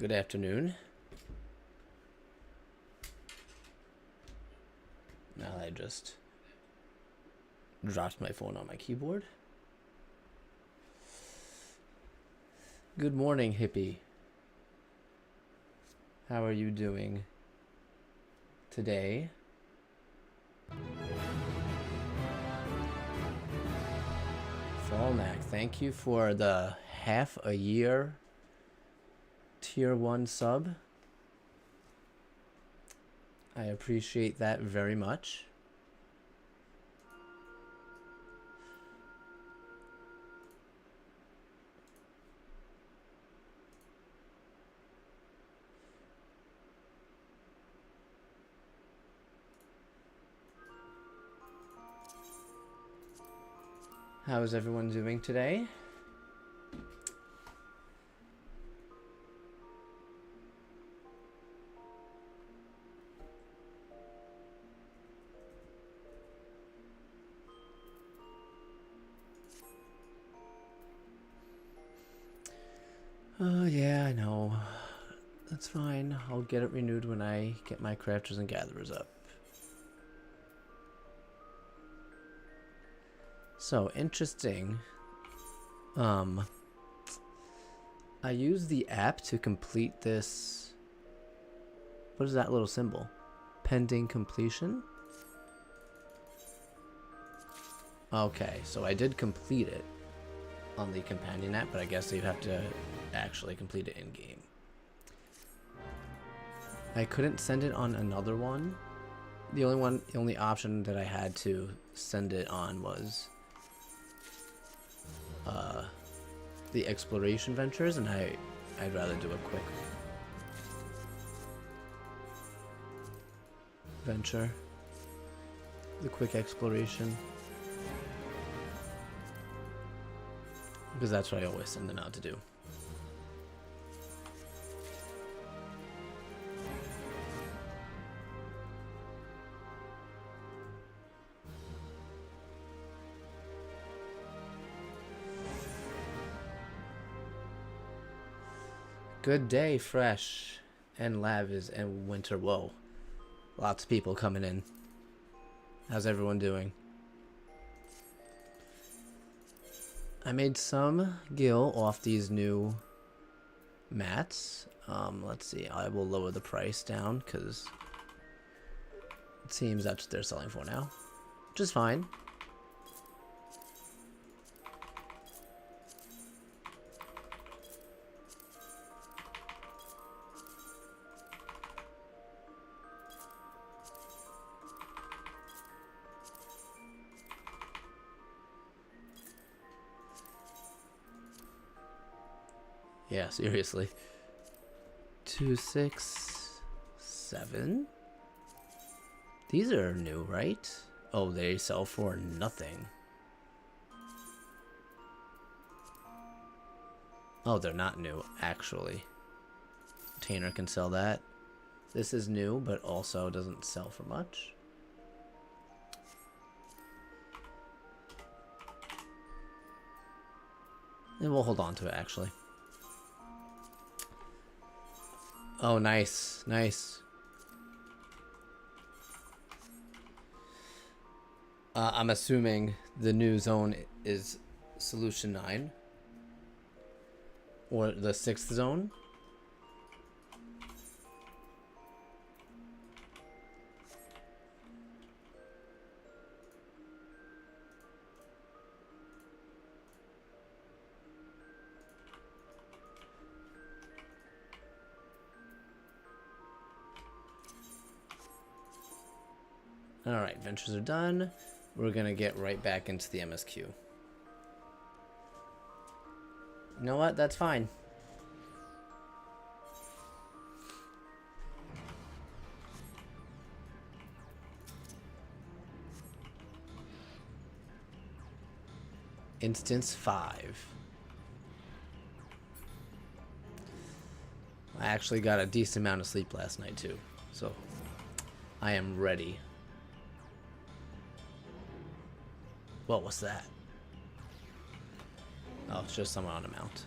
Good afternoon. Now I just dropped my phone on my keyboard. Good morning, hippie. How are you doing today? Fallnack, thank you for the half a year tier 1 sub. I appreciate that very much. How is everyone doing today? Oh, yeah, I know. That's fine. I'll get it renewed when I get my crafters and gatherers up. So, interesting. I use the app to complete this. What is that little symbol? Pending completion? Okay, so I did complete it on the companion app, but I guess you have to actually complete it in game. I couldn't send it on another one. The only option that I had to send it on was the exploration ventures, and I'd rather do a quick venture, the quick exploration, because that's what I always send them out to do. Good day, Fresh and Lav is and Winter. Whoa, lots of people coming in. How's everyone doing? I made some gil off these new mats. Let's see. I will lower the price down because it seems that's what they're selling for now, which is fine. Yeah, seriously. 2, 6, 7. These are new, right? Oh, they sell for nothing. Oh, they're not new, actually. Tanner can sell that. This is new, but also doesn't sell for much. And we'll hold on to it, actually. Oh, nice. Nice. I'm assuming the new zone is Solution 9. Or the 6th zone. Alright, ventures are done. We're gonna get right back into the MSQ. You know what? That's fine. Instance 5. I actually got a decent amount of sleep last night too, so I am ready. What was that? Oh, it's just someone on a mount.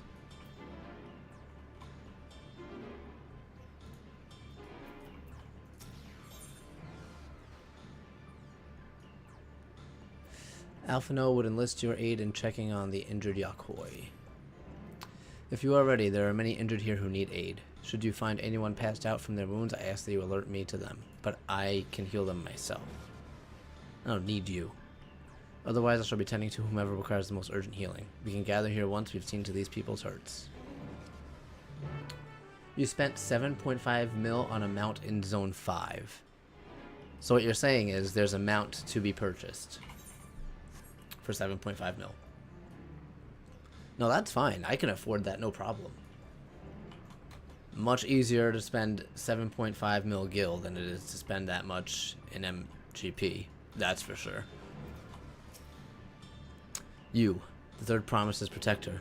Alphino would enlist your aid in checking on the injured Yakoi. If you are ready, there are many injured here who need aid. Should you find anyone passed out from their wounds, I ask that you alert me to them. But I can heal them myself. I don't need you. Otherwise, I shall be tending to whomever requires the most urgent healing. We can gather here once we've seen to these people's hurts. You spent 7.5 mil on a mount in Zone 5. So what you're saying is there's a mount to be purchased for 7.5 mil. No, that's fine. I can afford that, no problem. Much easier to spend 7.5 mil gil than it is to spend that much in MGP. That's for sure. You, the third promise's protector.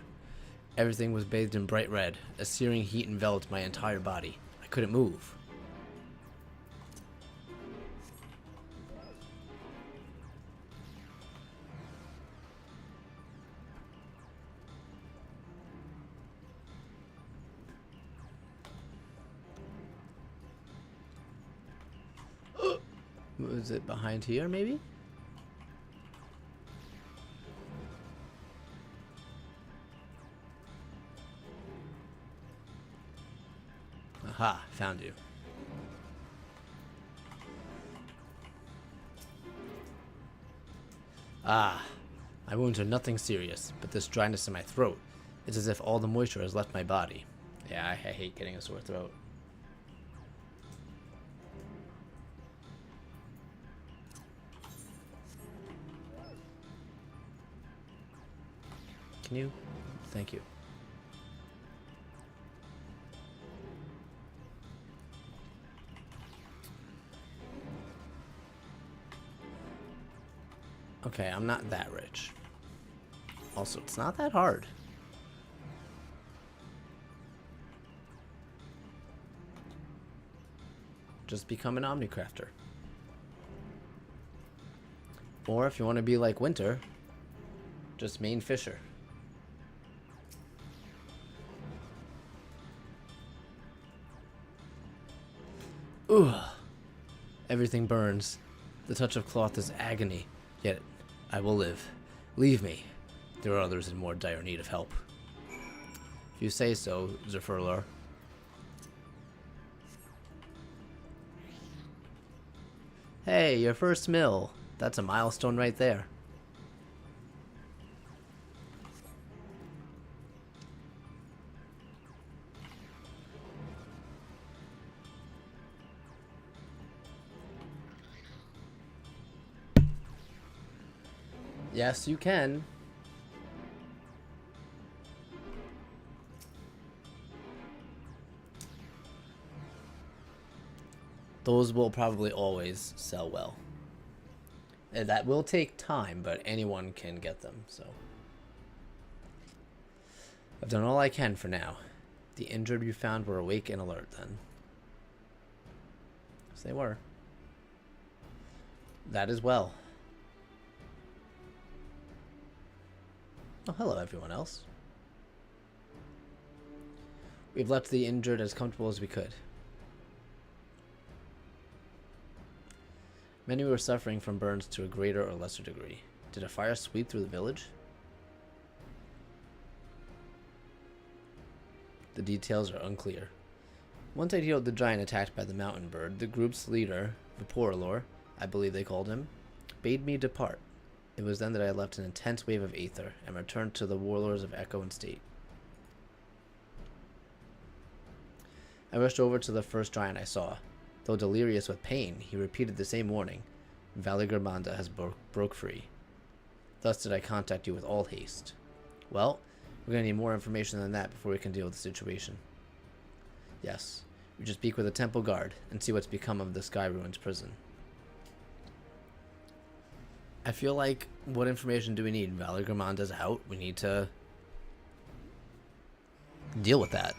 Everything was bathed in bright red. A searing heat enveloped my entire body. I couldn't move. Was it behind here, maybe? Aha, found you. Ah, my wounds are nothing serious, but this dryness in my throat, it's as if all the moisture has left my body. Yeah, I hate getting a sore throat. Can you? Thank you. Okay, I'm not that rich. Also, it's not that hard. Just become an Omnicrafter. Or if you want to be like Winter, just main Fisher. Ugh. Everything burns. The touch of cloth is agony. Yet, I will live. Leave me. There are others in more dire need of help. If you say so, Zerfurlar. Hey, your first mill. That's a milestone right there. Yes, you can. Those will probably always sell well. And that will take time, but anyone can get them, so. I've done all I can for now. The injured you found were awake and alert then. Yes, they were. That is well. Oh, hello everyone else. We've left the injured as comfortable as we could. Many were suffering from burns to a greater or lesser degree. Did a fire sweep through the village? The details are unclear. Once I'd healed the giant attacked by the mountain bird, the group's leader, Vaporlor, I believe they called him, bade me depart. It was then that I left an intense wave of aether and returned to the warlords of Echo and State. I rushed over to the first giant I saw. Though delirious with pain, he repeated the same warning. Valigermanda has broke free. Thus did I contact you with all haste. Well, we're going to need more information than that before we can deal with the situation. Yes, we should speak with the temple guard and see what's become of the Sky Ruins prison. I feel like, what information do we need? Valigermanda's out. We need to deal with that.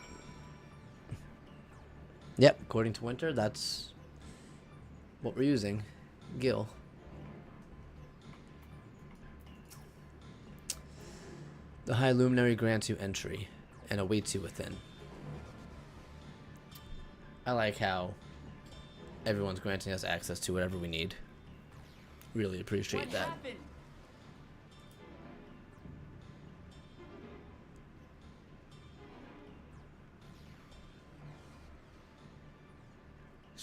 Yep, according to Winter, that's what we're using. Gil. The High Luminary grants you entry and awaits you within. I like how everyone's granting us access to whatever we need. Really appreciate that.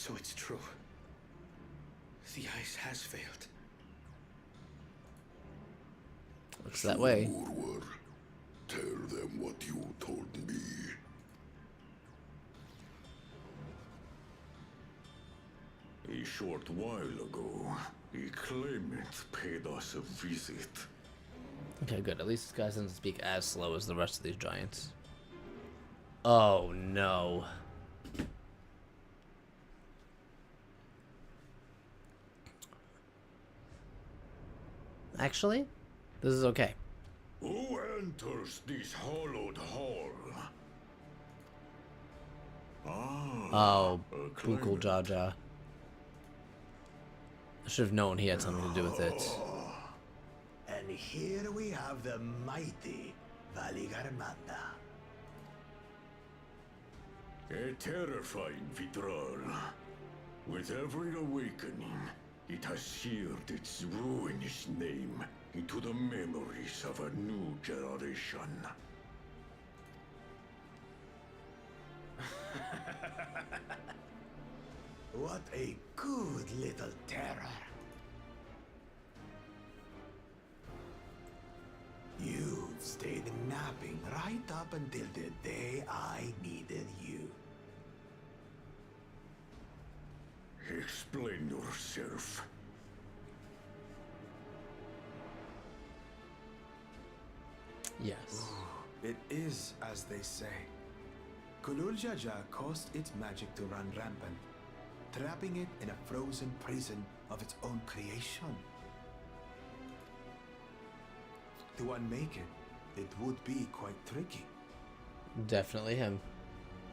So it's true. The ice has failed. Looks that way. Urwar, tell them what you told me. A short while ago, a claimant paid us a visit. Okay, good. At least this guy doesn't speak as slow as the rest of these giants. Oh, no. Actually, this is okay. Who enters this hallowed hall? Oh, Bukul Jaja. I should have known he had something to do with it. And here we have the mighty Valigarmanda. A terrifying Vitral. With every awakening, it has seared its ruinous name into the memories of a new generation. What a good little terror. You've stayed napping right up until the day I needed you. Explain yourself. Yes. It is as they say. Kulul Jaja caused its magic to run rampant, trapping it in a frozen prison of its own creation. To unmake it, it would be quite tricky. Definitely him.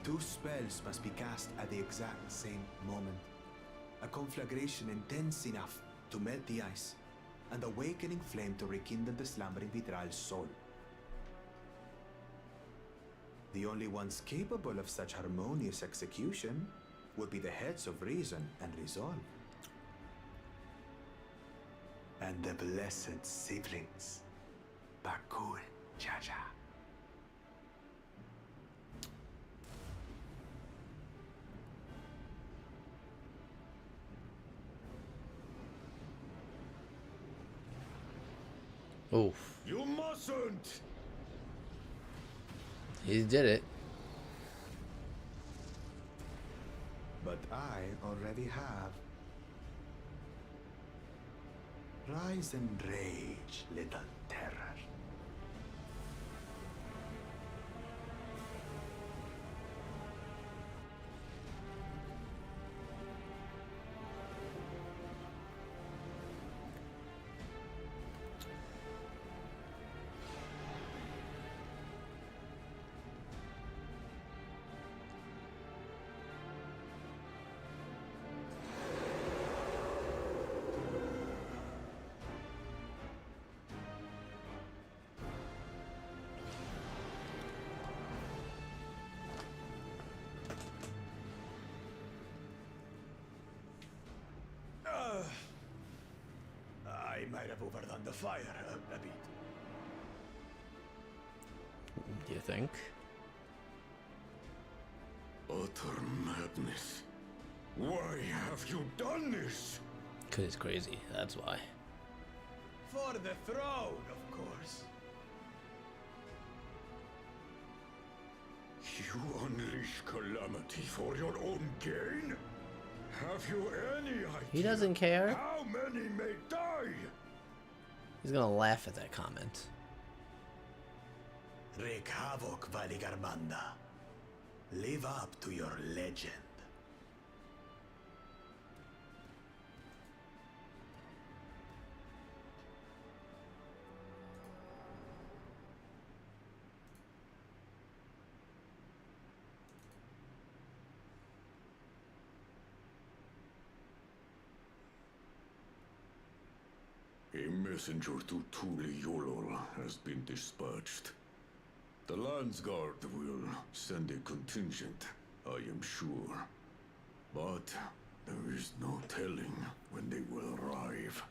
2 spells must be cast at the exact same moment. A conflagration intense enough to melt the ice, and awakening flame to rekindle the slumbering Vitral's soul. The only ones capable of such harmonious execution would be the heads of reason and resolve. And the blessed siblings, Bakul Jaja. Oof. You mustn't! He did it. But I already have. Rise and rage, little terror. I might have overdone the fire a bit. Do you think? Utter madness. Why have you done this? Because he's crazy. That's why. For the throne, of course. You unleash calamity for your own gain? Have you any idea? He doesn't care. How many may die? He's gonna laugh at that comment. Wreak havoc, Valigarmanda. Live up to your legend. A messenger to Tuli Yolol has been dispatched. The Landsguard will send a contingent, I am sure. But there is no telling when they will arrive.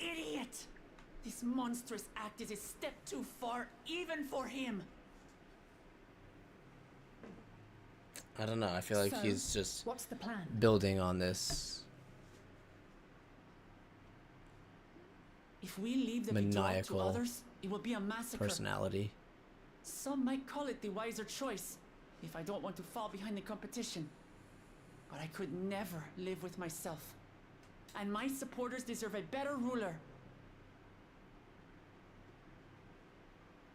Idiot! This monstrous act is a step too far, even for him. I don't know. I feel like So, he's just what's the plan? building on this If we leave the Vidral to maniacal others, it will be a massacre. personality. Some might call it the wiser choice, if I don't want to fall behind the competition. But I could never live with myself. And my supporters deserve a better ruler.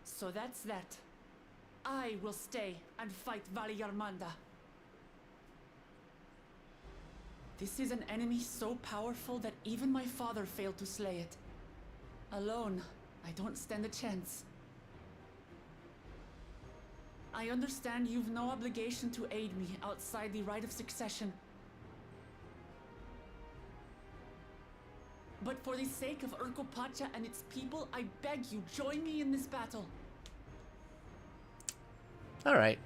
So that's that. I will stay and fight Valigarmanda. This is an enemy so powerful that even my father failed to slay it. Alone, I don't stand a chance. I understand you've no obligation to aid me outside the right of succession. But for the sake of Urkopacha and its people, I beg you, join me in this battle. All right.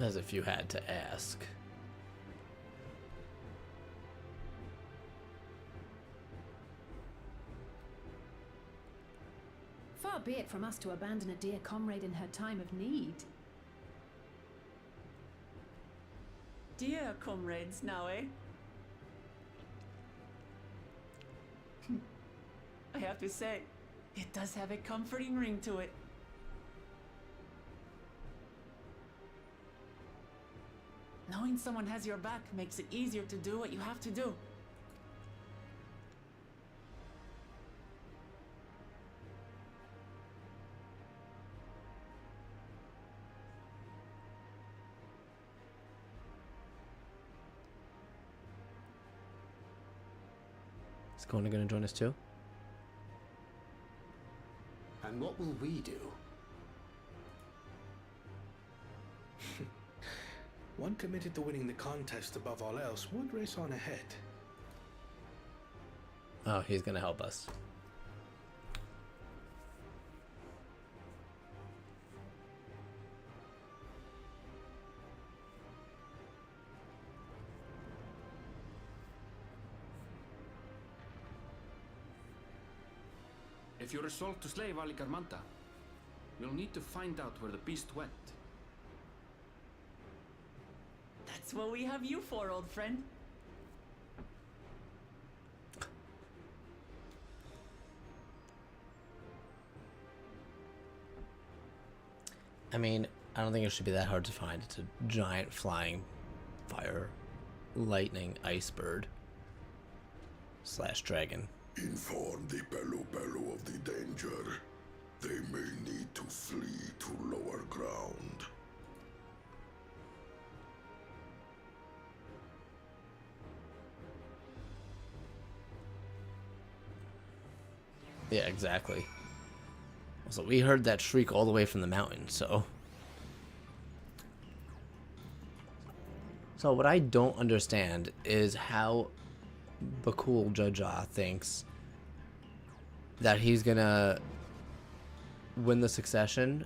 As if you had to ask. Far be it from us to abandon a dear comrade in her time of need. Dear comrades now, eh? I have to say, it does have a comforting ring to it. Knowing someone has your back makes it easier to do what you have to do. Is Kona gonna join us too? And what will we do? One committed to winning the contest above all else would race on ahead. Oh, he's gonna help us. If you're resolved to slay Valigarmanda, you'll need to find out where the beast went. That's what we have you for, old friend. I mean, I don't think it should be that hard to find. It's a giant flying fire, lightning ice bird / dragon. Inform the Belu Belu of the danger. They may need to flee to lower ground. Yeah, exactly. So we heard that shriek all the way from the mountain, so... So what I don't understand is how Bakul Jaja thinks that he's gonna win the succession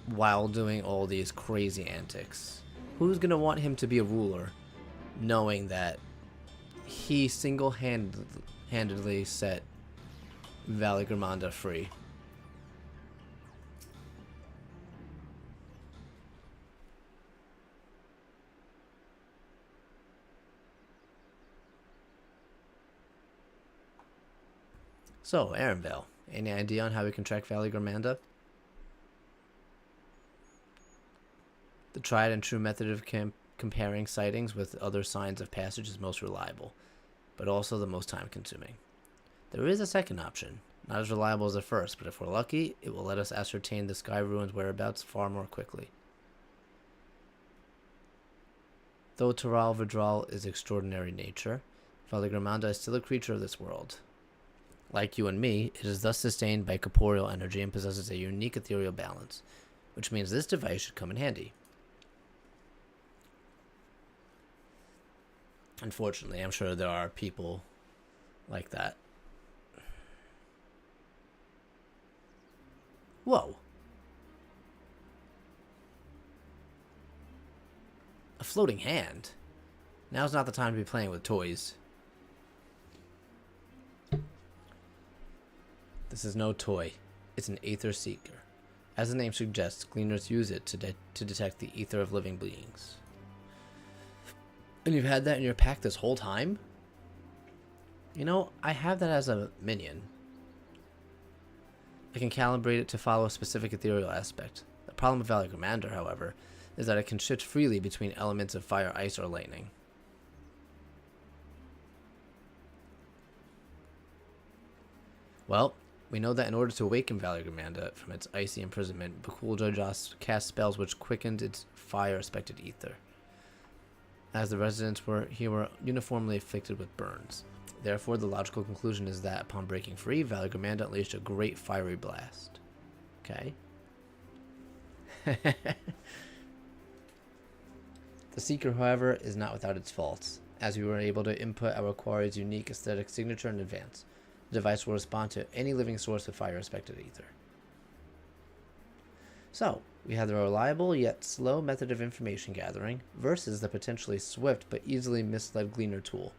while doing all these crazy antics. Who's gonna want him to be a ruler knowing that he single-handedly set Valigarmanda free? So, Arenvale, any idea on how we can track Valigarmanda? The tried and true method of comparing sightings with other signs of passage is most reliable, but also the most time-consuming. There is a second option, not as reliable as the first, but if we're lucky, it will let us ascertain the Sky Ruins' whereabouts far more quickly. Though Taral Vidral is extraordinary nature, Valigarmanda is still a creature of this world. Like you and me, it is thus sustained by corporeal energy and possesses a unique ethereal balance, which means this device should come in handy. Unfortunately, I'm sure there are people like that. Whoa. A floating hand? Now's not the time to be playing with toys. This is no toy. It's an Aether Seeker. As the name suggests, gleaners use it to detect the ether of living beings. And you've had that in your pack this whole time? You know, I have that as a minion. I can calibrate it to follow a specific ethereal aspect. The problem with Valor-Commander, however, is that it can shift freely between elements of fire, ice, or lightning. Well, we know that in order to awaken Valor-Commander from its icy imprisonment, Bakul cast spells which quickened its fire-respected ether, as the residents were uniformly afflicted with burns. Therefore, the logical conclusion is that upon breaking free, Valor-Commander unleashed a great fiery blast. Okay. The Seeker, however, is not without its faults, as we were able to input our quarry's unique aesthetic signature in advance. The device will respond to any living source of fire-respected ether. So, we have the reliable yet slow method of information gathering versus the potentially swift but easily misled Gleaner tool.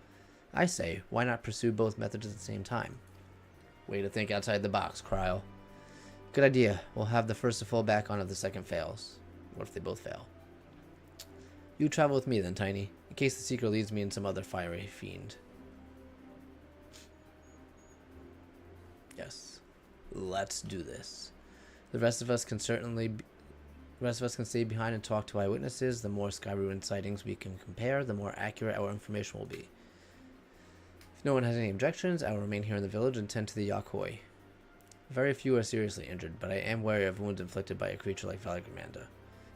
I say, why not pursue both methods at the same time? Way to think outside the box, Cryle. Good idea. We'll have the first to fall back on if the second fails. What if they both fail? You travel with me then, Tiny, in case the Seeker leads me in some other fiery fiend. Yes. Let's do this. The rest of us can stay behind and talk to eyewitnesses. The more sky ruined sightings we can compare, the more accurate our information will be. If no one has any objections, I will remain here in the village and tend to the Yakoi. Very few are seriously injured, but I am wary of wounds inflicted by a creature like Valor-Commander.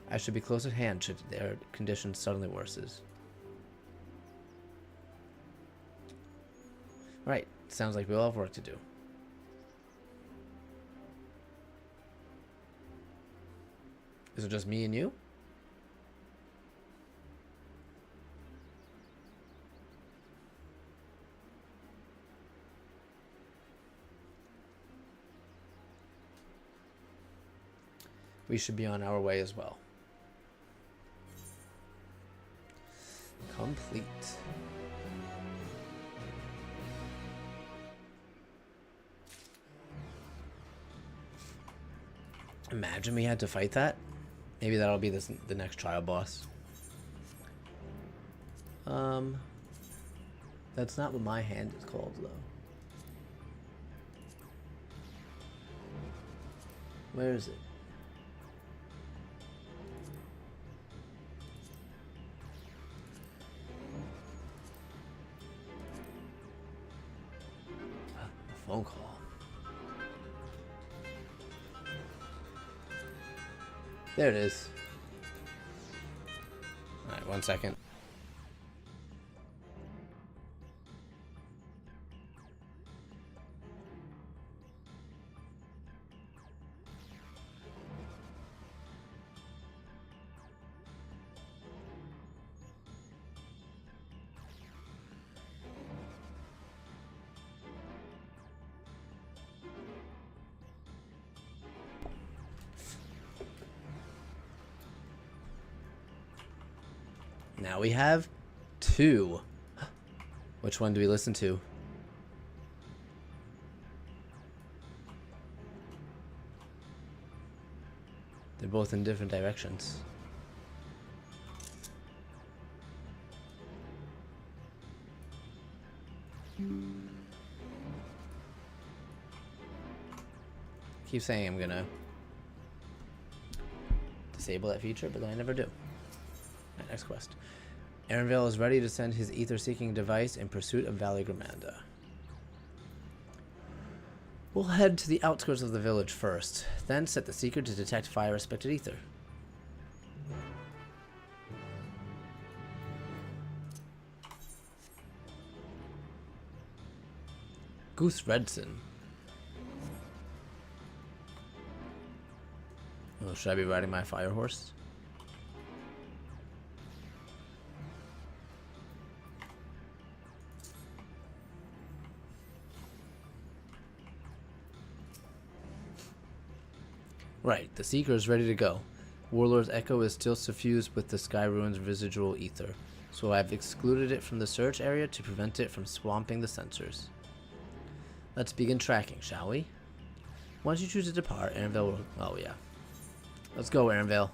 I should be close at hand should their condition suddenly worsens. Right, sounds like we all have work to do. Is it just me and you? We should be on our way as well. Complete. Imagine we had to fight that. Maybe that'll be the next trial boss. That's not what my hand is called, though. Where is it? A phone call. There it is. Alright, 1 second. Now we have 2. Which one do we listen to? They're both in different directions. Keep saying I'm gonna disable that feature, but then I never do. Right, next quest. Aaronville is ready to send his ether-seeking device in pursuit of Valor-Commander. We'll head to the outskirts of the village first, then set the Seeker to detect fire-respected ether. Goose Redson. Oh, should I be riding my fire horse? Right, the Seeker is ready to go. Warlord's echo is still suffused with the Sky Ruin's residual ether, so I've excluded it from the search area to prevent it from swamping the sensors. Let's begin tracking, shall we? Once you choose to depart, Aaronvale will... Oh, yeah. Let's go, Aaronvale.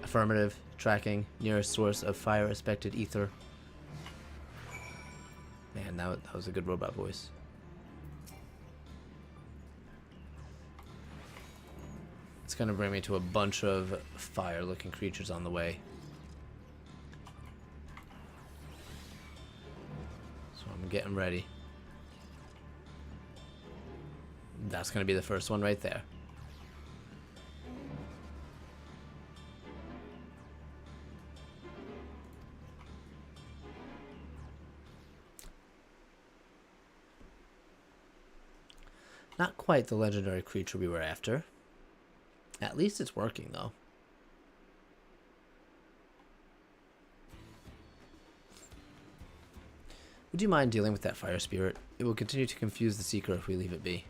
Affirmative. Tracking. Nearest source of fire-aspected ether. Man, that was a good robot voice. It's gonna bring me to a bunch of fire-looking creatures on the way. So I'm getting ready. That's gonna be the first one right there. Not quite the legendary creature we were after. At least it's working, though. Would you mind dealing with that fire spirit? It will continue to confuse the Seeker if we leave it be.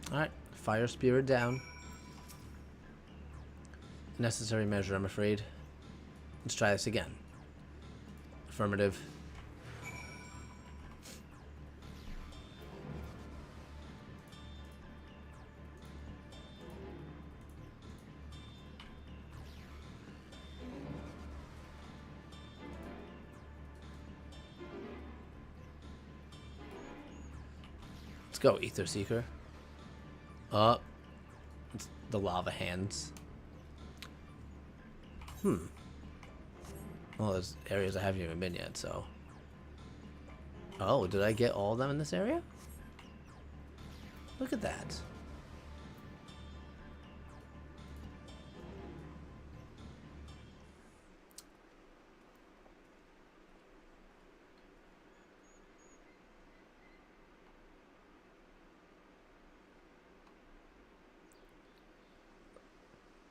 Alright, fire spirit down. Necessary measure, I'm afraid. Let's try this again. Affirmative. Let's go, Ether Seeker. Up. It's the lava hands. Well, there's areas I haven't even been yet, so. Oh, did I get all of them in this area? Look at that.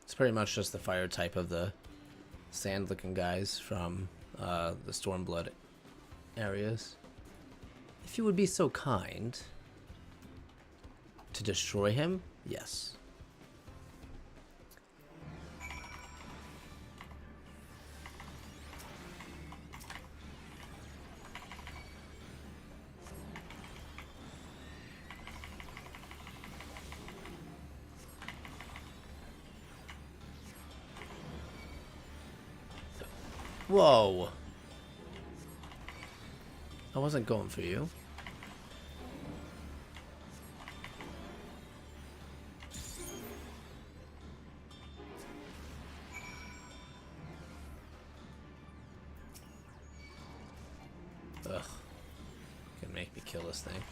It's pretty much just the fire type of the sand-looking guys from the Stormblood areas. If you would be so kind to destroy him, yes. Whoa. I wasn't going for you. Ugh. Gonna make me kill this thing.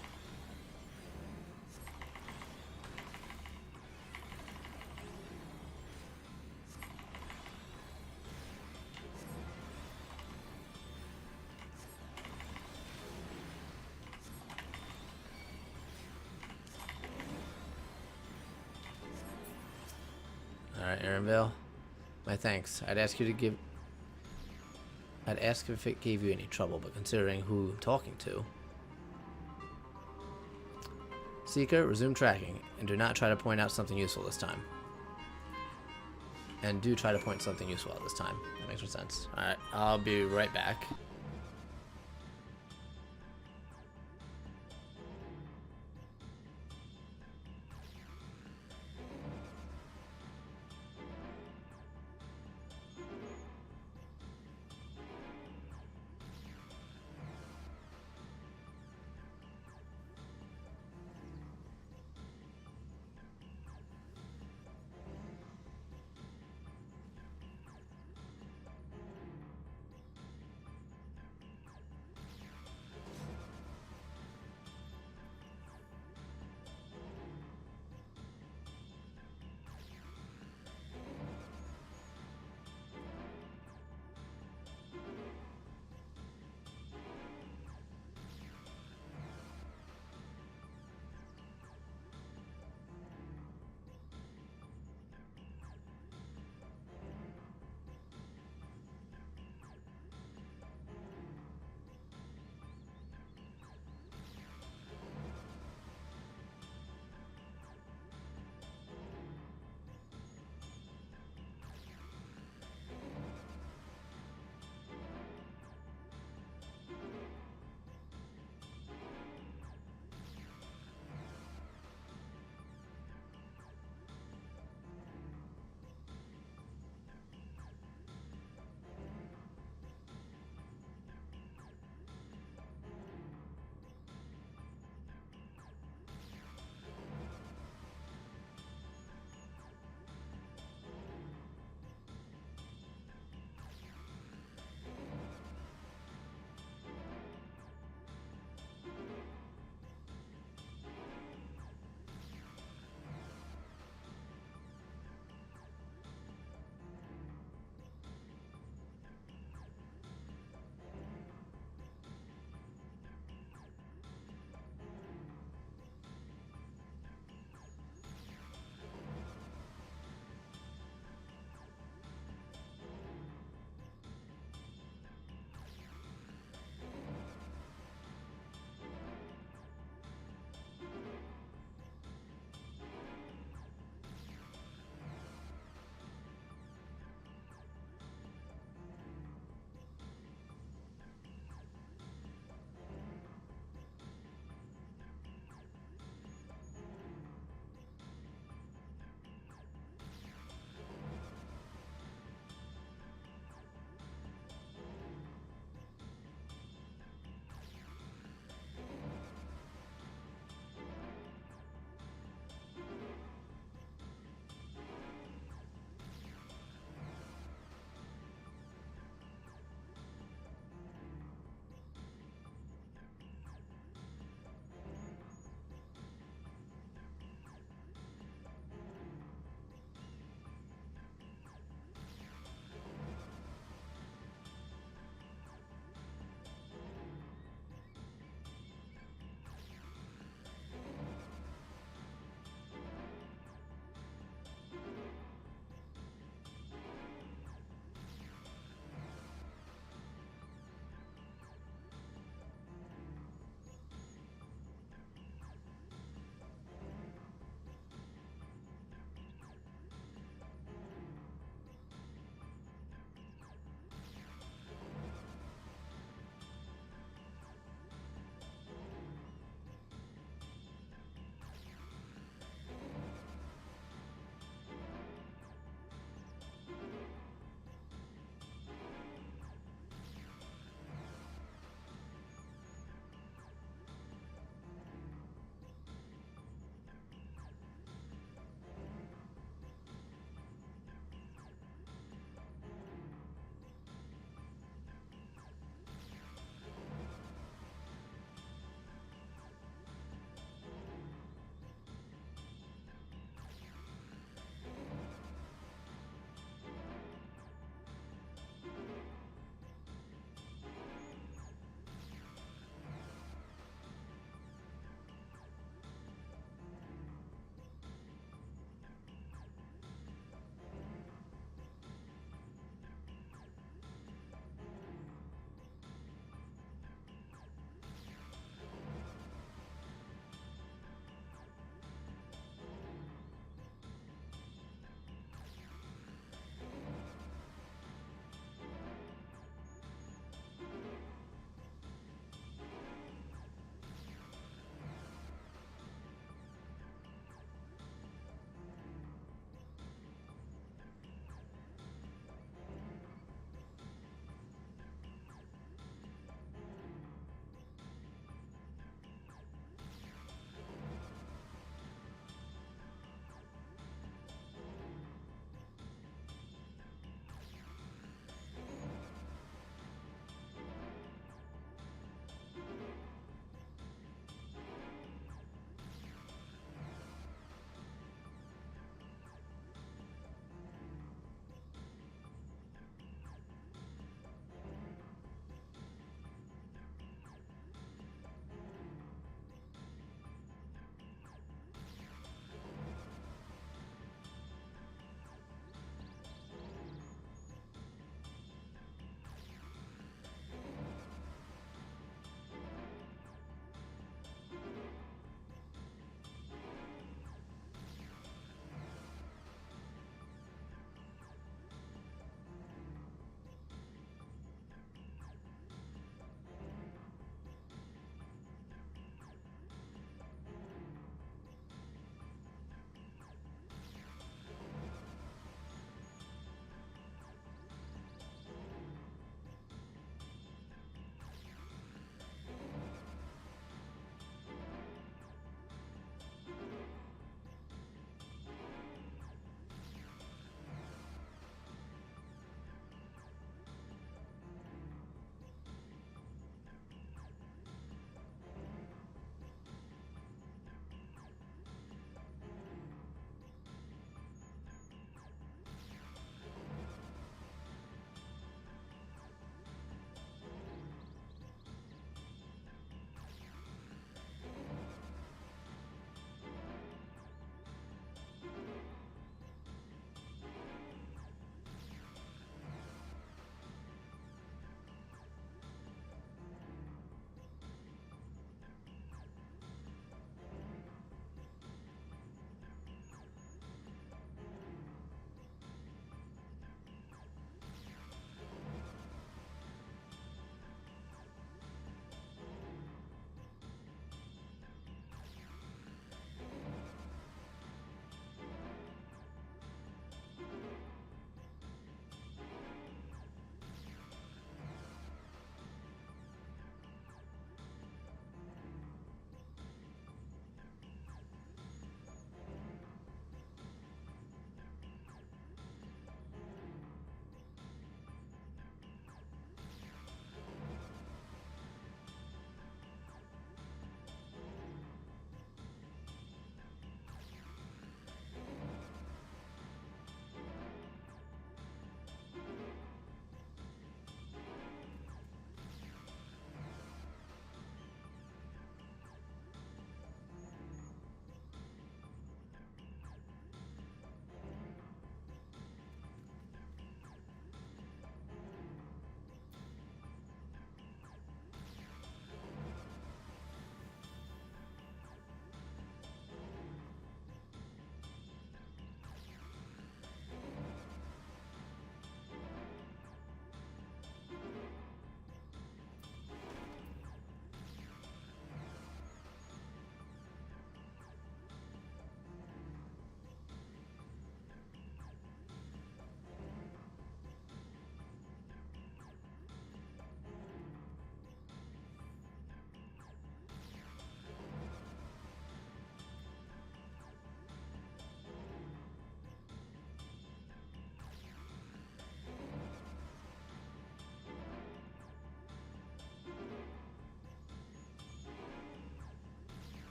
Alright, Aaronvale. My thanks. I'd ask if it gave you any trouble, but considering who I'm talking to. Seeker, resume tracking, and do not try to point out something useful this time. And do try to point something useful out this time. That makes more sense. Alright, I'll be right back.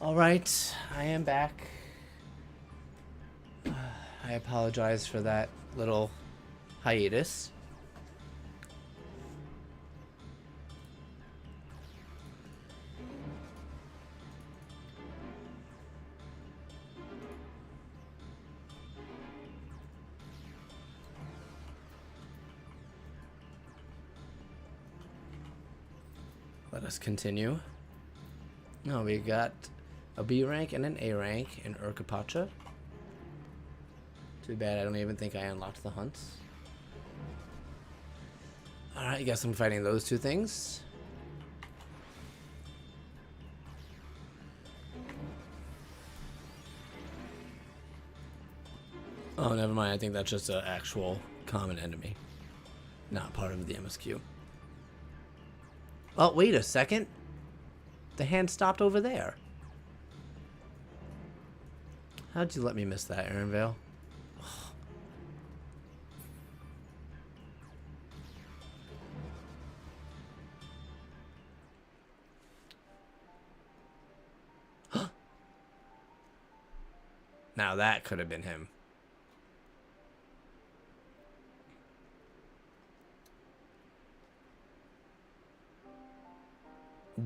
Alright, I am back. I apologize for that little hiatus. Let us continue. No, we got a B rank and an A rank in Urkapacha. Too bad I don't even think I unlocked the hunts. Alright, I guess I'm fighting those two things. Oh, never mind. I think that's just an actual common enemy. Not part of the MSQ. Oh, wait a second. The hand stopped over there. How'd you let me miss that, Aaronvale? Now that could have been him.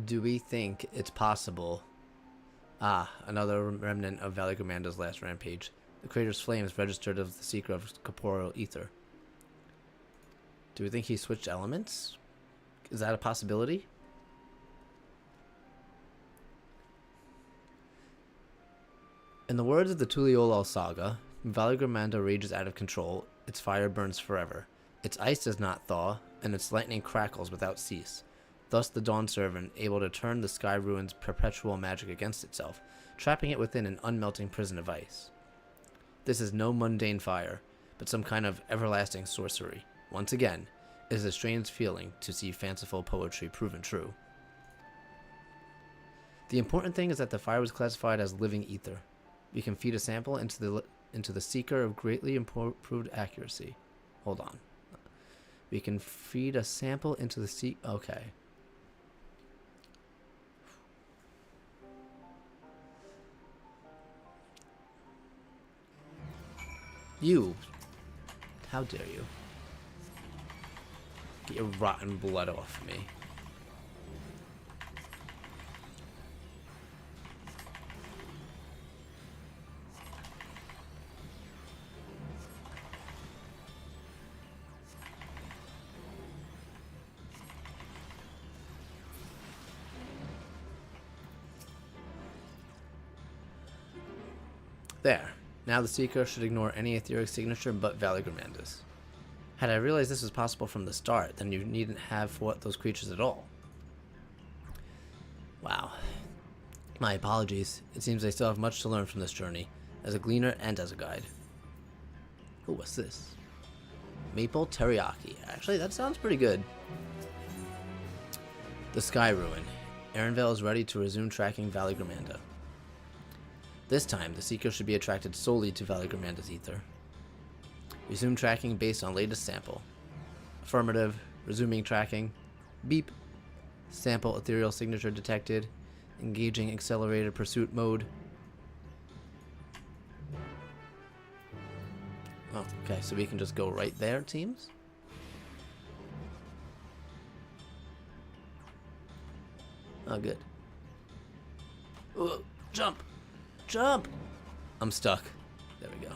Do we think it's possible? Ah, another remnant of Valigramanda's last rampage. The crater's flames registered of the seeker of corporeal ether. Do we think he switched elements? Is that a possibility? In the words of the Tuliolal saga, Valigramanda rages out of control, its fire burns forever, its ice does not thaw, and its lightning crackles without cease. Thus the Dawn Servant, able to turn the Sky Ruin's perpetual magic against itself, trapping it within an unmelting prison of ice. This is no mundane fire, but some kind of everlasting sorcery. Once again, it is a strange feeling to see fanciful poetry proven true. The important thing is that the fire was classified as living ether. We can feed a sample into the seeker of greatly improved accuracy. Hold on. We can feed a sample into the seeker. Okay. You. How dare you? Get your rotten blood off me. There. Now the Seeker should ignore any etheric signature but Valigramanda's. Had I realized this was possible from the start, then you needn't have fought those creatures at all. Wow. My apologies. It seems I still have much to learn from this journey, as a gleaner and as a guide. Ooh, what's this? Maple teriyaki. Actually, that sounds pretty good. The Sky Ruin. Aaronvale is ready to resume tracking Valigramanda. This time, the Seeker should be attracted solely to Valigramanda's ether. Resume tracking based on latest sample. Affirmative. Resuming tracking. Beep. Sample ethereal signature detected. Engaging accelerated pursuit mode. Oh, okay, so we can just go right there, it seems? Oh, good. Ooh, jump! Jump! I'm stuck. There we go.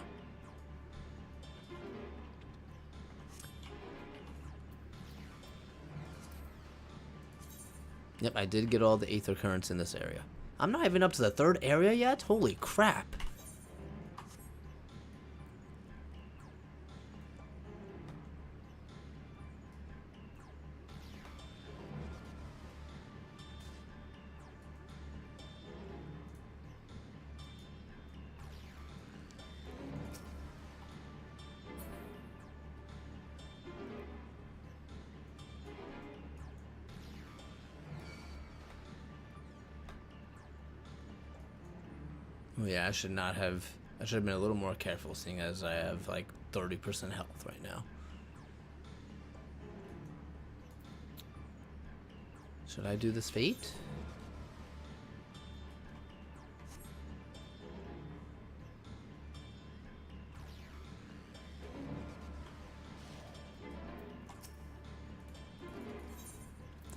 Yep, I did get all the aether currents in this area. I'm not even up to the third area yet? Holy crap. Oh yeah, I should have been a little more careful, seeing as I have like 30% health right now. Should I do this fate?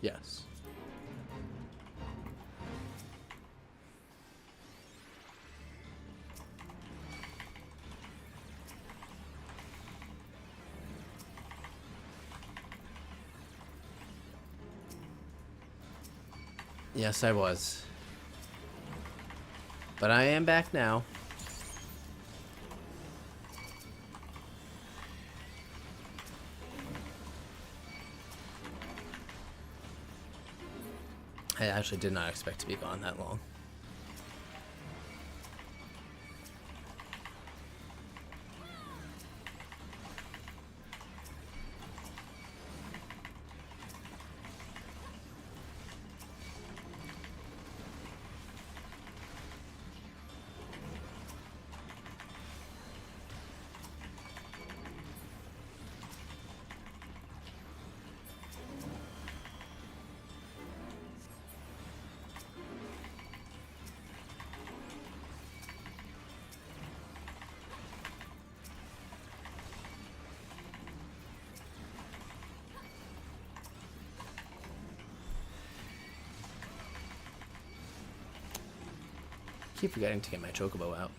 Yes. Yes, I was. But I am back now. I actually did not expect to be gone that long. Keep forgetting to get my chocobo out.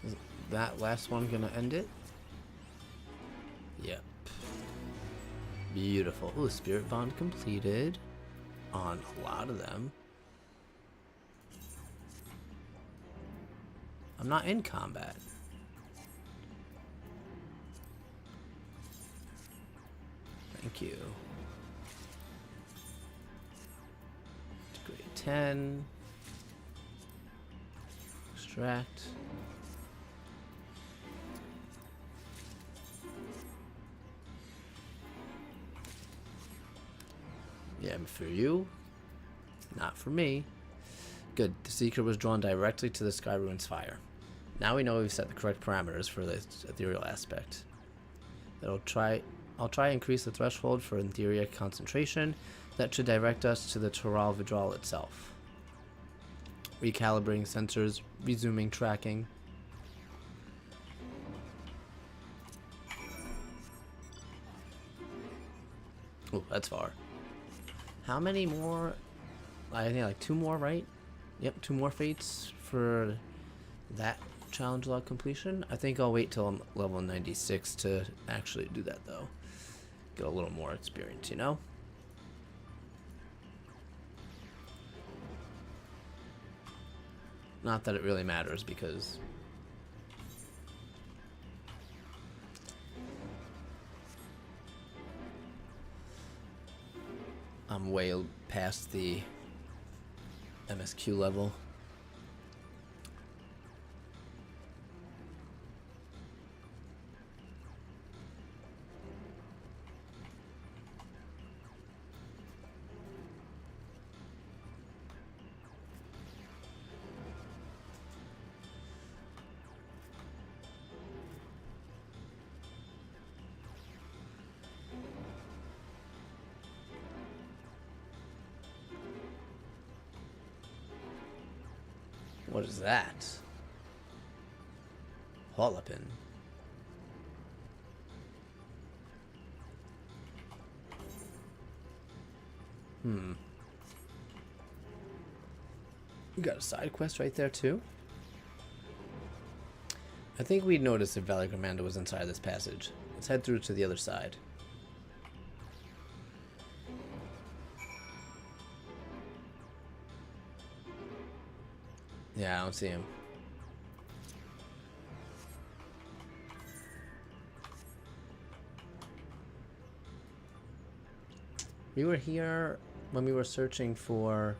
Is that last one gonna end it? Yep. Beautiful. Ooh, spirit bond completed on a lot of them. I'm not in combat. Thank you. Grade 10. Extract. Yeah, for you. Not for me. Good. The secret was drawn directly to the Sky Ruin's fire. Now we know we've set the correct parameters for the ethereal aspect. I'll try increase the threshold for ethereal concentration. That should direct us to the Toral Vidral itself. Recalibrating sensors, resuming tracking. Oh, that's far. How many more? I think like 2 more, right? Yep, 2 more fates for that challenge log completion. I think I'll wait till I'm level 96 to actually do that though. Get a little more experience, you know? Not that it really matters because I'm way past the MSQ level. What is that? Holopin. You got a side quest right there too? I think we'd notice if Valley Commander was inside this passage. Let's head through to the other side. Yeah, I don't see him. We were here when we were searching for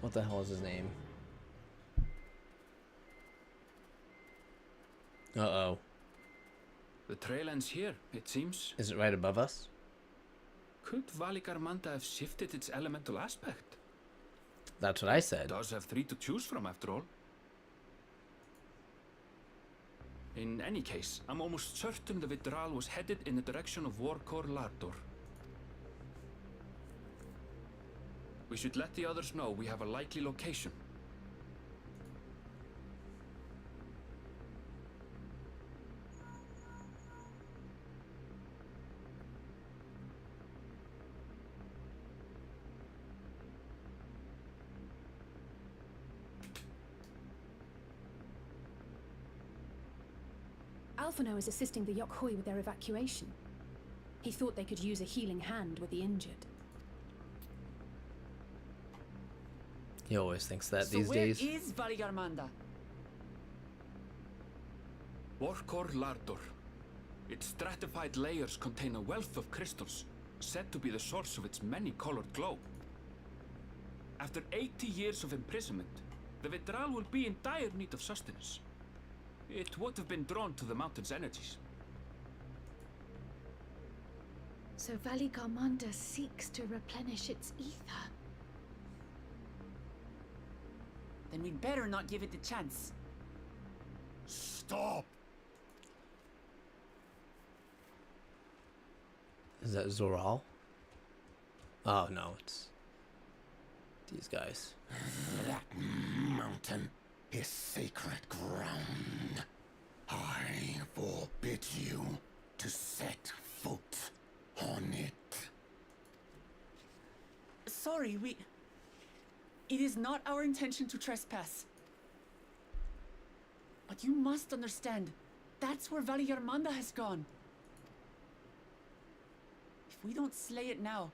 what the hell is his name? Uh-oh. The trail ends here, it seems. Is it right above us? Could Valicarmanta have shifted its elemental aspect? That's what I said. It does have 3 to choose from, after all. In any case, I'm almost certain the Vidral was headed in the direction of Warkor Lardor. We should let the others know we have a likely location. Alphino is assisting the Yokhoi with their evacuation. He thought they could use a healing hand with the injured. He always thinks that So these where days. is Valigarmanda? Warkor Lardor. Its stratified layers contain a wealth of crystals, said to be the source of its many-colored glow. After 80 years of imprisonment, the Vidral will be in dire need of sustenance. It would have been drawn to the mountain's energies. So Valigarmanda seeks to replenish its ether. Then we'd better not give it the chance. Stop! Is that Zoral? Oh no, it's these guys. That mountain is sacred ground. I forbid you to set foot on it. Sorry, It is not our intention to trespass. But you must understand, that's where Valigarmanda has gone. If we don't slay it now,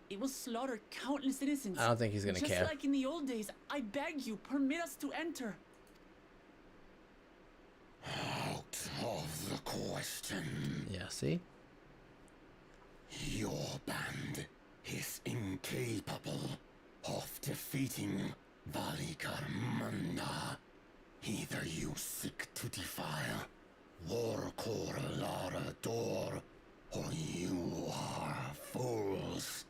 it will slaughter countless innocents. I don't think he's gonna Just care. like in the old days, I beg you, permit us to enter. Out of the question. Yeah, see? Your band is incapable of defeating Valigarmanda. Either you seek to defile Warkor Lardor, or you are fools.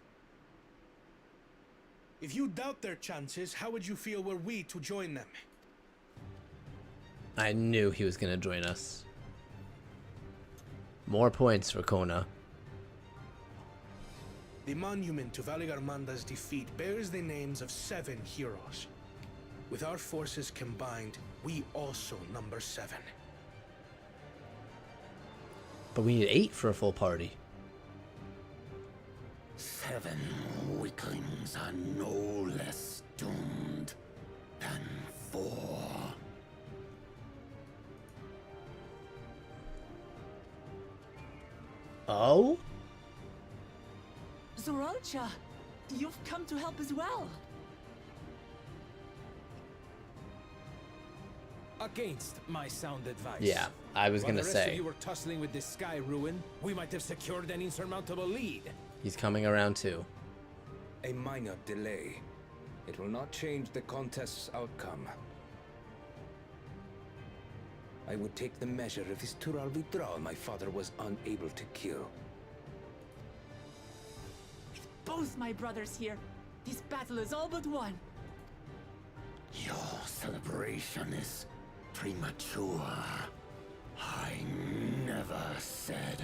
If you doubt their chances, how would you feel were we to join them? I knew he was gonna join us. More points for Kona. The monument to Valigarmanda's defeat bears the names of 7 heroes. With our forces combined, we also number 7. But we need 8 for a full party. 7 weaklings are no less doomed than 4. Oh? Zoralcha, you've come to help as well. Against my sound advice. Yeah, I was While gonna the rest of say. you were tussling with this sky ruin, we might have secured an insurmountable lead. He's coming around too. A minor delay. It will not change the contest's outcome. I would take the measure of this Tural Vidral my father was unable to kill. With both my brothers here, this battle is all but won. Your celebration is premature. I never said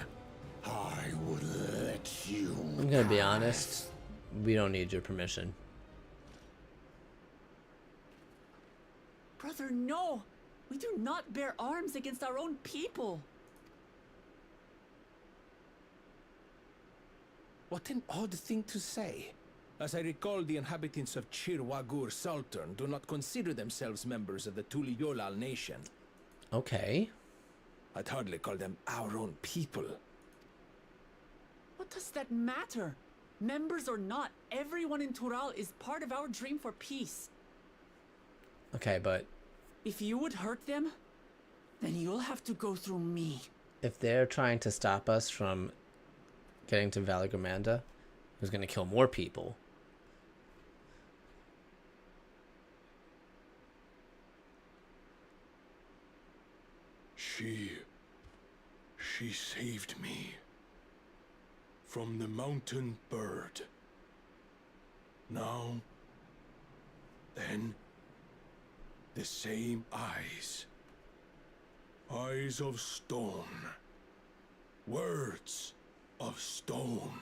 I would let you. I'm gonna be honest. We don't need your permission. Brother, no! We do not bear arms against our own people. What an odd thing to say. As I recall, the inhabitants of Chirwagur Sultan do not consider themselves members of the Tuliyolal nation. Okay. I'd hardly call them our own people. What does that matter? Members or not, everyone in Tural is part of our dream for peace. Okay, but If you would hurt them, then you'll have to go through me. if they're trying to stop us from getting to Valigarmanda, who's gonna kill more people? She saved me from the mountain bird. Now, then, the same eyes Eyes of stone. Words of stone.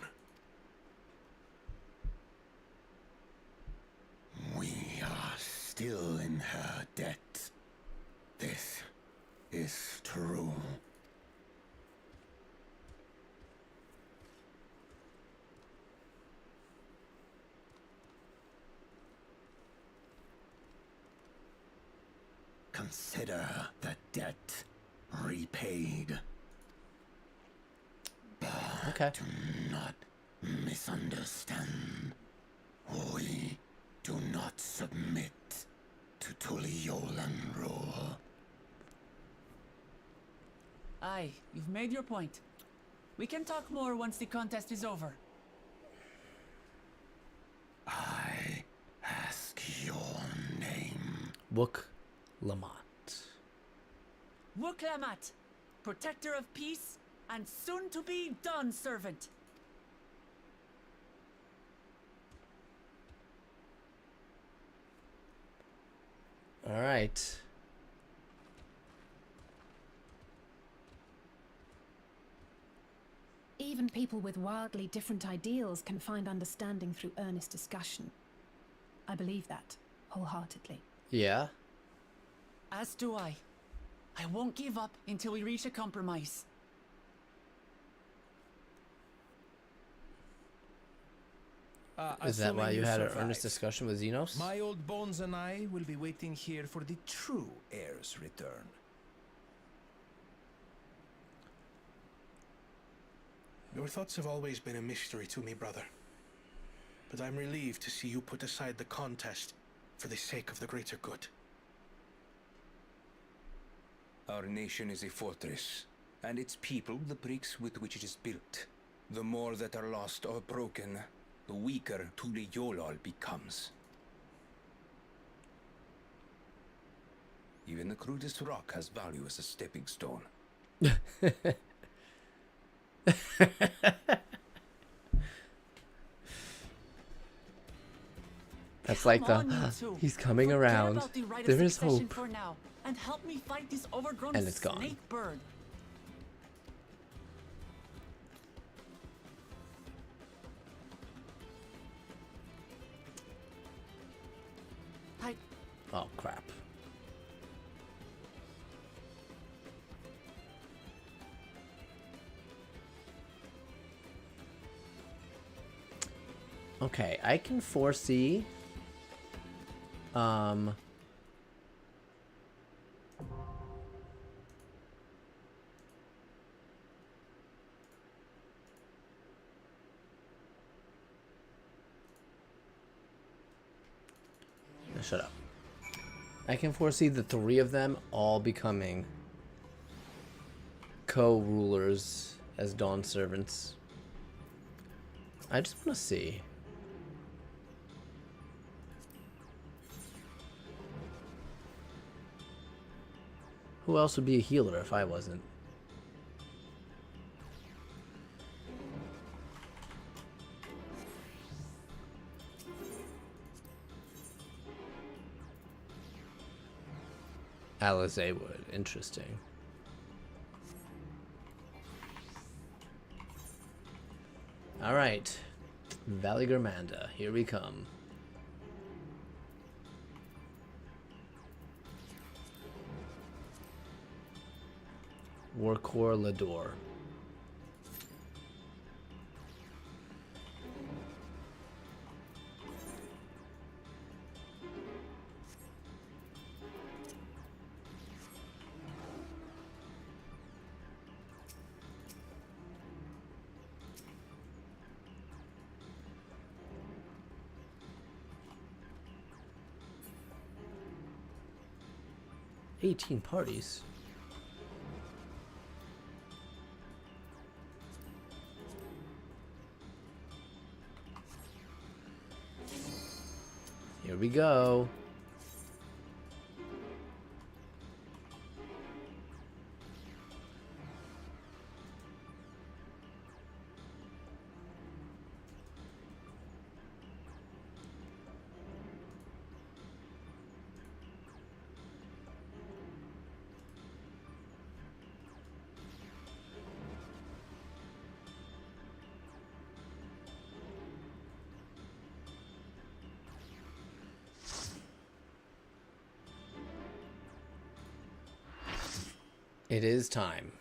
We are still in her debt. This is true. Consider the debt repaid. Okay. Do not misunderstand. We do not submit to Tuliolan rule. Aye, you've made your point. We can talk more once the contest is over. I ask your name. Wook Lamont. Wook Lammat, protector of peace and soon-to-be Dawn servant. All right. Even people with wildly different ideals can find understanding through earnest discussion. I believe that, wholeheartedly. Yeah. As do I. I won't give up until we reach a compromise. Is that why assuming you had an survive, earnest discussion with Xenos? My old bones and I will be waiting here for the true heir's return. Your thoughts have always been a mystery to me, brother. But I'm relieved to see you put aside the contest for the sake of the greater good. Our nation is a fortress, and its people the bricks with which it is built. The more that are lost or broken, the weaker Tuliyolal becomes. Even the crudest rock has value as a stepping stone. That's like Come the on, you two. he's coming Forget around. about the right of There is succession hope. for now, and help me fight this overgrown And it's gone. snake bird. Oh crap. Okay, I can foresee shut up. I can foresee the three of them all becoming co-rulers as Dawn servants. I just want to see. Who else would be a healer if I wasn't? Alizé would. Interesting. Alright. Valley Germanda. Here we come. Warcor Lador. $18 parties. Here we go. It is time.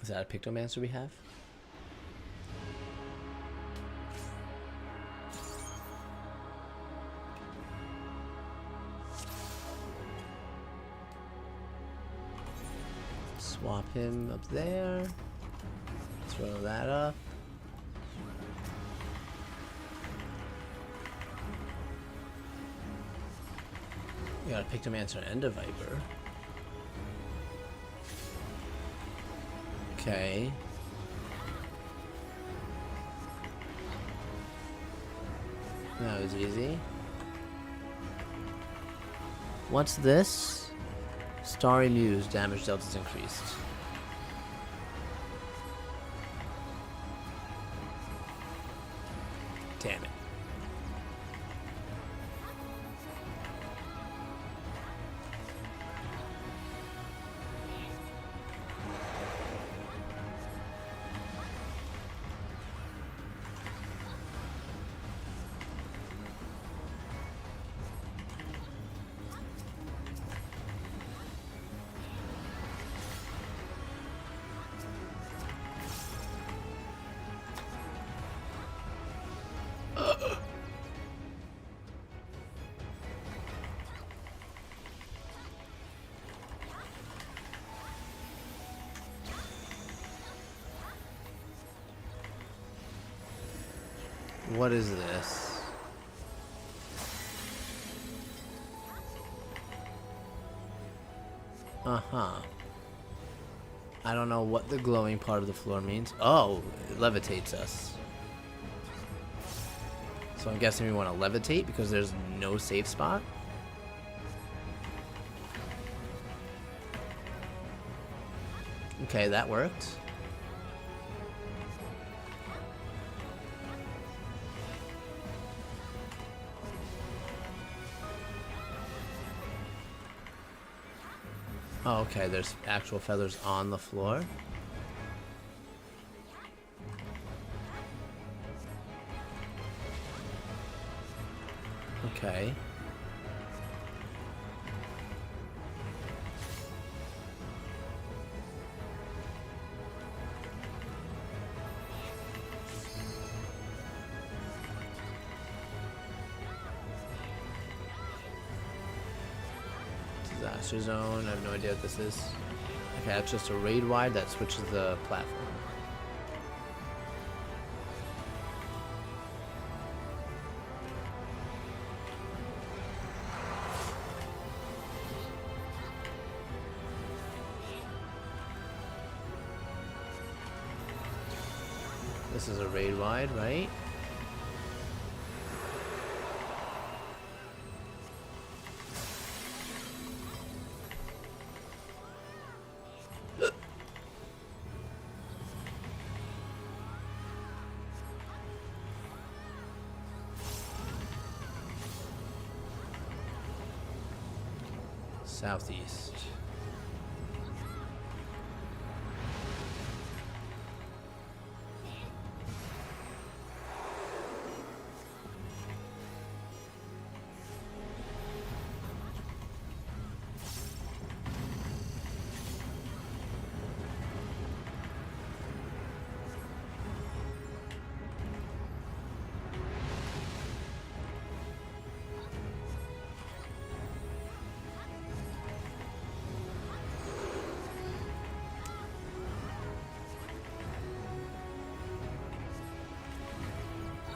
Is that a Pictomancer we have? Swap him up there. Throw that up. We got a Pictomancer and a Viper. Okay. That was easy. What's this? Starry Muse, damage dealt is increased. Damn it. What is this? Uh-huh. I don't know what the glowing part of the floor means. Oh, it levitates us. So I'm guessing we want to levitate because there's no safe spot. Okay, that worked. Oh, okay, there's actual feathers on the floor. Okay. Disaster zone, I have no idea what this is. Okay, that's just a raid wide that switches the platform. This is a raid wide, right? Southeast.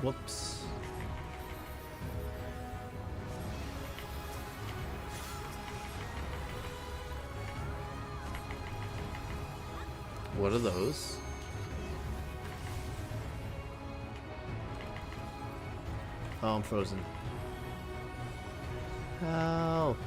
Whoops. What are those? Oh, I'm frozen. Help.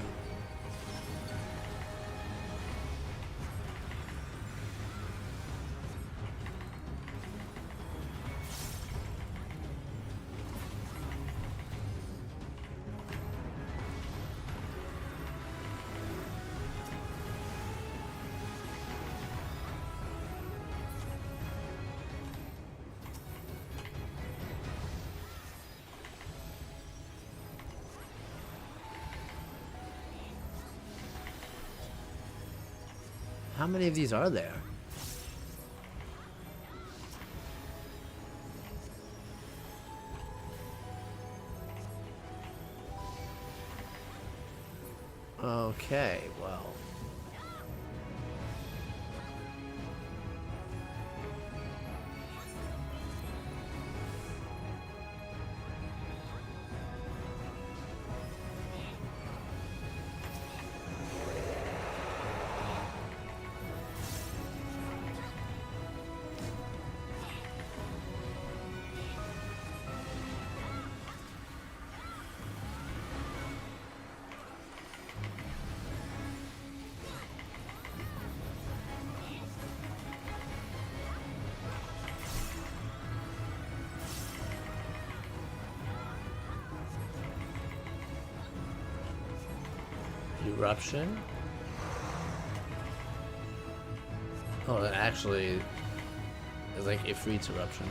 How many of these are there? Okay, well. Eruption. Oh, it actually is like Ifrit's eruption.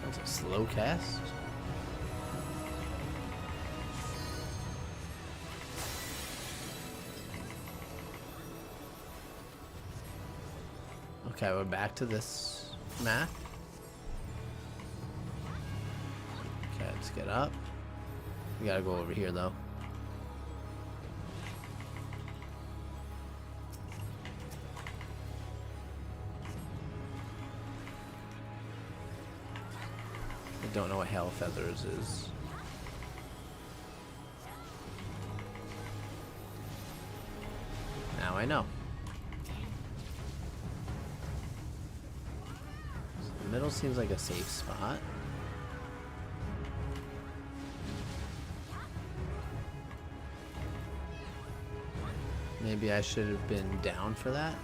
That's a slow cast. Okay, we're back to this map. Okay, let's get up. We gotta go over here though. I don't know what Hail Feathers is. Now I know. The middle seems like a safe spot. Maybe I should have been down for that.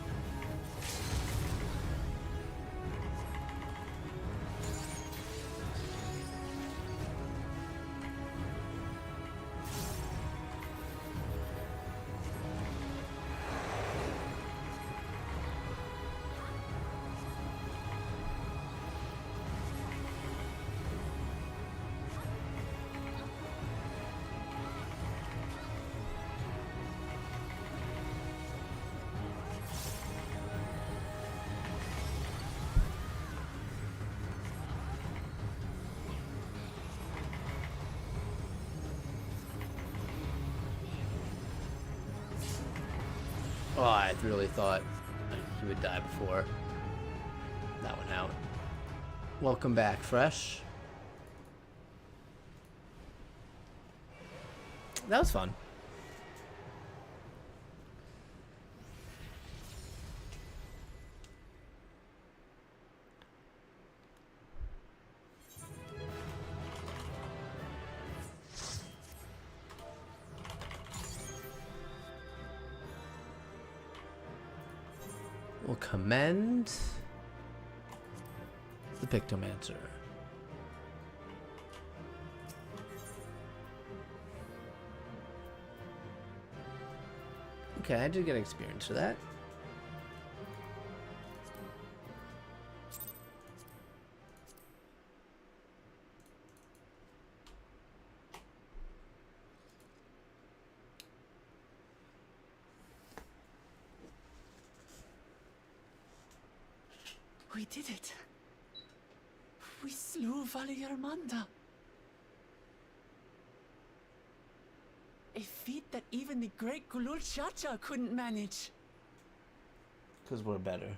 Oh, I really thought he would die before that one out. Welcome back, Fresh. That was fun. We'll commend the Pictomancer. Okay, I did get experience for that. We did it. We slew Valiarmanda. A feat that even the great Kulul Chacha couldn't manage. Because we're better.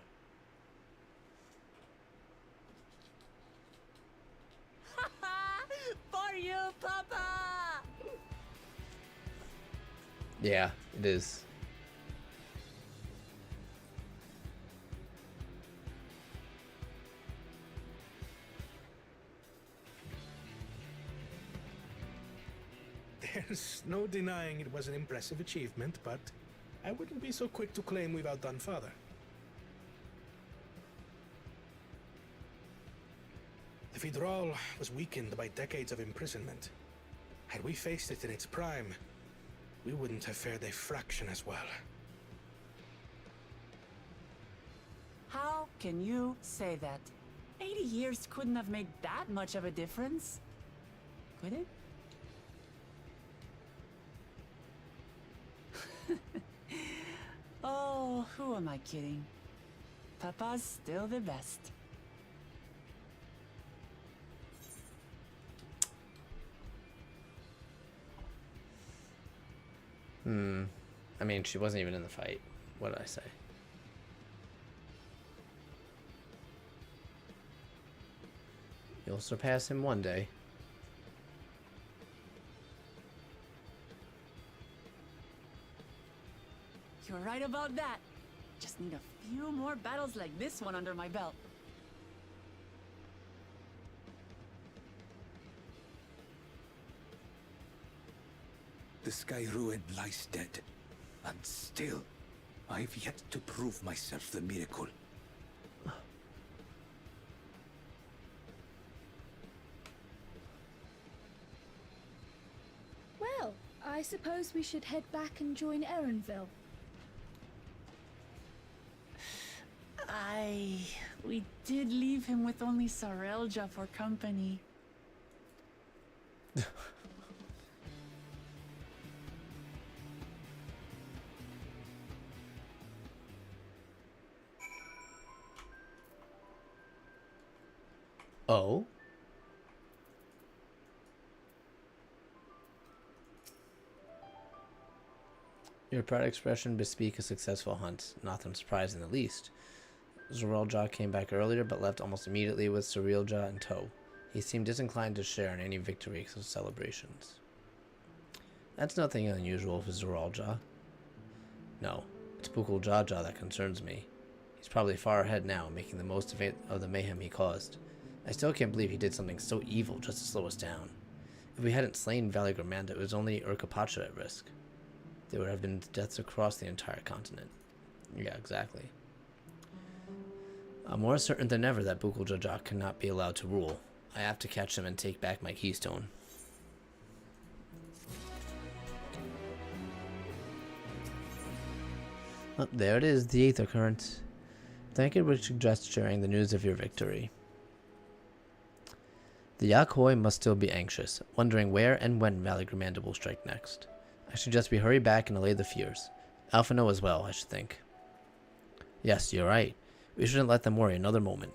For you, Papa! Yeah, it is. There's no denying it was an impressive achievement, but I wouldn't be so quick to claim we've outdone Father. The The Vidral was weakened by decades of imprisonment. Had we faced it in its prime, we wouldn't have fared a fraction as well. How can you say that? 80 years couldn't have made that much of a difference. Could it? Oh, who am I kidding? Papa's still the best. I mean, she wasn't even in the fight. What did I say? You'll surpass him one day. You're right about that. Just need a few more battles like this one under my belt. The Sky Ruin lies dead. And still, I've yet to prove myself the miracle. Well, I suppose we should head back and join Erenville. We did leave him with only Sarelja for company. Oh? Your proud expression bespeak a successful hunt. Nothing surprising in the least. Zorelja came back earlier, but left almost immediately with Cerealja in tow. He seemed disinclined to share in any victories or celebrations. That's nothing unusual for Zorelja. No, it's Pukuljaja that concerns me. He's probably far ahead now, making the most of it of the mayhem he caused. I still can't believe he did something so evil just to slow us down. If we hadn't slain Valigormanda, it was only Urkapacha at risk. There would have been deaths across the entire continent. Yeah, exactly. I'm more certain than ever that Pukuljaja cannot be allowed to rule. I have to catch him and take back my keystone. Oh, there it is, the Aether Current. Thank you would suggest sharing the news of your victory. The Yakhoi must still be anxious, wondering where and when Valigormanda will strike next. I suggest we hurry back and allay the fears. Alphino as well, I should think. Yes, you're right. We shouldn't let them worry another moment.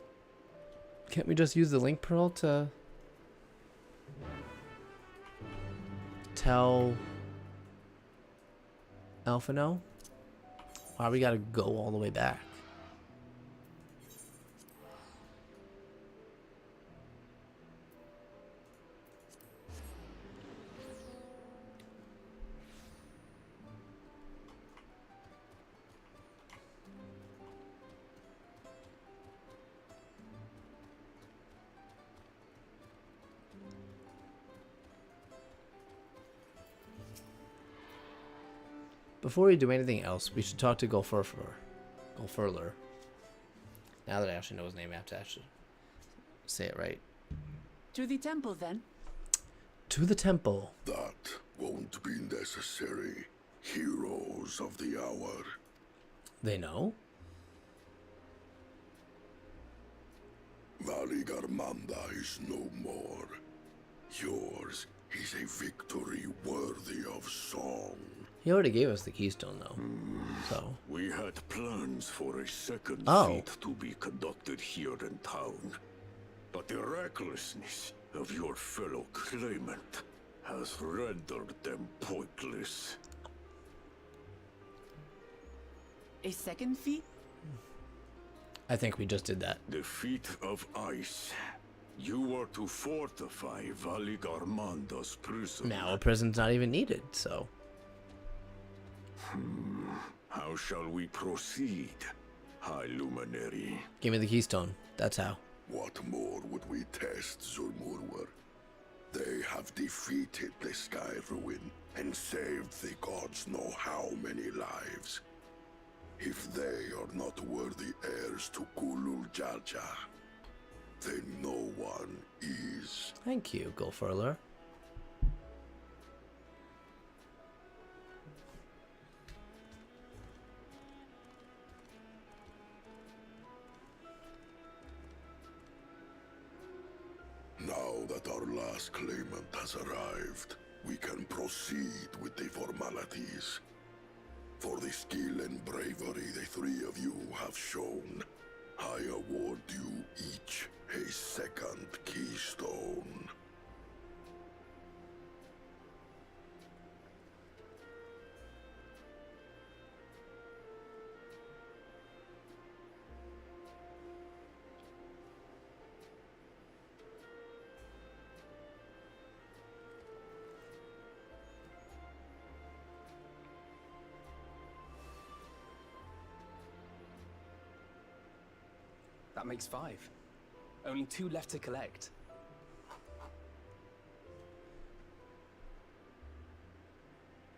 Can't we just use the link pearl to tell Alphino? Why we gotta go all the way back? Before we do anything else, we should talk to Golfurler. Now that I actually know his name, I have to actually say it right. To the temple, then. To the temple. That won't be necessary. Heroes of the hour. They know? Valigormanda is no more. Yours is a victory worthy of song. He already gave us the keystone, though. So we had plans for a second feat to be conducted here in town. But the recklessness of your fellow claimant has rendered them pointless. A second feat? I think we just did that. The feat of ice. You are to fortify Valigormanda's prison. Now a prison's not even needed, so. How shall we proceed, High Luminary? Give me the keystone. That's how. What more would we test, Zulmurwer? They have defeated the Sky Ruin and saved the gods know how many lives. If they are not worthy heirs to Kulul Jaja, then no one is. Thank you, Gulfurler. Now that our last claimant has arrived, we can proceed with the formalities. For the skill and bravery the three of you have shown, I award you each a second keystone. That makes 5. Only 2 left to collect.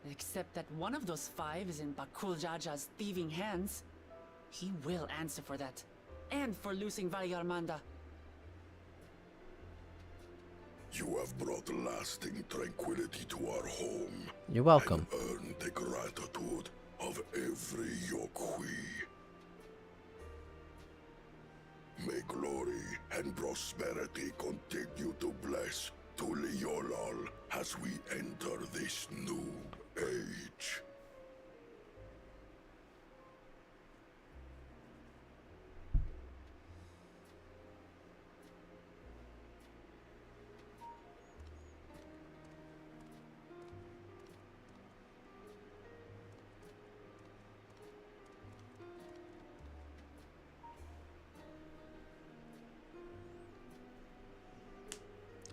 Except that one of those 5 is in Bakul Jaja's thieving hands. He will answer for that. And for losing Vallarmanda. You have brought lasting tranquility to our home. You're welcome. And earned the gratitude of every Yokwi. May glory and prosperity continue to bless Tuliolol as we enter this new age.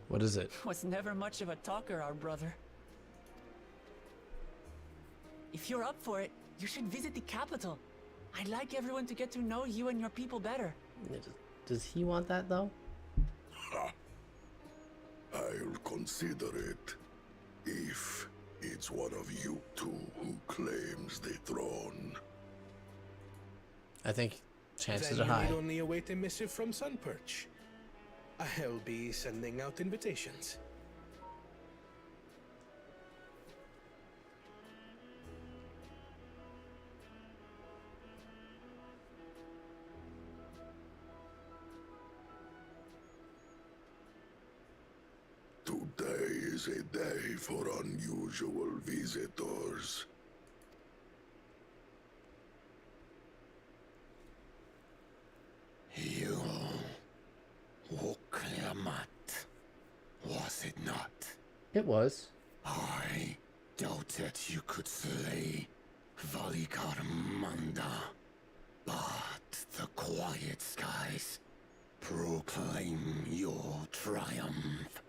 What is it? Was never much of a talker, our brother. If you're up for it, you should visit the capital. I'd like everyone to get to know you and your people better. Does he want that, though? Ha! I'll consider it. If it's one of you two who claims the throne. I think chances Then are high. you need only await a missive from Sunperch. I'll be sending out invitations. Today is a day for unusual visitors. You woke Lamat, was it not? It was. I doubted you could slay Valikarmanda, but the quiet skies proclaim your triumph.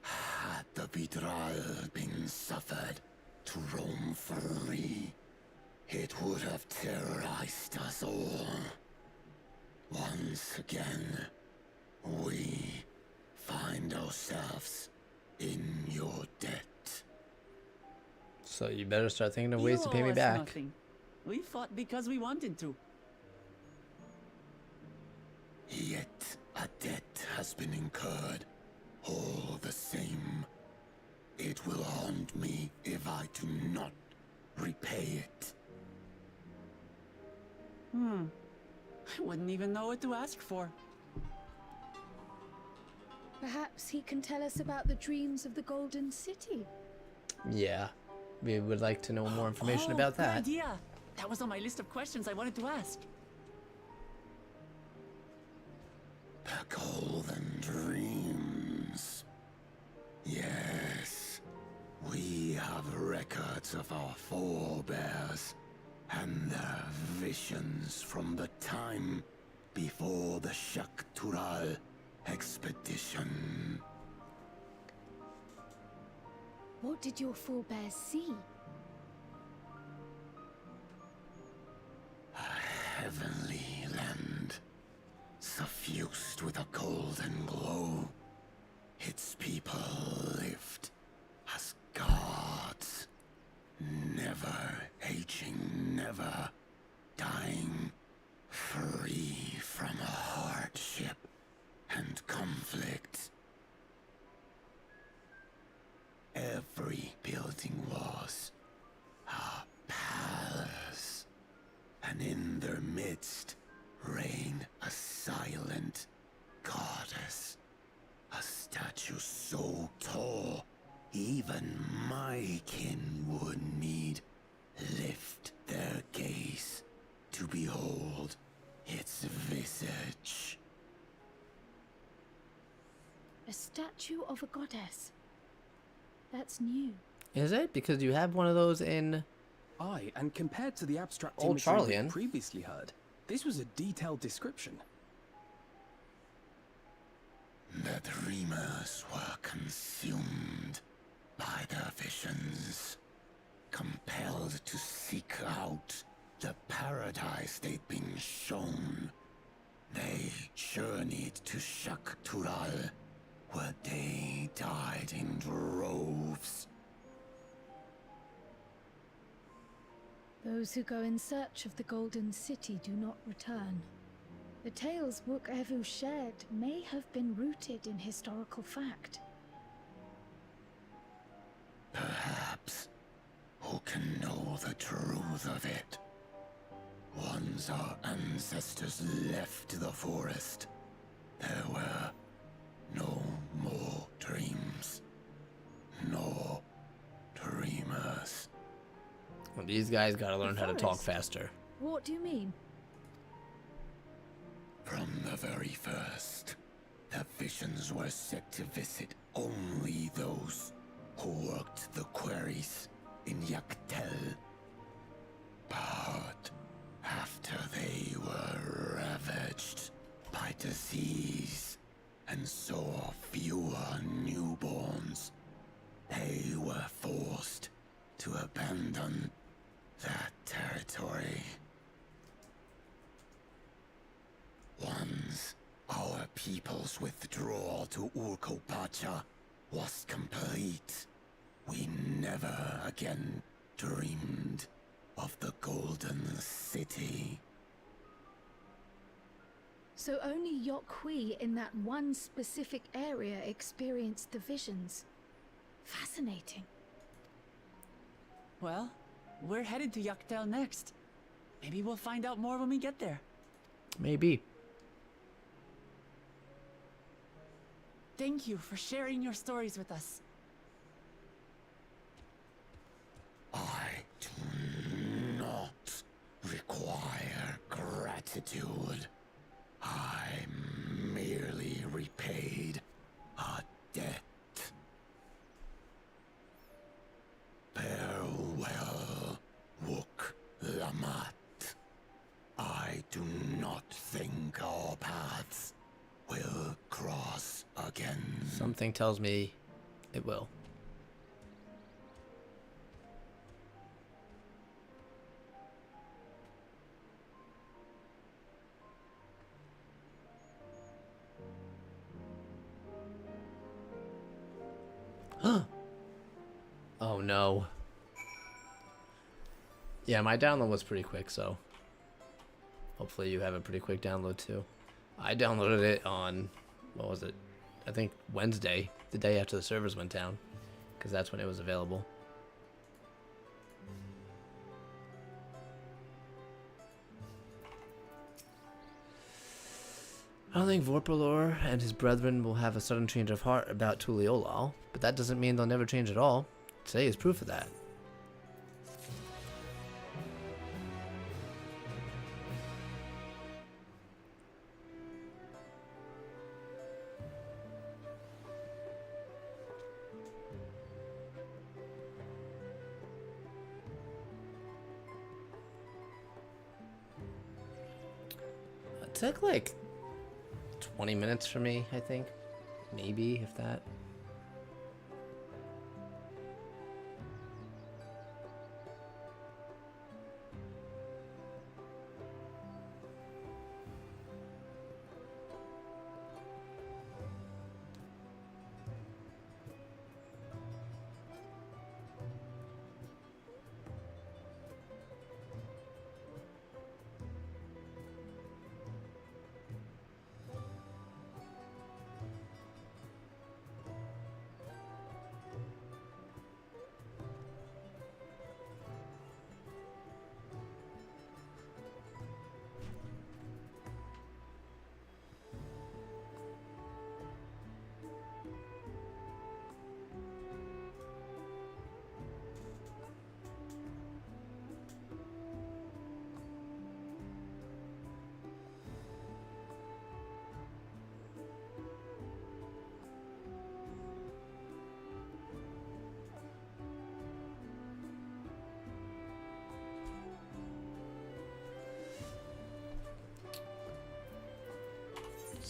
Had the Vidral been suffered to roam free, it would have terrorized us all. Once again, we find ourselves in your debt. So you better start thinking of ways to pay You me owe us back. nothing. We fought because we wanted to. Yet a debt has been incurred. All the same, it will haunt me if I do not repay it. I wouldn't even know what to ask for. Perhaps he can tell us about the dreams of the Golden City. Yeah. We would like to know more information about Good that. idea. That was on my list of questions I wanted to ask. The Golden Dreams. Yes, we have records of our forebears and their visions from the time before the Shaktural expedition. What did your forebears see? A heavenly land, suffused with a golden glow. Its people lived as gods, never aging, never dying, free from hardship. In their midst reigned a silent goddess. A statue so tall, even my kin would need lift their gaze to behold its visage. A statue of a goddess. That's new. Is it? Because you have one of those in... Aye, and compared to the abstract Old imagery we Charlian. previously heard, this was a detailed description. The dreamers were consumed by their visions, compelled to seek out the paradise they'd been shown. They journeyed to Shaktural, where they died in droves. Those who go in search of the Golden City do not return. The tales Wuk-Evu shared may have been rooted in historical fact. Perhaps. Who can know the truth of it? Once our ancestors left the forest, there were no more dreams. No dreamers. Well, these guys gotta learn how to talk forest? faster. What do you mean? From the very first, the visions were set to visit only those who worked the quarries in Yaktel. But after they were ravaged by disease and saw fewer newborns, they were forced to abandon that territory. Once our people's withdrawal to Urkopacha was complete, we never again dreamed of the Golden City. So only Yokhui in that one specific area experienced the visions. Fascinating. Well, we're headed to Yaktel next. Maybe we'll find out more when we get there. Maybe. Thank you for sharing your stories with us. I do not require gratitude. I merely repaid a debt. Farewell, Wuk Lamat. I do not think our paths will cross again. Something tells me it will. Oh no. Yeah, my download was pretty quick, so hopefully you have a pretty quick download too. I downloaded it on, what was it? I think Wednesday, the day after the servers went down, because that's when it was available. I don't think Vorpalor and his brethren will have a sudden change of heart about Tuliolal, but that doesn't mean they'll never change at all. Today is proof of that. It took like 20 minutes for me, I think. Maybe, if that.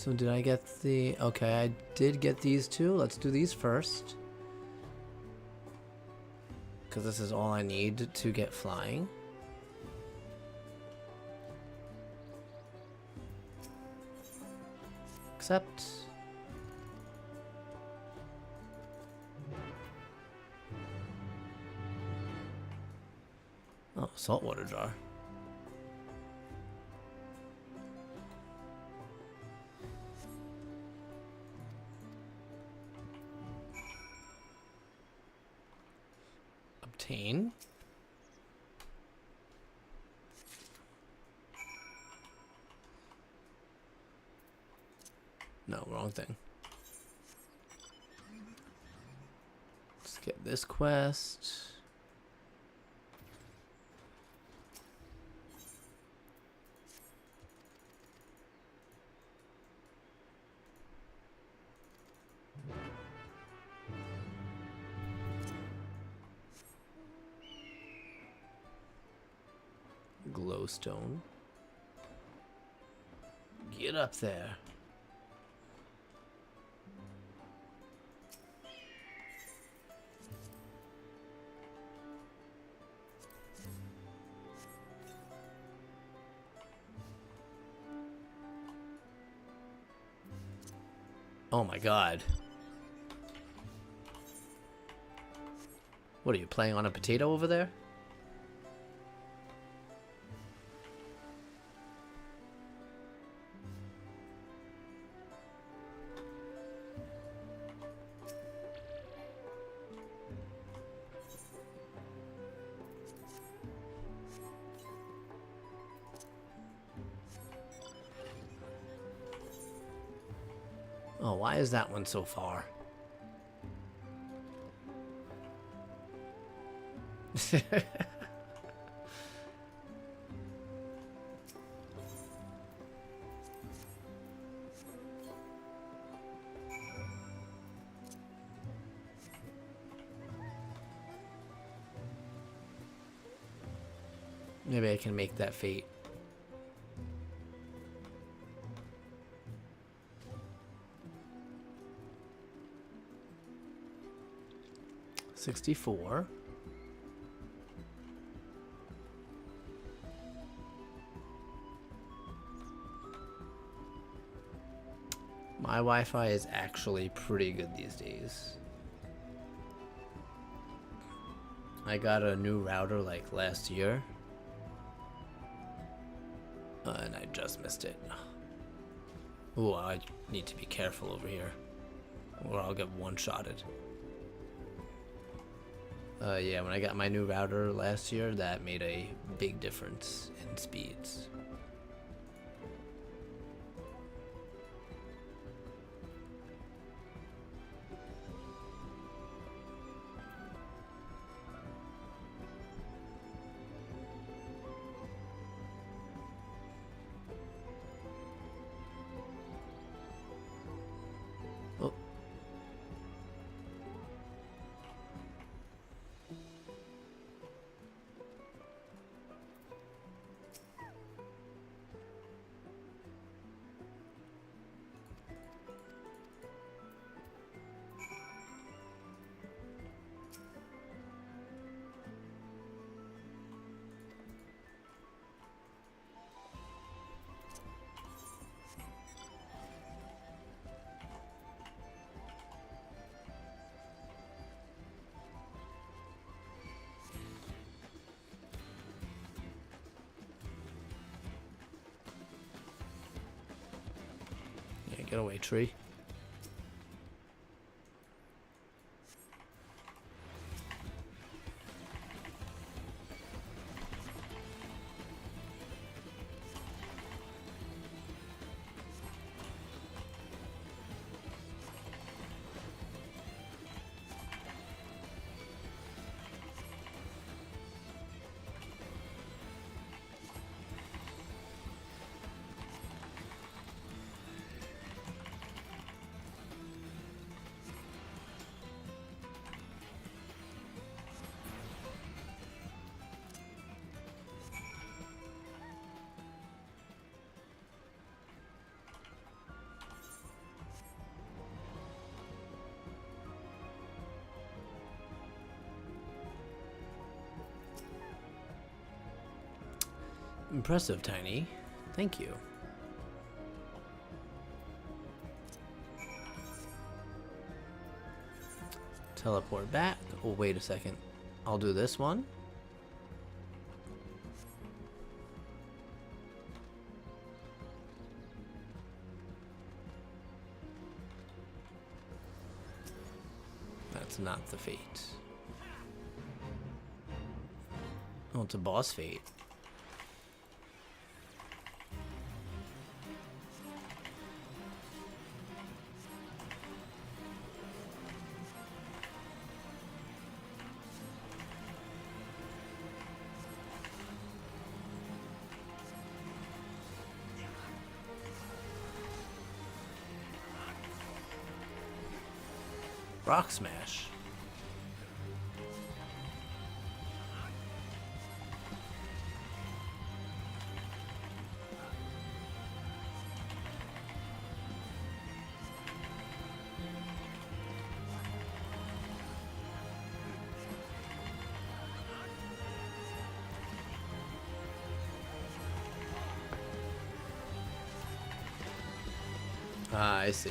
So did I get the... Okay, I did get these two. Let's do these first. Because this is all I need to get flying. Accept. Oh, saltwater jar. Obtain. No, wrong thing. Let's get this quest. Glowstone. Get up there. Oh my god. What are you playing on a potato over there? Oh, why is that one so far? Maybe I can make that fate. $64. My Wi-Fi is actually pretty good these days. I got a new router like last year. And I just missed it. Ooh, I need to be careful over here, or I'll get one-shotted. Yeah, when I got my new router last year, that made a big difference in speeds. Oh. Yeah, get away, tree. Impressive, Tiny. Thank you. Teleport back. Oh, wait a second. I'll do this one. That's not the fate. Oh, it's a boss fate. Rock Smash. Ah, I see.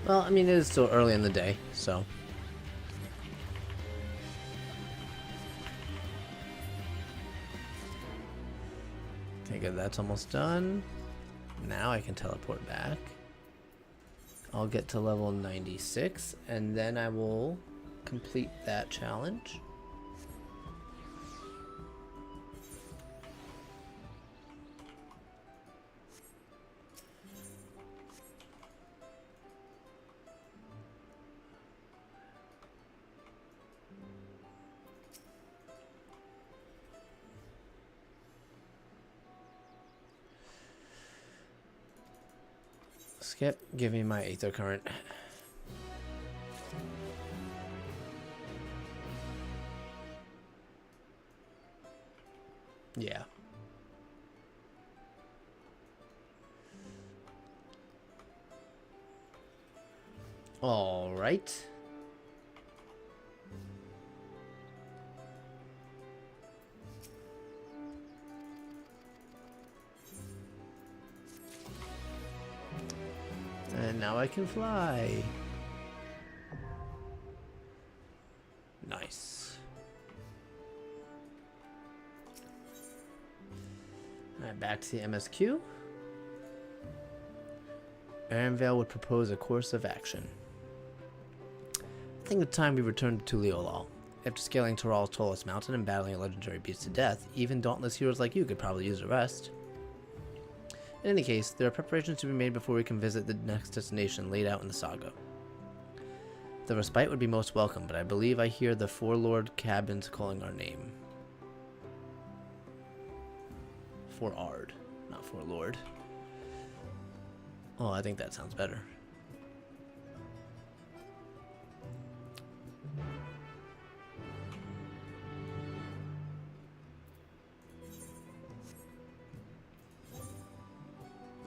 Well, I mean, it is still early in the day, so. Okay, good. That's almost done. Now I can teleport back. I'll get to level 96, and then I will complete that challenge. Skip, give me my Aether Current. Yeah. All right. And now I can fly. Nice. Alright, back to the MSQ. Arenvale would propose a course of action. I think the time we return to Tuliolal. After scaling Toral's tallest mountain and battling a legendary beast to death, even dauntless heroes like you could probably use a rest. In any case, there are preparations to be made before we can visit the next destination laid out in the saga. The respite would be most welcome, but I believe I hear the Forlord cabins calling our name. Forard, not Forlord. Oh, I think that sounds better.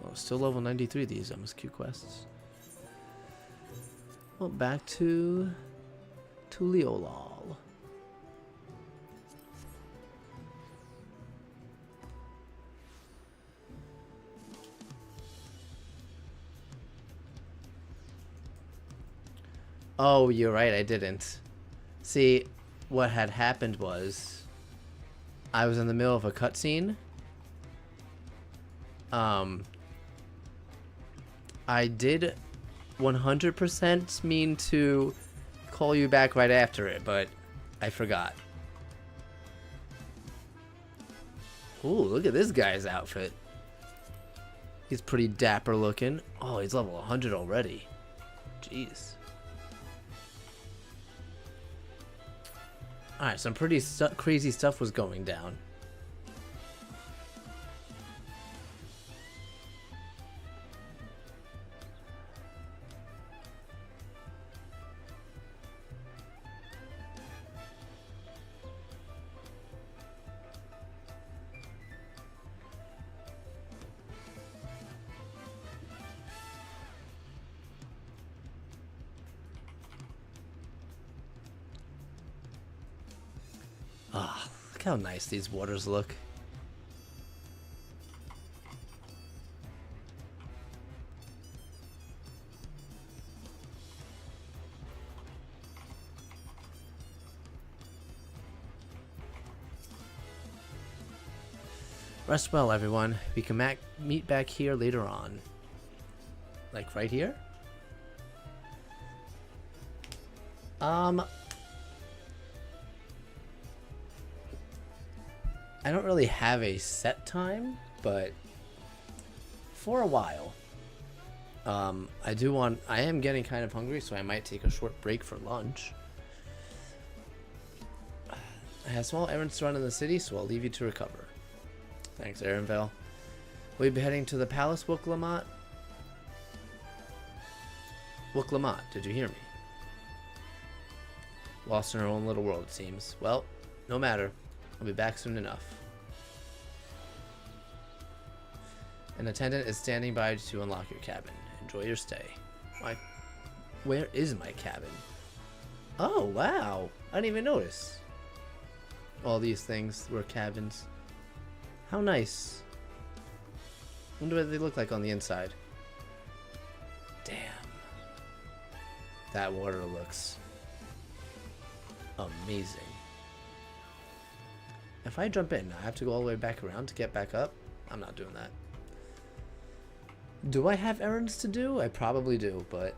Oh, still level 93, these MSQ quests. Well, back to Tuliolal. Oh, you're right, I didn't. See, what had happened was I was in the middle of a cutscene. I did 100% mean to call you back right after it, but I forgot. Ooh, look at this guy's outfit. He's pretty dapper looking. Oh, he's level 100 already. Jeez. Alright, some pretty crazy stuff was going down. how nice these waters look. Rest well, everyone. We can meet back here later on. Like right here? I don't really have a set time, but for a while. I am getting kind of hungry, so I might take a short break for lunch. I have small errands to run in the city, so I'll leave you to recover. Thanks, Aaronvale. We'll be heading to the palace, Wook-Lamont. Wook-Lamont, did you hear me? Lost in her own little world, it seems. Well, no matter. I'll be back soon enough. An attendant is standing by to unlock your cabin. Enjoy your stay. Where is my cabin? Oh, wow. I didn't even notice. All these things were cabins. How nice. Wonder what they look like on the inside. Damn. That water looks amazing. If I jump in, I have to go all the way back around to get back up. I'm not doing that. Do I have errands to do? I probably do, but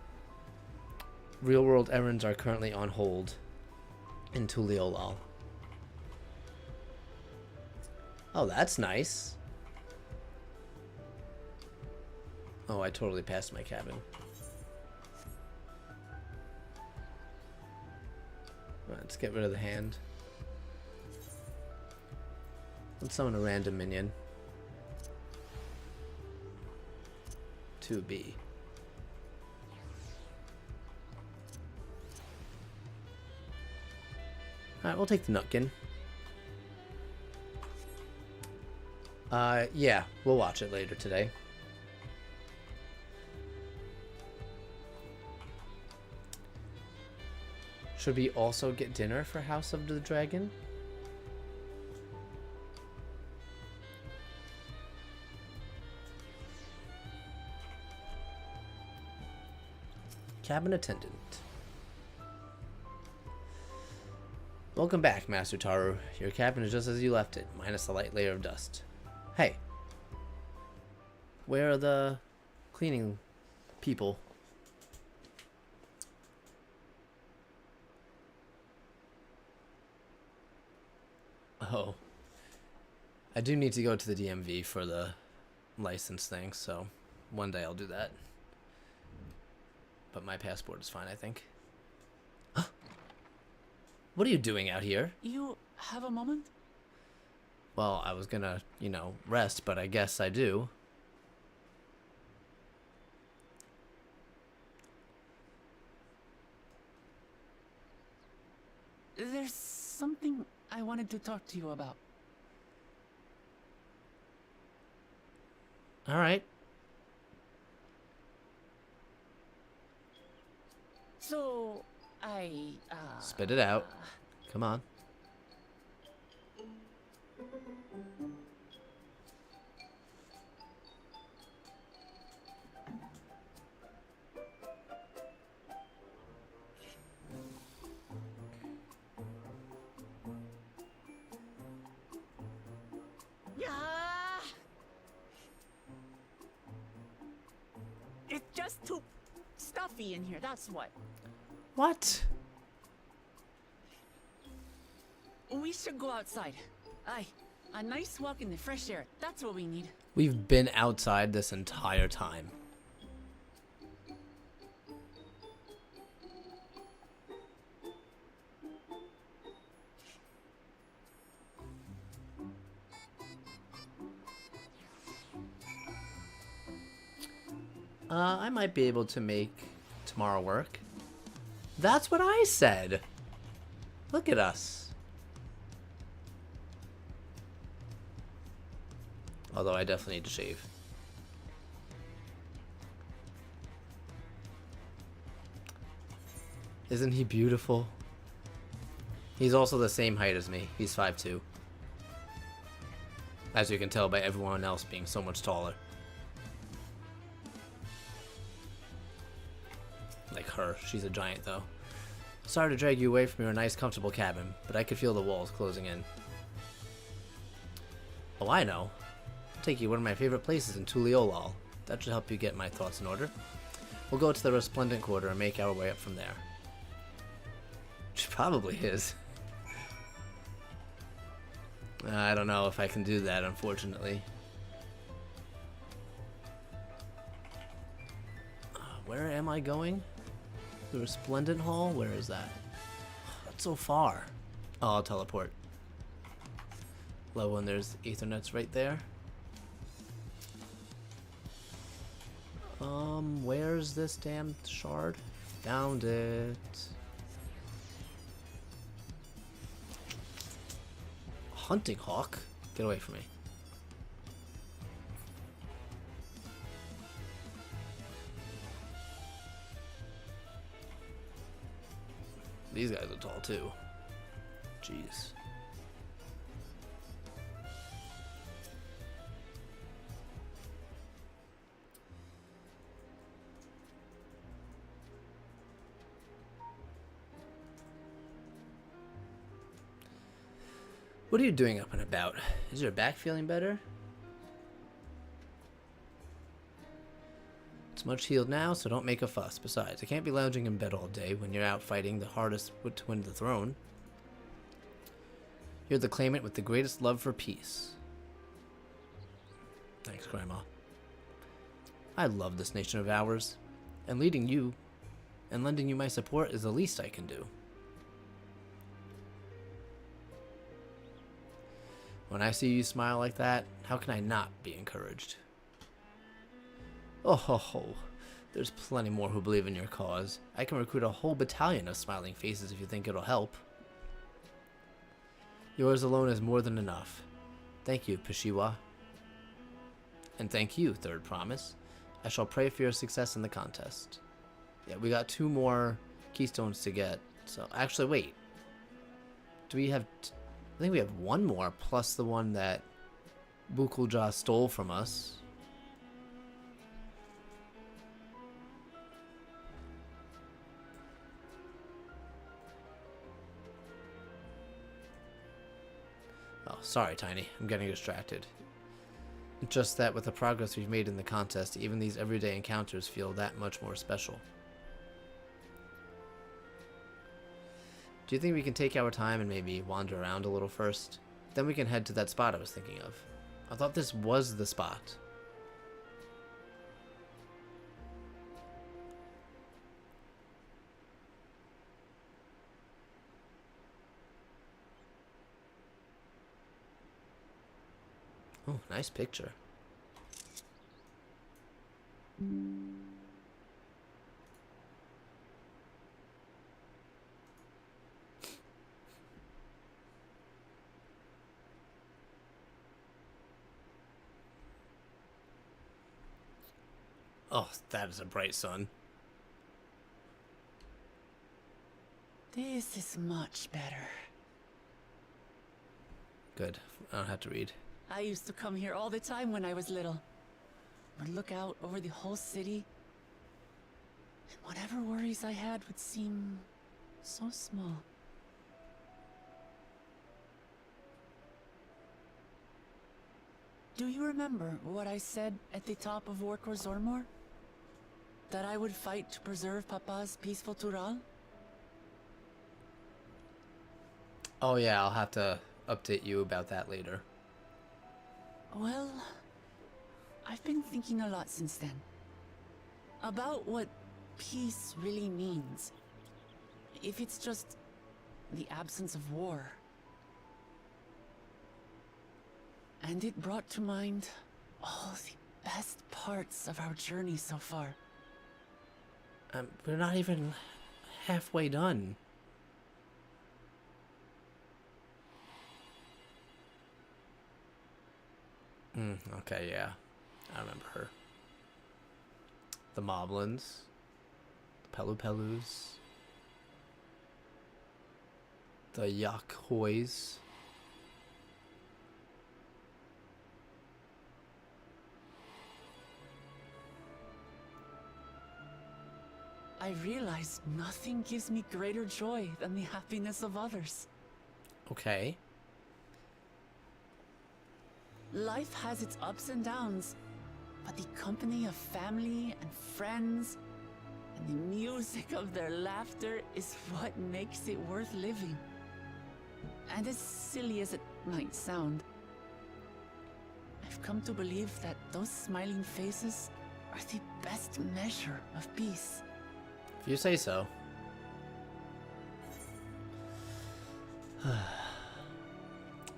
real world errands are currently on hold in Tuliolal. Oh, that's nice. Oh, I totally passed my cabin. Let's get rid of the hand. Let's summon a random minion. 2B. Alright, we'll take the Nutkin. Yeah, we'll watch it later today. Should we also get dinner for House of the Dragon? Cabin attendant. Welcome back, Master Taru. Your cabin is just as you left it, minus a light layer of dust. Hey. Where are the cleaning people? Oh. I do need to go to the DMV for the license thing, so one day I'll do that. But my passport is fine, I think. What are you doing out here? You have a moment? Well, I was gonna, rest, but I guess I do. There's something I wanted to talk to you about. All right. So, Spit it out. Come on. It's just too stuffy in here, that's what. What? We should go outside. Aye, a nice walk in the fresh air. That's what we need. We've been outside this entire time. I might be able to make tomorrow work. That's what I said. Look at us. Although I definitely need to shave. Isn't he beautiful? He's also the same height as me. He's 5'2". As you can tell by everyone else being so much taller. Like her. She's a giant, though. Sorry to drag you away from your nice, comfortable cabin, but I could feel the walls closing in. Oh, I know. I'll take you to one of my favorite places in Tuliolal. That should help you get my thoughts in order. We'll go to the Resplendent Quarter and make our way up from there. Which probably is. I don't know if I can do that, unfortunately. Where am I going? The Resplendent Hall? Where is that? That's so far. Oh, I'll teleport. Low one, there's Aethernets right there. Where's this damn shard? Found it. Hunting hawk? Get away from me. These guys are tall too. Jeez. What are you doing up and about? Is your back feeling better? It's much healed now, so don't make a fuss. Besides, I can't be lounging in bed all day when you're out fighting the hardest to win the throne. You're the claimant with the greatest love for peace. Thanks, Grandma. I love this nation of ours, and leading you and lending you my support is the least I can do. When I see you smile like that, how can I not be encouraged? Oh ho ho, there's plenty more who believe in your cause. I can recruit a whole battalion of smiling faces if you think it'll help. Yours alone is more than enough. Thank you, Peshiwa. And thank you, Third Promise. I shall pray for your success in the contest. Yeah, we got 2 more keystones to get. So, actually, wait. Do we have... I think we have 1 more, plus the one that Bukulja stole from us. Oh, sorry, Tiny. I'm getting distracted. It's just that with the progress we've made in the contest, even these everyday encounters feel that much more special. Do you think we can take our time and maybe wander around a little first? Then we can head to that spot I was thinking of. I thought this was the spot. Oh, nice picture. Oh, that is a bright sun. This is much better. Good. I don't have to read. I used to come here all the time when I was little. Would look out over the whole city, and whatever worries I had would seem so small. Do you remember what I said at the top of Warkor Zormor? That I would fight to preserve Papa's peaceful Tural? Oh yeah, I'll have to update you about that later. Well, I've been thinking a lot since then. About what peace really means. If it's just the absence of war. And it brought to mind all the best parts of our journey so far. We're not even halfway done. Okay, yeah. I remember her. The Moblins. The Pelupelus. The Yakhois. I realize nothing gives me greater joy than the happiness of others. Okay. Life has its ups and downs, but the company of family and friends and the music of their laughter is what makes it worth living. And as silly as it might sound, I've come to believe that those smiling faces are the best measure of peace. If you say so.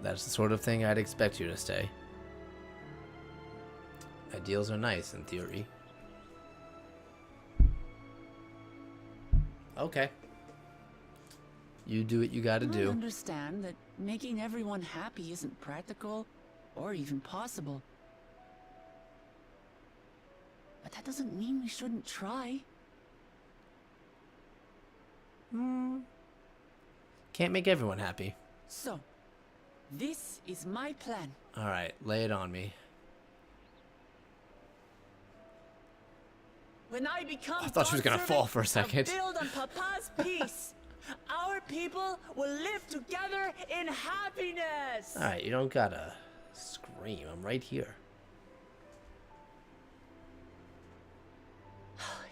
That's the sort of thing I'd expect you to say. Ideals are nice in theory. Okay. You do what you gotta do. I understand that making everyone happy isn't practical or even possible. But that doesn't mean we shouldn't try. Can't make everyone happy. So, this is my plan. Alright, lay it on me. When I become I thought she was gonna Dawntrail fall for a second. and build on Papa's peace, our people will live together in happiness. Alright, you don't gotta scream. I'm right here.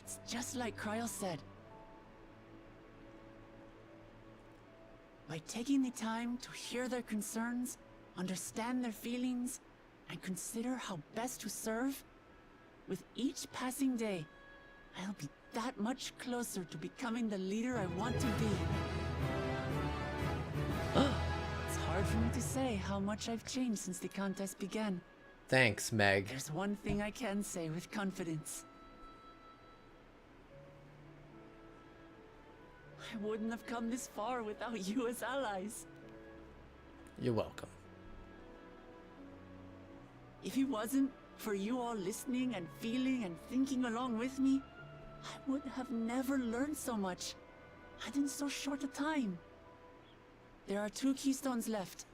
It's just like Kryl said. By taking the time to hear their concerns, understand their feelings, and consider how best to serve, with each passing day, I'll be that much closer to becoming the leader I want to be. It's hard for me to say how much I've changed since the contest began. Thanks, Meg. There's one thing I can say with confidence. I wouldn't have come this far without you as allies. You're welcome. If it wasn't for you all listening and feeling and thinking along with me, I would have never learned so much, and in so short a time. There are 2 keystones left.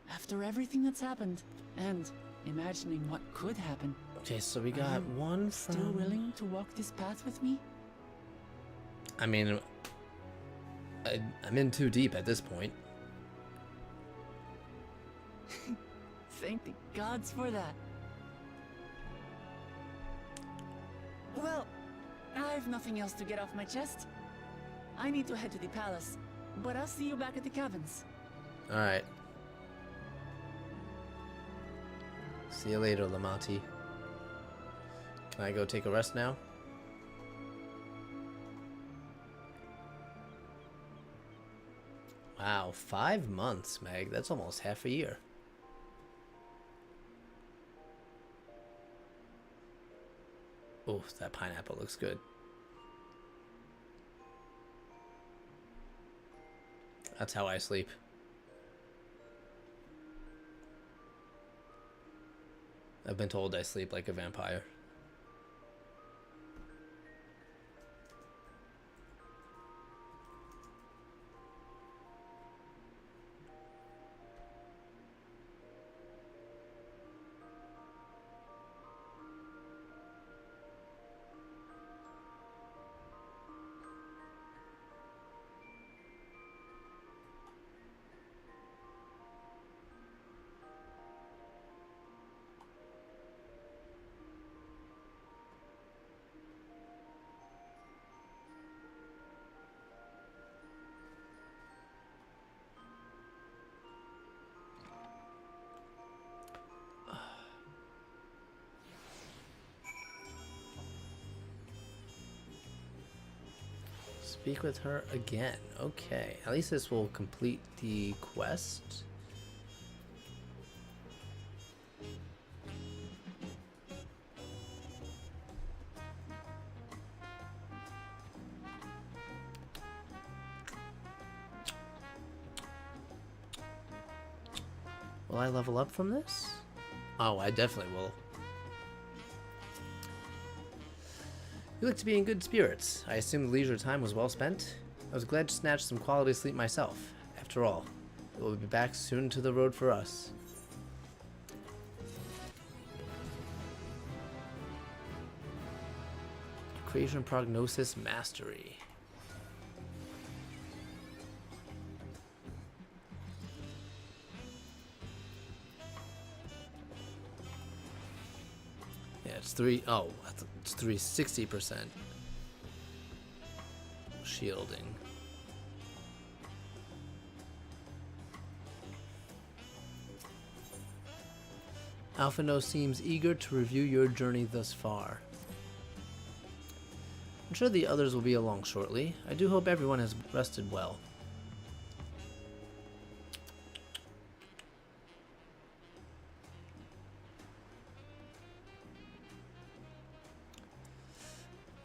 After everything that's happened, and imagining what could happen. Okay, so we got one from... Still willing to walk this path with me? I mean, I'm in too deep at this point. Thank the gods for that. Well, I've nothing else to get off my chest. I need to head to the palace, but I'll see you back at the cabins. Alright. See you later, Lamati. Can I go take a rest now? Wow, 5 months, Meg. That's almost half a year. Oh, that pineapple looks good. That's how I sleep. I've been told I sleep like a vampire. Speak with her again. Okay, at least this will complete the quest. Will I level up from this? Oh, I definitely will. You look to be in good spirits. I assume the leisure time was well spent? I was glad to snatch some quality sleep myself. After all, it will be back soon to the road for us. Creation Prognosis Mastery. Yeah, it's 3. Oh, it's 360% shielding. Alphino seems eager to review your journey thus far. I'm sure the others will be along shortly. I do hope everyone has rested well.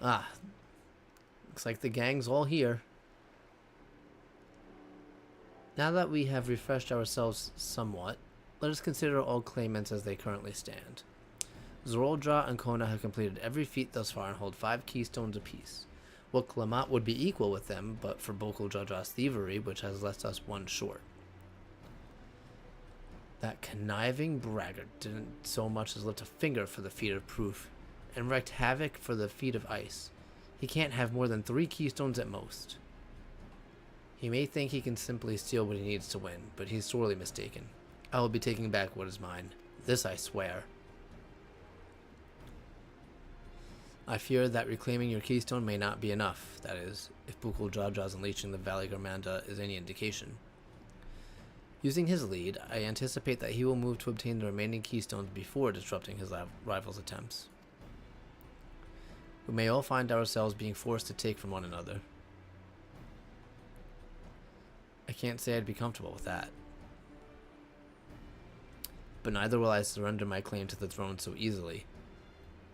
Ah, looks like the gang's all here. Now that we have refreshed ourselves somewhat, let us consider all claimants as they currently stand. Zoroldra and Kona have completed every feat thus far and hold 5 keystones apiece. Wook Lamat would be equal with them, but for Bokul Jadra's thievery, which has left us 1 short. That conniving braggart didn't so much as lift a finger for the feat of proof, and wreaked havoc for the feat of ice. He can't have more than 3 keystones at most. He may think he can simply steal what he needs to win, but he's sorely mistaken. I will be taking back what is mine. This I swear. I fear that reclaiming your keystone may not be enough, that is, if Bukul Jadra's unleashing the Valley Garmanda is any indication. Using his lead, I anticipate that he will move to obtain the remaining keystones before disrupting his rival's attempts. We may all find ourselves being forced to take from one another. I can't say I'd be comfortable with that. But neither will I surrender my claim to the throne so easily.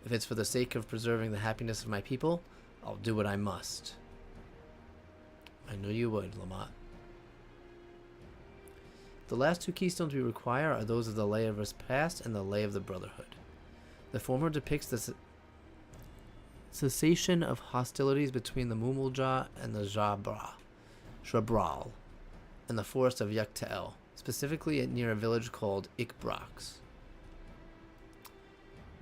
If it's for the sake of preserving the happiness of my people, I'll do what I must. I knew you would, Lamont. The last 2 keystones we require are those of the Lay of Us Past and the Lay of the Brotherhood. The former depicts the cessation of hostilities between the Mumulja and the Shrabral, and the forest of Yuktael, specifically near a village called Ikbrax.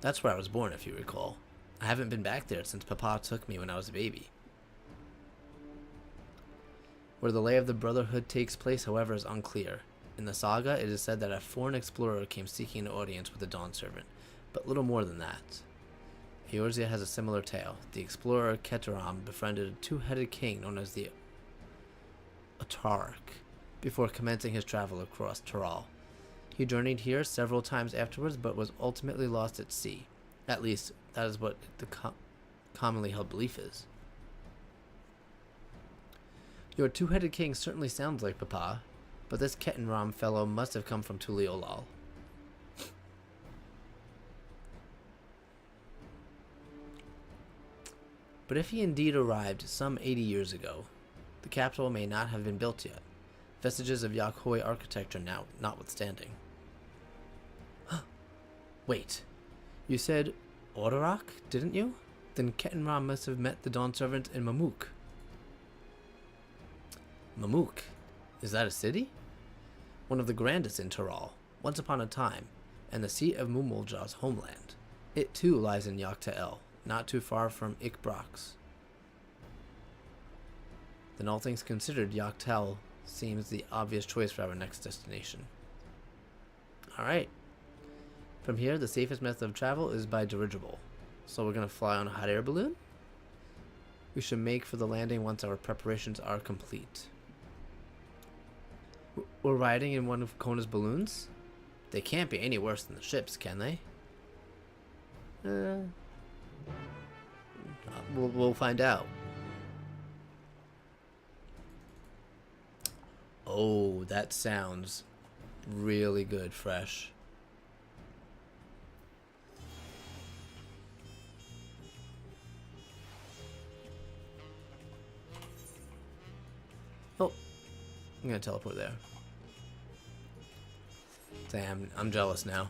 That's where I was born, if you recall. I haven't been back there since Papa took me when I was a baby. Where the Lay of the Brotherhood takes place, however, is unclear. In the saga, it is said that a foreign explorer came seeking an audience with the Dawn Servant, but little more than that. Eorzea has a similar tale. The explorer Keteram befriended a 2-headed king known as the Atarak before commencing his travel across Taral. He journeyed here several times afterwards, but was ultimately lost at sea. At least, that is what the commonly held belief is. Your 2-headed king certainly sounds like Papa, but this Ketenram fellow must have come from Tuliolal. But if he indeed arrived some 80 years ago, the capital may not have been built yet, vestiges of Yakhoi architecture now notwithstanding. Wait, you said Odorak, didn't you? Then Ketenram must have met the Dawn Servant in Mamuk. Mamuk? Is that a city? One of the grandest in Taral, once upon a time, and the seat of Mumulja's homeland. It too lies in Yuktael, not too far from Ikbrax. Then all things considered, Yuktael seems the obvious choice for our next destination. Alright. From here, the safest method of travel is by dirigible. So we're going to fly on a hot air balloon? We should make for the landing once our preparations are complete. We're riding in one of Kona's balloons? They can't be any worse than the ships, can they? We'll find out. Oh, that sounds really good, fresh. Oh, I'm gonna teleport there. Damn, I'm jealous now.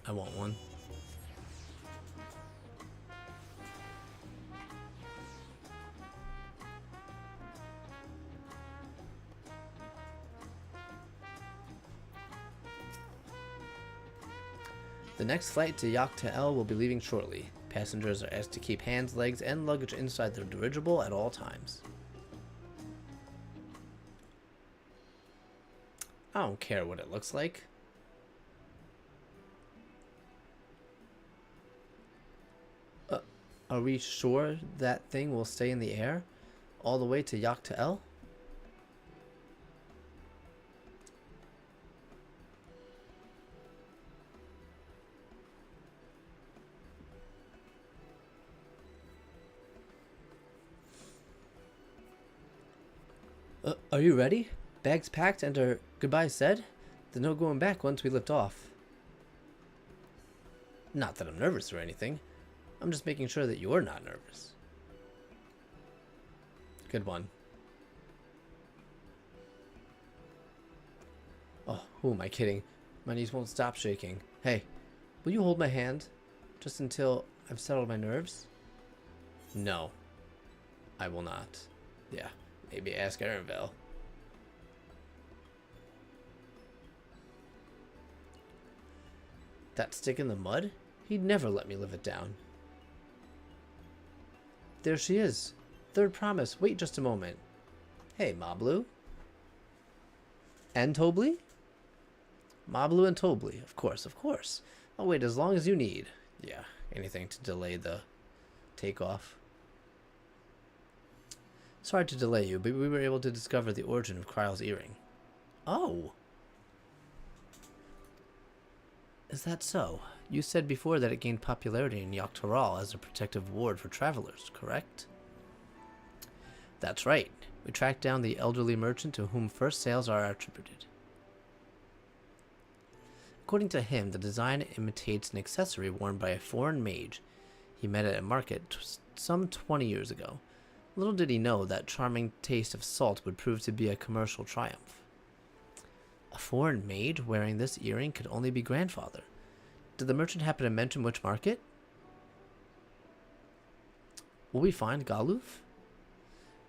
I want one. The next flight to Yuktael will be leaving shortly. Passengers are asked to keep hands, legs, and luggage inside the dirigible at all times. I don't care what it looks like. Are we sure that thing will stay in the air all the way to Yaktael? Are you ready? Bags packed and our goodbyes said? There's no going back once we lift off. Not that I'm nervous or anything. I'm just making sure that you're not nervous. Good one. Oh, who am I kidding? My knees won't stop shaking. Hey, will you hold my hand? Just until I've settled my nerves? No, I will not. Yeah, maybe ask Erenville. That stick in the mud? He'd never let me live it down. There she is. Third promise. Wait just a moment. Hey, Mablu. And Tobli? Mablu and Tobli. Of course, of course. I'll wait as long as you need. Yeah, anything to delay the takeoff. Sorry to delay you, but we were able to discover the origin of Kryle's earring. Oh. Is that so? You said before that it gained popularity in Yaktaral as a protective ward for travelers, correct? That's right. We tracked down the elderly merchant to whom first sales are attributed. According to him, the design imitates an accessory worn by a foreign mage he met at a market some 20 years ago. Little did he know that charming taste of salt would prove to be a commercial triumph. A foreign mage wearing this earring could only be grandfather. Did the merchant happen to mention which market? Will we find Galuf?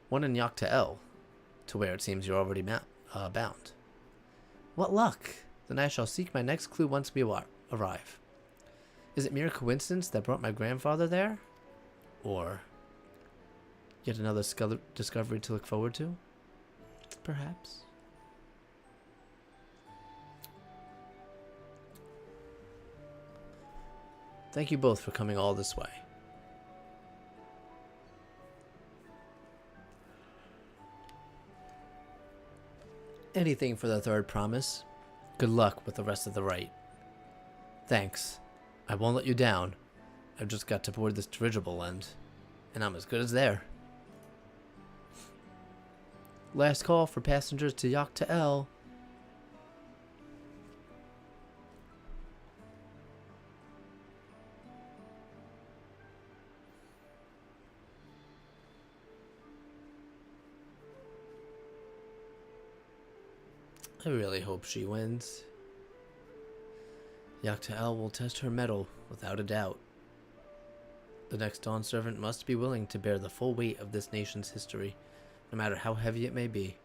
One in Yaktael, to where it seems you're already bound. What luck! Then I shall seek my next clue once we arrive. Is it mere coincidence that brought my grandfather there? Or yet another discovery to look forward to? Perhaps. Thank you both for coming all this way. Anything for the third promise. Good luck with the rest of the rite. Thanks. I won't let you down. I've just got to board this dirigible and I'm as good as there. Last call for passengers to Yaktael. I really hope she wins. Yaktael will test her mettle, without a doubt. The next Dawn servant must be willing to bear the full weight of this nation's history, no matter how heavy it may be.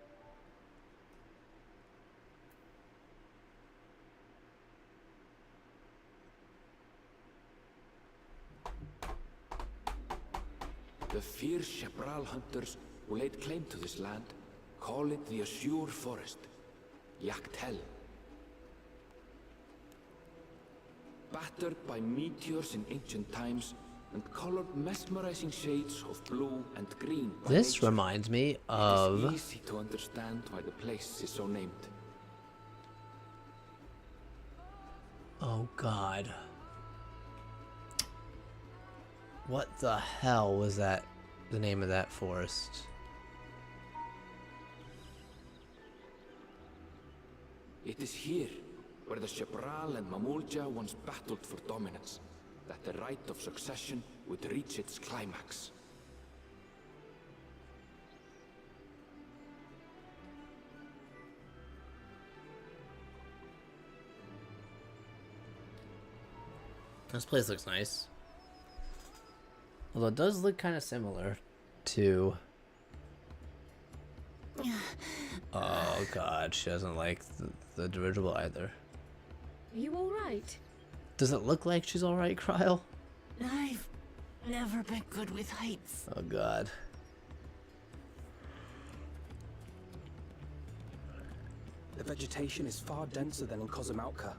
The fierce Shepral hunters who laid claim to this land call it the Azure Forest, Yaktel. Battered by meteors in ancient times and colored mesmerizing shades of blue and green. This reminds me of... It is easy to understand why the place is so named. Oh God. What the hell was that, the name of that forest? It is here, where the Shepral and Mamulja once battled for dominance, that the right of succession would reach its climax. This place looks nice. Although it does look kind of similar to... Oh God, she doesn't like the dirigible either. Are you alright? Does it look like she's alright, Kryle? I've Never been good with heights. Oh god. The vegetation is far denser than in Kozumauka.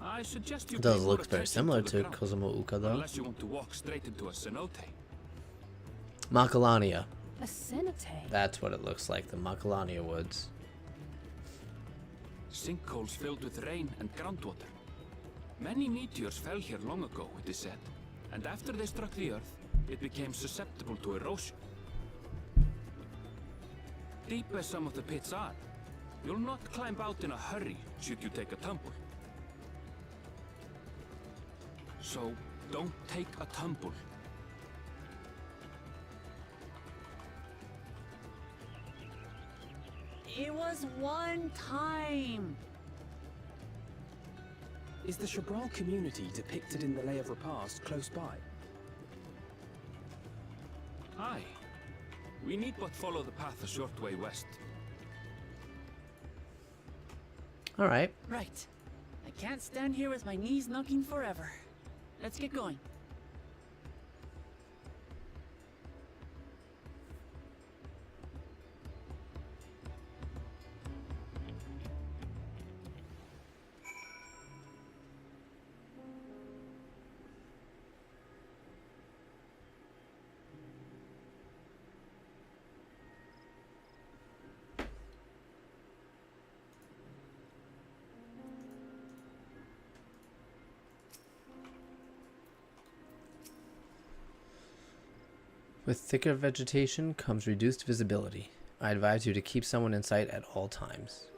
I suggest you It pay does more look very attention similar the to ground, Kozumauka though. unless you want to walk straight into a cenote. Macalania. A cenote? That's what it looks like, the Macalania Woods. Sinkholes filled with rain and groundwater. Many meteors fell here long ago, it is said, and after they struck the earth, it became susceptible to erosion. Deep as some of the pits are, you'll not climb out in a hurry should you take a tumble. So, don't take a tumble. It was one time. Is the Shabral community depicted in the Lay of Repast close by? Aye. We need but follow the path a short way west. Alright. Right. I can't stand here with my knees knocking forever. Let's get going. With thicker vegetation comes reduced visibility. I advise you to keep someone in sight at all times.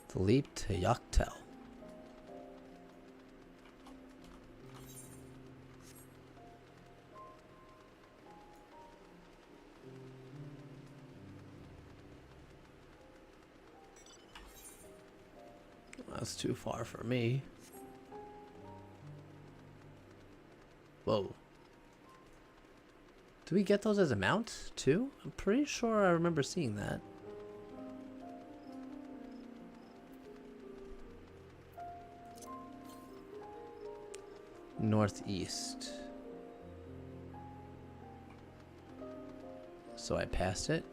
The leap to Yaktel. That's too far for me. Whoa. Do we get those as a mount too? I'm pretty sure I remember seeing that. Northeast. So I passed it.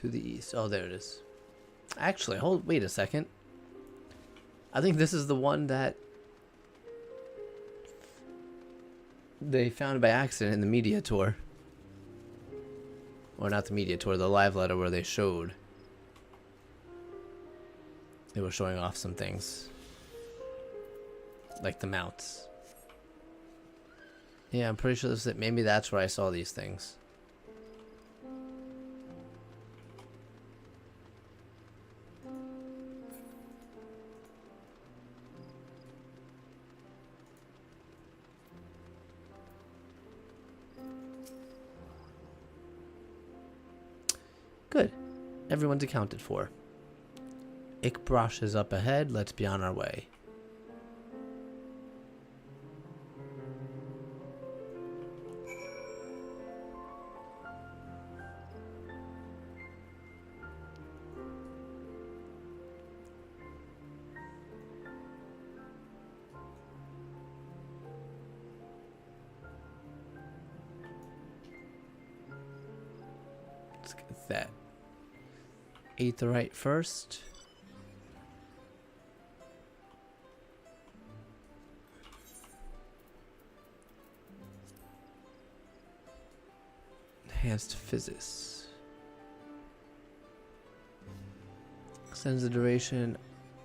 To the east. Oh, there it is. Actually, wait a second. I think this is the one that they found by accident in the media tour. Or not the media tour, the live letter where they showed. They were showing off some things. Like the mounts. Yeah, I'm pretty sure this is it. Maybe that's where I saw these things. Good. Everyone's accounted for. Ikbrosh is up ahead. Let's be on our way. Let's get that aetheryte first. Enhanced physis. Extends the duration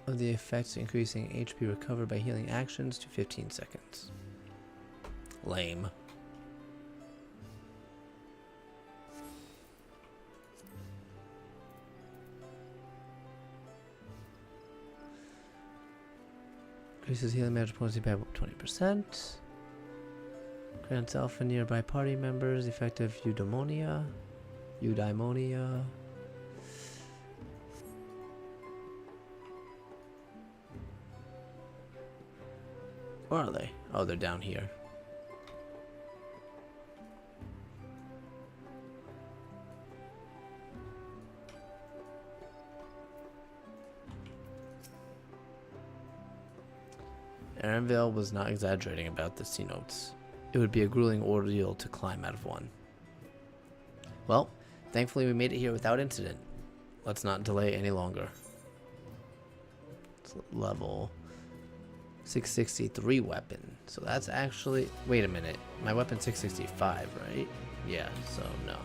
of the effects, increasing HP recovered by healing actions to 15 seconds. Lame. Increases healing magic potency by 20%. Grants alpha nearby party members effective eudaimonia. Eudaimonia. Where are they? Oh, they're down here. Aaronvale was not exaggerating about this, he notes. It would be a grueling ordeal to climb out of one. Well, thankfully we made it here without incident. Let's not delay any longer. It's level 663 weapon. So that's actually... Wait a minute. My weapon's 665, right? Yeah, so no.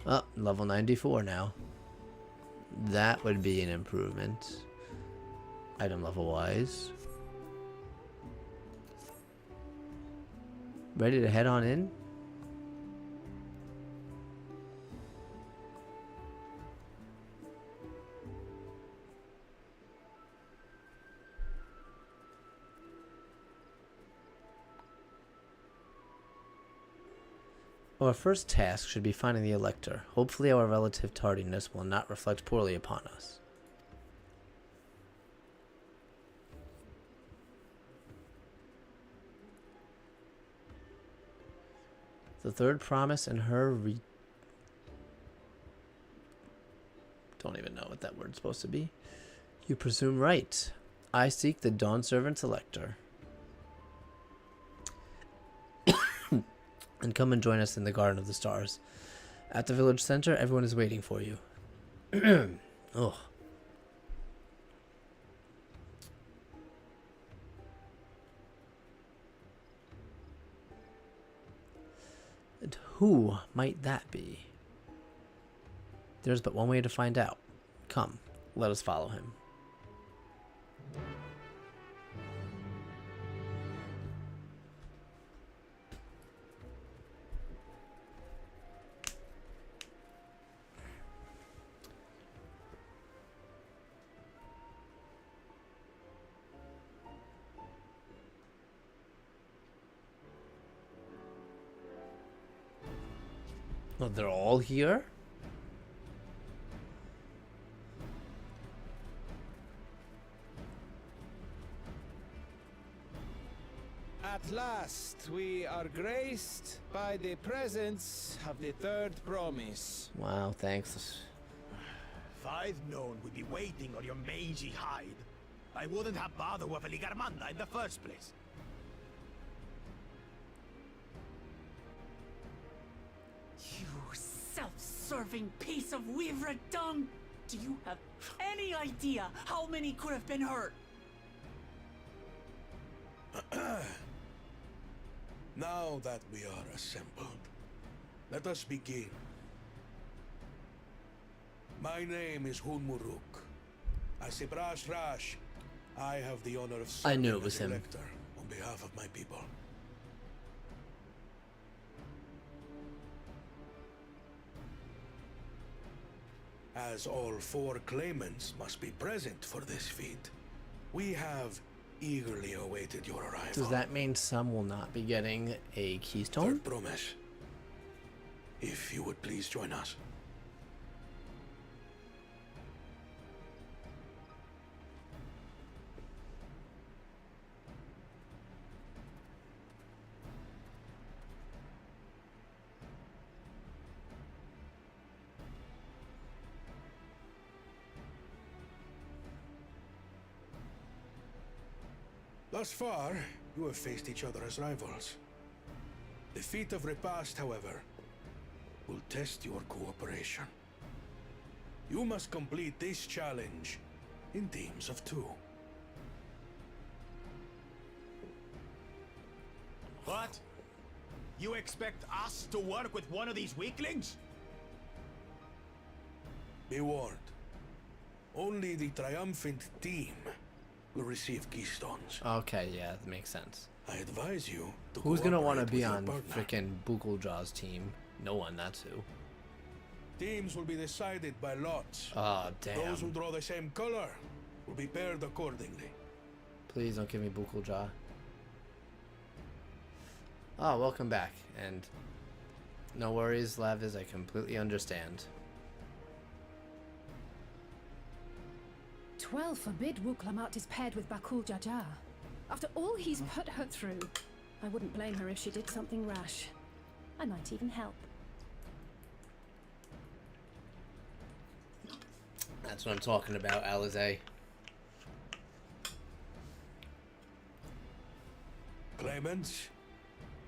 Oh, level 94 now. That would be an improvement. Item level wise. Ready to head on in? Our first task should be finding the Elector. Hopefully our relative tardiness will not reflect poorly upon us. The third promise and her don't even know what that word's supposed to be. You presume right. I seek the Dawn Servant's Elector. And come and join us in the Garden of the Stars. At the village center, everyone is waiting for you. Oh. And who might that be? There's but one way to find out. Come, let us follow him. Oh, they're all here? At last, we are graced by the presence of the third promise. Wow, thanks. If I'd known we'd be waiting on your mangy hide, I wouldn't have bothered with Ligarmanda in the first place. You self-serving piece of weaver dung! Do you have any idea how many could have been hurt? Now that we are assembled, let us begin. My name is Hunmuruk. As a Brash Rash, I have the honor of I serving knew it was as him. Elector on behalf of my people. As all four claimants must be present for this feat, we have eagerly awaited your arrival. Does that mean some will not be getting a keystone? Third promise. If you would please join us. Thus far, you have faced each other as rivals. The feat of repast, however, will test your cooperation. You must complete this challenge in teams of 2. What? You expect us to work with one of these weaklings? Be warned. Only the triumphant team will receive keystones. Okay, yeah, that makes sense. I advise you to Who's gonna want to cooperate be with your on partner. frickin' Bukuljaw's team? No one, that's who. Teams will be decided by lots. Oh, damn. Those who draw the same color will be paired accordingly. Please don't give me Bukulja. Oh, welcome back. And no worries, Laviz, I completely understand. 12 forbid Wuklamat is paired with Bakul Jaja. After all he's put her through, I wouldn't blame her if she did something rash. I might even help. That's what I'm talking about, Alize. Claimants,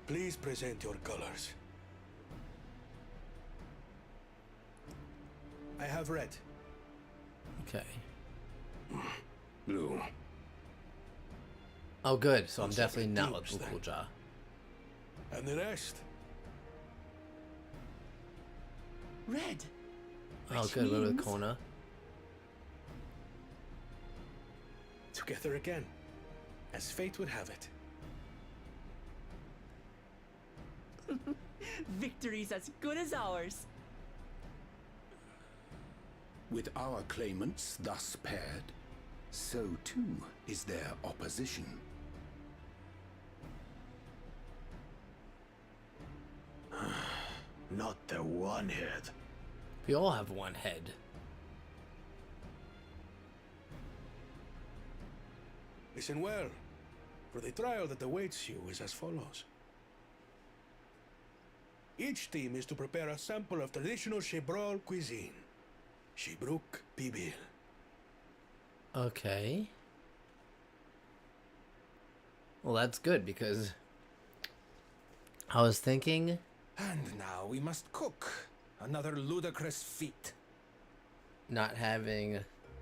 please present your colors. I have red. Okay. Blue. Oh, good. So I'm Looks definitely like not with dupes, then. Bukulja. And the rest? Red. Oh, Which good. We're with means- Kona. Together again, as fate would have it. Victory's as good as ours. With our claimants thus paired, so too is their opposition. Not the one head. We all have one head. Listen well, for the trial that awaits you is as follows. Each team is to prepare a sample of traditional Shebrol cuisine. Shibruk Bibil. Okay. Well, that's good because I was thinking. And now we must cook. Another ludicrous feat. Not having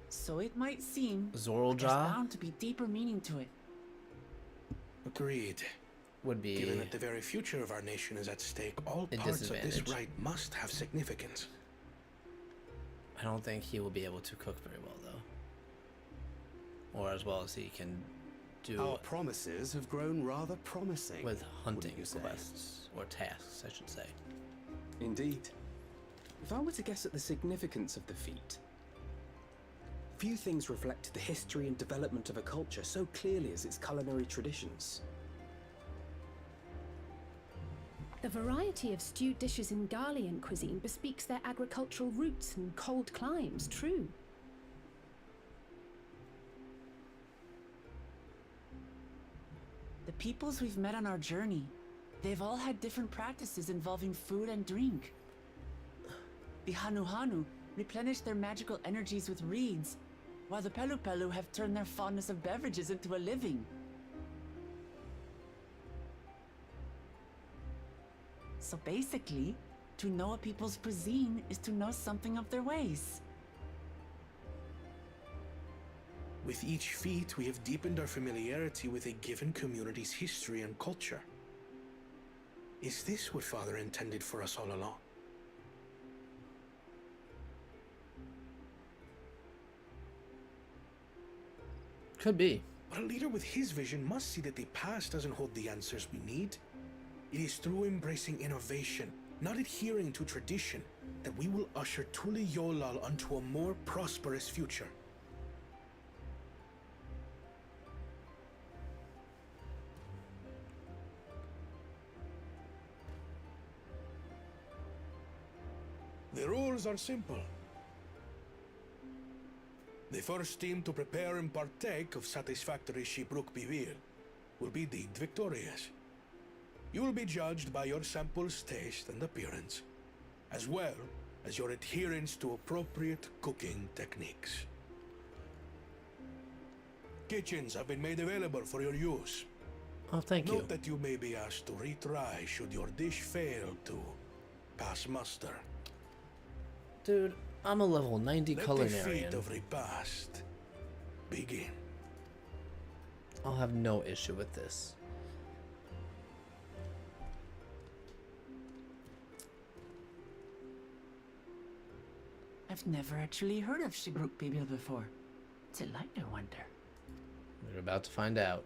So it might seem there's Zoralja bound to be deeper meaning to it. Agreed. would be Given that the very future of our nation is at stake, all a parts of this disadvantage. rite must have significance. I don't think he will be able to cook very well, though. Or as well as he can do Our promises have grown rather promising. with hunting wouldn't you say? quests, or tasks, I should say. Indeed. If I were to guess at the significance of the feat, few things reflect the history and development of a culture so clearly as its culinary traditions. The variety of stewed dishes in Garlean cuisine bespeaks their agricultural roots and cold climes, true. The peoples we've met on our journey, they've all had different practices involving food and drink. The Hanuhanu replenish their magical energies with reeds, while the Pelupelu have turned their fondness of beverages into a living. So basically, to know a people's cuisine is to know something of their ways. With each feat, we have deepened our familiarity with a given community's history and culture. Is this what Father intended for us all along? Could be. But a leader with his vision must see that the past doesn't hold the answers we need. It is through embracing innovation, not adhering to tradition, that we will usher Tuli Yolal onto a more prosperous future. The rules are simple. The first team to prepare and partake of satisfactory Shibruk Bivir will be deemed victorious. You will be judged by your sample's taste and appearance, as well as your adherence to appropriate cooking techniques. Kitchens have been made available for your use. Oh, thank you. Note that you may be asked to retry should your dish fail to pass muster. Dude, I'm a level 90 Let the feat culinarian. of repast begin. I'll have no issue with this. I've never actually heard of Shibruk Bibil before. Delight, I wonder. We're about to find out.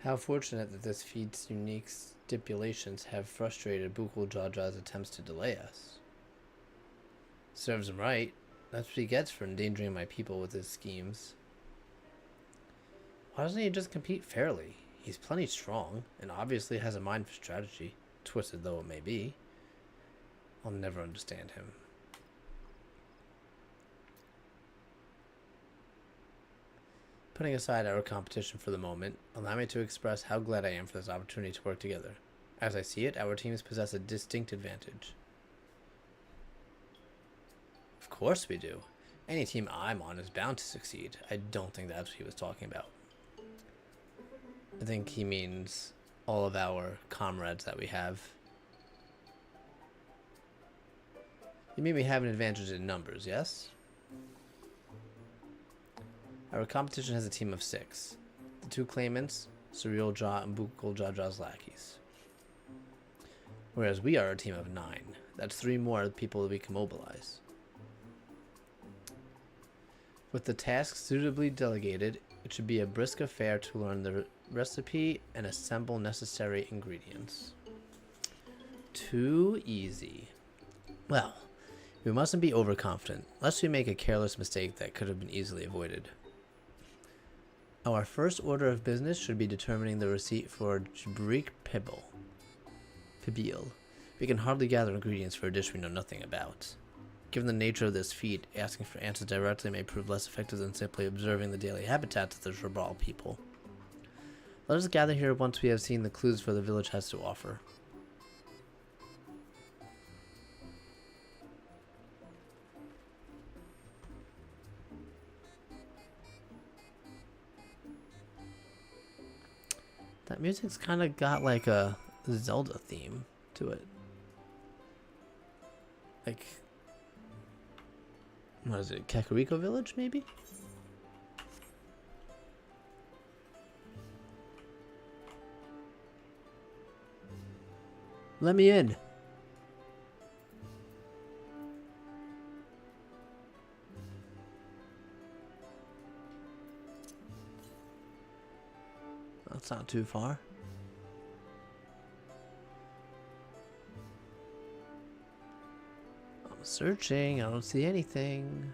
How fortunate that this feat's unique stipulations have frustrated Bukul Jaja's attempts to delay us. Serves him right. That's what he gets for endangering my people with his schemes. Why doesn't he just compete fairly? He's plenty strong, and obviously has a mind for strategy, twisted though it may be. I'll never understand him. Putting aside our competition for the moment, allow me to express how glad I am for this opportunity to work together. As I see it, our teams possess a distinct advantage. Of course we do. Any team I'm on is bound to succeed. I don't think that's what he was talking about. I think he means all of our comrades that we have. You mean we have an advantage in numbers, yes? Our competition has a team of 6. The 2 claimants, Surreal Jaw and Bukul Jaja's lackeys. Whereas we are a team of 9. That's 3 more people that we can mobilize. With the tasks suitably delegated, it should be a brisk affair to learn the recipe and assemble necessary ingredients. Too easy. Well, we mustn't be overconfident, lest we make a careless mistake that could have been easily avoided. Our first order of business should be determining the receipt for Jabrik Pibil. We can hardly gather ingredients for a dish we know nothing about. Given the nature of this feat, asking for answers directly may prove less effective than simply observing the daily habitats of the Jabral people. Let us gather here once we have seen the clues for the village has to offer. That music's kind of got like a Zelda theme to it. Like, what is it? Kakariko Village, maybe? Let me in. That's not too far. I'm searching. I don't see anything.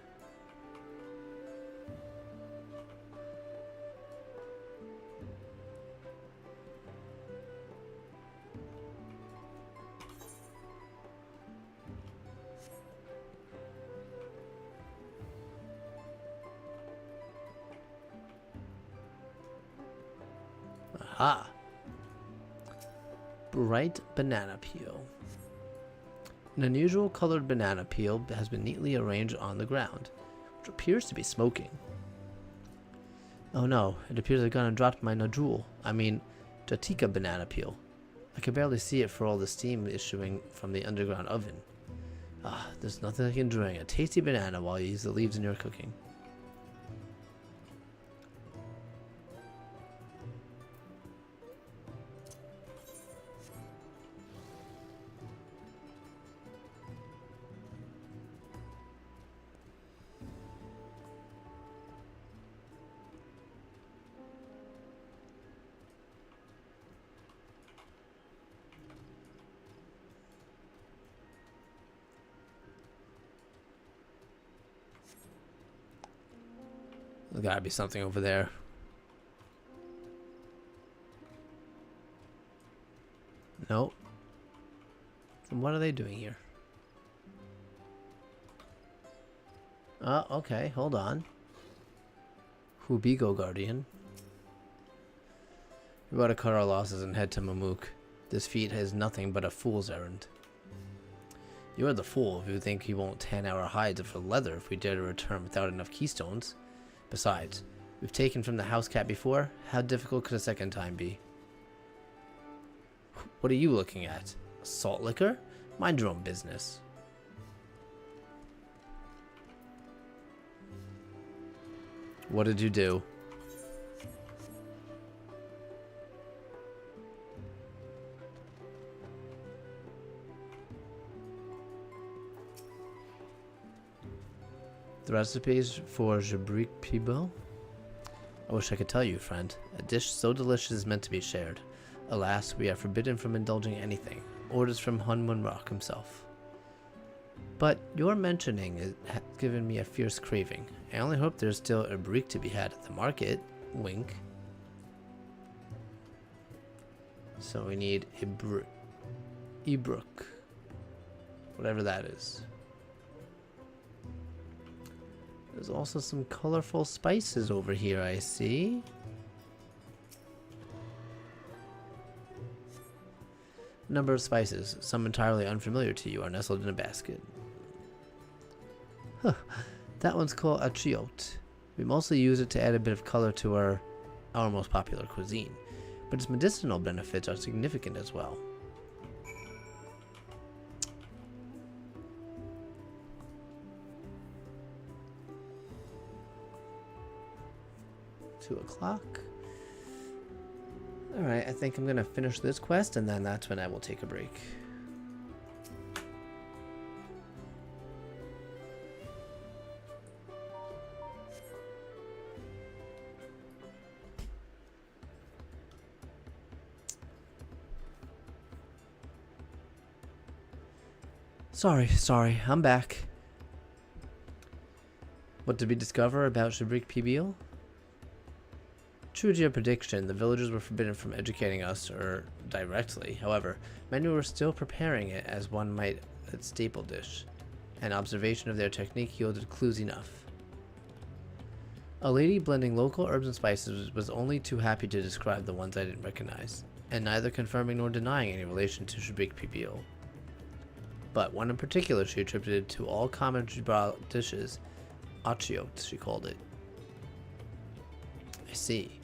Aha! Bright banana peel. An unusual colored banana peel has been neatly arranged on the ground, which appears to be smoking. Oh no, it appears I've gone and dropped my Najul. I mean, Jatika banana peel. I can barely see it for all the steam issuing from the underground oven. Ah, there's nothing like enjoying a tasty banana while you use the leaves in your cooking. There's gotta be something over there. Nope. Then what are they doing here? Oh, okay, hold on. Hubigo Guardian. We ought to cut our losses and head to Mamuk. This feat is nothing but a fool's errand. You are the fool if you think you won't tan our hides for leather if we dare to return without enough keystones. Besides, we've taken from the house cat before. How difficult could a second time be? What are you looking at? Salt liquor? Mind your own business. What did you do? The recipes for Jabrik Pibo? I wish I could tell you, friend. A dish so delicious is meant to be shared. Alas, we are forbidden from indulging anything. Orders from Hun Munrock himself. But your mentioning has given me a fierce craving. I only hope there's still a break to be had at the market. Wink. So we need Ibrook. Whatever that is. There's also some colorful spices over here, I see. A number of spices, some entirely unfamiliar to you, are nestled in a basket. Huh. That one's called achiote. We mostly use it to add a bit of color to our most popular cuisine, but its medicinal benefits are significant as well. $2:00. Alright, I think I'm gonna finish this quest and then that's when I will take a break. Sorry, I'm back. What did we discover about Shabrik Pibiel? True to your prediction, the villagers were forbidden from educating us or directly. However, many were still preparing it as one might a staple dish. An observation of their technique yielded clues enough. A lady blending local herbs and spices was only too happy to describe the ones I didn't recognize, and neither confirming nor denying any relation to Shabrik Pibiel. But one in particular she attributed to all common Jibral dishes, achiote, she called it. I see.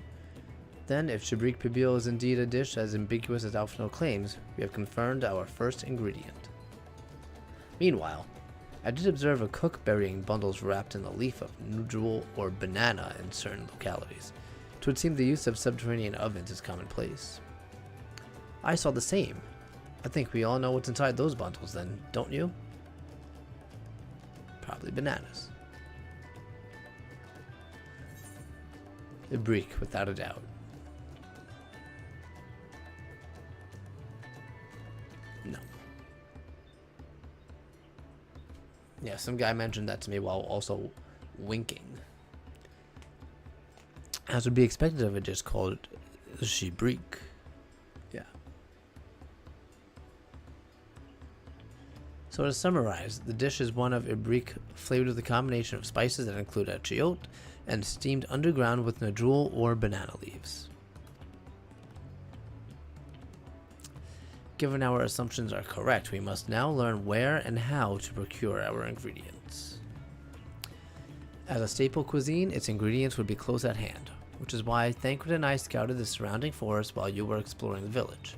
Then, if Shabrik Pibiel is indeed a dish as ambiguous as Alfno claims, we have confirmed our first ingredient. Meanwhile, I did observe a cook burying bundles wrapped in the leaf of nujul or banana in certain localities. It would seem the use of subterranean ovens is commonplace. I saw the same. I think we all know what's inside those bundles then, don't you? Probably bananas. A break, without a doubt. No. Yeah, some guy mentioned that to me while also winking. As would be expected of a dish called Shibrik. Yeah. So to summarize, the dish is one of ibrik flavored with a combination of spices that include achiote and steamed underground with nujul or banana leaves. Given our assumptions are correct, we must now learn where and how to procure our ingredients. As a staple cuisine, its ingredients would be close at hand, which is why Thancred and I scouted the surrounding forest while you were exploring the village.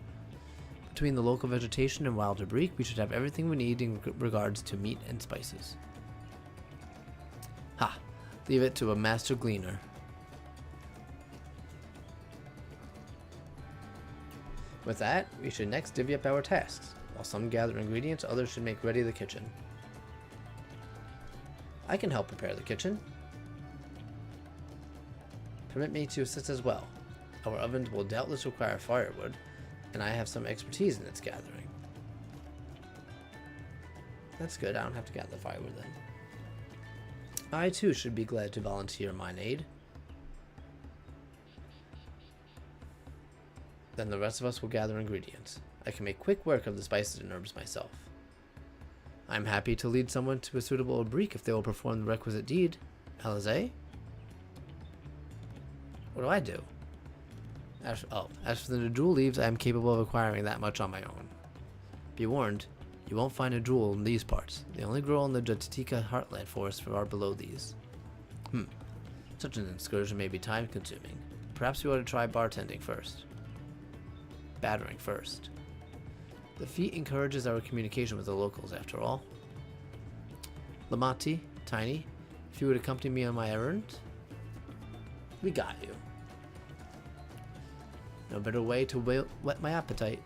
Between the local vegetation and wild ibrik, we should have everything we need in regards to meat and spices. Ha! Leave it to a master gleaner. With that, we should next divvy up our tasks. While some gather ingredients, others should make ready the kitchen. I can help prepare the kitchen. Permit me to assist as well. Our ovens will doubtless require firewood, and I have some expertise in its gathering. That's good, I don't have to gather the firewood then. I too should be glad to volunteer mine aid. Then the rest of us will gather ingredients. I can make quick work of the spices and herbs myself. I'm happy to lead someone to a suitable ibrik if they will perform the requisite deed. Alize? What do I do? As for the nujul leaves, I am capable of acquiring that much on my own. Be warned, you won't find a jewel in these parts. They only grow in the Jatitika heartland forest far below these. Such an excursion may be time consuming. Perhaps we ought to try bartending first. Battering first. The feat encourages our communication with the locals after all. Lamati, Tiny, if you would accompany me on my errand, we got you. No better way to whet my appetite.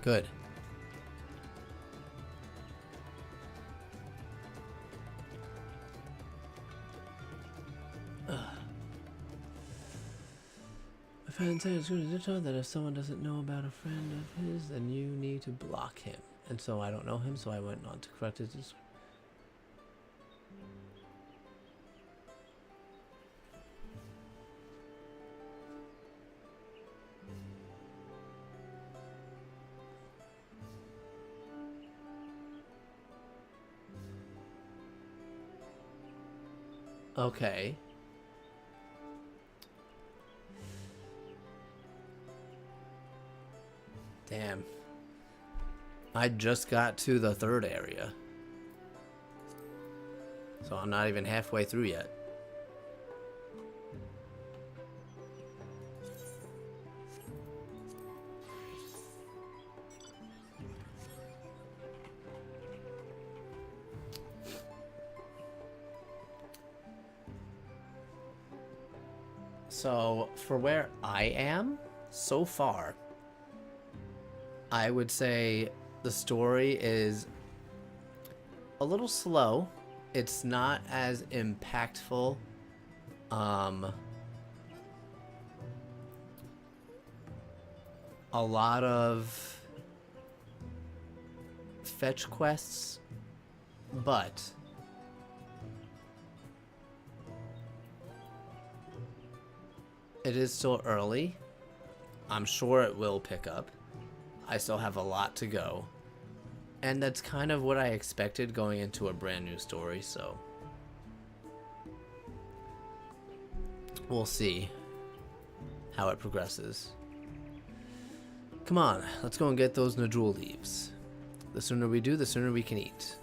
Good. friend says that if someone doesn't know about a friend of his, then you need to block him. And so I don't know him, so I went on to correct his. Okay. Damn. I just got to the third area. So I'm not even halfway through yet. So, for where I am, so far, I would say the story is a little slow. It's not as impactful. A lot of fetch quests, but it is still early. I'm sure it will pick up. I still have a lot to go. And that's kind of what I expected going into a brand new story, so we'll see how it progresses. Come on, let's go and get those Najul leaves. The sooner we do, the sooner we can eat.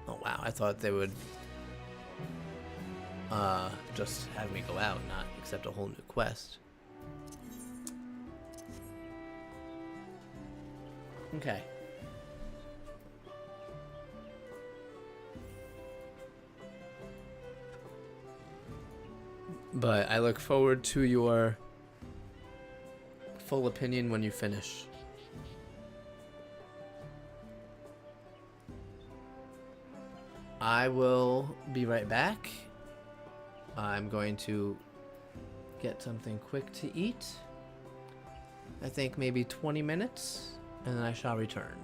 Oh wow, I thought they would just have me go out, not accept a whole new quest. Okay. But I look forward to your full opinion when you finish. I will be right back. I'm going to get something quick to eat. I think maybe 20 minutes, and then I shall return.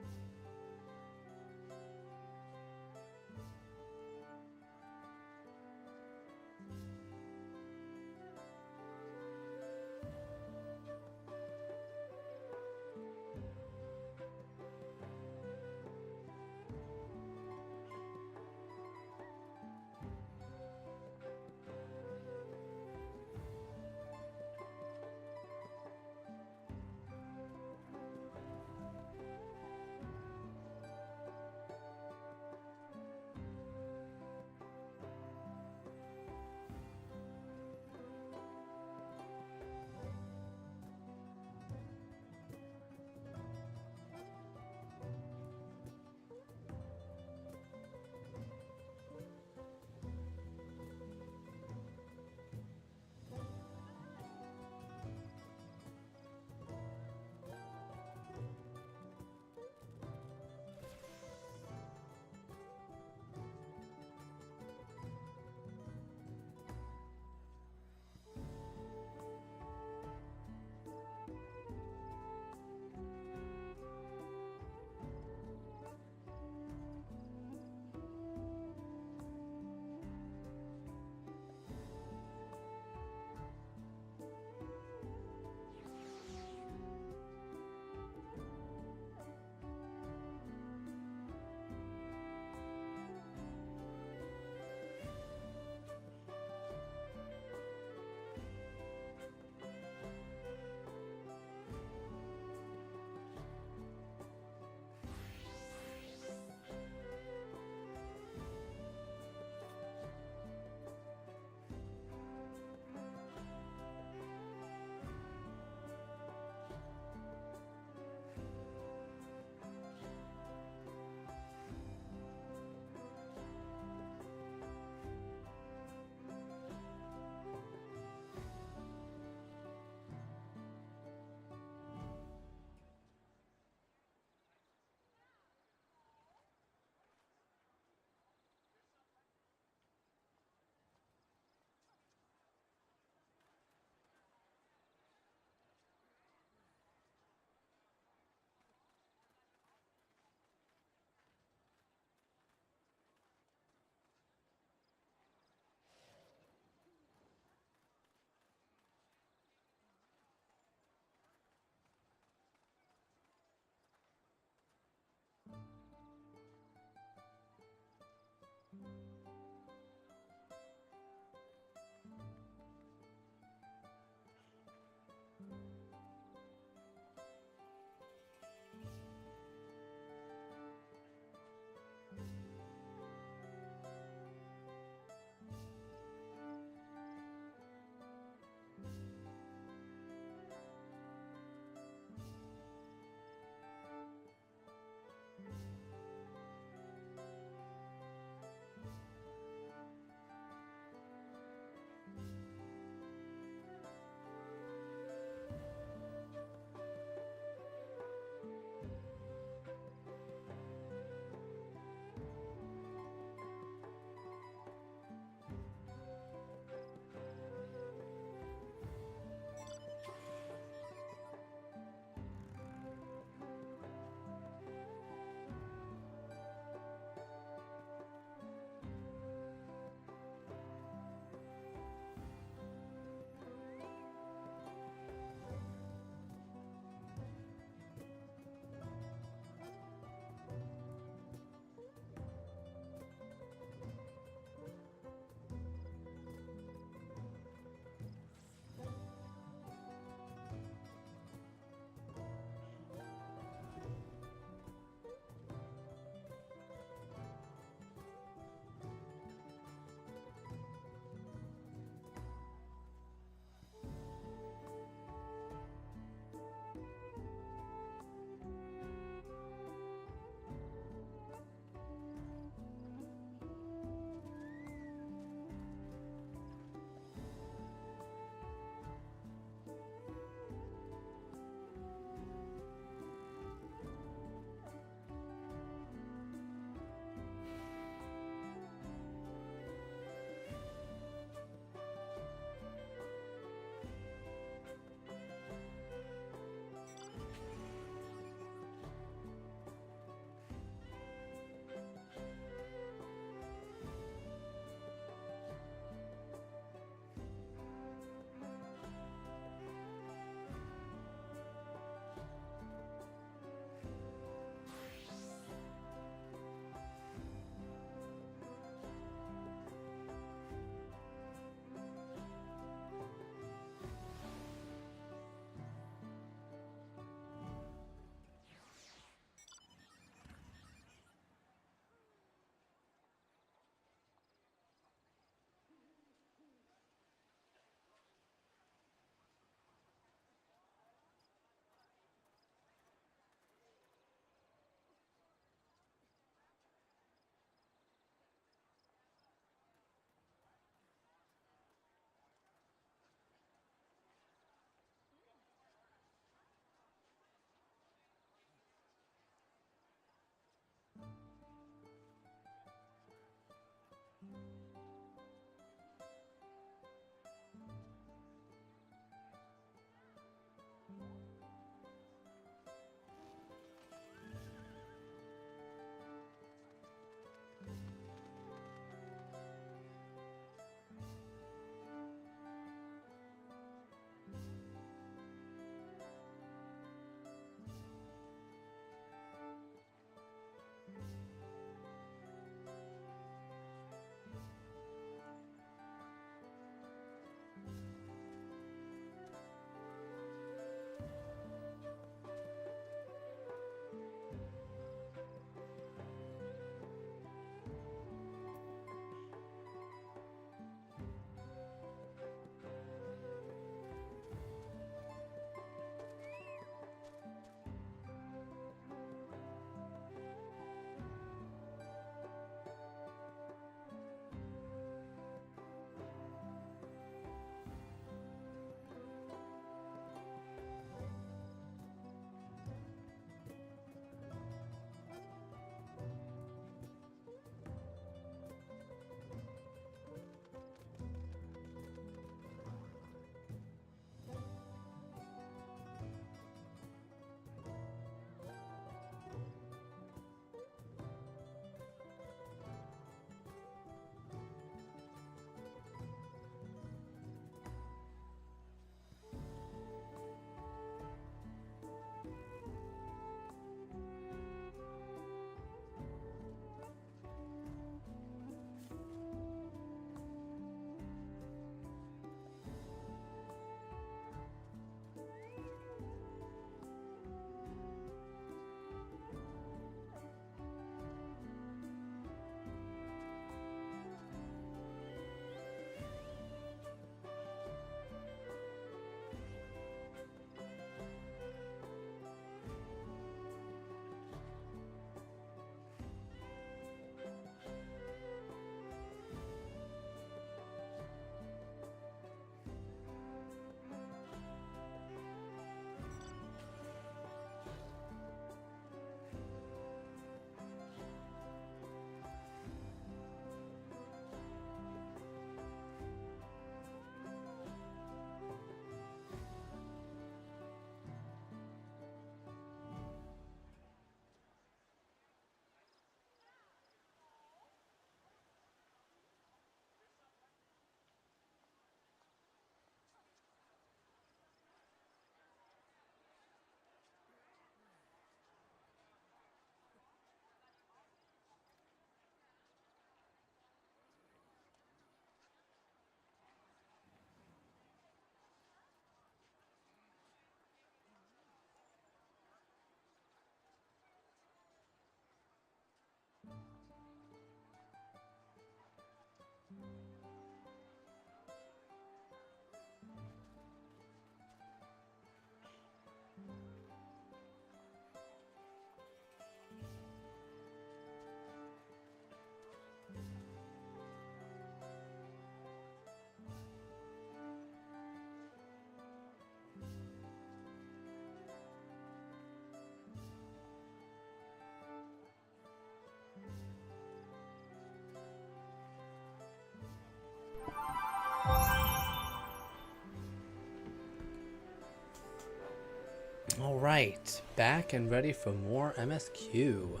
Alright, back and ready for more MSQ.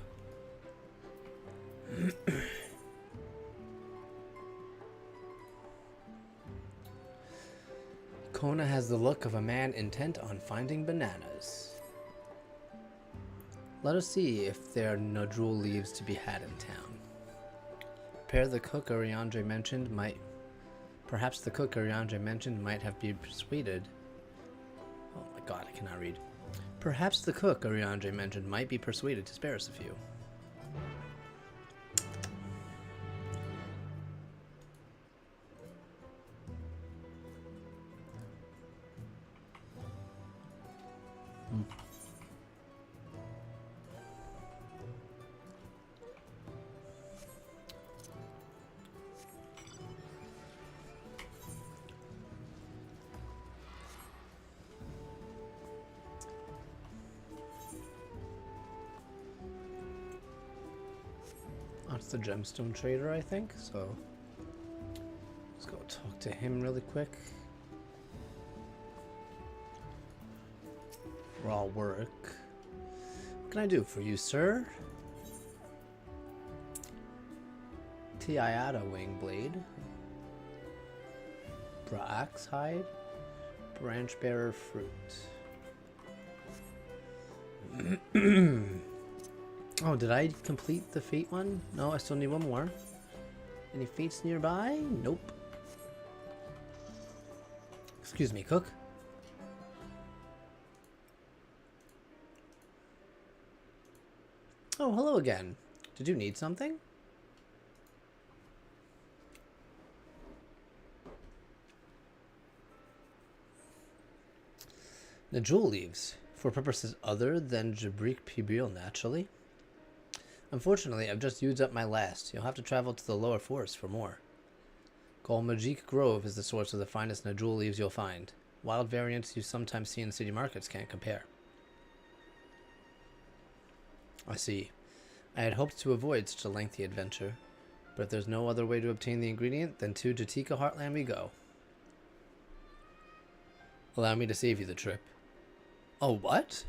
Kona has the look of a man intent on finding bananas. Let us see if there are nodule leaves to be had in town. Perhaps the cook Ariandre mentioned might have been persuaded. Oh my god, I cannot read. Perhaps the cook Ariandre mentioned might be persuaded to spare us a few. That's the gemstone trader, I think, so let's go talk to him really quick. Raw work. What can I do for you, sir? Tiada wing blade. Brax hide. Branch bearer fruit. Oh, did I complete the fate one? No, I still need one more. Any fates nearby? Nope. Excuse me, cook. Oh, hello again. Did you need something? The jewel leaves, for purposes other than Jabrique Pibril, naturally. Unfortunately, I've just used up my last. You'll have to travel to the lower forest for more. Golmagique Grove is the source of the finest Najul leaves you'll find. Wild variants you sometimes see in city markets can't compare. I see. I had hoped to avoid such a lengthy adventure, but if there's no other way to obtain the ingredient, then to Jatika Heartland we go. Allow me to save you the trip. Oh, what?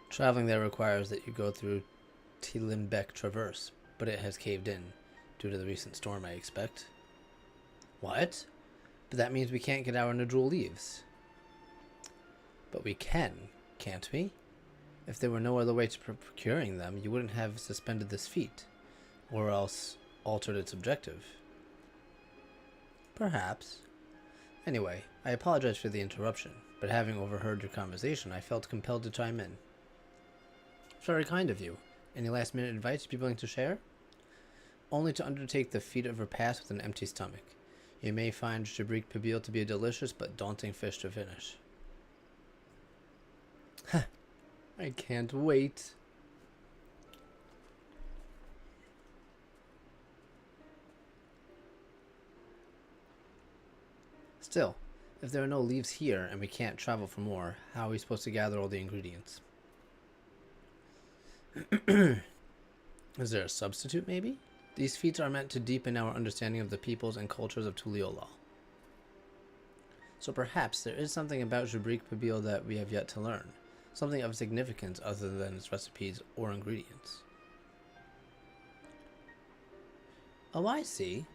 Traveling there requires that you go through Tilinbeck Traverse, but it has caved in, due to the recent storm, I expect. What? But that means we can't get our Najul leaves. But we can, can't we? If there were no other way to procuring them, you wouldn't have suspended this feat, or else altered its objective. Perhaps. Anyway, I apologize for the interruption, but having overheard your conversation, I felt compelled to chime in. Very kind of you. Any last-minute advice you'd be willing to share? Only to undertake the feat of repast with an empty stomach. You may find Jabrique Pibril to be a delicious but daunting fish to finish. I can't wait. Still, if there are no leaves here and we can't travel for more, how are we supposed to gather all the ingredients? Is there a substitute, maybe? These feats are meant to deepen our understanding of the peoples and cultures of Tuliolal. So perhaps there is something about Jabrique Pibril that we have yet to learn. Something of significance other than its recipes or ingredients. Oh, I see.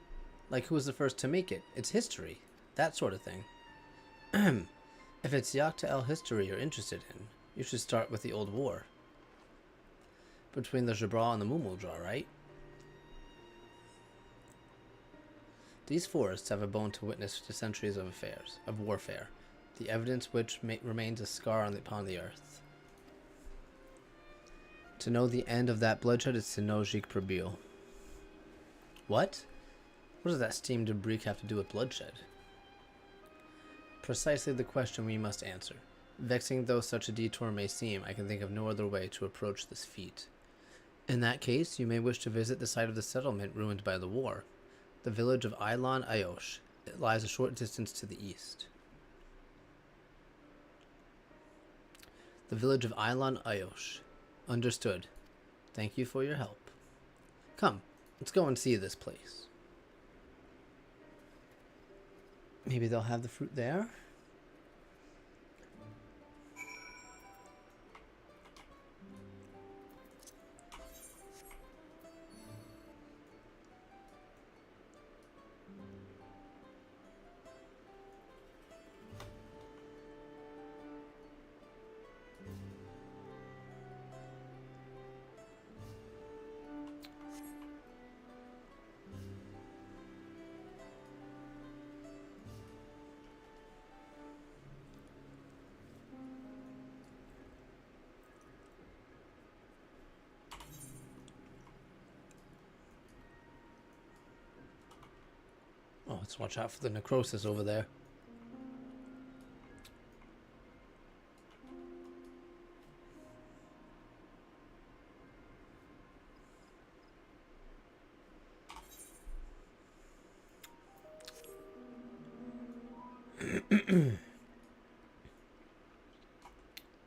Like who was the first to make it, its history, that sort of thing. If it's Yakta El history you're interested in, you should start with the Old War. Between the Jabra and the Mumuljar, right? These forests have a bone to witness to centuries of warfare, the evidence which remains a scar upon the earth. To know the end of that bloodshed is to know Jabrique Pibril. What? What does that steam Jabrique have to do with bloodshed? Precisely the question we must answer. Vexing though such a detour may seem, I can think of no other way to approach this feat. In that case, you may wish to visit the site of the settlement ruined by the war, the village of Ailan Ayosh. It lies a short distance to the east. The village of Ailan Ayosh. Understood. Thank you for your help. Come, let's go and see this place. Maybe they'll have the fruit there. Oh, let's watch out for the necrosis over there.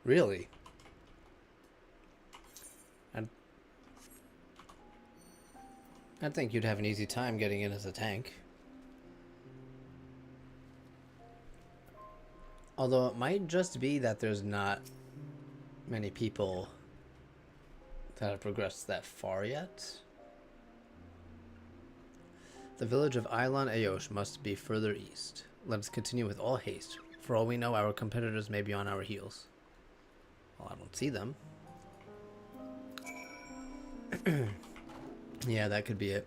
Really? I think you'd have an easy time getting in as a tank. Although it might just be that there's not many people that have progressed that far yet. The village of Ilon Aosh must be further east. Let us continue with all haste. For all we know, our competitors may be on our heels. Well, I don't see them. Yeah, that could be it.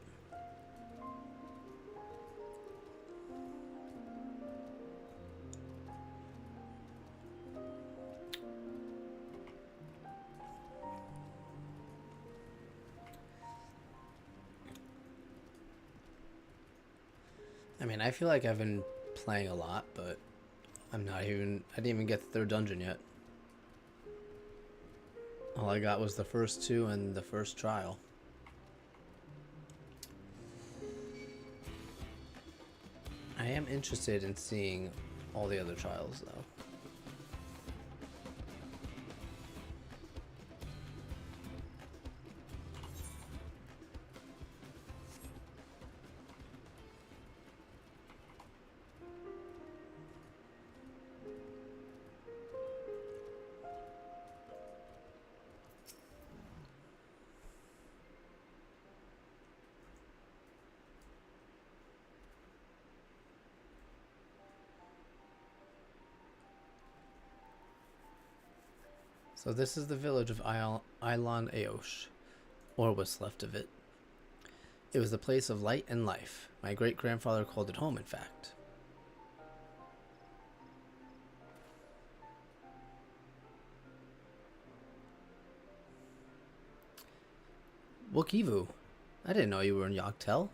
I mean, I feel like I've been playing a lot, but I didn't even get the third dungeon yet. All I got was the first two and the first trial. I am interested in seeing all the other trials, though. So this is the village of Ilon Aosh, or what's left of it. It was the place of light and life. My great-grandfather called it home, in fact. Wokivu, I didn't know you were in Yogtel.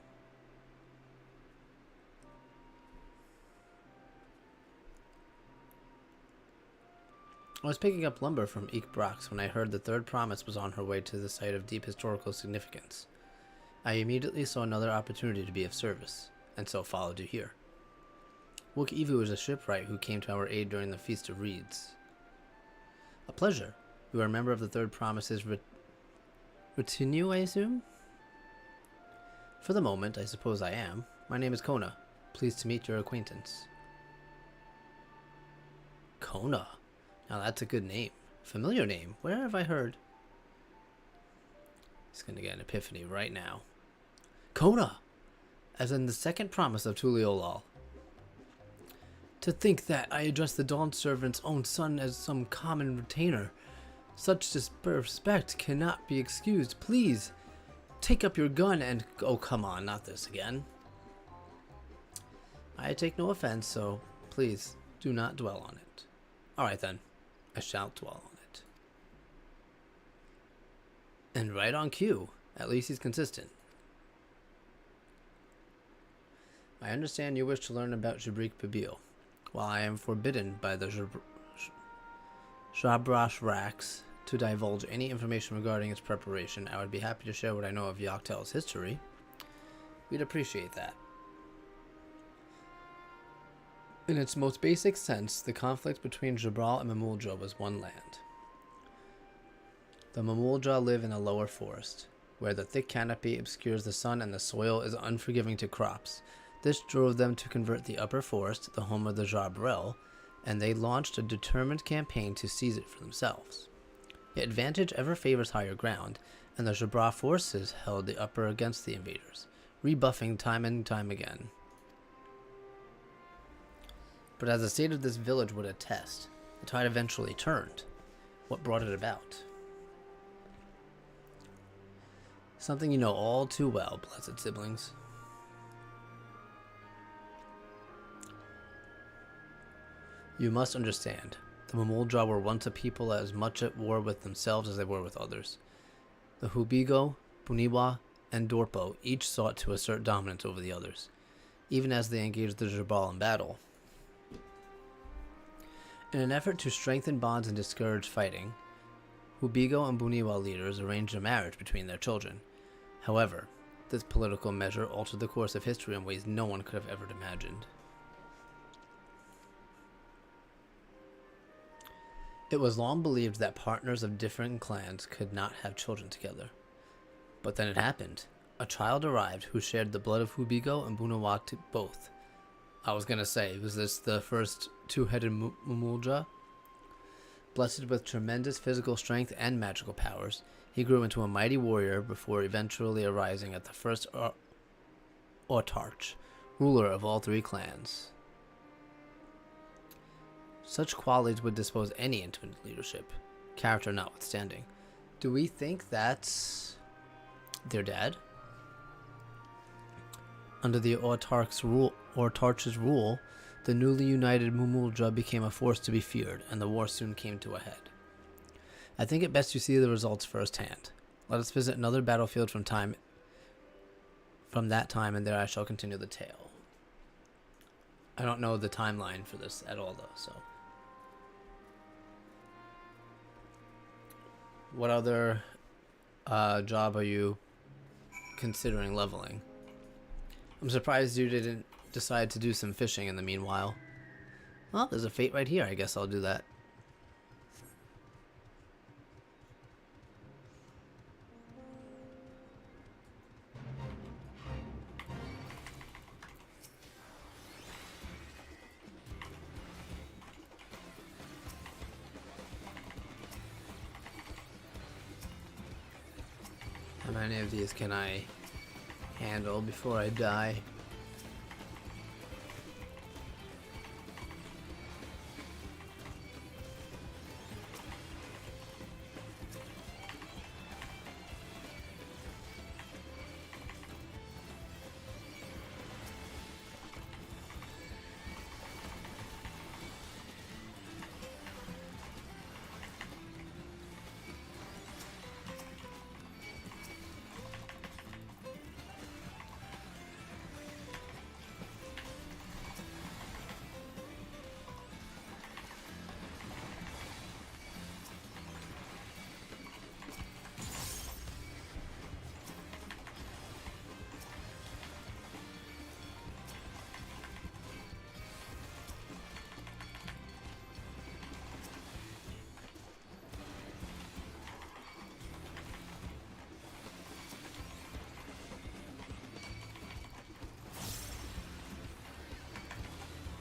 I was picking up lumber from Ikbrax when I heard the third promise was on her way to the site of deep historical significance. I immediately saw another opportunity to be of service, and so followed you here. Wokivu is a shipwright who came to our aid during the Feast of Reeds. A pleasure. You are a member of the third promise's retinue, I assume? For the moment, I suppose I am. My name is Kona. Pleased to meet your acquaintance. Kona? Now that's a good name. Familiar name. Where have I heard? He's gonna get an epiphany right now. Kona! As in the second promise of Tuliolal. To think that I address the Dawn Servant's own son as some common retainer. Such disrespect cannot be excused. Please, take up your gun and... Oh, come on, not this again. I take no offense, so please do not dwell on it. Alright then. I shall dwell on it. And right on cue. At least he's consistent. I understand you wish to learn about Jabrik Pabil. While I am forbidden by the Jabrash Rax to divulge any information regarding its preparation, I would be happy to share what I know of Yogtel's history. We'd appreciate that. In its most basic sense, the conflict between Jabral and Mamulja was one land. The Mamulja live in a lower forest, where the thick canopy obscures the sun and the soil is unforgiving to crops. This drove them to convert the upper forest, the home of the Dawntrail, and they launched a determined campaign to seize it for themselves. Yet advantage ever favors higher ground, and the Jabra forces held the upper against the invaders, rebuffing time and time again. But as the state of this village would attest, the tide eventually turned. What brought it about? Something you know all too well, blessed siblings. You must understand, the Mamuldra were once a people as much at war with themselves as they were with others. The Hubigo, Buniwa, and Dorpo each sought to assert dominance over the others, even as they engaged the Jabal in battle. In an effort to strengthen bonds and discourage fighting, Hubigo and Buniwa leaders arranged a marriage between their children. However, this political measure altered the course of history in ways no one could have ever imagined. It was long believed that partners of different clans could not have children together. But then it happened. A child arrived who shared the blood of Hubigo and Buniwa both. I was gonna say, was this the first two-headed Mamuldra? Blessed with tremendous physical strength and magical powers, he grew into a mighty warrior before eventually arising as the first autarch, ruler of all three clans. Such qualities would dispose any into leadership, character notwithstanding. Do we think that's their dad? Under the autarch's rule, the newly united Mamuldra became a force to be feared, and the war soon came to a head. I think it best you see the results firsthand. Let us visit another battlefield from that time, and there I shall continue the tale. I don't know the timeline for this at all, though, so. What other job are you considering leveling? I'm surprised you didn't decide to do some fishing in the meanwhile. Well, there's a fate right here. I guess I'll do that. How many of these can I handle before I die?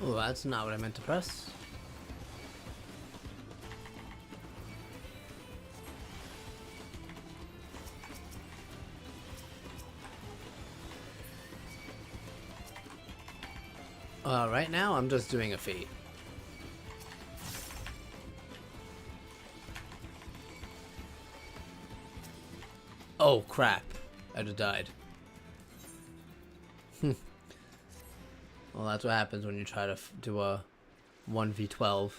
Oh, that's not what I meant to press. Right now I'm just doing a feat. Oh crap, I just died. Well, that's what happens when you try to do a 1v12.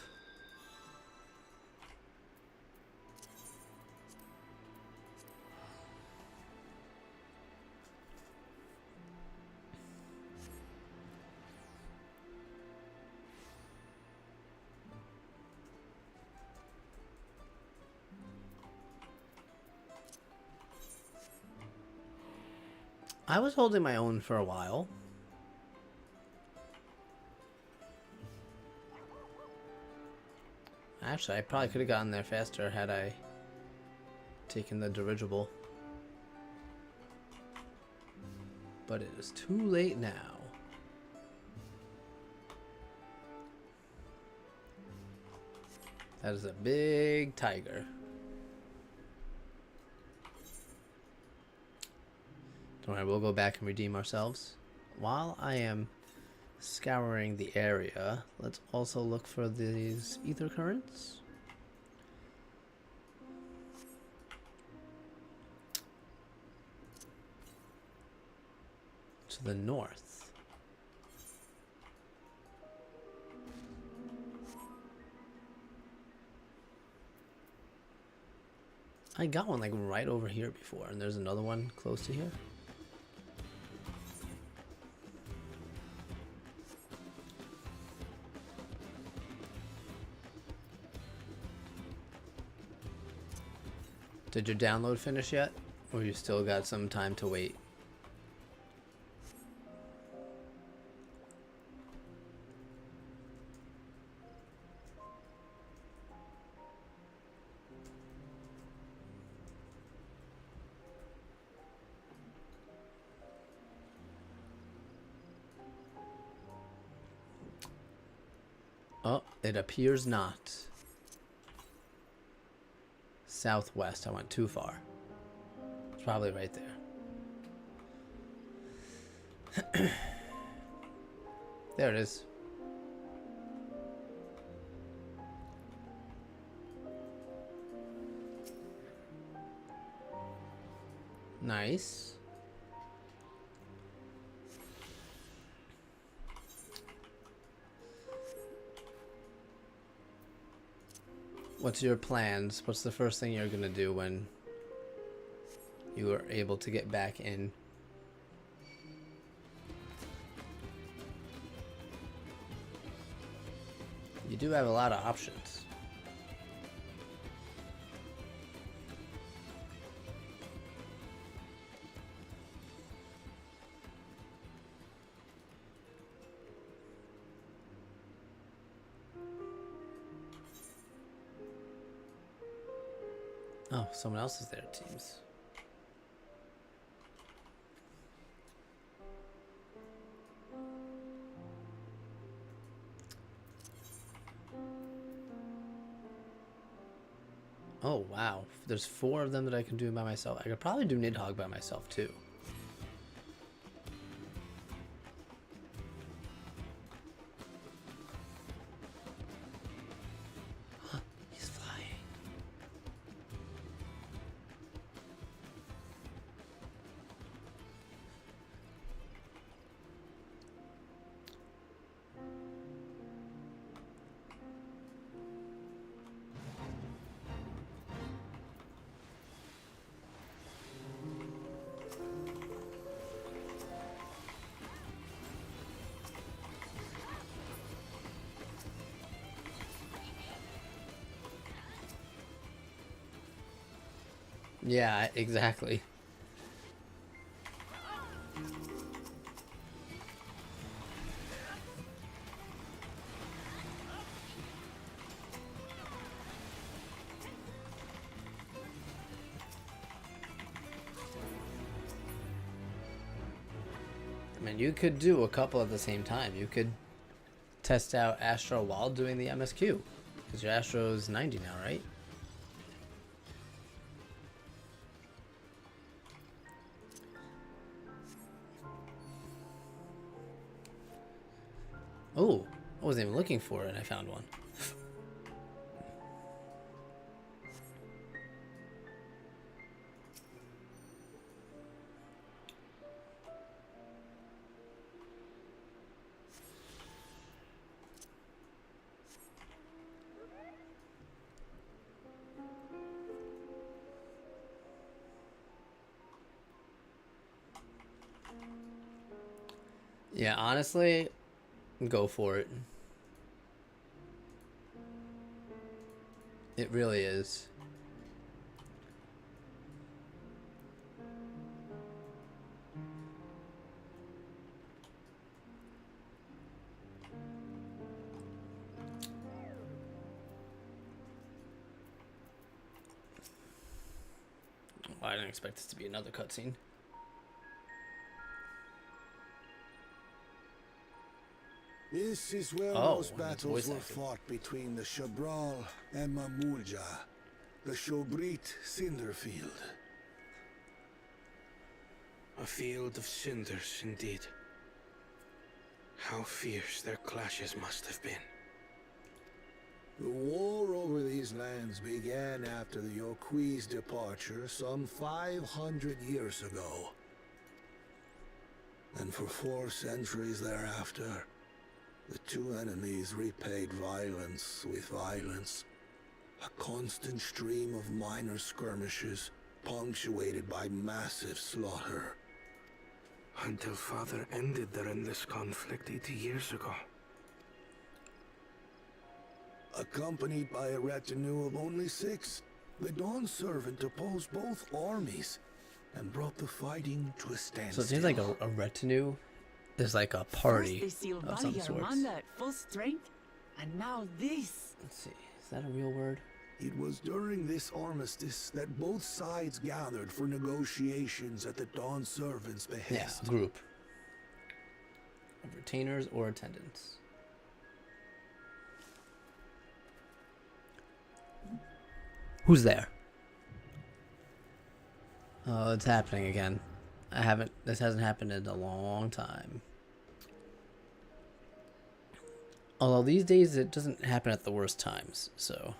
I was holding my own for a while. Actually, I probably could have gotten there faster had I taken the dirigible. But it is too late now. That is a big tiger. Don't worry, we'll go back and redeem ourselves. While I am scouring the area, let's also look for these ether currents. To the north. I got one like right over here before, and there's another one close to here. Did your download finish yet? Or you still got some time to wait? Oh, it appears not. Southwest. I went too far. It's probably right there. There it is. Nice. What's your plans? What's the first thing you're gonna do when you are able to get back in? You do have a lot of options. Oh, someone else is there, it seems. Oh, wow. There's 4 of them that I can do by myself. I could probably do Nidhogg by myself, too. He's flying. Yeah, exactly. I mean, you could do a couple at the same time. You could test out Astro while doing the MSQ. Because your Astro is 90 now, right? Oh, I wasn't even looking for it and I found one. Yeah, honestly, go for it. It really is. I didn't expect this to be another cutscene. This is where Oh, most that's battles voice were acting. fought between the Shabral and Mamulja, the Shobrit Cinderfield. A field of cinders, indeed. How fierce their clashes must have been. The war over these lands began after the Yoqui's departure some 500 years ago. And for 4 centuries thereafter, the two enemies repaid violence with violence. A constant stream of minor skirmishes, punctuated by massive slaughter. Until Father ended their endless conflict 80 years ago. Accompanied by a retinue of only 6, the Dawn Servant opposed both armies and brought the fighting to a standstill. So it seems like a retinue is like a party First they sealed of some sorts. Valigarmanda at full strength, and now this. Let's see, is that a real word? It was during this armistice that both sides gathered for negotiations at the Dawn Servant's behest. Yeah, group of retainers or attendants. Who's there? Oh, it's happening again. This hasn't happened in a long time. Although these days it doesn't happen at the worst times, so.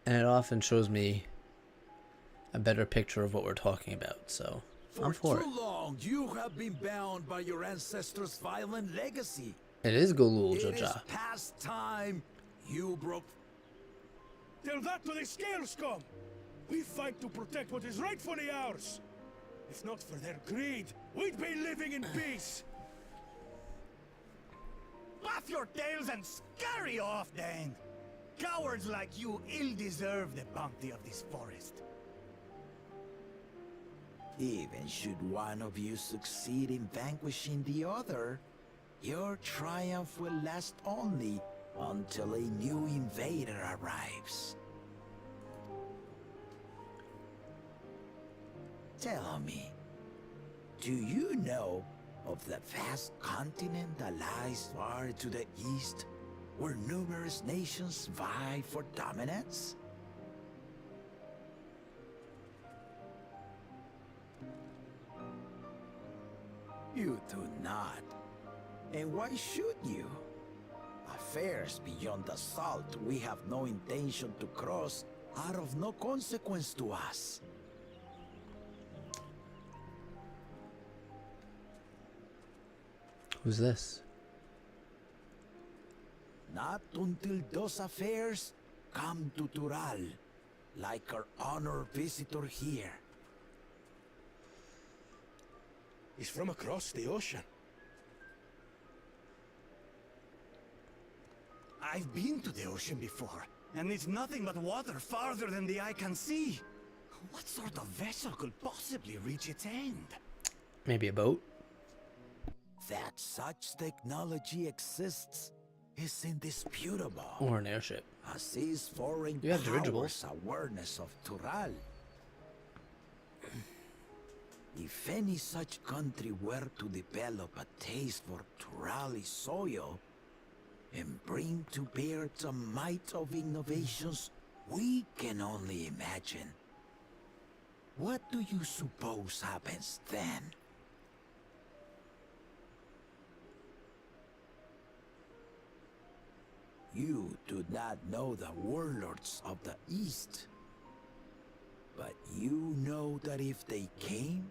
And it often shows me a better picture of what we're talking about, so I'm for it. too long, you have been bound by your ancestors' violent legacy. It is Golul It is Jaja. past time you broke. Tell that to the Scale Scum! We fight to protect what is rightfully ours! If not for their greed, we'd be living in peace! Puff your tails and scurry off, then! Cowards like you ill-deserve the bounty of this forest. Even should one of you succeed in vanquishing the other, your triumph will last only until a new invader arrives. Tell me, do you know of the vast continent that lies far to the east, where numerous nations vie for dominance? You do not. And why should you? Affairs beyond the salt we have no intention to cross are of no consequence to us. Who's this? Not until those affairs come to Tural, like our honored visitor here. He's from across the ocean. I've been to the ocean before, and it's nothing but water farther than the eye can see. What sort of vessel could possibly reach its end? Maybe a boat? That such technology exists is indisputable. Or an airship. As is foreign You have powers' dirigibles. awareness of Tural. If any such country were to develop a taste for Turali soil and bring to bear the might of innovations we can only imagine, what do you suppose happens then? You do not know the warlords of the East, but you know that if they came,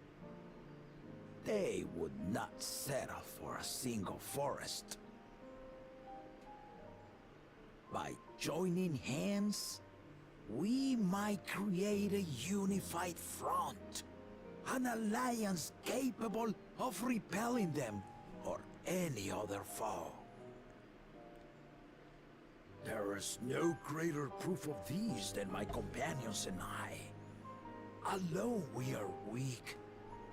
they would not settle for a single forest. By joining hands, we might create a unified front, an alliance capable of repelling them or any other foe. There is no greater proof of these than my companions and I. Alone we are weak,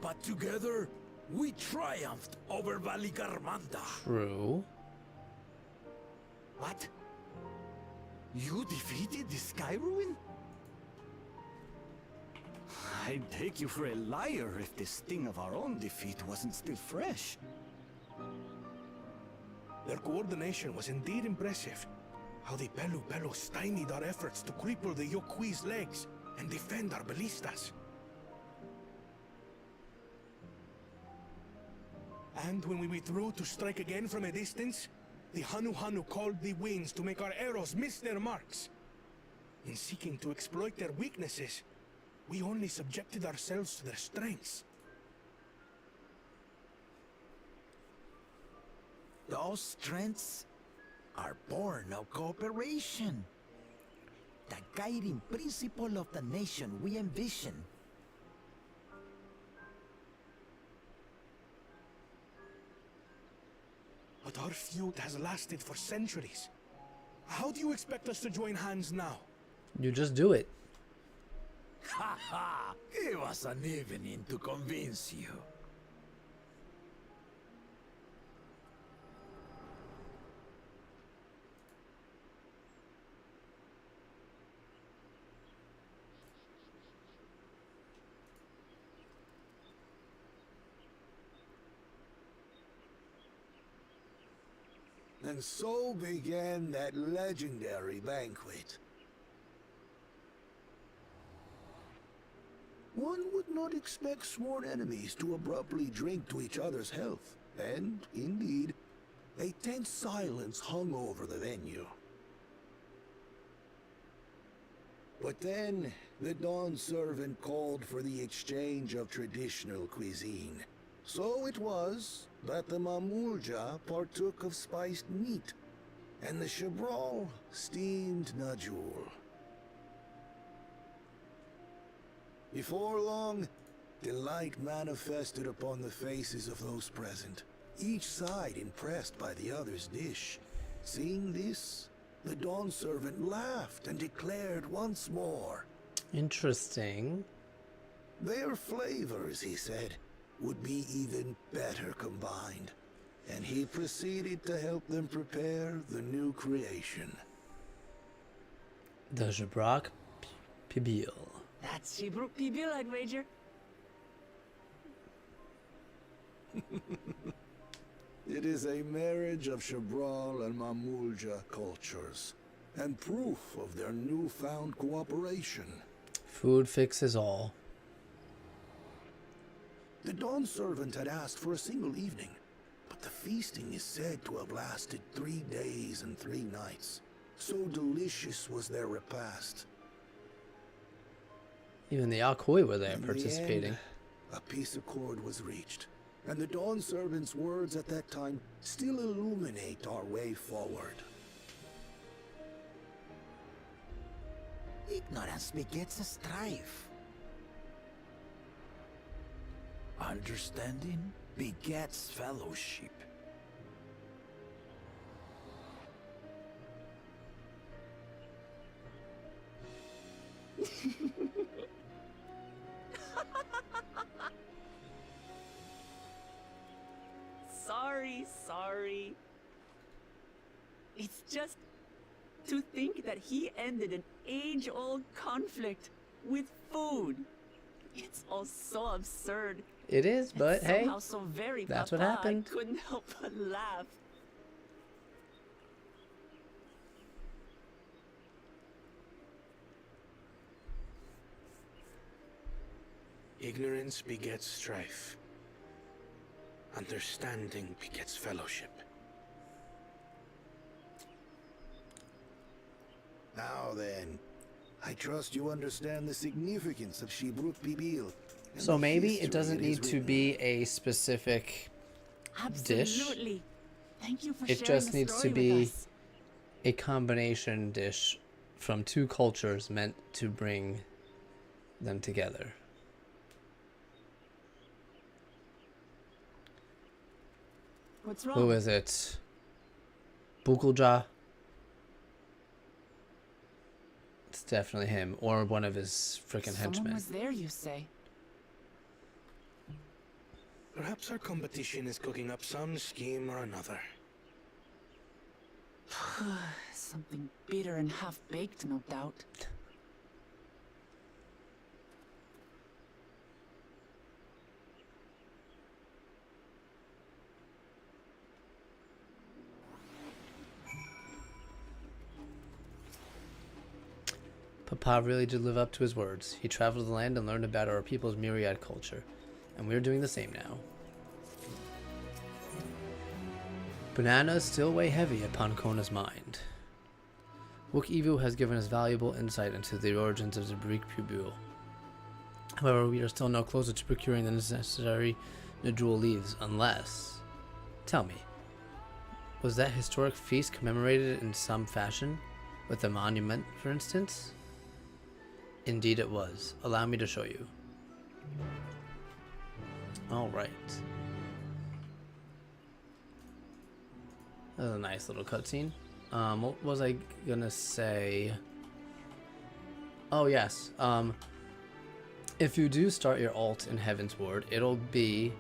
but together we triumphed over Valigarmanda. True. What? You defeated the Sky Ruin? I'd take you for a liar if the sting of our own defeat wasn't still fresh. Their coordination was indeed impressive. How the Pelu stymied our efforts to cripple the Yokui's legs and defend our ballistas. And when we withdrew to strike again from a distance, the Hanu called the winds to make our arrows miss their marks. In seeking to exploit their weaknesses, we only subjected ourselves to their strengths. Those strengths are born of cooperation. The guiding principle of the nation we envision. But our feud has lasted for centuries. How do you expect us to join hands now? You just do it. Ha ha! It was an evening to convince you. And so began that legendary banquet. One would not expect sworn enemies to abruptly drink to each other's health, and, indeed, a tense silence hung over the venue. But then, the Dawn servant called for the exchange of traditional cuisine. So it was that the Mamulja partook of spiced meat, and the Chabral steamed najul. Before long, delight manifested upon the faces of those present, each side impressed by the other's dish. Seeing this, the Dawn servant laughed and declared once more. Interesting. Their flavors, he said, would be even better combined, and he proceeded to help them prepare the new creation. The Jabrak Pibil. That's Shibruk Pibil, I'd wager. It is a marriage of Chabral and Mamulja cultures, and proof of their newfound cooperation. Food fixes all. The Dawn servant had asked for a single evening, but the feasting is said to have lasted 3 days and 3 nights. So delicious was their repast. Even the Akoi were there In the participating. end, a peace accord was reached, and the Dawn servant's words at that time still illuminate our way forward. Ignorance begets a strife. Understanding begets fellowship. Sorry. It's just to think that he ended an age-old conflict with food. It's all so absurd. It is, but and hey, somehow so very that's papa, what happened. I couldn't help but laugh. Ignorance begets strife. Understanding begets fellowship. Now then, I trust you understand the significance of Shibruk Pibil. So maybe it doesn't need to be a specific dish. Absolutely. Thank you for It sharing just the needs to story with be us. a combination dish from 2 cultures meant to bring them together. What's wrong? Who is it? Bukulja? It's definitely him, or one of his freaking Someone henchmen. was there, you say? Perhaps our competition is cooking up some scheme or another. Something bitter and half-baked, no doubt. Papa really did live up to his words. He traveled the land and learned about our people's myriad culture. And we're doing the same now. Bananas still weigh heavy upon Kona's mind. Wook Evu has given us valuable insight into the origins of the Greek pubule. However, we are still no closer to procuring the necessary Najul leaves unless... Tell me, was that historic feast commemorated in some fashion? With a monument, for instance? Indeed it was. Allow me to show you. Alright. That was a nice little cutscene. What was I gonna say? Oh yes. If you do start your alt in Heaven's Ward, it'll be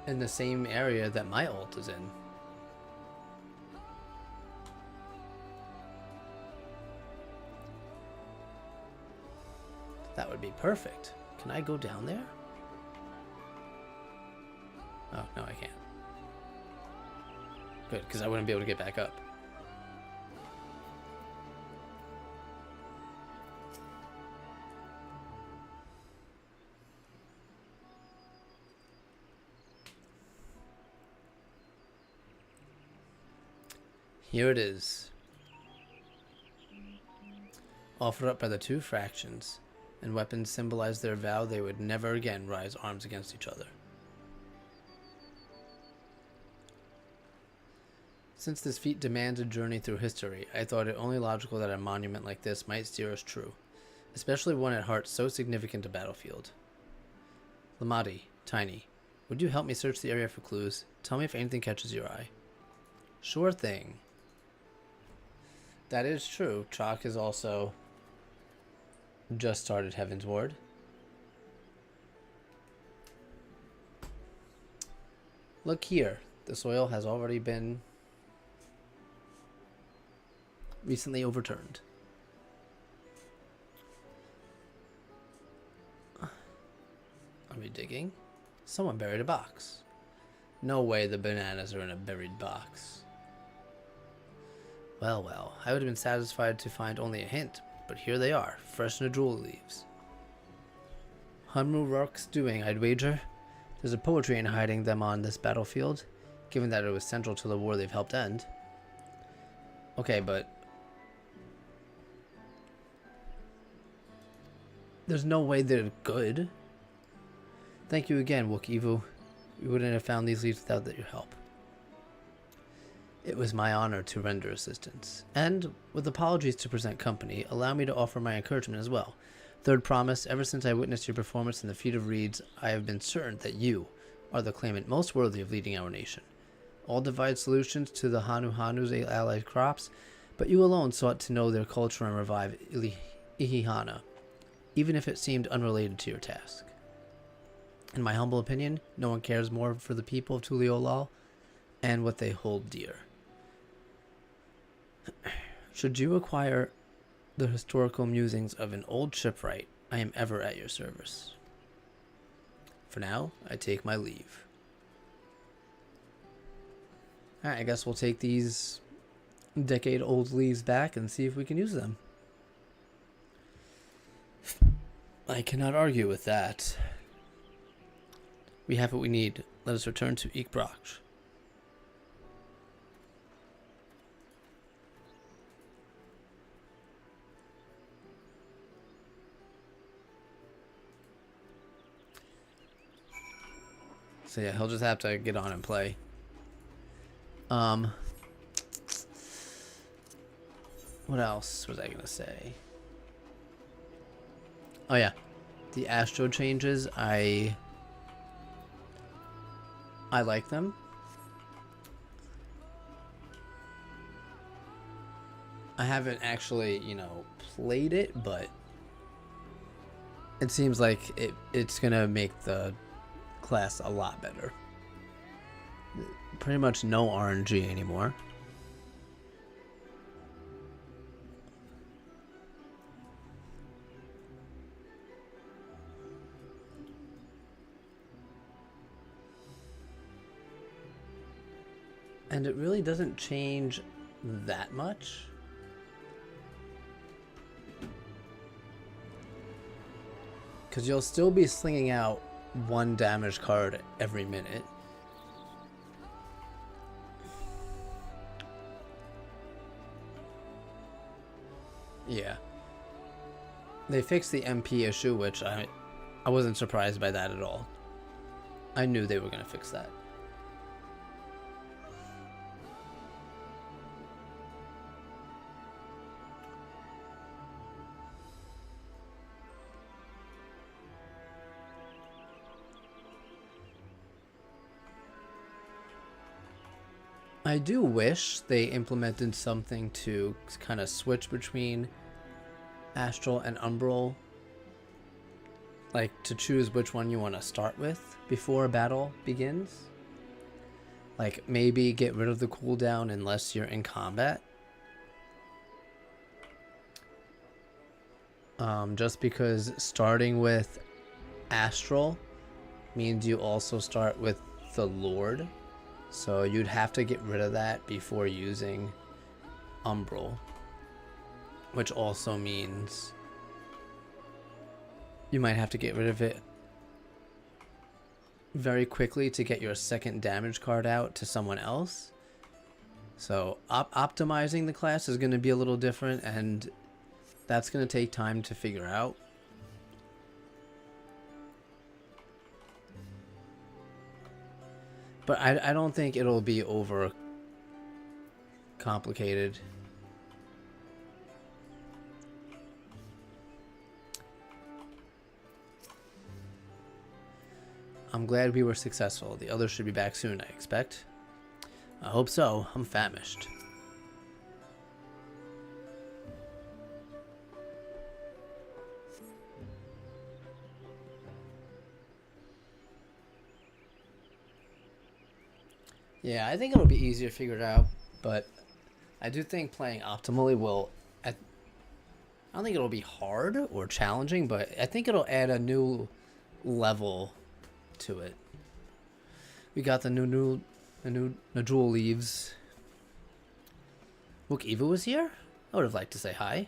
in the same area that my alt is in. That would be perfect. Can I go down there? Oh, no, I can't. Good, because I wouldn't be able to get back up. Here it is. Offered up by the two fractions, and weapons symbolize their vow they would never again rise arms against each other. Since this feat demands a journey through history, I thought it only logical that a monument like this might steer us true, especially one at heart so significant a battlefield. Lamati, Tiny, would you help me search the area for clues? Tell me if anything catches your eye. Sure thing. That is true. Chalk has also just started Heaven's Ward. Look here. The soil has already been recently overturned. Are we digging? Someone buried a box. No way the bananas are in a buried box. Well, well, I would have been satisfied to find only a hint, but here they are, fresh Najul leaves. Hunmu Rourke's doing, I'd wager. There's a poetry in hiding them on this battlefield, given that it was central to the war they've helped end. Okay, but there's no way they're good. Thank you again, Wook Evu. We wouldn't have found these leaves without your help. It was my honor to render assistance. And, with apologies to present company, allow me to offer my encouragement as well. Third promise, ever since I witnessed your performance in the Feat of Reeds, I have been certain that you are the claimant most worthy of leading our nation. All divide solutions to the Hanu's allied crops, but you alone sought to know their culture and revive Ihihana, even if it seemed unrelated to your task. In my humble opinion, no one cares more for the people of Tuliolal and what they hold dear. Should you acquire the historical musings of an old shipwright, I am ever at your service. For now, I take my leave. Alright, I guess we'll take these decade-old leaves back and see if we can use them. I cannot argue with that. We have what we need. Let us return to Ikbrach. So yeah, he'll just have to get on and play. What else was I gonna say? Oh yeah, the Astro changes. I like them. I haven't actually, played it, but it seems like it's gonna make the class a lot better. Pretty much no RNG anymore. And it really doesn't change that much. Because you'll still be slinging out one damage card every minute. Yeah. They fixed the MP issue, which I wasn't surprised by that at all. I knew they were going to fix that. I do wish they implemented something to kind of switch between Astral and Umbral. Like, to choose which one you want to start with before a battle begins. Like, maybe get rid of the cooldown unless you're in combat. Just because starting with Astral means you also start with the Lord. So you'd have to get rid of that before using Umbral. Which also means you might have to get rid of it very quickly to get your second damage card out to someone else. So optimizing the class is going to be a little different, and that's going to take time to figure out. But I don't think it'll be over complicated. I'm glad we were successful. The others should be back soon, I expect. I hope so. I'm famished. Yeah, I think it'll be easier to figure it out, but I do think playing optimally will... I don't think it'll be hard or challenging, but I think it'll add a new level to it. We got the new Najul leaves. Look, Eva was here? I would have liked to say hi.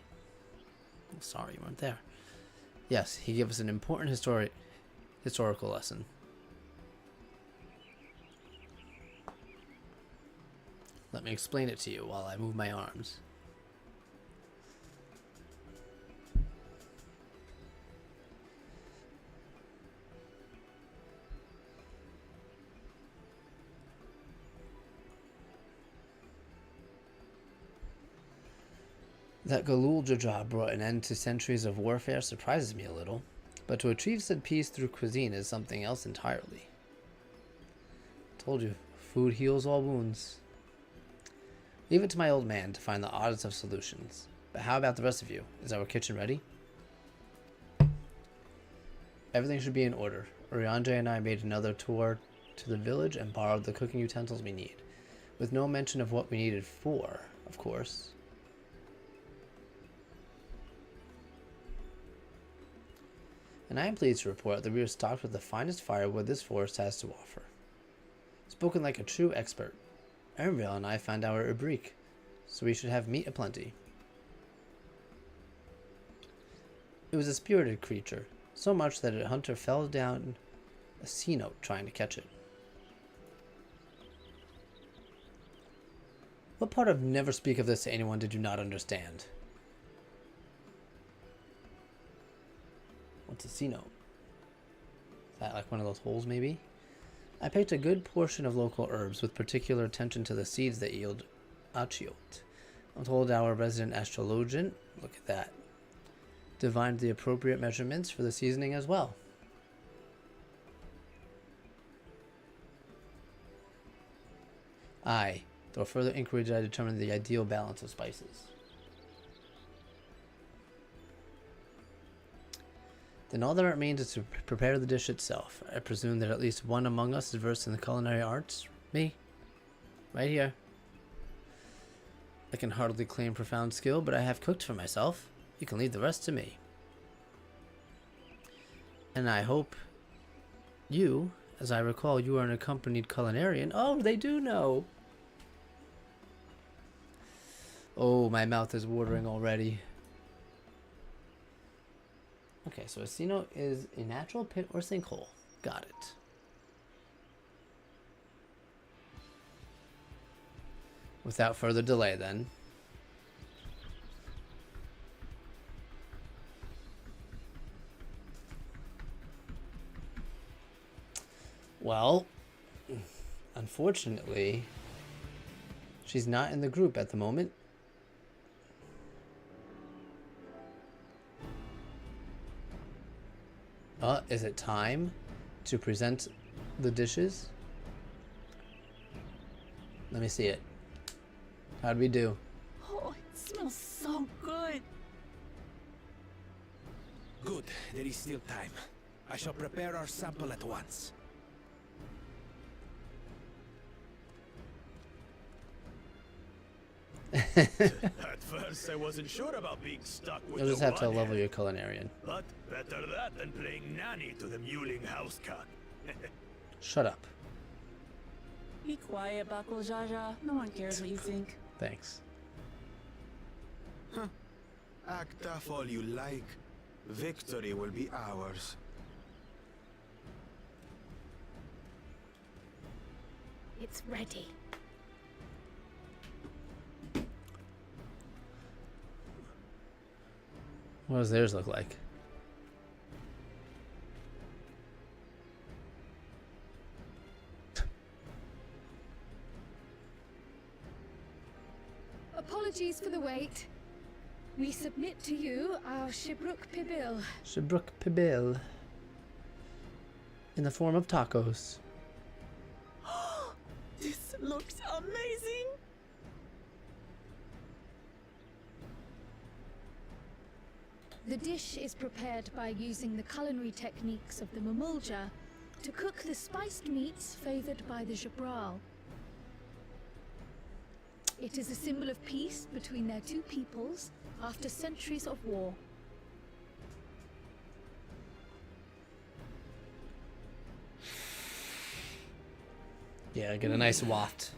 Sorry you weren't there. Yes, he gave us an important historical lesson. Let me explain it to you while I move my arms. That Galul Jaja brought an end to centuries of warfare surprises me a little, but to achieve said peace through cuisine is something else entirely. Told you, food heals all wounds. Leave it to my old man to find the oddest of solutions. But how about the rest of you? Is our kitchen ready? Everything should be in order. Urianger and I made another tour to the village and borrowed the cooking utensils we need, with no mention of what we needed for, of course. And I am pleased to report that we are stocked with the finest firewood this forest has to offer. Spoken like a true expert. Ernvale and I found our Ubrique, so we should have meat aplenty. It was a spirited creature, so much that a hunter fell down a sea note trying to catch it. What part of never speak of this to anyone did you not understand? What's a sea note? Is that like one of those holes maybe? I picked a good portion of local herbs with particular attention to the seeds that yield achiote. I'm told our resident astrologian, look at that, divined the appropriate measurements for the seasoning as well. Aye, through further inquiry did I determine the ideal balance of spices. Then all that remains is to prepare the dish itself. I presume that at least one among us is versed in the culinary arts. Me. Right here. I can hardly claim profound skill, but I have cooked for myself. You can leave the rest to me. And I hope you, as I recall, you are an accompanied culinarian. Oh, they do know. Oh, my mouth is watering already. Okay, so Asino is a natural pit or sinkhole. Got it. Without further delay, then. Well, unfortunately, she's not in the group at the moment. Is it time to present the dishes? Let me see it. How'd we do? Oh, it smells so good. Good, there is still time. I shall prepare our sample at once. At first, I wasn't sure about being stuck with You'll just the have to one level hand, your culinarian. but better that than playing nanny to the mewling house cat. Shut up. Be quiet, Bakul Jaja. No one cares what you think. Thanks. Act tough all you like. Victory will be ours. It's ready. What does theirs look like? Apologies for the wait. We submit to you our Shibruk Pibil. Shibruk Pibil. In the form of tacos. This looks amazing. The dish is prepared by using the culinary techniques of the Mamulja to cook the spiced meats favored by the Jabral. It is a symbol of peace between their two peoples after centuries of war. Yeah, get a nice waft.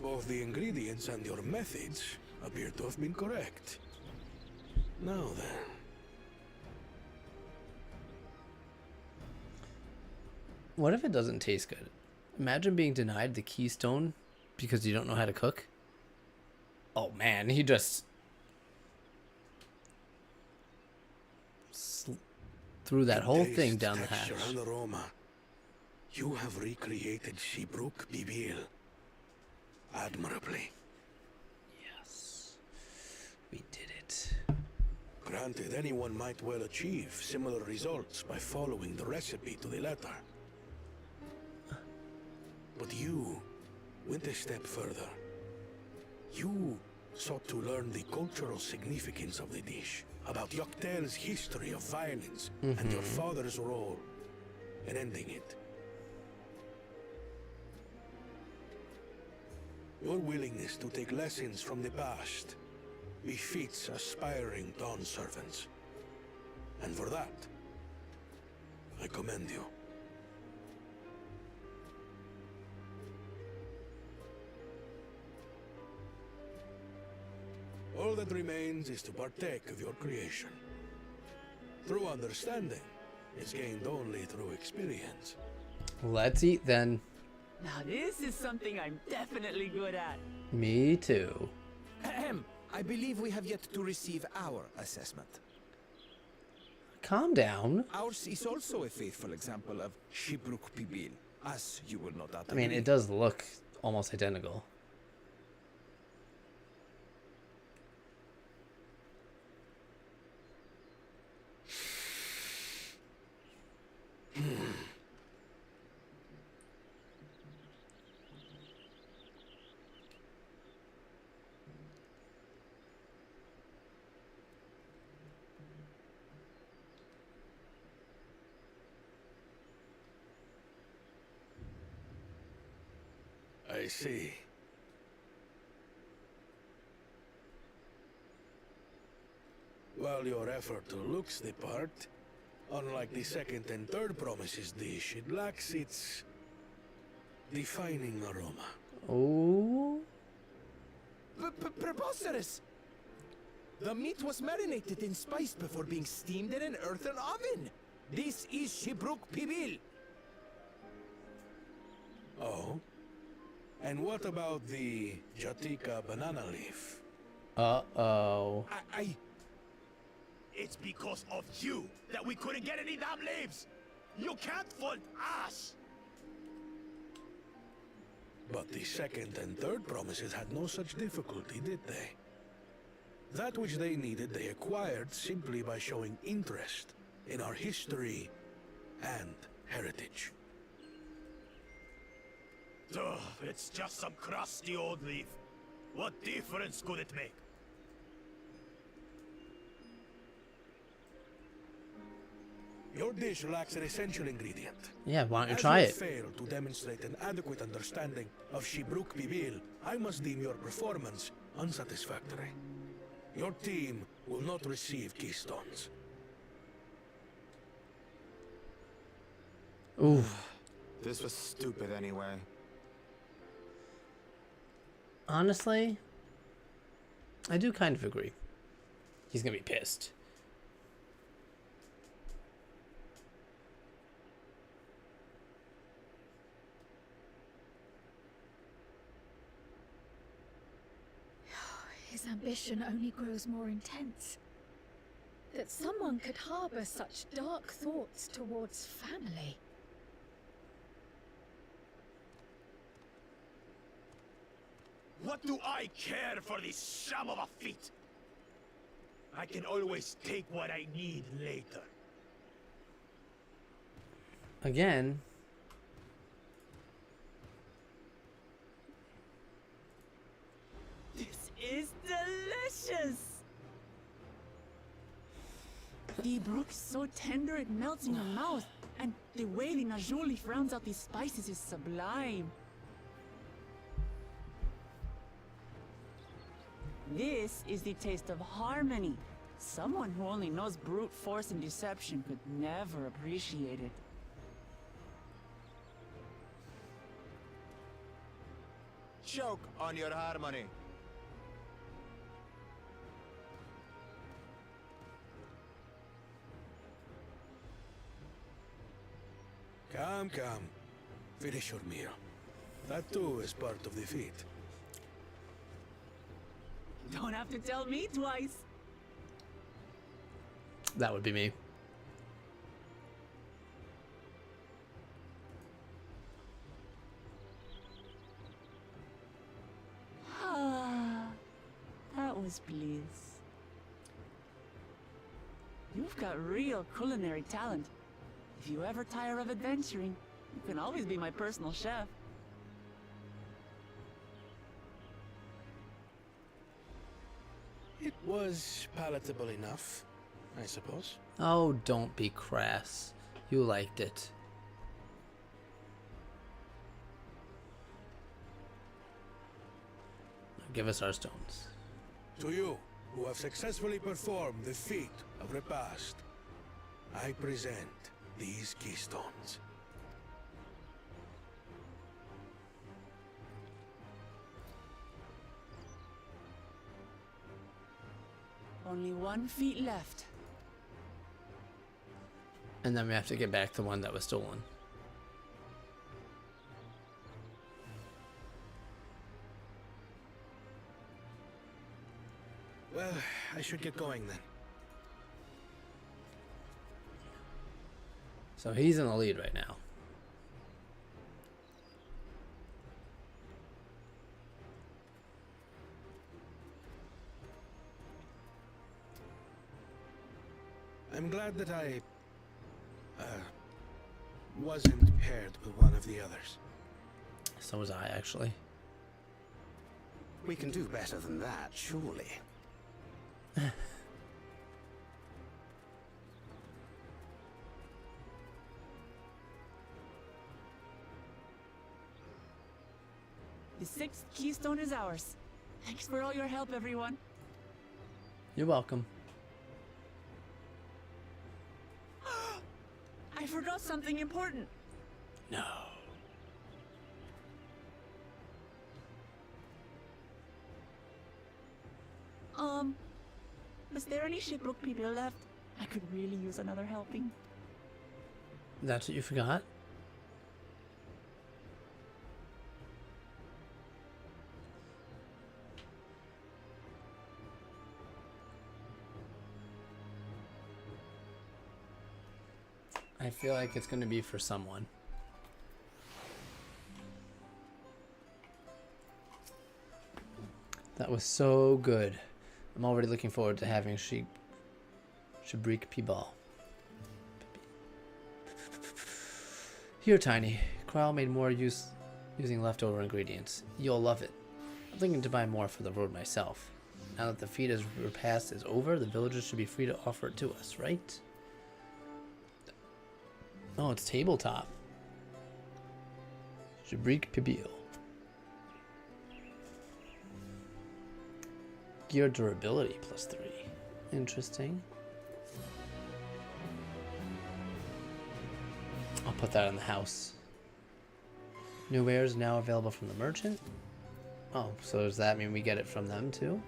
Both the ingredients and your methods appear to have been correct. Now then. What if it doesn't taste good? Imagine being denied the keystone because you don't know how to cook. Oh man, he just threw that whole thing Taste, down the hatch. texture, and aroma. You have recreated Shibruk Bibil admirably. Yes, we did it. Granted, anyone might well achieve similar results by following the recipe to the letter. But you went a step further. You sought to learn the cultural significance of the dish, about Yoktel's history of violence and your father's role in ending it. Your willingness to take lessons from the past befits aspiring Dawn servants. And for that, I commend you. All that remains is to partake of your creation. True understanding is gained only through experience. Let's eat then. Now this is something I'm definitely good at. Me too. Ahem. I believe we have yet to receive our assessment. Calm down. Ours is also a faithful example of Shibruk Pibil, as you will no doubt I mean, agree. it does look almost identical. I see. While your effort looks the part, unlike the second and third promises dish, it lacks its defining aroma. Oh. Preposterous! The meat was marinated in spice before being steamed in an earthen oven. This is Shibruk Pibil. Oh? And what about the Jatika banana leaf? Uh-oh. It's because of you that we couldn't get any damn leaves. You can't fault us. But the second and third promises had no such difficulty, did they? That which they needed they acquired simply by showing interest in our history and heritage. Ugh, it's just some crusty old leaf. What difference could it make? Your dish lacks an essential ingredient. Yeah, why don't you As try it? fail to demonstrate an adequate understanding of Shibruk Pibil, I must deem your performance unsatisfactory. Your team will not receive keystones. Ooh. This was stupid anyway. Honestly, I do kind of agree. He's gonna be pissed. His ambition only grows more intense. That someone could harbor such dark thoughts towards family. What do I care for this sham of a feat? I can always take what I need later. Again. This is delicious! The brook's so tender it melts in your mouth, and the way the Najul leaf rounds out these spices is sublime. This is the taste of harmony. Someone who only knows brute force and deception could never appreciate it. Choke on your harmony. Come, come. Finish your meal. That too is part of the feat. Don't have to tell me twice. That would be me. Ah, that was bliss. You've got real culinary talent. If you ever tire of adventuring, you can always be my personal chef. It was palatable enough, I suppose. Oh, don't be crass. You liked it. Now give us our stones. To you, who have successfully performed the feat of repast, I present these keystones. Only 1 feet left. And then we have to get back the one that was stolen. Well, I should get going then. So he's in the lead right now. I'm glad that I wasn't paired with one of the others. So was I, actually. We can do better than that, surely. The 6th keystone is ours. Thanks for all your help, everyone. You're welcome. I forgot something important. No. Is there any shipwrecked people left? I could really use another helping. That's what you forgot? I feel like it's going to be for someone. That was so good. I'm already looking forward to having Shabrik Pibal. Here, Tiny. Kryle made more use using leftover ingredients. You'll love it. I'm thinking to buy more for the road myself. Now that the feed repast is over, the villagers should be free to offer it to us, right? Oh, it's tabletop. Shabrik Pibil. Gear durability +3. Interesting. I'll put that in the house. New wares now available from the merchant. Oh, so does that mean we get it from them too?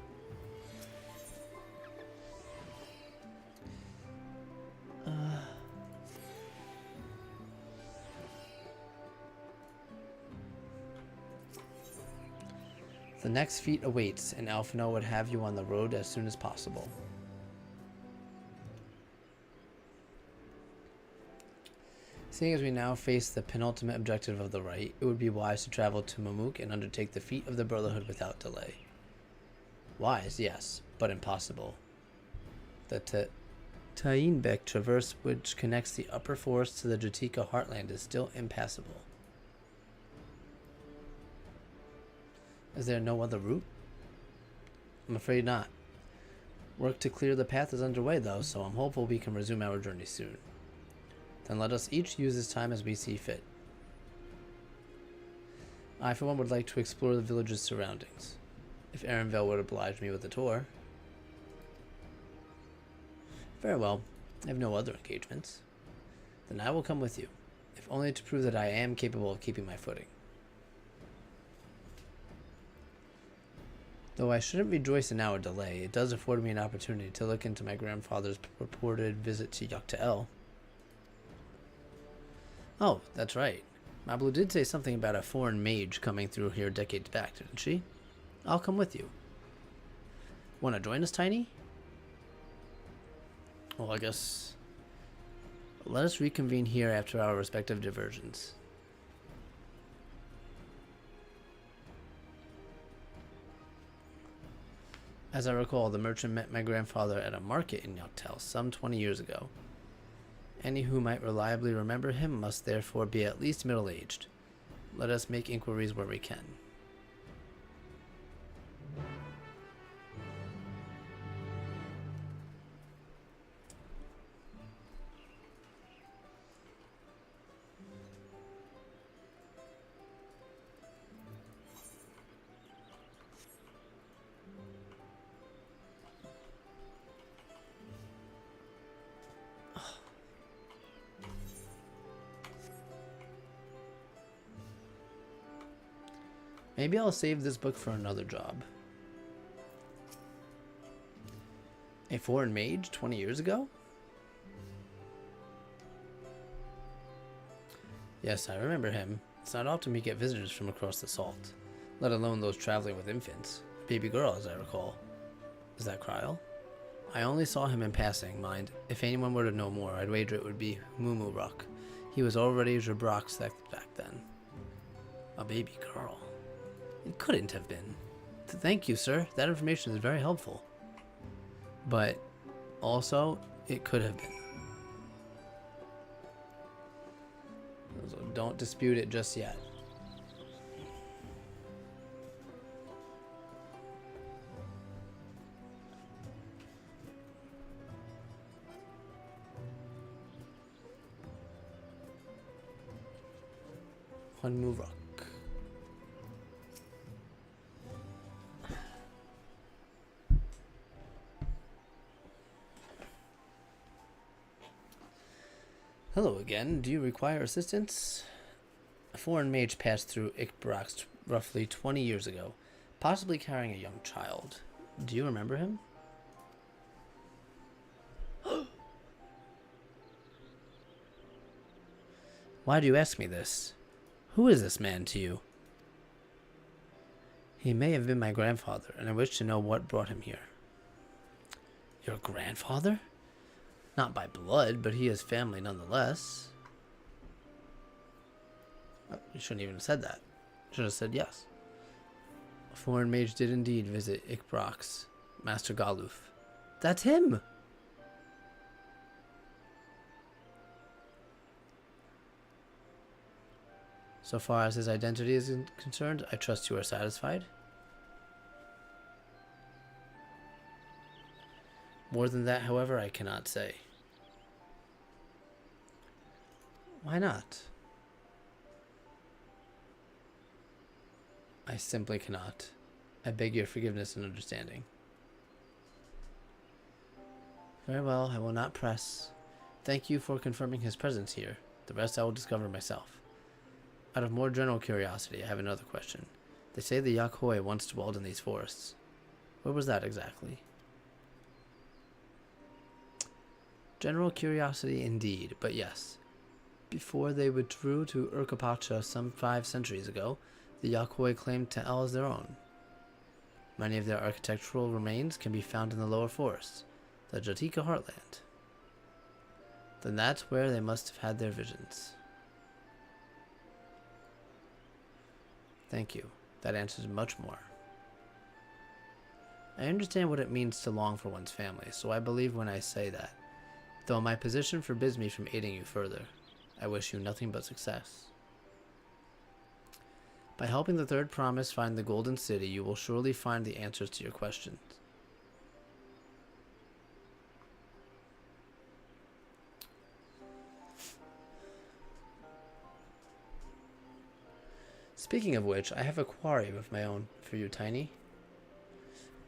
The next feat awaits, and Alphino would have you on the road as soon as possible. Seeing as we now face the penultimate objective of the rite, it would be wise to travel to Mamuk and undertake the feat of the Brotherhood without delay. Wise, yes, but impossible. The Tainbek traverse, which connects the upper forest to the Jutika heartland, is still impassable. Is there no other route? I'm afraid not. Work to clear the path is underway though, so I'm hopeful we can resume our journey soon. Then let us each use this time as we see fit. I for one would like to explore the village's surroundings. If Erenvale would oblige me with a tour. Very well. I have no other engagements. Then I will come with you, if only to prove that I am capable of keeping my footing. Though I shouldn't rejoice in our delay, it does afford me an opportunity to look into my grandfather's purported visit to Yuktael. Oh, that's right. Mablu did say something about a foreign mage coming through here decades back, didn't she? I'll come with you. Want to join us, Tiny? Well, I guess... Let us reconvene here after our respective diversions. As I recall, the merchant met my grandfather at a market in Yuktael some 20 years ago. Any who might reliably remember him must therefore be at least middle-aged. Let us make inquiries where we can. Maybe I'll save this book for another job. A foreign mage 20 years ago? Yes, I remember him. It's not often we get visitors from across the salt, let alone those traveling with infants. Baby girl, as I recall. Is that Kryle? I only saw him in passing, mind. If anyone were to know more, I'd wager it would be Mumurok. He was already Jabrock's back then. A baby girl. It couldn't have been. Thank you, sir. That information is very helpful. But also, it could have been. So don't dispute it just yet. Mumurok. Hello again. Do you require assistance? A foreign mage passed through Ikbrox roughly 20 years ago, possibly carrying a young child. Do you remember him? Why do you ask me this? Who is this man to you? He may have been my grandfather, and I wish to know what brought him here. Your grandfather? Not by blood, but he is family nonetheless. Oh, you shouldn't even have said that. You should have said yes. A foreign mage did indeed visit Ikbrox, Master Galuf. That's him! So far as his identity is concerned, I trust you are satisfied. More than that, however, I cannot say. Why not? I simply cannot. I beg your forgiveness and understanding. Very well, I will not press. Thank you for confirming his presence here. The rest I will discover myself. Out of more general curiosity, I have another question. They say the Yakhoi once dwelled in these forests. Where was that exactly? General curiosity indeed, but yes. Before they withdrew to Urkapacha some 5 centuries ago, the Yakhoi claimed Ta'el as their own. Many of their architectural remains can be found in the lower forests, the Jatika heartland. Then that's where they must have had their visions. Thank you. That answers much more. I understand what it means to long for one's family, so I believe when I say that. Though my position forbids me from aiding you further, I wish you nothing but success. By helping the Third Promise find the Golden City, you will surely find the answers to your questions. Speaking of which, I have a quarry of my own for you, Tiny.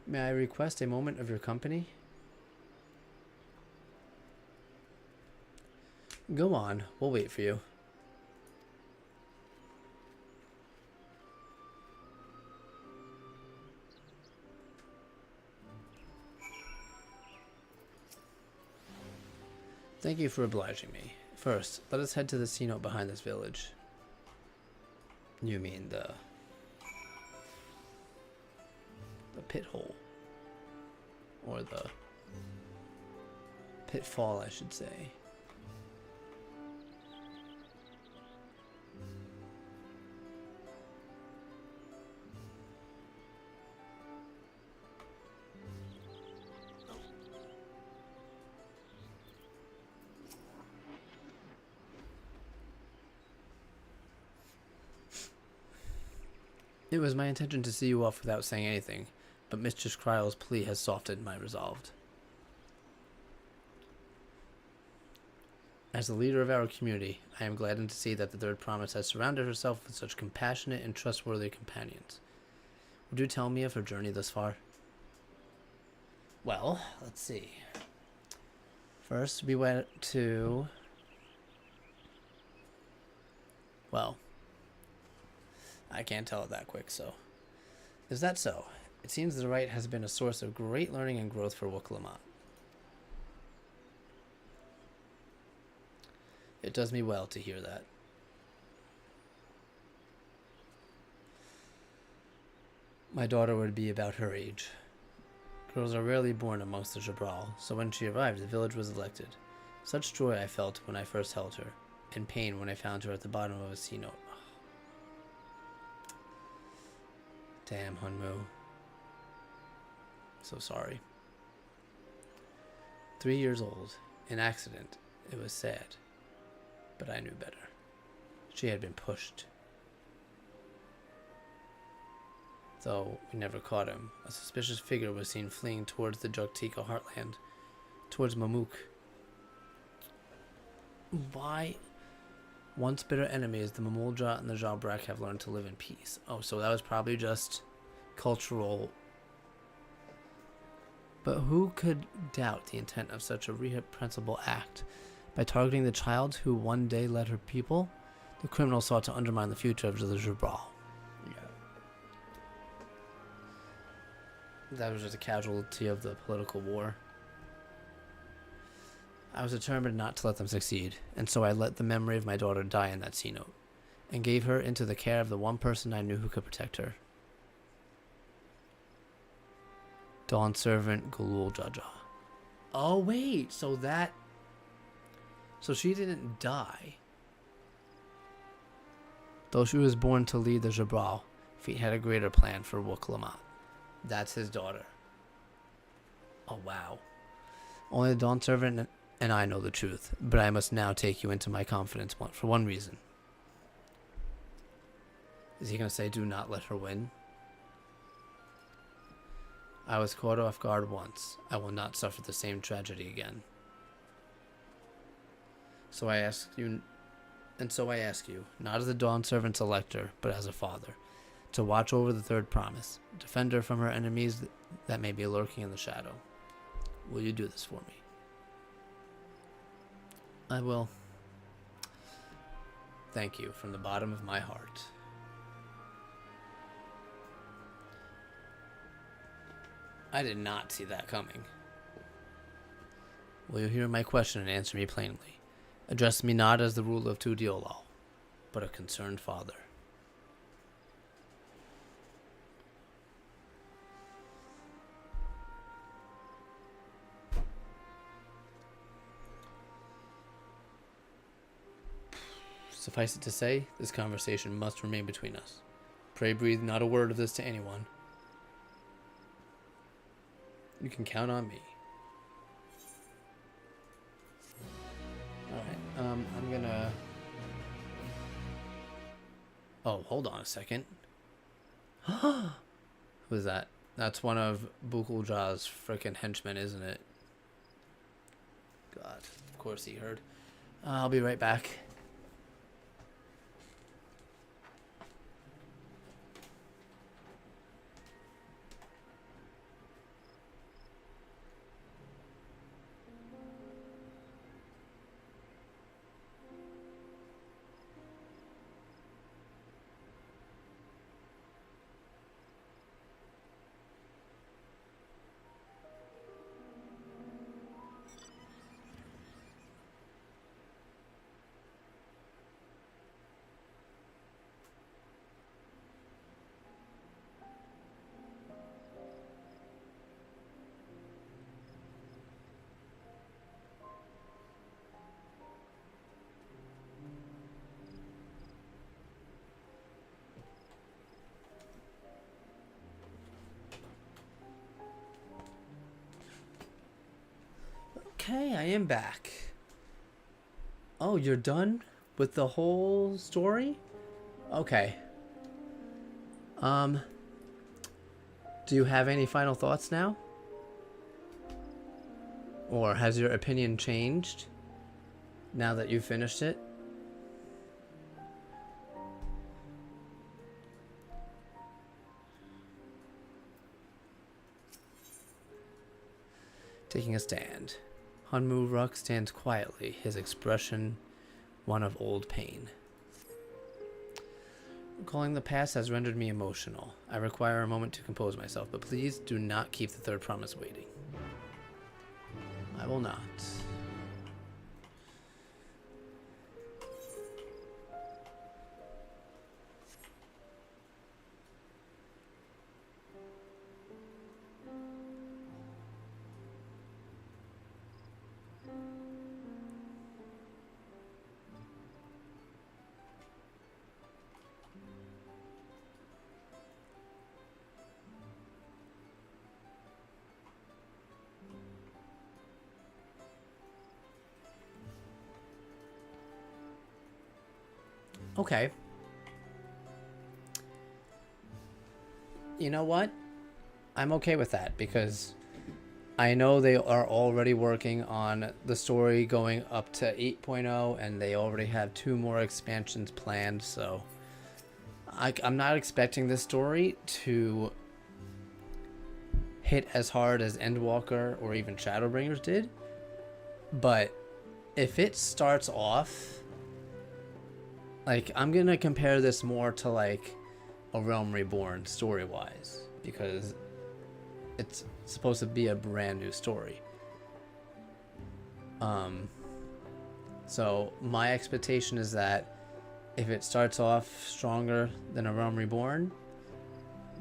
May I request a moment of your company? Go on, we'll wait for you. Thank you for obliging me. First, let us head to the sea note behind this village. You mean the pit hole. Or the pitfall, I should say. It was my intention to see you off without saying anything, but Mistress Kryle's plea has softened my resolve. As the leader of our community, I am gladdened to see that the Third Promise has surrounded herself with such compassionate and trustworthy companions. Would you tell me of her journey thus far? Well, let's see. First, we went to... Well... I can't tell it that quick, so... Is that so? It seems the rite has been a source of great learning and growth for Wuklamot. It does me well to hear that. My daughter would be about her age. Girls are rarely born amongst the Jabral, so when she arrived, the village was elected. Such joy I felt when I first held her, and pain when I found her at the bottom of a sea note. Damn, Hunmu. So sorry. 3 years old. An accident. It was sad. But I knew better. She had been pushed. Though we never caught him, a suspicious figure was seen fleeing towards the Joktika heartland. Towards Mamuk. Why? Once bitter enemies, the Mamulja and the Jalbrak have learned to live in peace. Oh, so that was probably just cultural. But who could doubt the intent of such a reprehensible act? By targeting the child who one day led her people, the criminal sought to undermine the future of the Jabral. Yeah. That was just a casualty of the political war. I was determined not to let them succeed, and so I let the memory of my daughter die in that sea note, and gave her into the care of the one person I knew who could protect her. Dawn servant Galul Jaja. Oh wait, so she didn't die. Though she was born to lead the Jabral, Feet had a greater plan for Wook Lamont. That's his daughter. Oh wow. Only the Dawn servant and I know the truth, but I must now take you into my confidence for one reason. Is he going to say do not let her win? I was caught off guard once. I will not suffer the same tragedy again. So I ask you, not as a Dawn servant's elector, but as a father, to watch over the third promise, defend her from her enemies that may be lurking in the shadow. Will you do this for me? I will. Thank you from the bottom of my heart. I did not see that coming. Will you hear my question and answer me plainly? Address me not as the ruler of Tudiolal, but a concerned father. Suffice it to say, this conversation must remain between us. Pray breathe not a word of this to anyone. You can count on me. Alright, I'm gonna... Oh, hold on a second. Who's that? That's one of Bukulja's frickin' henchmen, isn't it? God, of course he heard. I'll be right back. Okay, I am back. Oh, you're done with the whole story? Okay. Do you have any final thoughts now? Or has your opinion changed now that you've finished it? Taking a stand. Hunmu Ruk stands quietly, his expression one of old pain. Recalling the past has rendered me emotional. I require a moment to compose myself, but please do not keep the third promise waiting. I will not. Okay. You know what? I'm okay with that because I know they are already working on the story going up to 8.0 and they already have 2 more expansions planned, so I'm not expecting this story to hit as hard as Endwalker or even Shadowbringers did, but if it starts off... Like, I'm gonna compare this more to, like, a Realm Reborn story-wise, because it's supposed to be a brand new story. So my expectation is that if it starts off stronger than A Realm Reborn,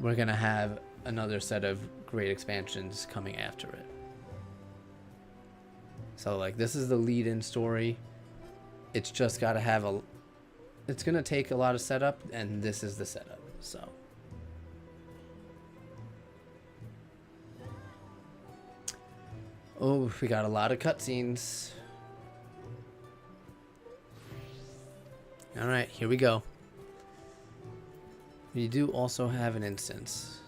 we're gonna have another set of great expansions coming after it. So like this is the lead-in story. It's just gotta have a... It's gonna take a lot of setup, and this is the setup, so... Oh, we got a lot of cutscenes. Alright, here we go. We do also have an instance.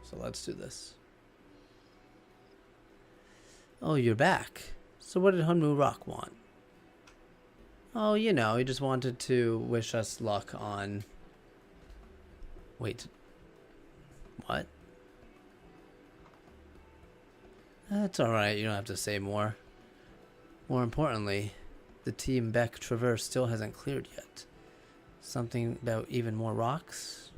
So let's do this. Oh, you're back. So what did Hunmu Rock want? Oh, you know, he just wanted to wish us luck on... Wait. What? That's alright, you don't have to say more. More importantly, the Team Beck Traverse still hasn't cleared yet. Something about even more rocks?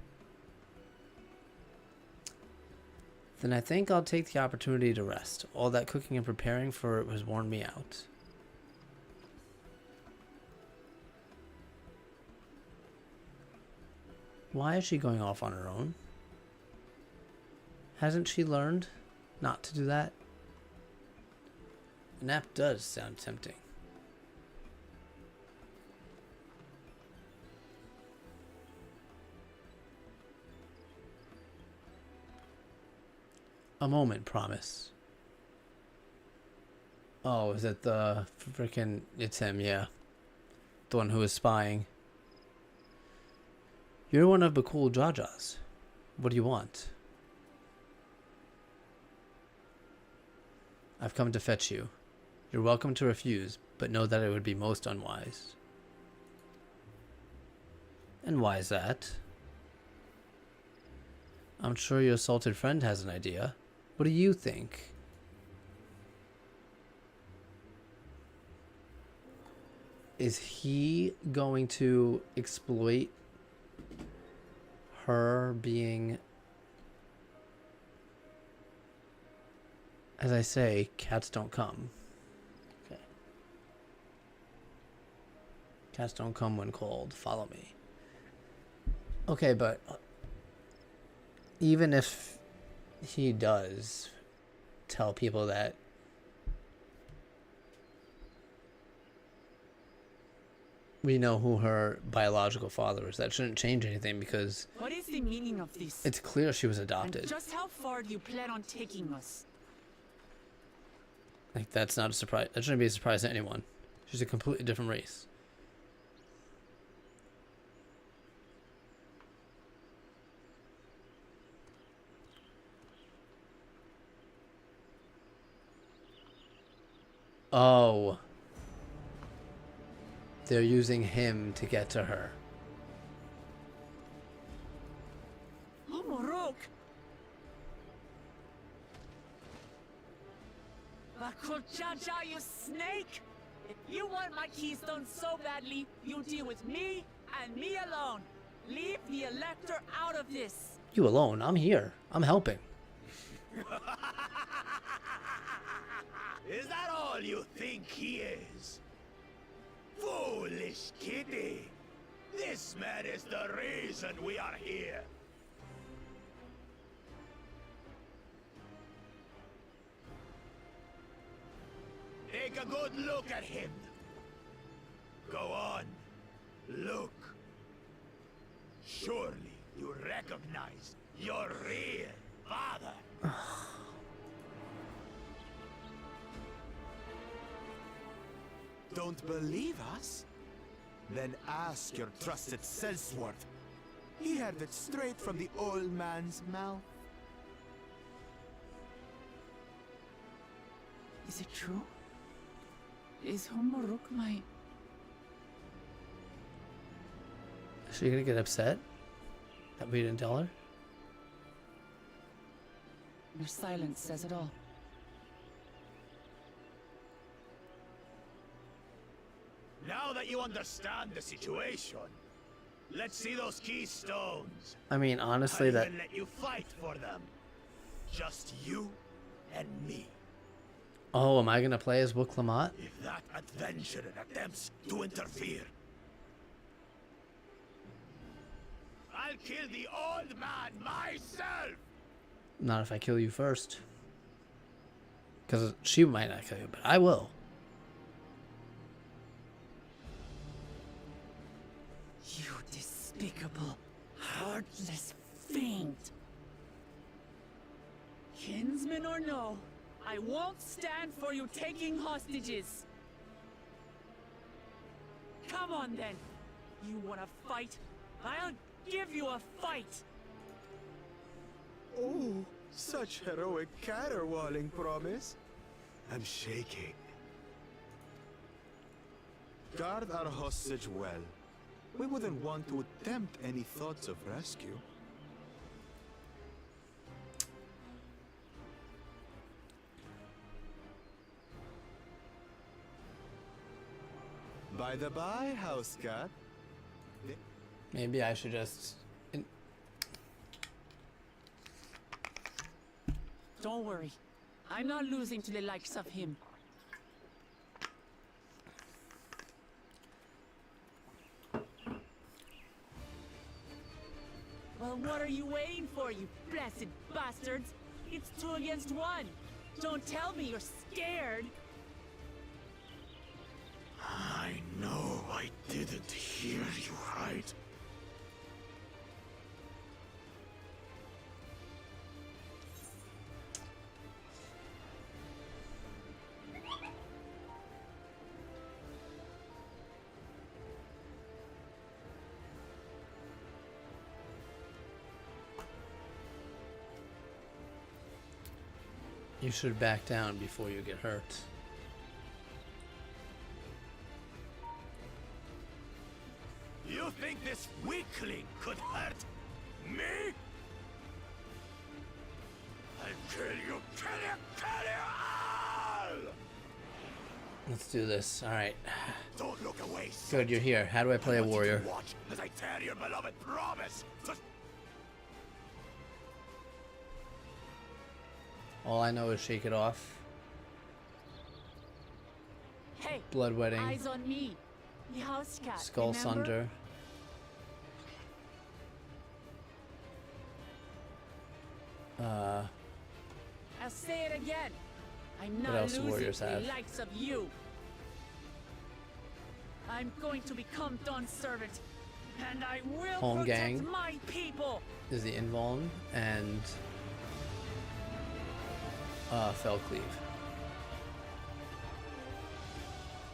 Then I think I'll take the opportunity to rest. All that cooking and preparing for it has worn me out. Why is she going off on her own? Hasn't she learned not to do that? A nap does sound tempting. A moment, promise. Oh, is it the freaking... It's him, yeah. The one who was spying. You're one of Bakul Jaja's. What do you want? I've come to fetch you. You're welcome to refuse, but know that it would be most unwise. And why is that? I'm sure your assaulted friend has an idea. What do you think? Is he going to exploit her being... As I say, cats don't come. Okay. Cats don't come when called. Follow me. Okay, but even if he does tell people that we know who her biological father is, that shouldn't change anything because What is the meaning of this? it's clear she was adopted. And just how far do you plan on taking us? Like, that's not a surprise. That shouldn't be a surprise to anyone. She's a completely different race. Oh. They're using him to get to her. Oh, Morok! Bakuljaja, you snake! If you want my keystone so badly, you deal with me and me alone. Leave the Elector out of this. You alone? I'm here. I'm helping. Is that all you think he is? Foolish kitty! This man is the reason we are here. Take a good look at him. Go on. Look. Surely you recognize your real father. Don't believe us? Then ask your trusted Sellsworth. He heard it straight from the old man's mouth. Is it true? Is Homoruk my... Is she gonna get upset that we didn't tell her? Your silence says it all. Now that you understand the situation, let's see those keystones. I mean, honestly, I'll that... even let you fight for them. Just you and me. Oh, am I gonna play as Wook Lamont? If that adventurer attempts to interfere, I'll kill the old man myself! Not if I kill you first. Because she might not kill you, but I will. You despicable, heartless fiend. Kinsman or no, I won't stand for you taking hostages. Come on then. You want to fight? I'll give you a fight. Oh, such heroic caterwauling promise. I'm shaking. Guard our hostage well. We wouldn't want to attempt any thoughts of rescue. By the by, house cat. Maybe I should just... Don't worry. I'm not losing to the likes of him. Well, what are you waiting for, you blessed bastards? It's 2 against 1. Don't tell me you're scared. I know I didn't hear you right. You should back down before you get hurt. You think this weakling could hurt me? I'll kill you, kill you, kill you all! Let's do this. Alright. Don't look away. Good, you're here. How do I play a warrior? Watch as I tear your beloved promise. All I know is shake it off. Hey, Bloodwedding. eyes on me. The house cat. Skull remember? Sunder. I'll say it again. I'm What not else do losing warriors to the have? likes of you. I'm going to become Dawn's servant, and I will Home protect gang. my people. Is the Invuln and Fell Cleave.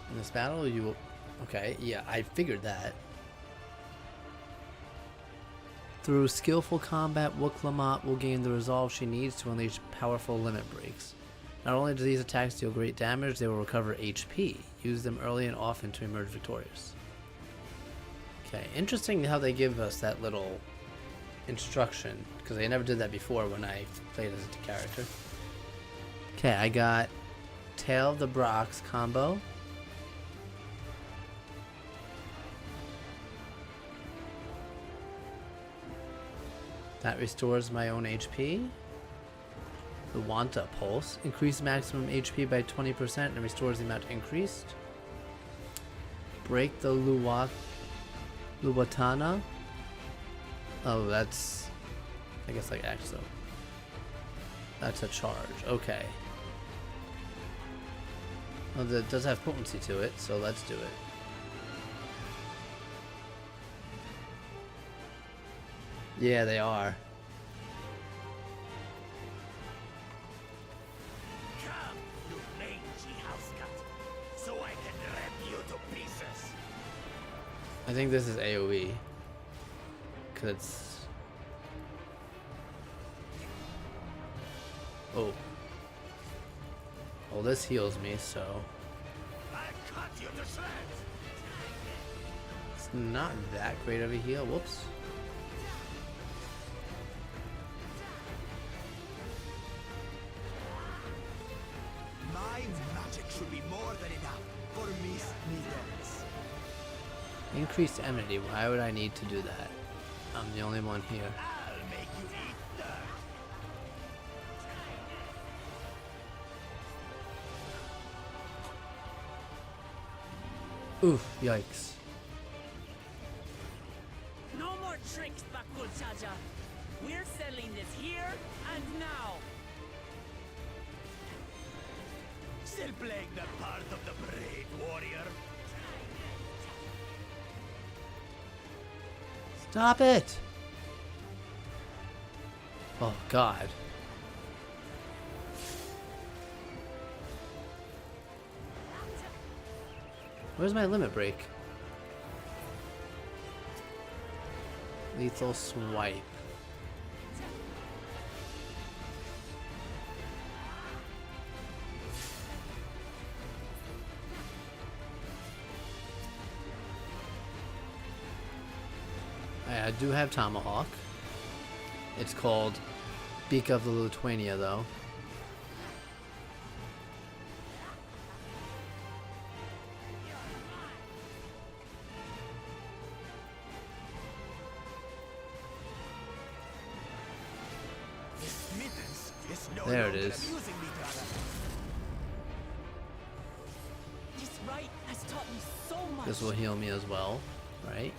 In this battle, you will... Okay, yeah, I figured that. Through skillful combat, Wook Lamont will gain the resolve she needs to unleash powerful limit breaks. Not only do these attacks deal great damage, they will recover HP. Use them early and often to emerge victorious. Okay, interesting how they give us that little instruction, because I never did that before when I played as a character. Okay, I got Tail of the Brox combo. That restores my own HP. The Wanta Pulse. Increase maximum HP by 20% and restores the amount increased. Break the Luwatana. Oh, that's... I guess like Axo. That's a charge. Okay. Oh, that does have potency to it, so let's do it. Yeah, they are. Come, you mangy house cat, so I can rip you to pieces. I think this is AoE. Because it's... Oh. Well, this heals me, so... I'll cut you to shreds. It's not that great of a heal. Whoops. My magic should be more than enough for Miss Needles. Increased enmity. Why would I need to do that? I'm the only one here. I'll make you eat dirt. Oof, yikes. No more tricks, Bakul Chaja. We're settling this here and now. Still playing the part of the brave warrior? Stop it! Oh, God. Where's my limit break? Lethal swipe. I do have Tomahawk. It's called Beak of the Lithuania, though. There it is. This rite has taught me so much. This will heal me as well, right?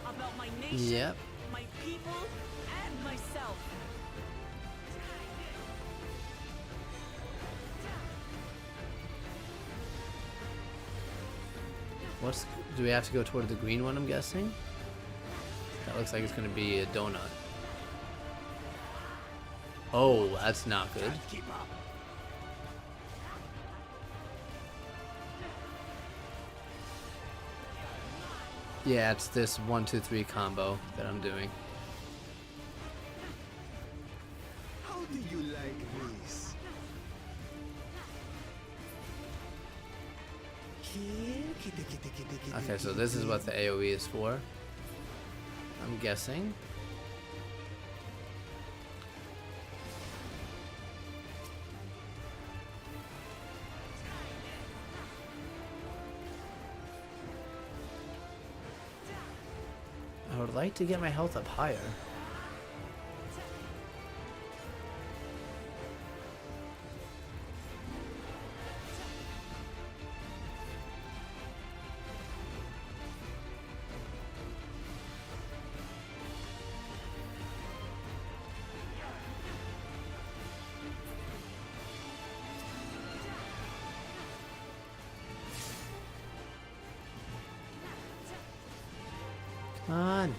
About my nation, Yep. my people, and myself. Do we have to go toward the green one, I'm guessing? That looks like it's going to be a donut. Oh, that's not good. Yeah, it's this 1, 2, 3 combo that I'm doing. How do you like this? Okay, so this is what the AoE is for. I'm guessing. I would like to get my health up higher. Come on.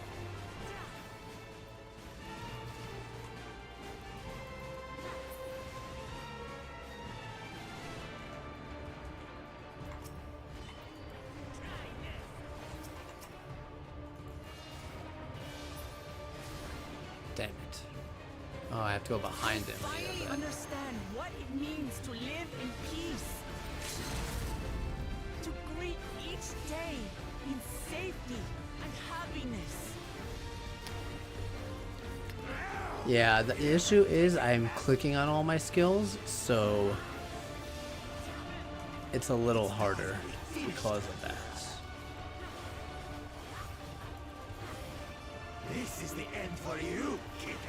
Damn it. Oh, I have to go behind him. Finally understand what it means to live in peace. To greet each day in safety and happiness. Yeah, the issue is I'm clicking on all my skills, so it's a little harder because of that. This is the end for you, kitten.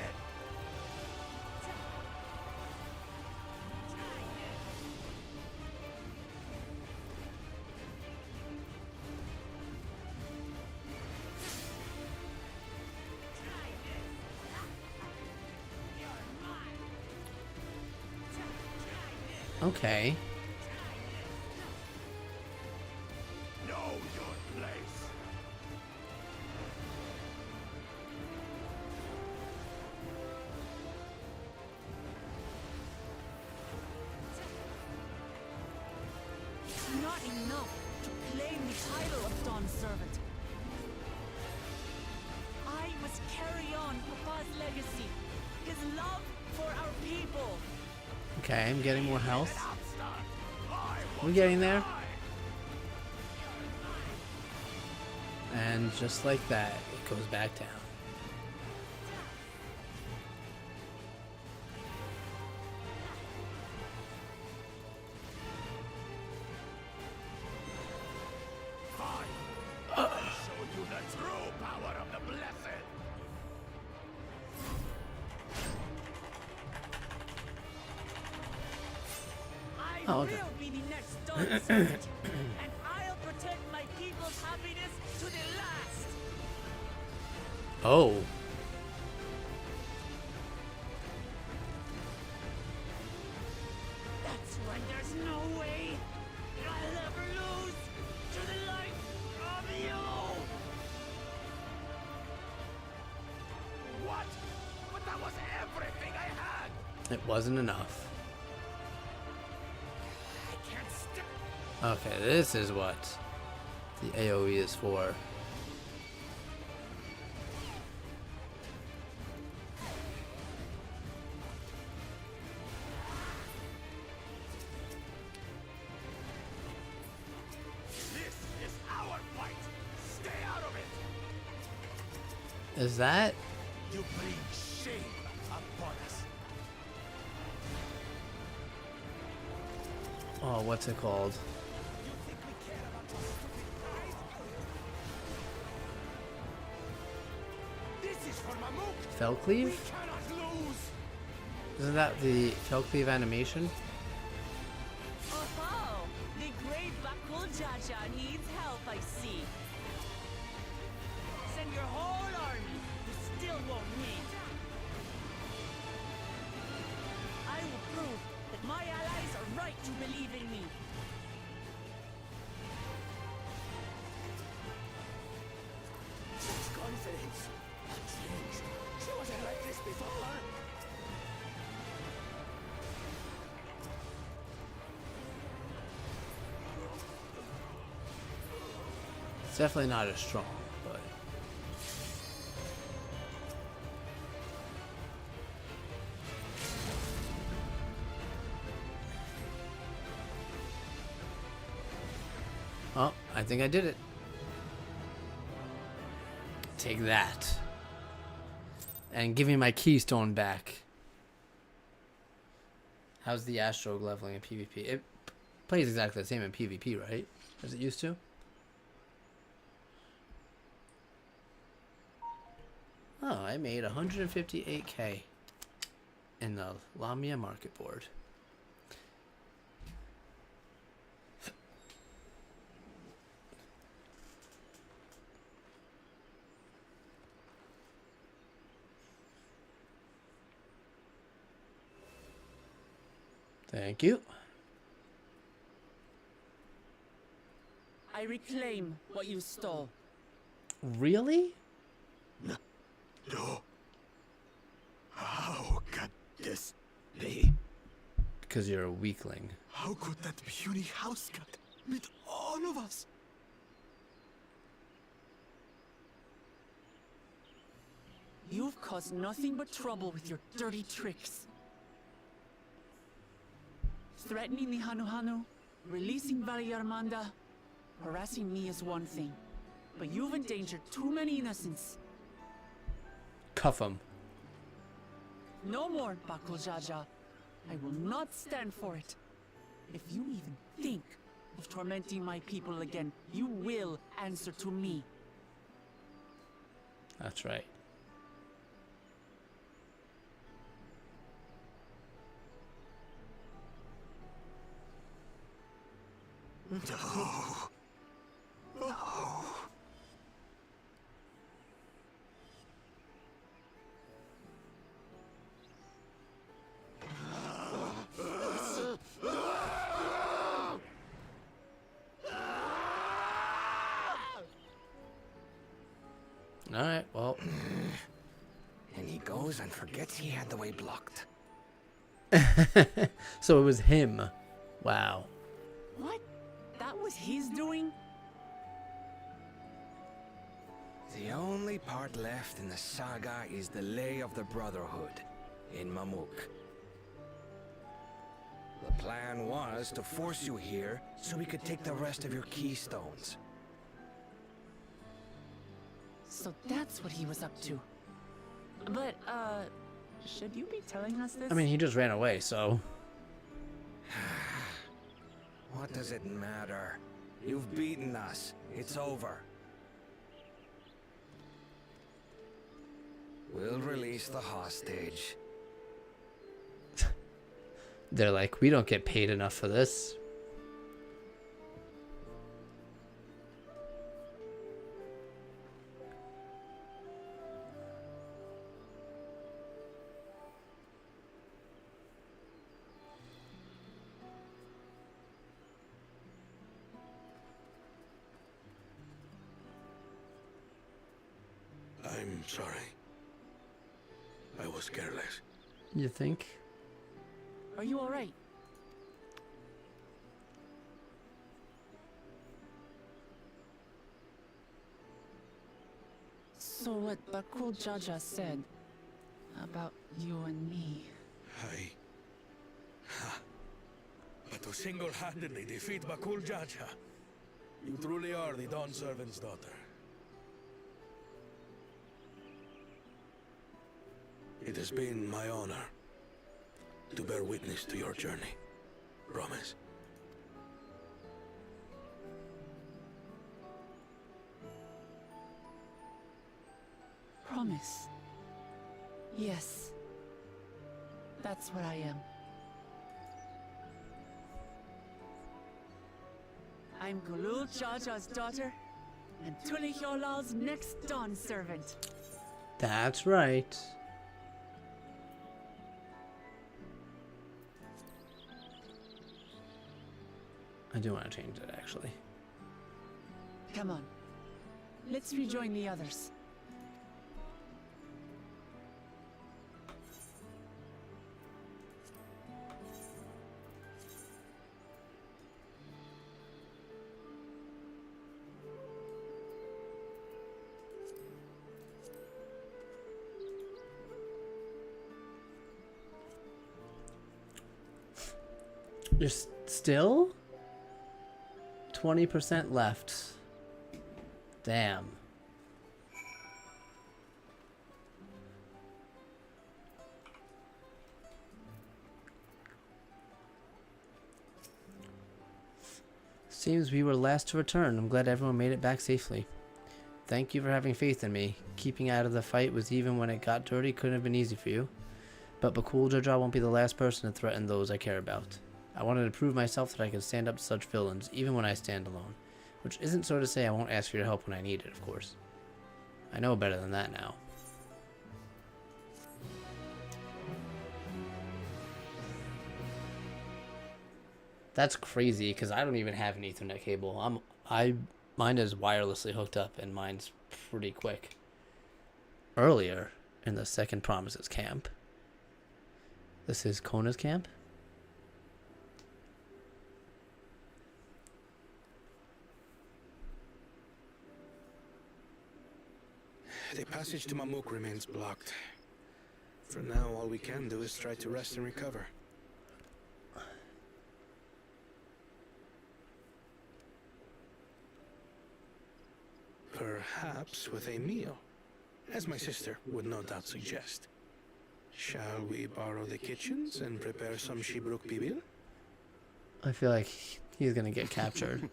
Okay. Know your place. It's not enough to claim the title of Dawn's servant. I must carry on Papa's legacy, his love for our people. Okay, I'm getting more health. We're getting there. And just like that, it goes back down. Show you the true power of the blessed. I Oh, okay. will be the next Dawn Sergeant, and I'll protect my people's happiness to the last. Oh. That's when there's no way I'll ever lose to the light of you. What? But that was everything I had! It wasn't enough. I can't stick. Okay, this is what the AoE is for. This is our fight! Stay out of it! Is that? You bring shame upon us. Oh, what's it called? You think we care about your stupid pride? This is for Mamuk! Felcleave? We cannot lose! Isn't that the Felcleave animation? Oh, the great Bakul Jaja needs help, I see. Send your whole army. You still won't need. I will prove that my allies are right to believe in me. Such confidence! Strange. She wasn't like this before. It's definitely not as strong, but oh, I think I did it. Take that. And give me my keystone back. How's the Astro leveling in PvP? It plays exactly the same in PvP, right? As it used to? Oh, I made 158k in the Lamia market board. Thank you. I reclaim what you stole. Really? No. How could this be? Because you're a weakling. How could that puny house cat beat all of us? You've caused nothing but trouble with your dirty tricks. Threatening the Hanu, releasing Valley Armanda, harassing me is one thing. But you've endangered too many innocents. Cuff him. No more, Bakul Jaja. I will not stand for it. If you even think of tormenting my people again, you will answer to me. That's right. No. No. All right, well. And he goes and forgets he had the way blocked. So it was him. Wow. What? That was his doing? The only part left in the saga is the Lay of the Brotherhood in Mamuk. The plan was to force you here so we could take the rest of your keystones. So that's what he was up to. But, should you be telling us this? I mean, he just ran away, so. What does it matter? You've beaten us. It's over. We'll release the hostage. they're like, we don't get paid enough for this. I'm sorry. I was careless. You think? Are you alright? So what Bakul Jaja said about you and me. But to single-handedly defeat Bakul Jaja, you truly are the Dawn Servant's daughter. It has been my honor to bear witness to your journey. Promise. Promise. Yes. That's what I am. I'm Gulul Jaja's daughter, and Tulihyolal's next Dawn servant. That's right. I do want to change it, actually. Come on. Let's rejoin the others. You're still 20% left. Damn. Seems we were last to return. I'm glad everyone made it back safely. Thank you for having faith in me. Keeping out of the fight was even when it got dirty couldn't have been easy for you. But Bakul Jaja won't be the last person to threaten those I care about. I wanted to prove myself that I could stand up to such villains, even when I stand alone. Which isn't so to say I won't ask for your help when I need it, of course. I know better than that now. That's crazy, because I don't even have an Ethernet cable. Mine is wirelessly hooked up, and mine's pretty quick. Earlier, in the second Promises camp. This is Kona's camp? The passage to Mamuk remains blocked. For now, all we can do is try to rest and recover. Perhaps with a meal, as my sister would no doubt suggest. Shall we borrow the kitchens and prepare some Shibruk Bibil? I feel like he's gonna get captured.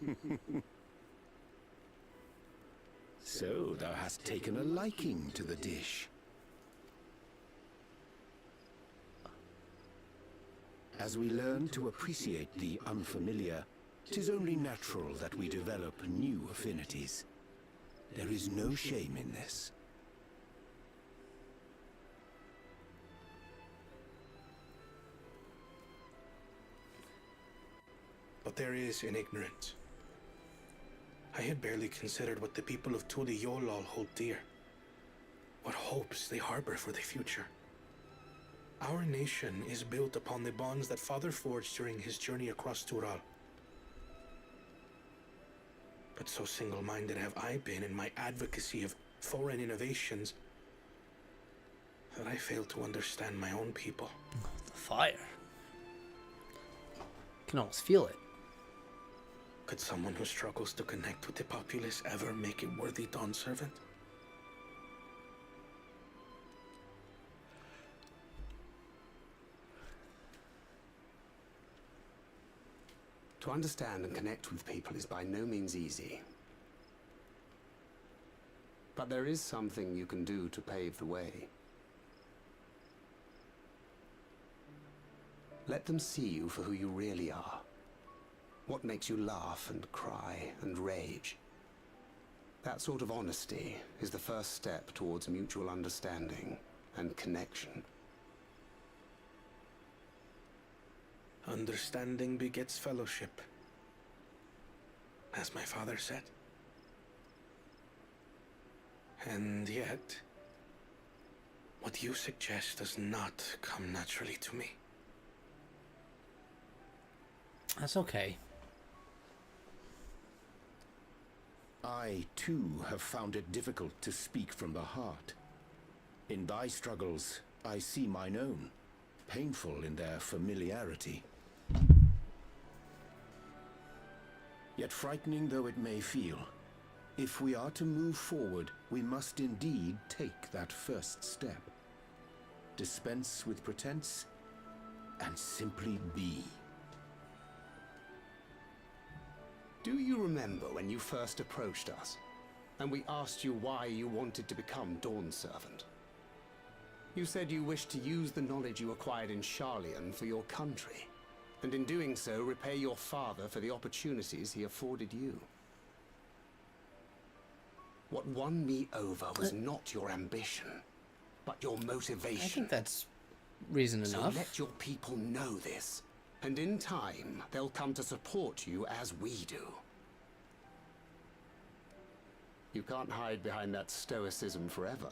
So thou hast taken a liking to the dish. As we learn to appreciate the unfamiliar, 'tis only natural that we develop new affinities. There is no shame in this. But there is in ignorance. I had barely considered what the people of Tuli Yolal hold dear. What hopes they harbor for the future. Our nation is built upon the bonds that Father forged during his journey across Tural. But so single-minded have I been in my advocacy of foreign innovations that I fail to understand my own people. The fire. Can almost feel it. Could someone who struggles to connect with the populace ever make a worthy Dawn servant? To understand and connect with people is by no means easy. But there is something you can do to pave the way. Let them see you for who you really are. What makes you laugh and cry and rage. That sort of honesty is the first step towards mutual understanding and connection. Understanding begets fellowship, as my father said. And yet, what you suggest does not come naturally to me. That's okay. I, too, have found it difficult to speak from the heart. In thy struggles, I see mine own, painful in their familiarity. Yet frightening though it may feel, if we are to move forward, we must indeed take that first step. Dispense with pretense, and simply be. Do you remember when you first approached us, and we asked you why you wanted to become Dawn's servant? You said you wished to use the knowledge you acquired in Sharlayan for your country, and in doing so repay your father for the opportunities he afforded you. What won me over was not your ambition, but your motivation. I think that's reason enough. So let your people know this, and in time, they'll come to support you as we do. You can't hide behind that stoicism forever.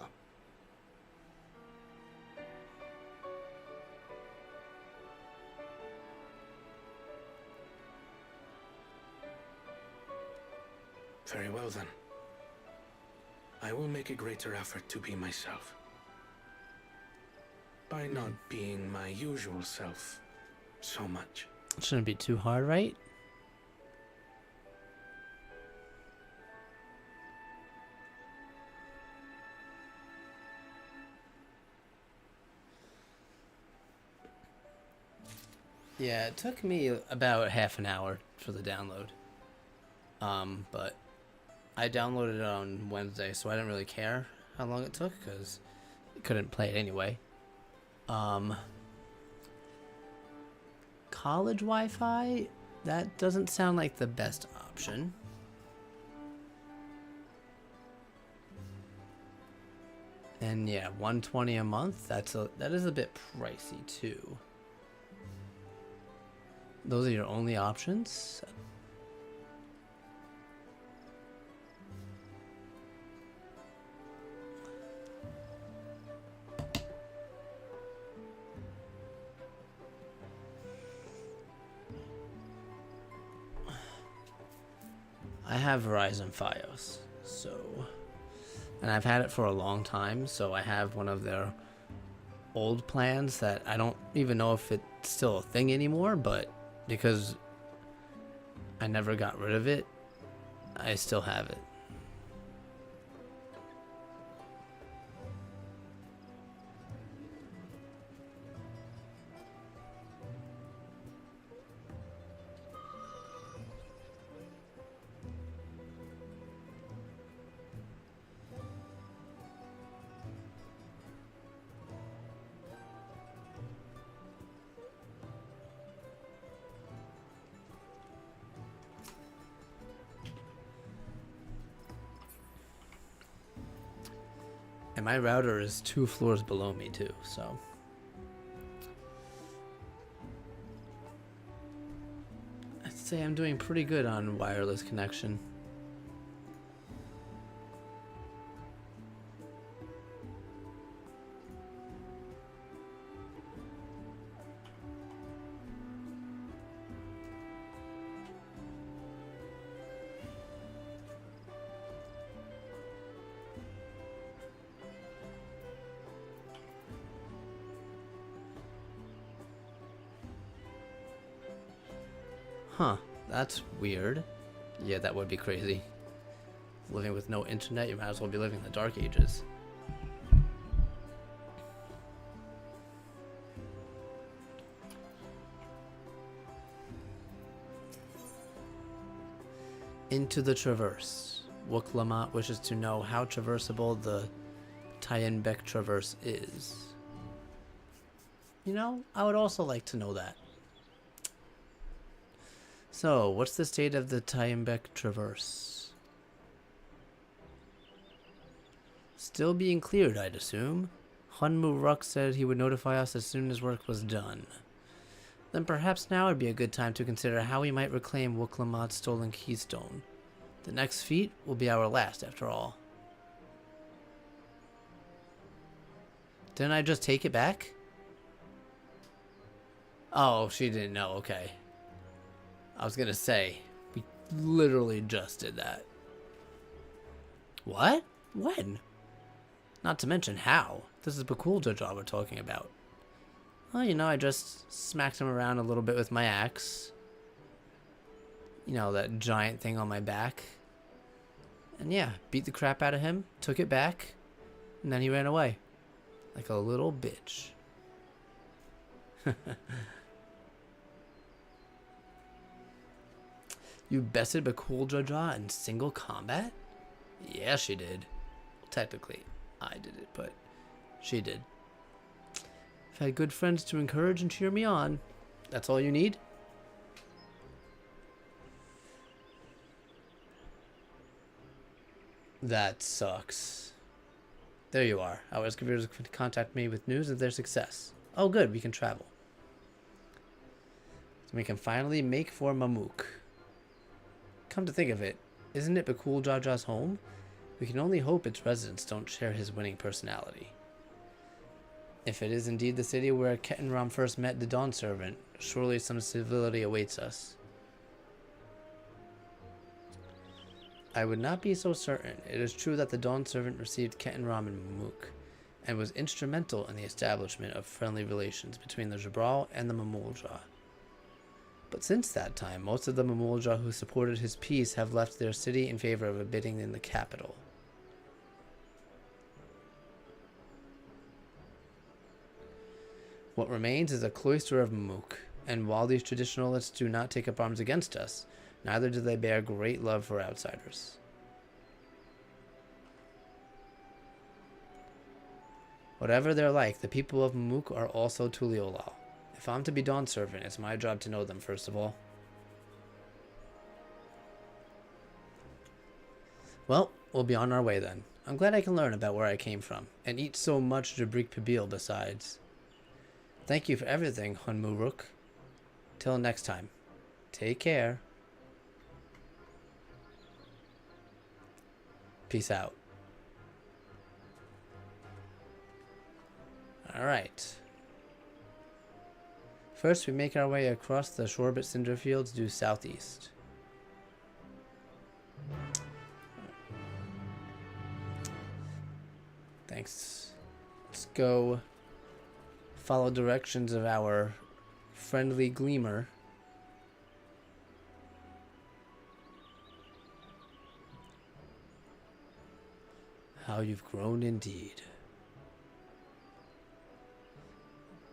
Very well then. I will make a greater effort to be myself. By not being my usual self so much. It shouldn't be too hard, right? Yeah, it took me about half an hour for the download. But I downloaded it on Wednesday, so I didn't really care how long it took because I couldn't play it anyway. College Wi-Fi? That doesn't sound like the best option. And yeah, $120 a month. That is a bit pricey too. Those are your only options? I have Verizon Fios, so, and I've had it for a long time, so I have one of their old plans that I don't even know if it's still a thing anymore, but because I never got rid of it, I still have it. And my router is 2 floors below me too, so. I'd say I'm doing pretty good on wireless connection. Huh, that's weird. Yeah, that would be crazy. Living with no internet, you might as well be living in the Dark Ages. Into the Traverse. Wook Lamont wishes to know how traversable the Tayenbek Traverse is. You know, I would also like to know that. So, what's the state of the Taimbek Traverse? Still being cleared, I'd assume. Hunmu Ruk said he would notify us as soon as work was done. Then perhaps now would be a good time to consider how we might reclaim Wuklamad's stolen keystone. The next feat will be our last, after all. Didn't I just take it back? Oh, she didn't know. Okay. I was gonna say, we literally just did that. What? When? Not to mention how. This is Bakul Jaja we're talking about. Well, you know, I just smacked him around a little bit with my axe. You know, that giant thing on my back. And yeah, beat the crap out of him, took it back, and then he ran away. Like a little bitch. You bested Bakul Jaja in single combat? Yeah, she did. Well, technically, I did it, but she did. I've had good friends to encourage and cheer me on. That's all you need? That sucks. There you are. Our excavators contact me with news of their success. Oh good, we can travel. So we can finally make for Mamuk. Come to think of it, isn't it Bakul Jaja's home? We can only hope its residents don't share his winning personality. If it is indeed the city where Ketenram first met the Dawn Servant, surely some civility awaits us. I would not be so certain. It is true that the Dawn Servant received Ketenram and Mamuk, and was instrumental in the establishment of friendly relations between the Jabral and the Mamulja. But since that time, most of the Mamulja who supported his peace have left their city in favor of abiding in the capital. What remains is a cloister of Mamuk, and while these traditionalists do not take up arms against us, neither do they bear great love for outsiders. Whatever they're like, the people of Mamuk are also Tuliolal. If I'm to be Dawn Servant, it's my job to know them first of all. Well, we'll be on our way then. I'm glad I can learn about where I came from, and eat so much Jabrik Pabil besides. Thank you for everything, Hunmuruk. Till next time. Take care. Peace out. Alright. First, we make our way across the Shorbit Cinder Fields due southeast. Thanks. Let's go follow directions of our friendly gleamer. How you've grown indeed.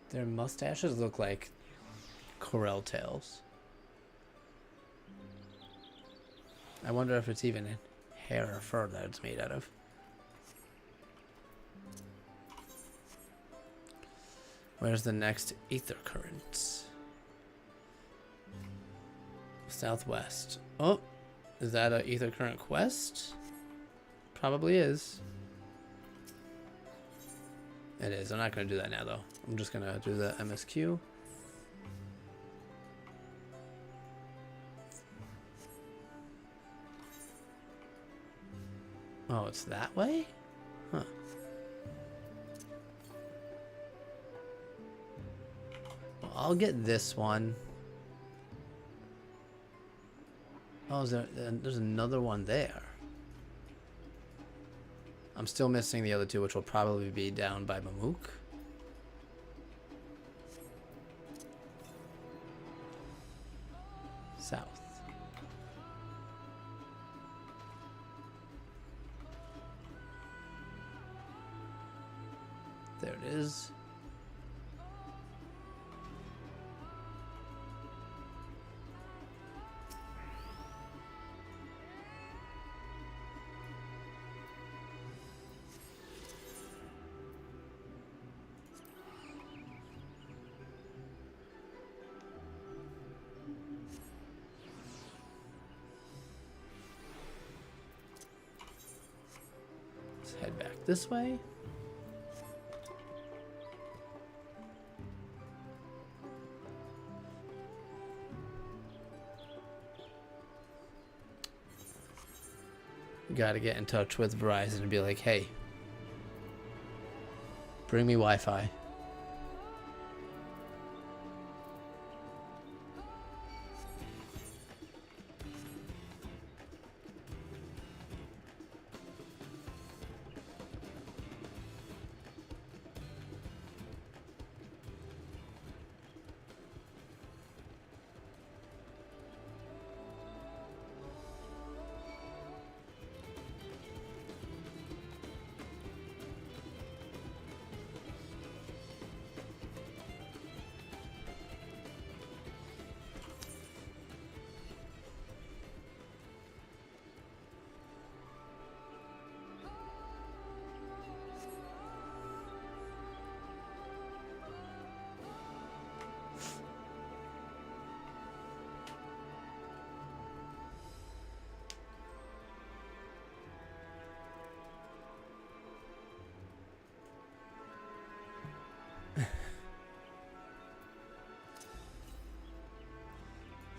Their mustaches look like Corel tails. I wonder if it's even hair or fur that it's made out of. Where's the next ether current? Southwest. Oh, is that an ether current quest? Probably is. It is. I'm not going to do that now, though. I'm just going to do the MSQ. Oh, it's that way? Huh. Well, I'll get this one. Oh, there's another one there. I'm still missing the other two, which will probably be down by Mamuk. South. There it is. this way? Gotta get in touch with Verizon and be like, hey, bring me Wi-Fi.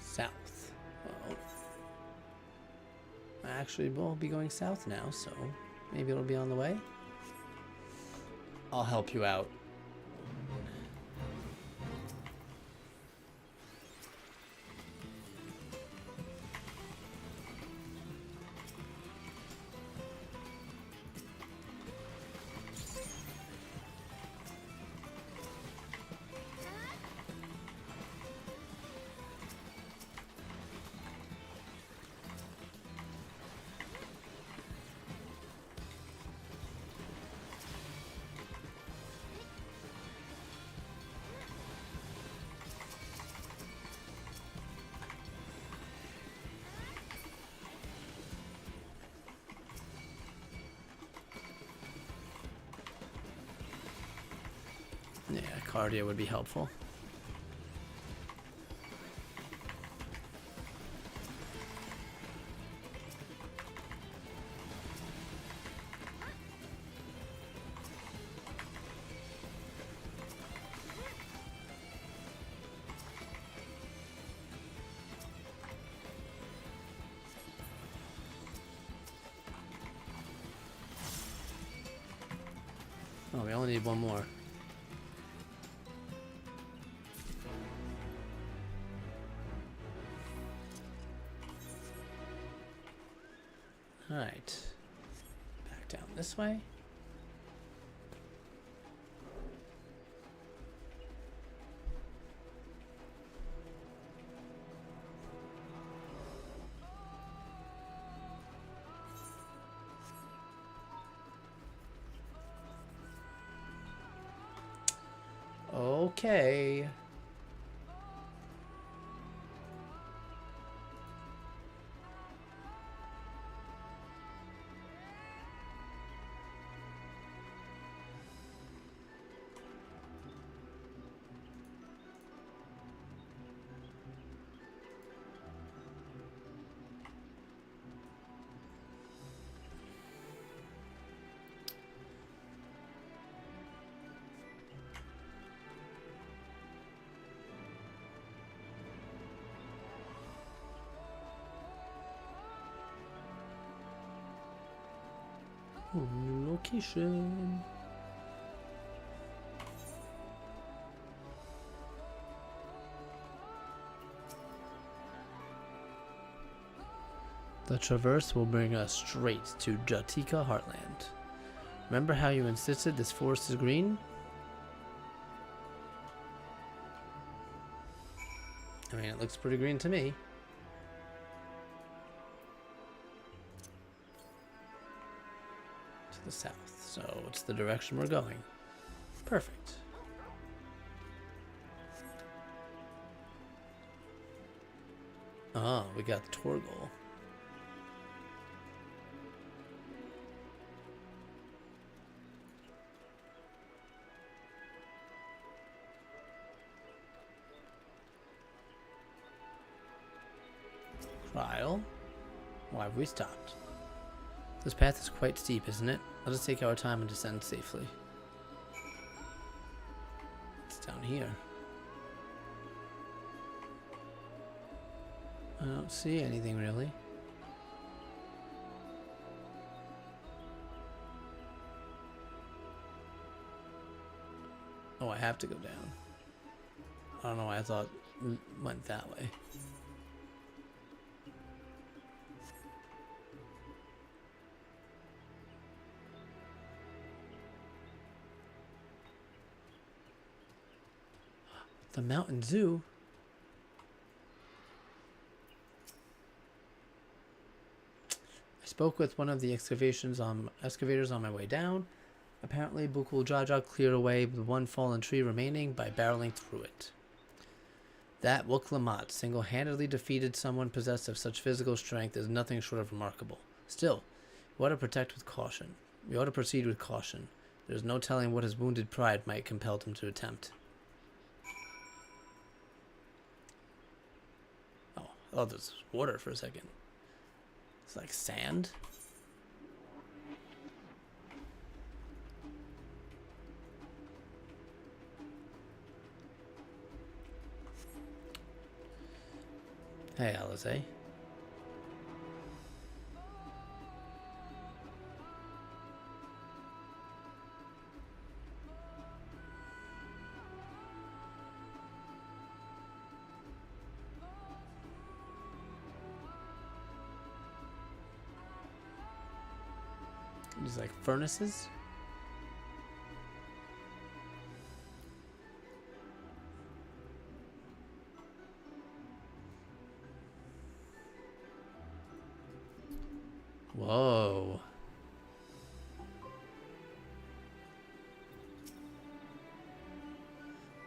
South. Well, actually, we'll be going south now, so maybe it'll be on the way. I'll help you out. Yeah, cardio would be helpful. Oh, we only need one more. Alright. Back down this way. Okay. New location. The traverse will bring us straight to Jatika Heartland. Remember how you insisted this forest is green? I mean, it looks pretty green to me. To the south, so it's the direction we're going. Perfect. Oh, we got the Torgal. Trial? Why have we stopped? This path is quite steep, isn't it? Let us take our time and descend safely. It's down here. I don't see anything really. Oh, I have to go down. I don't know why I thought it went that way. The Mountain Zoo? I spoke with one of the excavators on my way down. Apparently, Bukul Jaja cleared away the one fallen tree remaining by barreling through it. That Wuklamat single-handedly defeated someone possessed of such physical strength is nothing short of remarkable. Still, we ought to protect with caution. We ought to proceed with caution. There is no telling what his wounded pride might compel him to attempt. Oh, there's water for a second. It's like sand. Hey, Alice. These like furnaces. Whoa.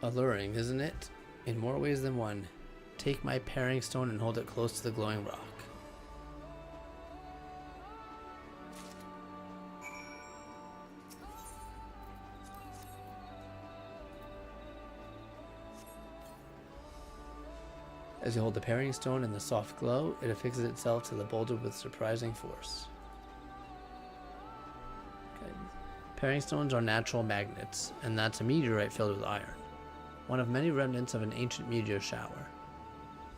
Alluring, isn't it? In more ways than one. Take my paring stone and hold it close to the glowing rock. As you hold the paring stone in the soft glow, it affixes itself to the boulder with surprising force. Okay. Paring stones are natural magnets, and that's a meteorite filled with iron. One of many remnants of an ancient meteor shower.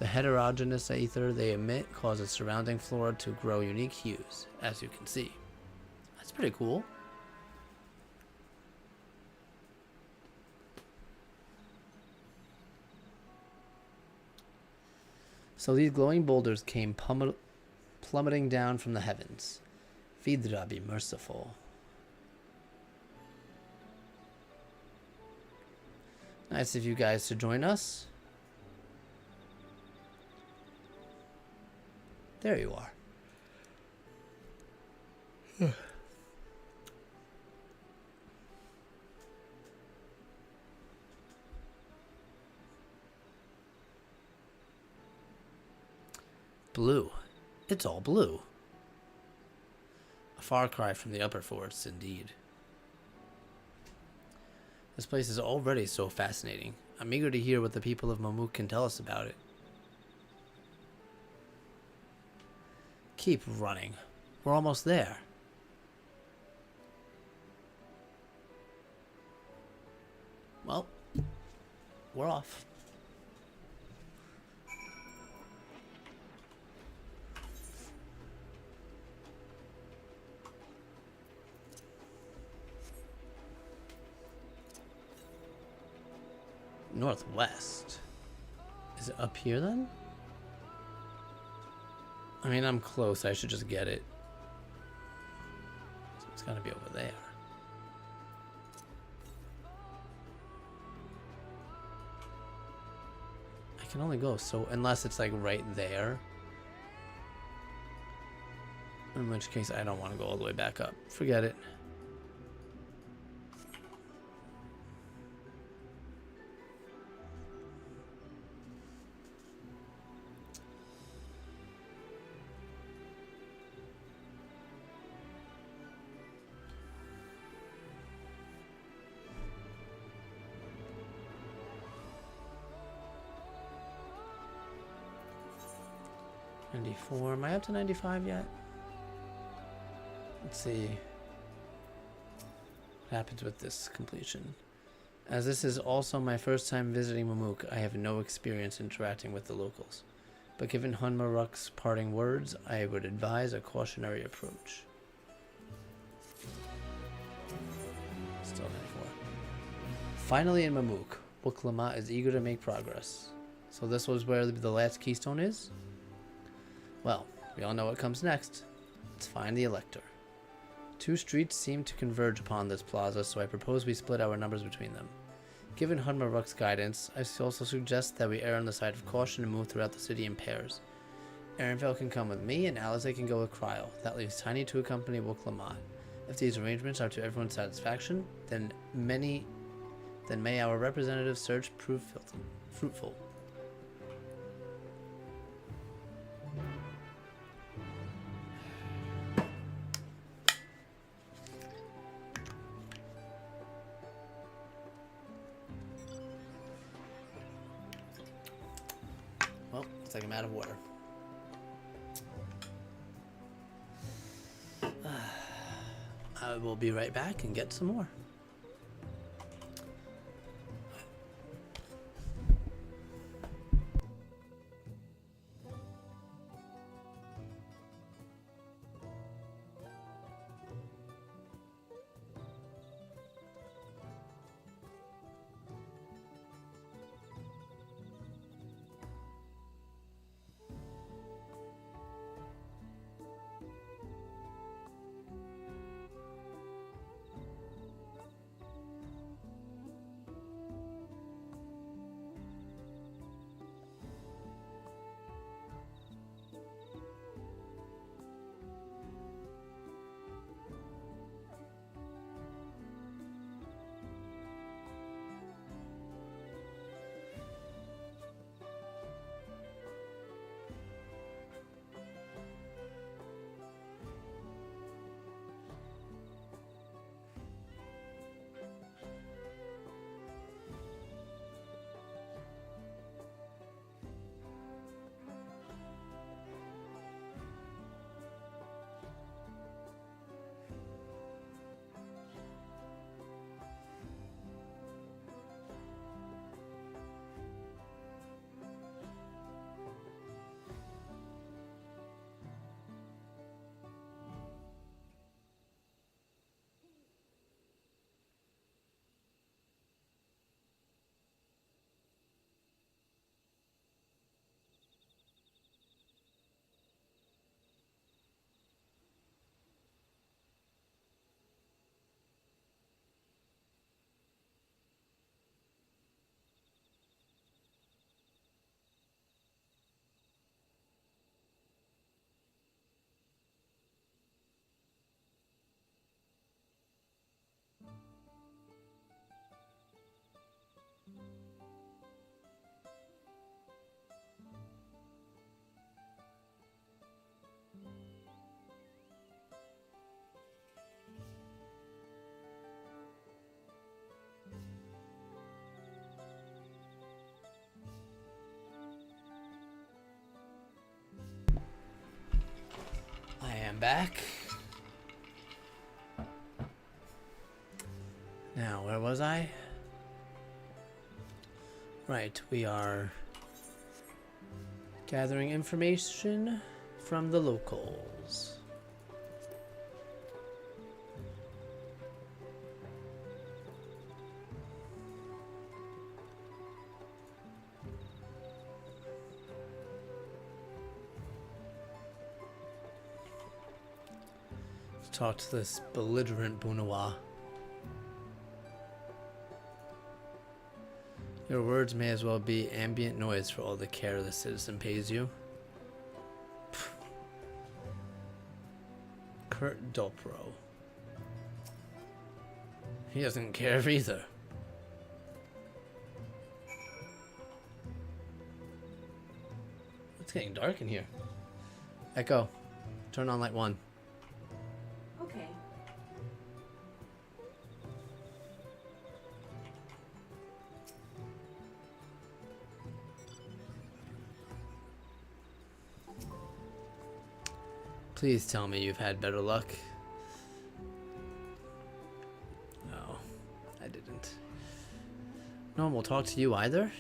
The heterogeneous ether they emit causes surrounding flora to grow unique hues, as you can see. That's pretty cool. So these glowing boulders came plummeting down from the heavens. Vidra be merciful. Nice of you guys to join us. There you are. Blue. It's all blue. A far cry from the upper forts, indeed. This place is already so fascinating. I'm eager to hear what the people of Mamuk can tell us about it. Keep running. We're almost there. Well, we're off. Northwest. Is it up here then? I mean, I'm close. I should just get it. So it's gotta be over there. I can only go so, unless it's like right there. In which case, I don't want to go all the way back up. Forget it. Am I up to 95 yet? Let's see what happens with this completion. As this is also my first time visiting Mamuk, I have no experience interacting with the locals. But given Hunmaruk's parting words, I would advise a cautionary approach. Still 94. Finally in Mamuk, Lamia is eager to make progress. So this was where the last keystone is? Well, we all know what comes next. Let's find the Elector. 2 streets seem to converge upon this plaza, so I propose we split our numbers between them. Given Hunmaruk's guidance, I also suggest that we err on the side of caution and move throughout the city in pairs. Erenvale can come with me, and Alize can go with Cryo. That leaves Tiny to accompany Lamia. If these arrangements are to everyone's satisfaction, then may our representative search prove fruitful. Well, looks like I'm out of water. I will be right back and get some more. I'm back. Now, where was I? Right, we are gathering information from the locals. Talk to this belligerent Bunawa. Your words may as well be ambient noise for all the care the citizen pays you. Kurt Dopro. He doesn't care either. It's getting dark in here. Echo, turn on light 1. Okay. Please tell me you've had better luck. No one will talk to you either?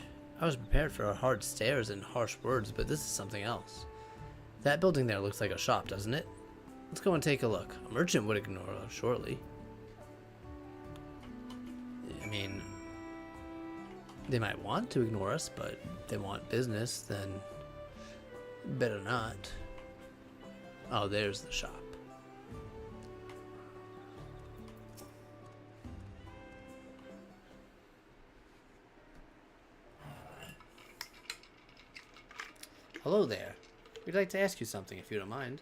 I was prepared for hard stares and harsh words, but this is something else. That building there looks like a shop, doesn't it? Let's go and take a look. A merchant would ignore us, surely. I mean, they might want to ignore us, but if they want business, then better not. Oh, there's the shop. Hello there. We'd like to ask you something if you don't mind.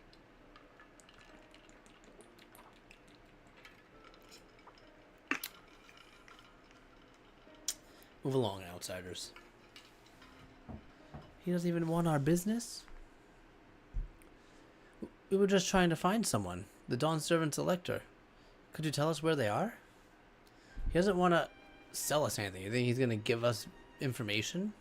Move along, outsiders. He doesn't even want our business? We were just trying to find someone. The Dawn Servant's elector. Could you tell us where they are? He doesn't want to sell us anything. You think he's going to give us information?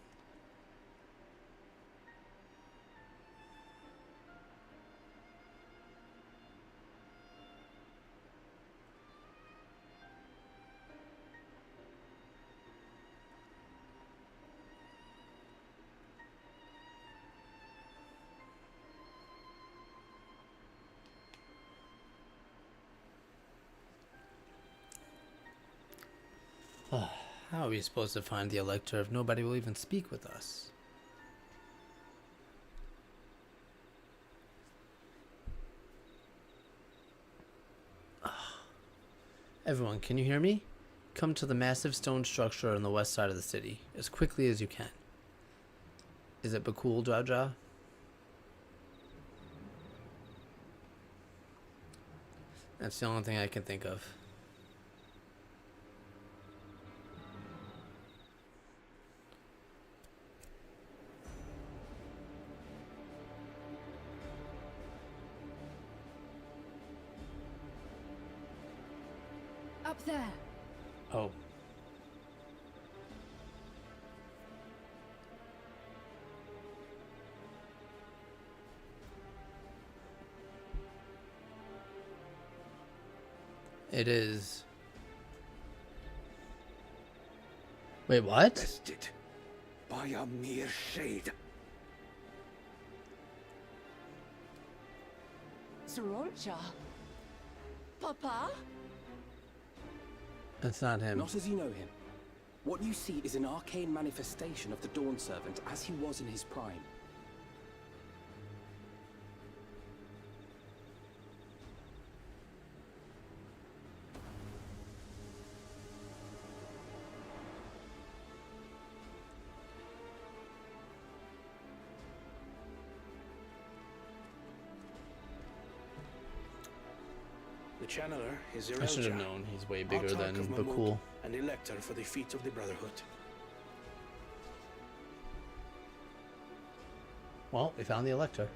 How are we supposed to find the elector if nobody will even speak with us? Everyone, can you hear me? Come to the massive stone structure on the west side of the city, as quickly as you can. Is it Bakul Jaja? That's the only thing I can think of. Up there. Oh. It is. Wait, what? Bested by a mere shade. Sororja? Papa? That's not him. Not as you know him. What you see is an arcane manifestation of the Dawn Servant as he was in his prime. The channeler is I should have Irelja, known. He's way bigger Autarch than of Mahmud, Bakul. and elector for the feet of the Brotherhood. Well, we found the elector.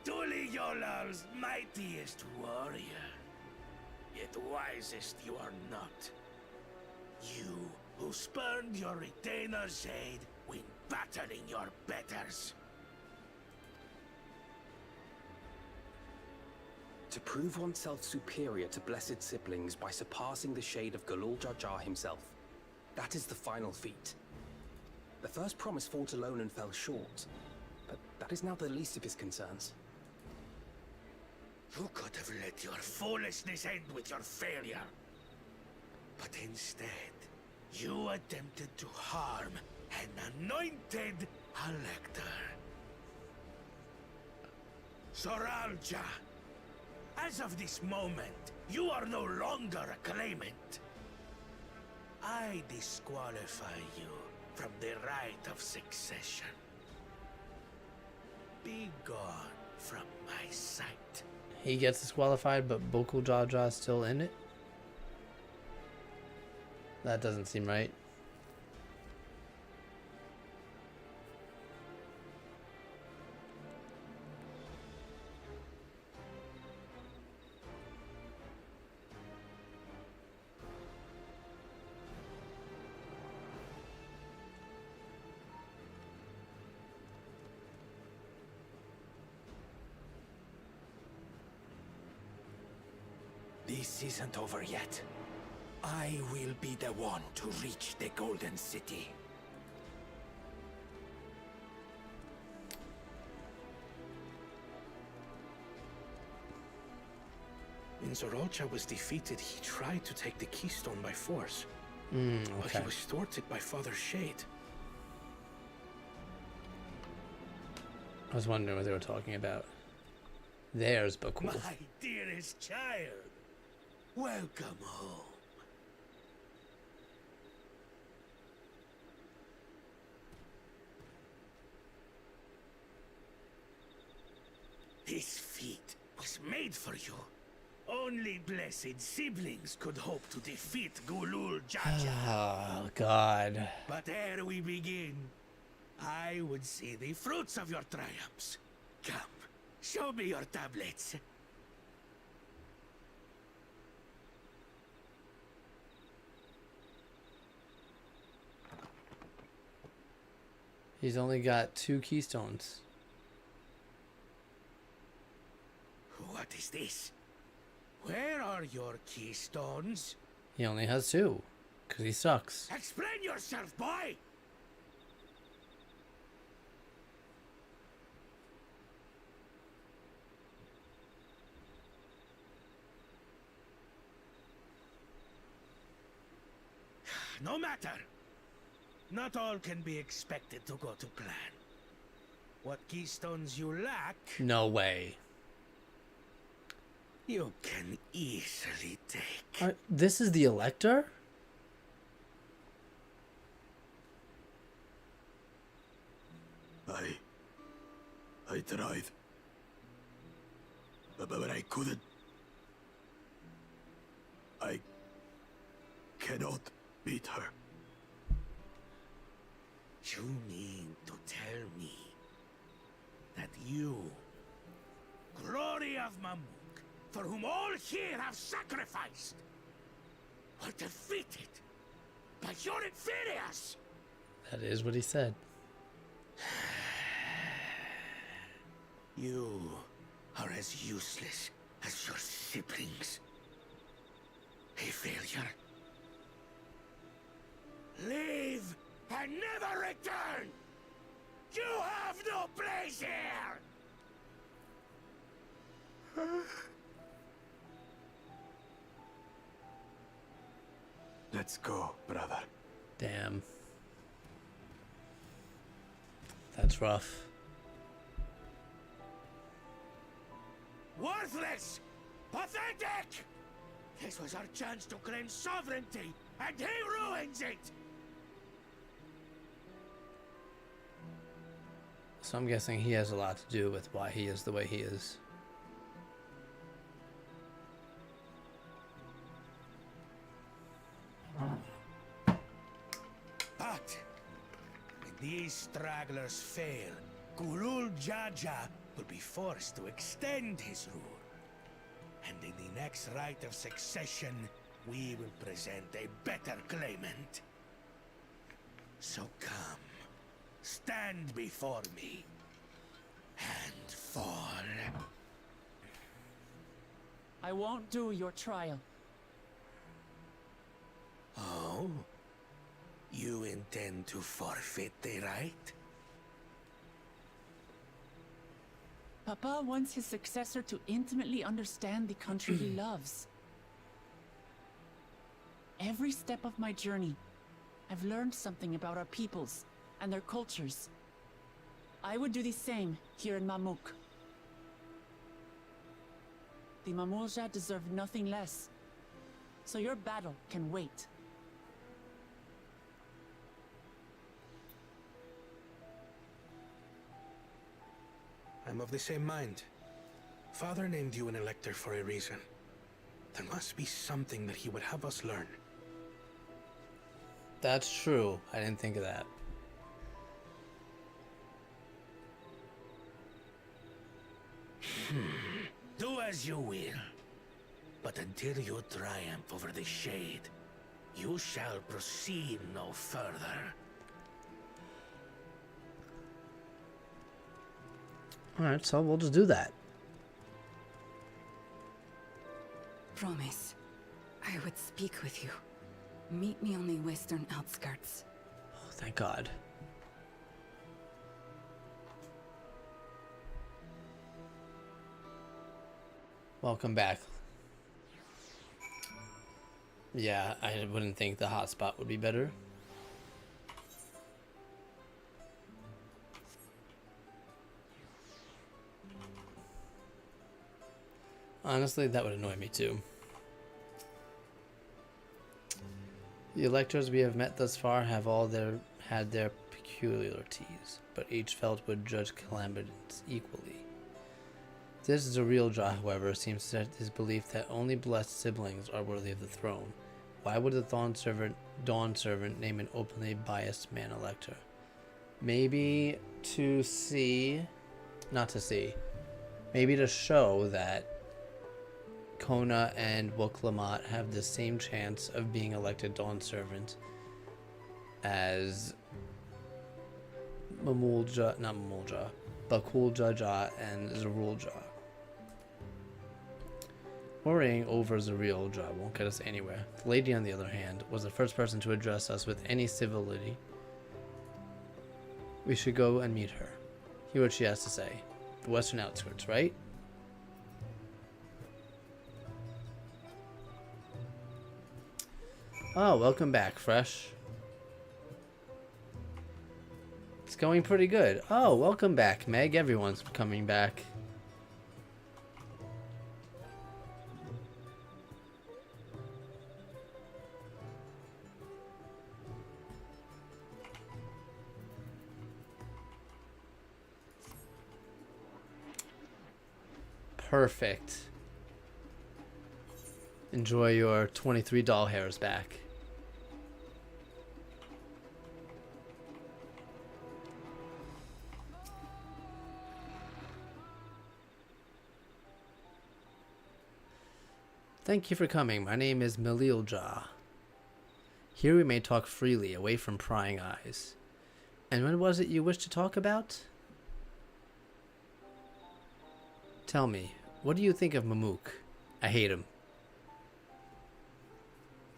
Tuli Yolal's mightiest warrior, yet wisest you are not. You, who spurned your retainer's aid when battering your betters. To prove oneself superior to blessed siblings by surpassing the shade of Galul Jar himself. That is the final feat. The first promise fought alone and fell short, but that is now the least of his concerns. You could have let your foolishness end with your failure. But instead, you attempted to harm an anointed elector. Soralja, as of this moment, you are no longer a claimant. I disqualify you from the right of succession. Be gone from my sight. He gets disqualified, but Bakul Jaja is still in it? That doesn't seem right. The This isn't over yet. I will be the one to reach the Golden City. When Zorocha was defeated, he tried to take the keystone by force. But Okay. he was thwarted by Father Shade. I was wondering what they were talking about. There's Bakul. My dearest child, welcome home. This feat was made for you. Only blessed siblings could hope to defeat Gulul Jaja. Oh, God. But ere we begin, I would see the fruits of your triumphs. Come, show me your tablets. He's only got 2 keystones. What is this? Where are your keystones? He only has 2. Because he sucks. Explain yourself, boy! No matter. Not all can be expected to go to plan. What keystones you lack, No way. you can easily take. This is the Elector? I tried. But I couldn't. I cannot beat her. You mean to tell me that you, glory of Mamuk, for whom all here have sacrificed, were defeated by your inferiors? That is what he said. You are as useless as your siblings. A failure. Leave and never return! You have no place here! Let's go, brother. Damn. That's rough. Worthless! Pathetic! This was our chance to claim sovereignty, and he ruins it! So I'm guessing he has a lot to do with why he is the way he is. But when these stragglers fail, Gulul Jaja will be forced to extend his rule. And in the next rite of succession, we will present a better claimant. So come, stand before me, and fall. I won't do your trial. Oh? You intend to forfeit the right? Papa wants his successor to intimately understand the country he loves. Every step of my journey, I've learned something about our peoples and their cultures. I would do the same here in Mamuk. The Mamulja deserve nothing less, so your battle can wait. I'm of the same mind. Father named you an elector for a reason. There must be something that he would have us learn. That's true. I didn't think of that. Do as you will. But until you triumph over the Shade, you shall proceed no further. Alright, so we'll just do that. promise, I would speak with you. Meet me on the western outskirts. Oh, thank God. Welcome back. Yeah, I wouldn't think the hotspot would be better. Honestly, that would annoy me too. The electors we have met thus far have all had their peculiarities, but each felt would judge calamities equally. This is a real Jah, however, seems to set his belief that only blessed siblings are worthy of the throne. Why would the Dawn Servant name an openly biased man elector? Maybe to see, not to see, maybe to show that Kona and Woklamat have the same chance of being elected Dawn Servant as Bakul Jaja and Zerul Jah. Worrying over Zerul Jah won't get us anywhere. The lady, on the other hand, was the first person to address us with any civility. We should go and meet her. Hear what she has to say. The western outskirts, right? Oh, welcome back, Fresh. It's going pretty good. Oh, welcome back, Meg. Everyone's coming back. Perfect. Enjoy your 23 doll hairs back. Thank you for coming. My name is Melilja. Here we may talk freely, away from prying eyes. And what was it you wished to talk about? Tell me, what do you think of Mamook? I hate him.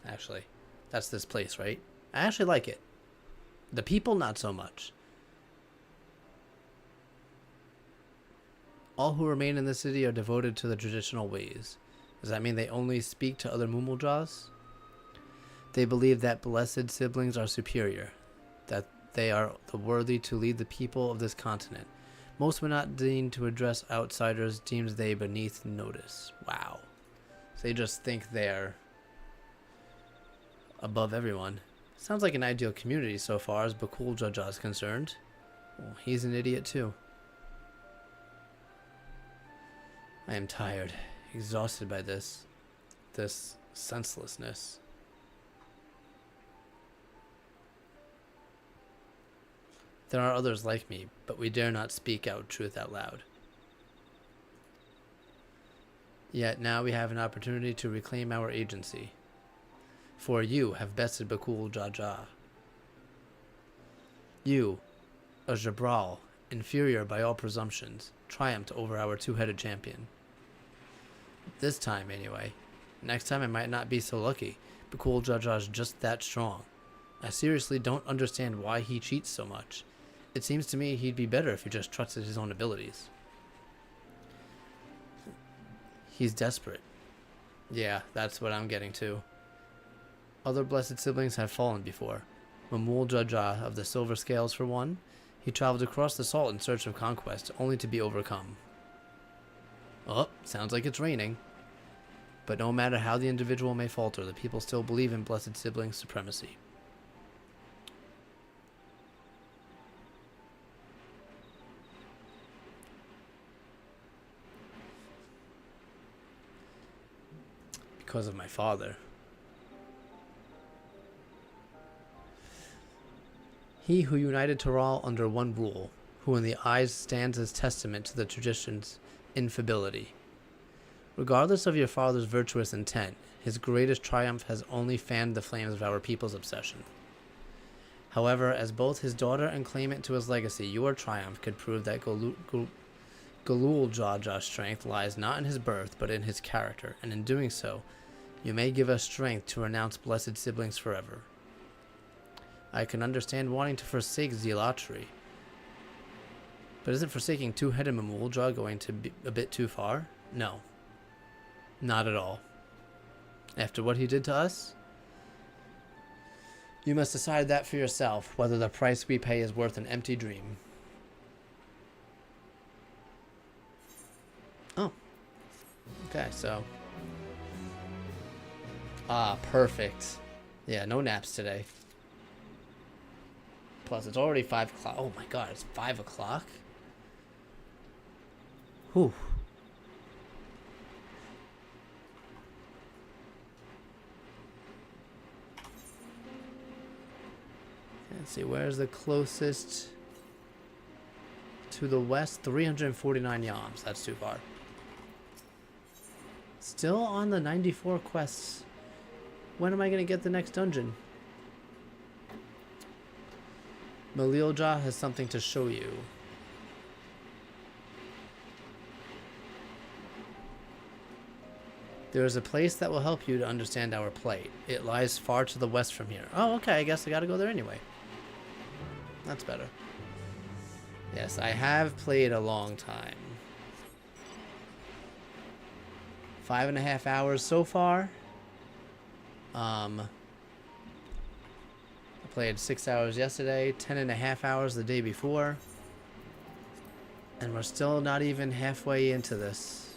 Actually, that's this place, right? I actually like it. The people, not so much. All who remain in the city are devoted to the traditional ways. Does that mean they only speak to other Mumuljars? They believe that blessed siblings are superior, that they are the worthy to lead the people of this continent. Most would not deign to address outsiders, deems they beneath notice. Wow. So they just think they're above everyone. Sounds like an ideal community so far as Bakul Jaja is concerned. Well, he's an idiot too. I am tired, exhausted by this senselessness. There are others like me, but we dare not speak out truth out loud. Yet now we have an opportunity to reclaim our agency. For you have bested Bakul Jaja. You, a Jabral, inferior by all presumptions, triumphed over our two-headed champion. This time, anyway. Next time I might not be so lucky. Bakul Jaja's just that strong. I seriously don't understand why he cheats so much. It seems to me he'd be better if he just trusted his own abilities. He's desperate. Yeah, that's what I'm getting to. Other blessed siblings have fallen before. Mamul Jaja of the Silver Scales, for one. He traveled across the salt in search of conquest, only to be overcome. Oh, sounds like it's raining. But no matter how the individual may falter, the people still believe in blessed sibling supremacy. Because of my father. He who united Taral under one rule, who in the eyes stands as testament to the tradition's infidelity. Regardless of your father's virtuous intent, his greatest triumph has only fanned the flames of our people's obsession. However, as both his daughter and claimant to his legacy, your triumph could prove that Galul Jaja's strength lies not in his birth, but in his character, and in doing so, you may give us strength to renounce blessed siblings forever. I can understand wanting to forsake zealotry, but isn't forsaking two-headed Mamuldra going to be a bit too far? No. Not at all. After what he did to us, you must decide that for yourself, whether the price we pay is worth an empty dream. Oh. Okay, so. Ah, perfect. Yeah, no naps today. Plus, it's already 5 o'clock. Oh my god, it's 5 o'clock? Whew. Let's see, where's the closest to the west? 349 yams. That's too far. Still on the 94 quests. When am I going to get the next dungeon? Malilja has something to show you. There is a place that will help you to understand our plight. It lies far to the west from here. Oh, okay. I guess I gotta go there anyway. That's better. Yes, I have played a long time. 5.5 hours so far. I played 6 hours yesterday, 10.5 hours the day before. And we're still not even halfway into this.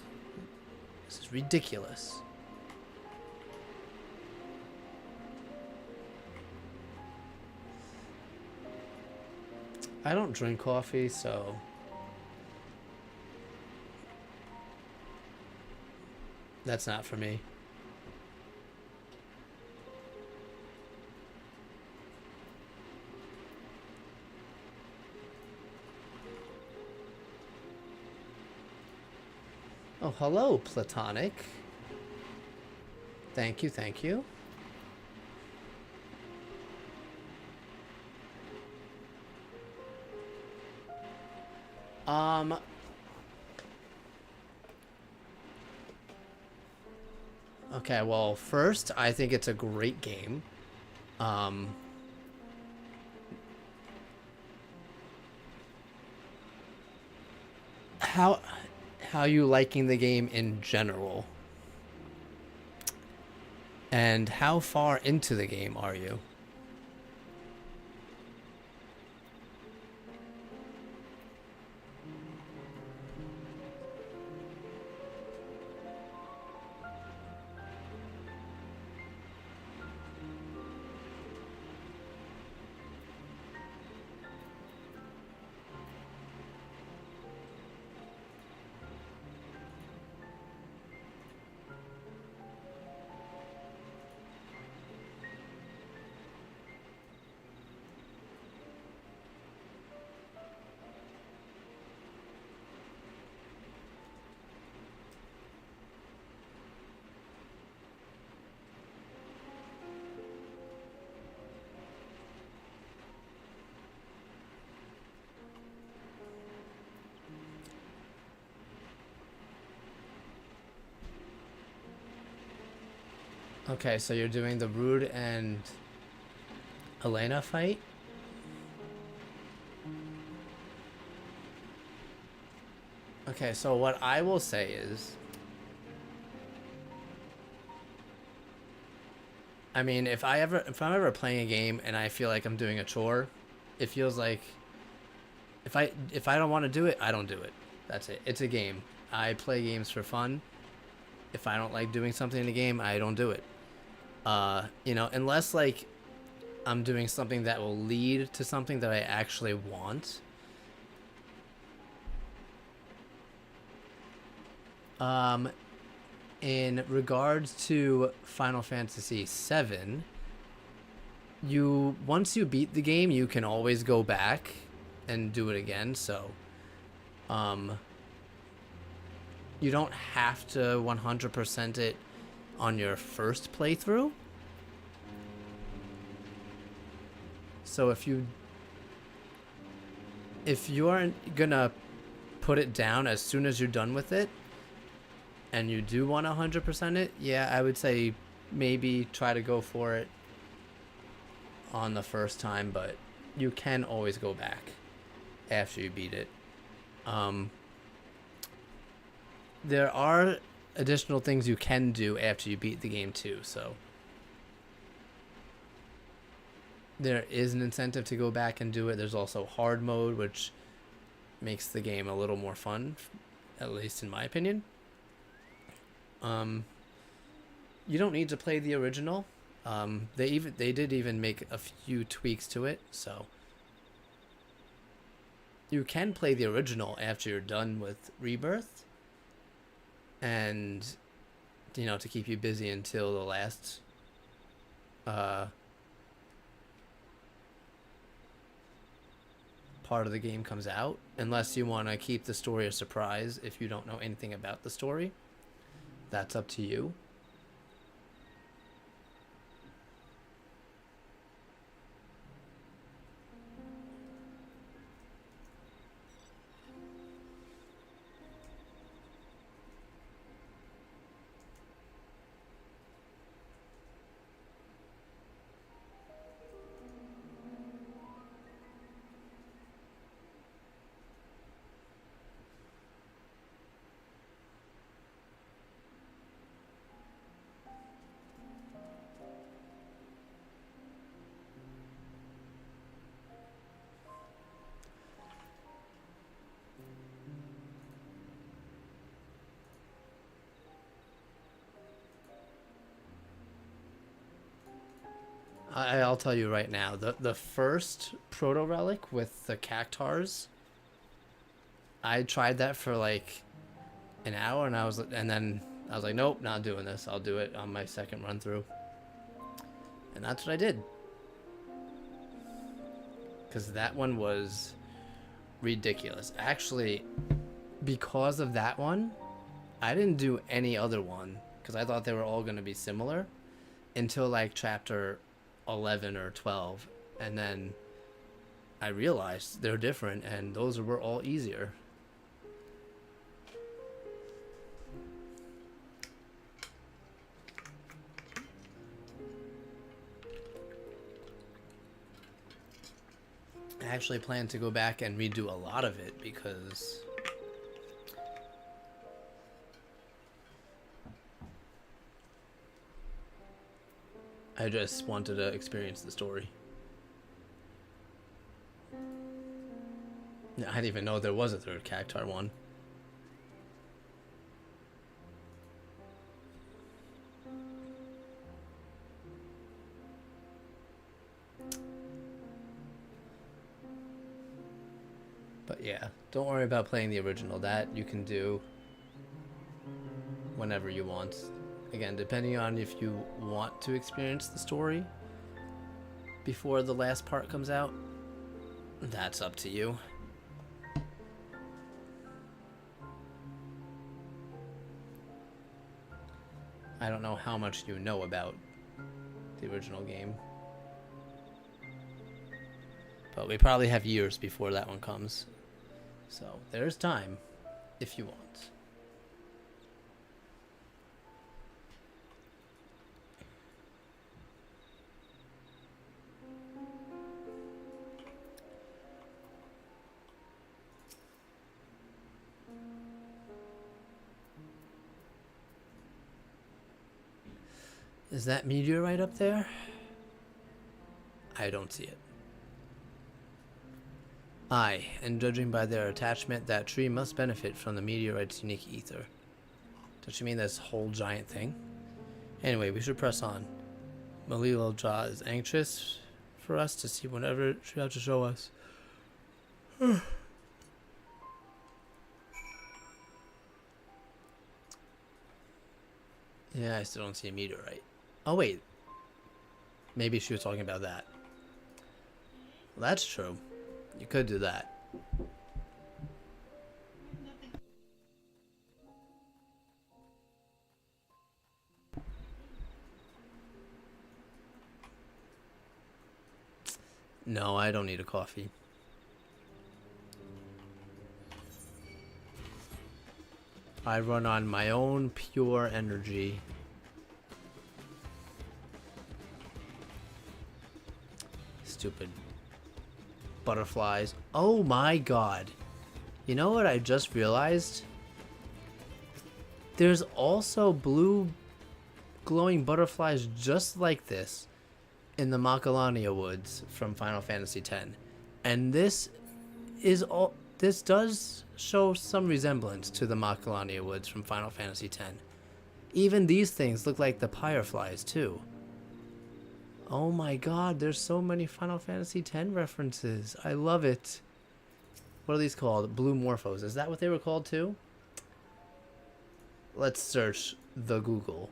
This is ridiculous. I don't drink coffee, so that's not for me. Oh, hello, Platonic. Thank you, thank you. Okay, well, first, I think it's a great game. How you liking the game in general? And how far into the game are you? Okay, so you're doing the Rude and Elena fight? Okay, so what I will say is, I mean, if I'm ever playing a game and I feel like I'm doing a chore, it feels like if I don't want to do it, I don't do it. That's it. It's a game. I play games for fun. If I don't like doing something in the game, I don't do it. You know, unless like I'm doing something that will lead to something that I actually want. In regards to Final Fantasy VII, once you beat the game, you can always go back and do it again. So, you don't have to 100% it on your first playthrough. So if you aren't gonna put it down as soon as you're done with it and you do want to 100% it, yeah, I would say maybe try to go for it on the first time, but you can always go back after you beat it. There are additional things you can do after you beat the game too, so there is an incentive to go back and do it. There's also hard mode, which makes the game a little more fun, at least in my opinion. You don't need to play the original. They did even make a few tweaks to it, so you can play the original after you're done with Rebirth, and you know, to keep you busy until the last part of the game comes out, unless you want to keep the story a surprise if you don't know anything about the story. That's up to you. I'll tell you right now, the first proto relic with the cactars, I tried that for like an hour, and then I was like, nope, not doing this. I'll do it on my second run through, and that's what I did. Because that one was ridiculous. Actually, because of that one, I didn't do any other one because I thought they were all going to be similar until like chapter 11 or 12, and then I realized they're different, and those were all easier. I actually plan to go back and redo a lot of it because I just wanted to experience the story. I didn't even know there was a third cactar one. But yeah, don't worry about playing the original. That you can do whenever you want. Again, depending on if you want to experience the story before the last part comes out, that's up to you. I don't know how much you know about the original game, but we probably have years before that one comes, so there's time if you want. Is that meteorite up there? I don't see it. Aye, and judging by their attachment, that tree must benefit from the meteorite's unique ether. Does she mean this whole giant thing? Anyway, we should press on. Malilo Jaw is anxious for us to see whatever she has to show us. Yeah, I still don't see a meteorite. Oh, wait. Maybe she was talking about that. Well, that's true. You could do that. No, I don't need a coffee. I run on my own pure energy. Stupid butterflies. Oh my god. You know what I just realized? There's also blue glowing butterflies just like this in the Macalania Woods from Final Fantasy X. And this does show some resemblance to the Macalania Woods from Final Fantasy X. Even these things look like the Pyreflies too. Oh my god, there's so many Final Fantasy X references. I love it. What are these called? Blue Morphos. Is that what they were called too? Let's search the Google.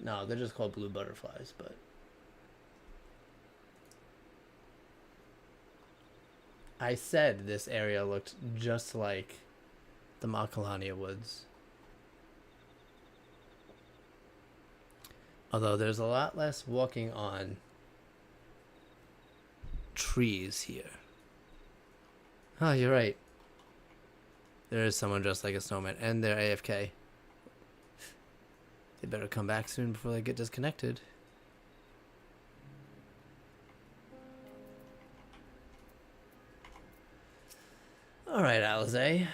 No, they're just called blue butterflies, but... I said this area looked just like the Macalania Woods. Although there's a lot less walking on trees here. Oh, you're right. There is someone dressed like a snowman, and they're AFK. They better come back soon before they get disconnected. Alright, Alize.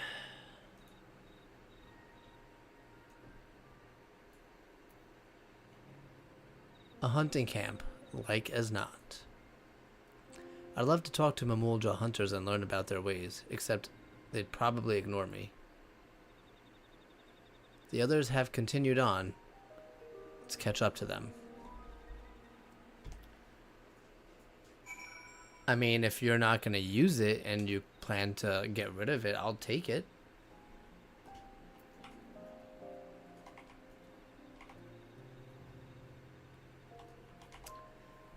A hunting camp, like as not. I'd love to talk to Mamulja hunters and learn about their ways, except they'd probably ignore me. The others have continued on. Let's catch up to them. I mean, if you're not going to use it and you plan to get rid of it, I'll take it.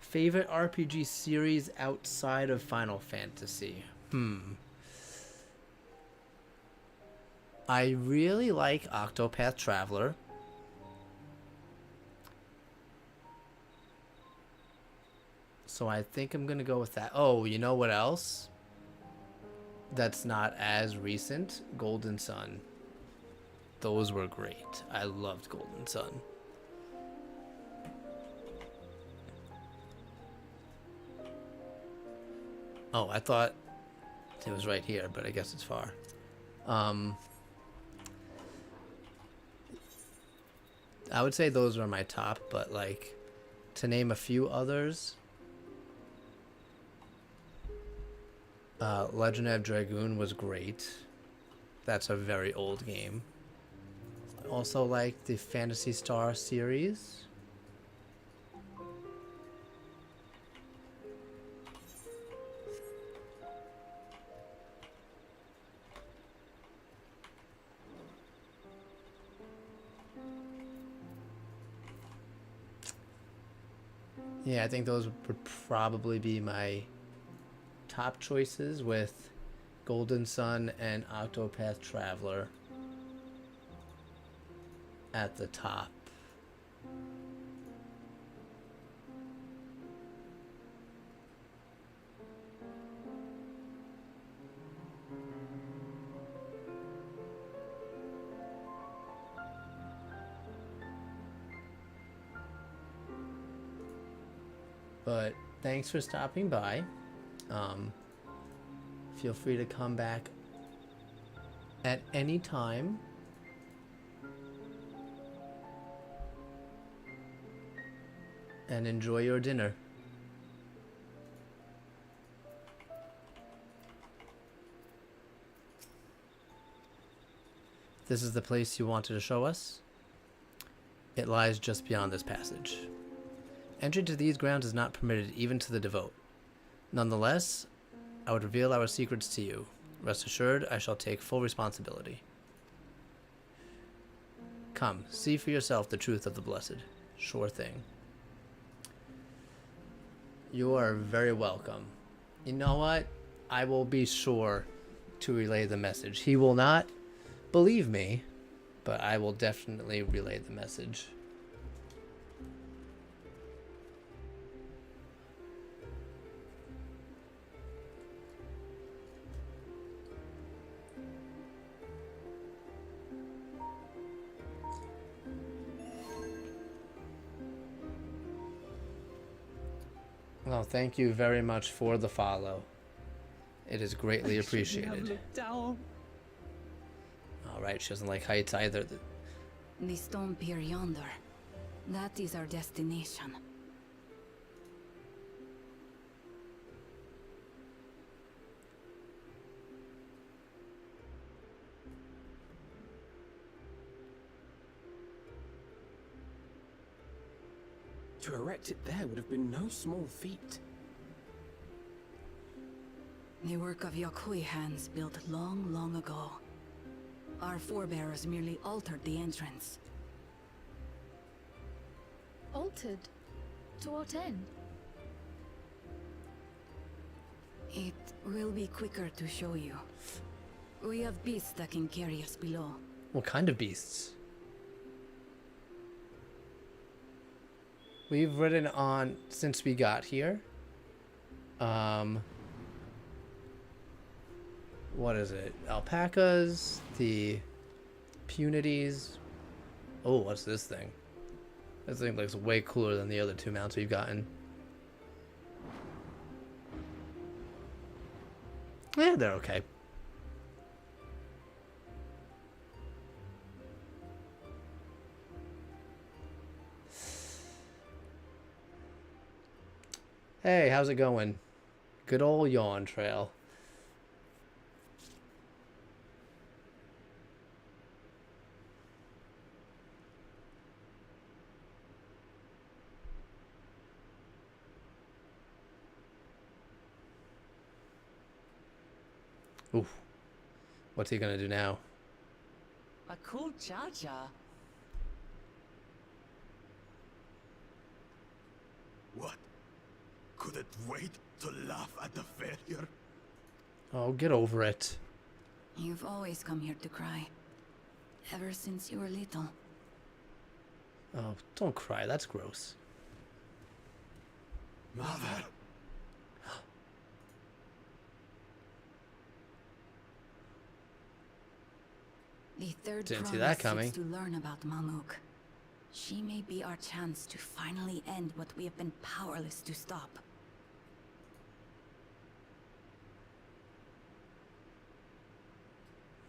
Favorite RPG series outside of Final Fantasy? I really like Octopath Traveler. So I think I'm going to go with that. Oh, you know what else? That's not as recent? Golden Sun. Those were great. I loved Golden Sun. Oh, I thought it was right here, but I guess it's far. I would say those are my top, but like to name a few others, Legend of Dragoon was great. That's a very old game. I also like the Phantasy Star series. Yeah, I think those would probably be my top choices, with Golden Sun and Octopath Traveler at the top. But thanks for stopping by. Feel free to come back at any time. And enjoy your dinner. This is the place you wanted to show us. It lies just beyond this passage. Entry to these grounds is not permitted even to the devout. Nonetheless, I would reveal our secrets to you. Rest assured, I shall take full responsibility. Come, see for yourself the truth of the blessed. Sure thing. You are very welcome. You know what? I will be sure to relay the message. He will not believe me, but I will definitely relay the message. Well, thank you very much for the follow. It is greatly appreciated. Down. Alright, she doesn't like heights either. The stone pier yonder. That is our destination. To erect it there would have been no small feat. The work of Yokui hands built long, long ago. Our forebears merely altered the entrance. Altered? To what end? It will be quicker to show you. We have beasts that can carry us below. What kind of beasts? We've ridden on since we got here. What is it? Alpacas, the punities. Oh, what's this thing? This thing looks way cooler than the other two mounts we've gotten. Yeah, they're okay. Hey, how's it going? Good old Dawntrail. Oof. What's he gonna do now? A cool cha-cha. What? Couldn't wait to laugh at the failure? Oh, get over it. You've always come here to cry. Ever since you were little. Oh, don't cry. That's gross. Mother! The third Didn't see promise that coming. seeks to learn about Mamuk. She may be our chance to finally end what we have been powerless to stop.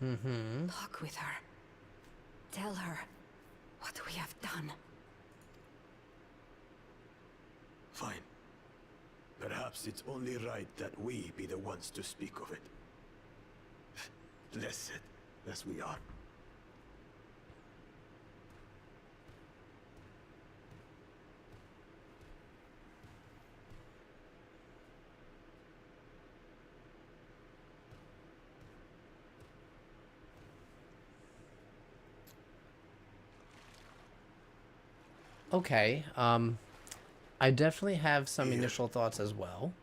Mm-hmm. Talk with her. Tell her what we have done. Fine. Perhaps it's only right that we be the ones to speak of it. Blessed as we are. Okay, I definitely have some initial thoughts as well.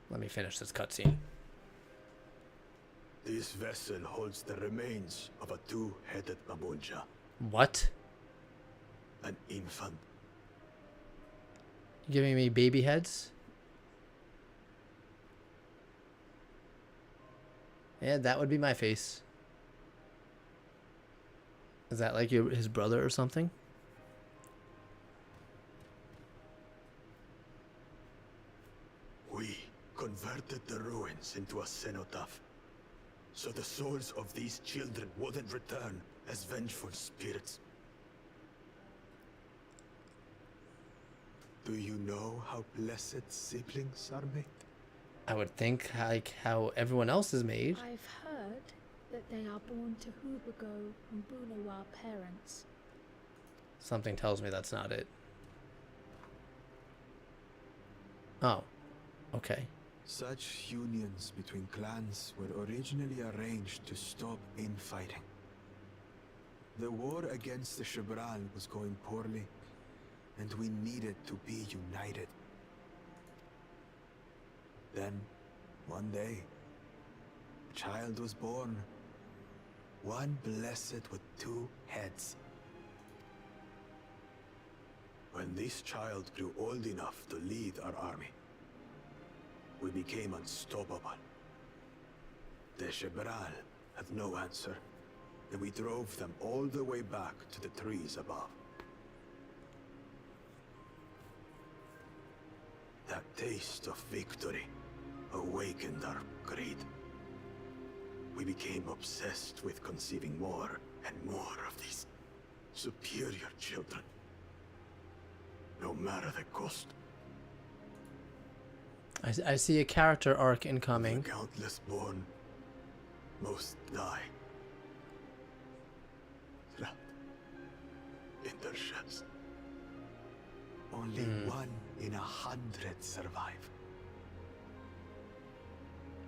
Let me finish this cutscene. This vessel holds the remains of a two-headed Mamunja, What? an infant. You giving me baby heads? Yeah, that would be my face. Is that like his brother or something? We converted the ruins into a cenotaph, so the souls of these children wouldn't return as vengeful spirits. Do you know how blessed siblings are made? I would think like how everyone else is made. I've heard that they are born to Hubago and Bunawa parents. Something tells me that's not it. Oh, okay. Such unions between clans were originally arranged to stop infighting. The war against the Shibral was going poorly, and we needed to be united. Then, one day, child was born. One blessed with two heads. When this child grew old enough to lead our army, we became unstoppable. The Shebral had no answer, and we drove them all the way back to the trees above. That taste of victory awakened our greed. We became obsessed with conceiving more and more of these superior children, no matter the cost. I see a character arc incoming. The countless born, most die, trapped in their shells. Only 1 in 100 survive.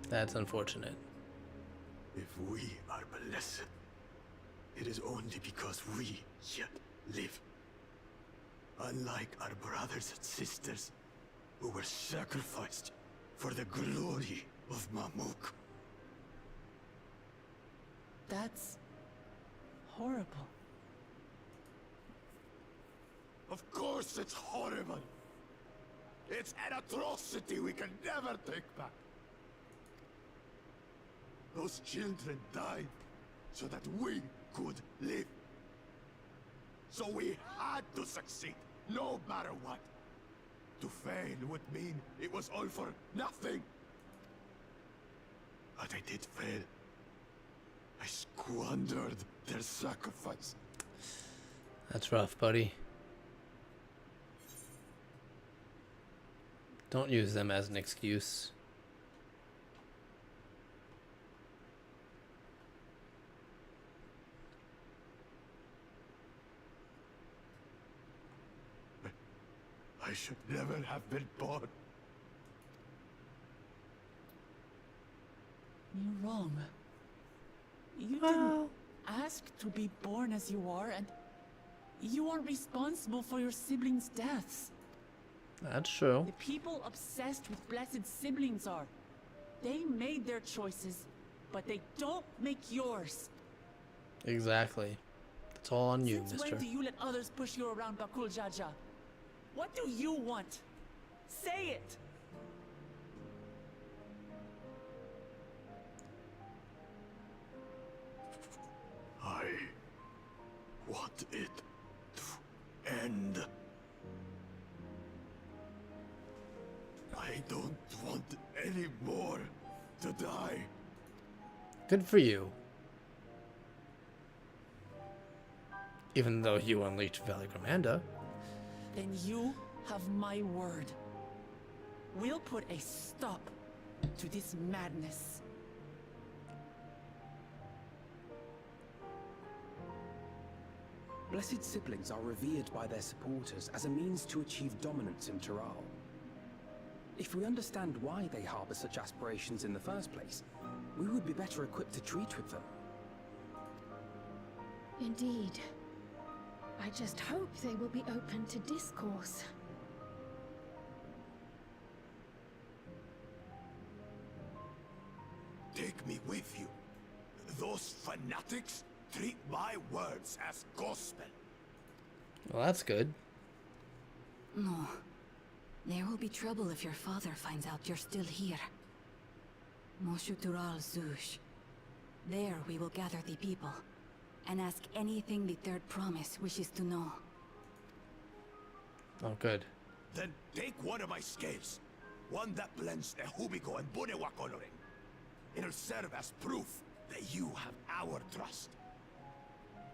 That's unfortunate. If we are blessed, it is only because we yet live. Unlike our brothers and sisters, who were sacrificed for the glory of Mamuk. That's horrible. Of course it's horrible. It's an atrocity we can never take back. Those children died so that we could live. So we had to succeed, no matter what. To fail would mean it was all for nothing. But I did fail. I squandered their sacrifice. That's rough, buddy. Don't use them as an excuse. I should never have been born. You're wrong. You didn't ask to be born as you are, and you aren't responsible for your siblings' deaths. That's true. The people obsessed with blessed siblings are. They made their choices, but they don't make yours. Exactly. It's all on you, Since mister. when do you let others push you around Bakul Jaja? What do you want? Say it! I want it to end. I don't want any more to die. Good for you. Even though you unleashed Veligramanda. Then you have my word. We'll put a stop to this madness. Blessed siblings are revered by their supporters as a means to achieve dominance in Tural. If we understand why they harbor such aspirations in the first place, we would be better equipped to treat with them. Indeed. I just hope they will be open to discourse. Take me with you. Those fanatics treat my words as gospel. Well, that's good. No. There will be trouble if your father finds out you're still here. Moshutural Zush. There we will gather the people, and ask anything the Third Promise wishes to know. Oh, good. Then take one of my scales. One that blends the Hubico and Bunewa coloring. It'll serve as proof that you have our trust.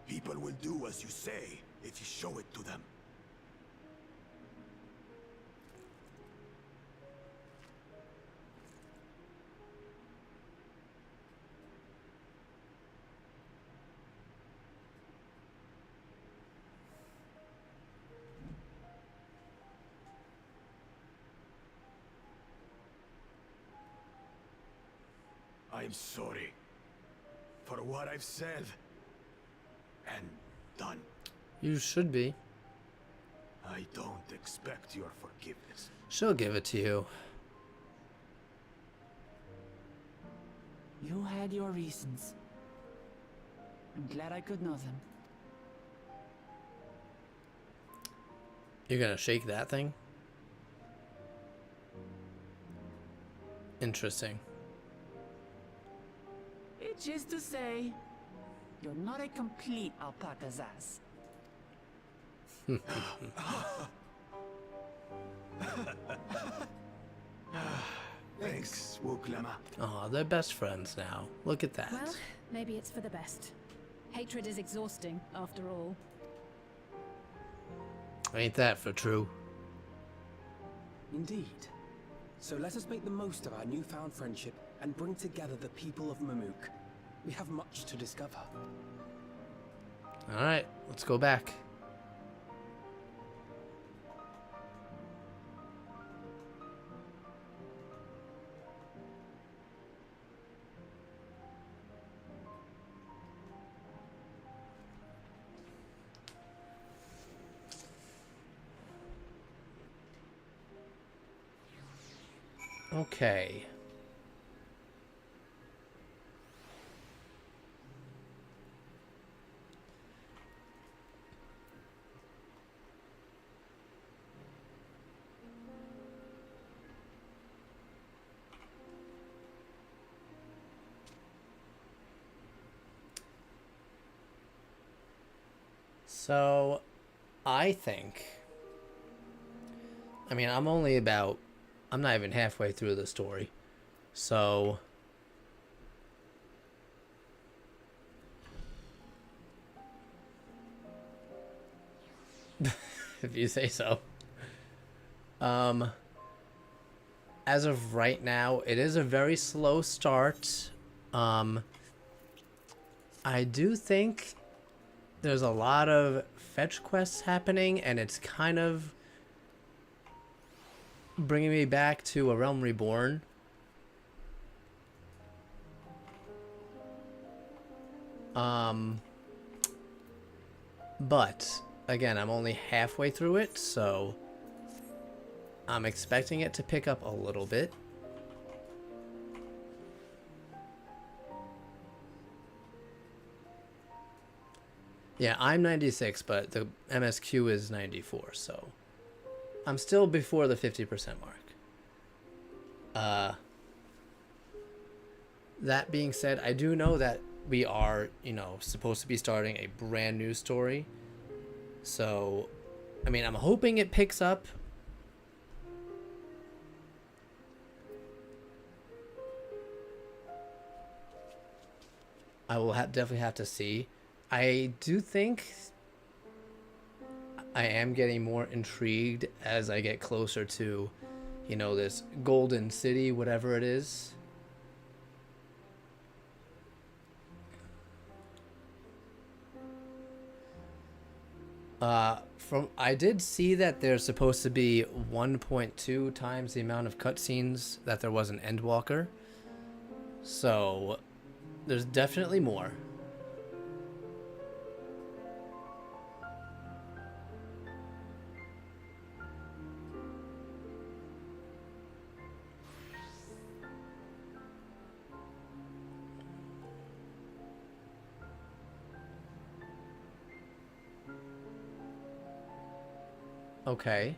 People will do as you say if you show it to them. I'm sorry for what I've said and done. You should be. I don't expect your forgiveness. She'll give it to you. You had your reasons. I'm glad I could know them. You're gonna shake that thing? Interesting. Which is to say, you're not a complete alpaca's ass. Thanks, Wuklama. Oh, they're best friends now. Look at that. Well, maybe it's for the best. Hatred is exhausting, after all. Ain't that for true? Indeed. So let us make the most of our newfound friendship and bring together the people of Mamook. We have much to discover. Alright, let's go back. Okay. So, I think, I mean, I'm not even halfway through the story. So, if you say so. As of right now, it is a very slow start. I do think there's a lot of fetch quests happening, and it's kind of bringing me back to A Realm Reborn. But again, I'm only halfway through it, so I'm expecting it to pick up a little bit. Yeah, I'm 96, but the MSQ is 94, so I'm still before the 50% mark. That being said, I do know that we are, supposed to be starting a brand new story. So, I mean, I'm hoping it picks up. I will definitely have to see. I do think I am getting more intrigued as I get closer to, this Golden City, whatever it is. I did see that there's supposed to be 1.2 times the amount of cutscenes that there was in Endwalker. So, there's definitely more. Okay.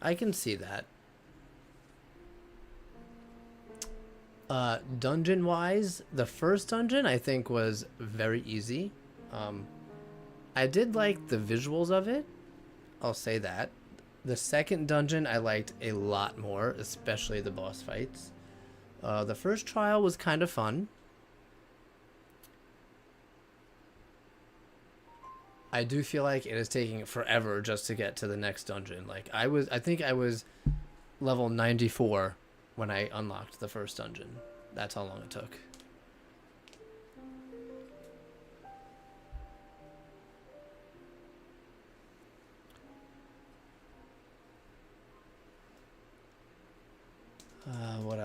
I can see that. Dungeon wise, the first dungeon I think was very easy. I did like the visuals of it, I'll say that. The second dungeon I liked a lot more, especially the boss fights. The first trial was kind of fun. I do feel like it is taking forever just to get to the next dungeon. Like I think I was level 94 when I unlocked the first dungeon. That's how long it took.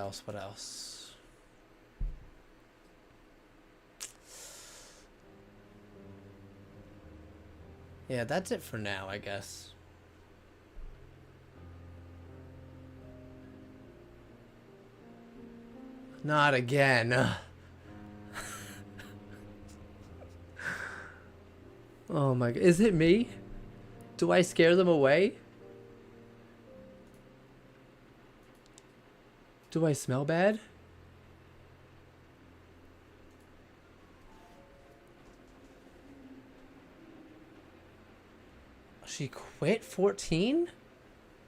else? What else? Yeah, that's it for now, I guess. Not again. Oh my god. Is it me? Do I scare them away? Do I smell bad? She quit 14?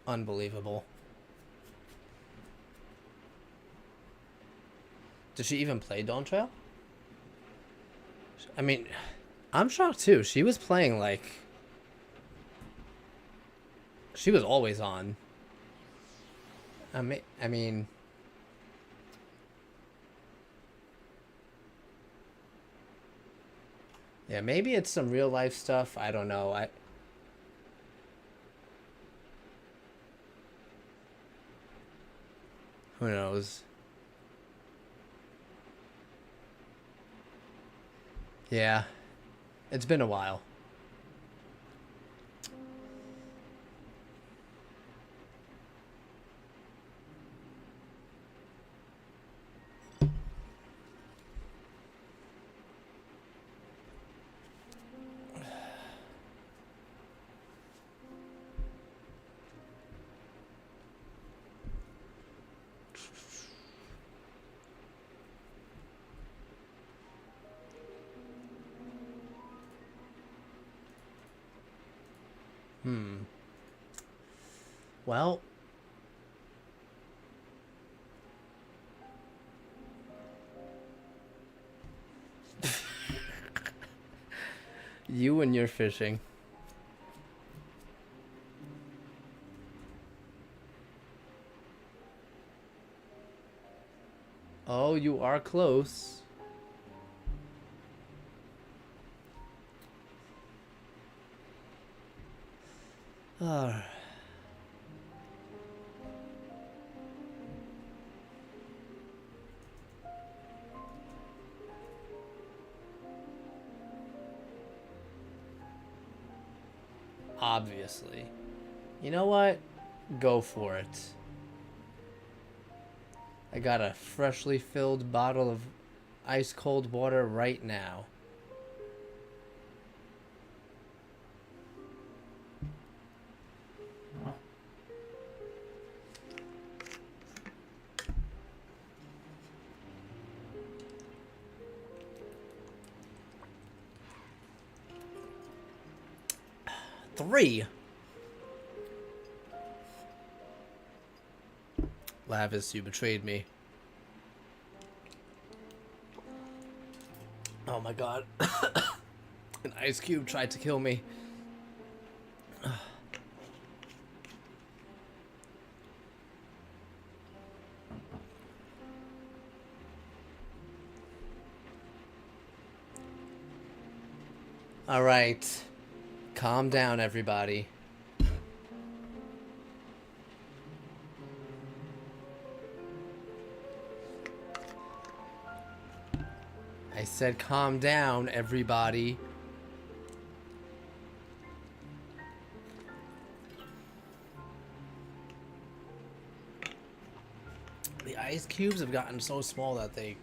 Unbelievable. Did she even play Dawntrail? I mean, I'm shocked too. She was playing like... She was always on. I mean... Yeah, maybe it's some real life stuff. I don't know. Who knows? Yeah. It's been a while. Well, you and your fishing. Oh, you are close. Ah. Obviously. You know what? Go for it. I got a freshly filled bottle of ice cold water right now. Three. Lavis, you betrayed me. Oh my god. An ice cube tried to kill me. All right. Calm down, everybody. I said calm down, everybody. The ice cubes have gotten so small that they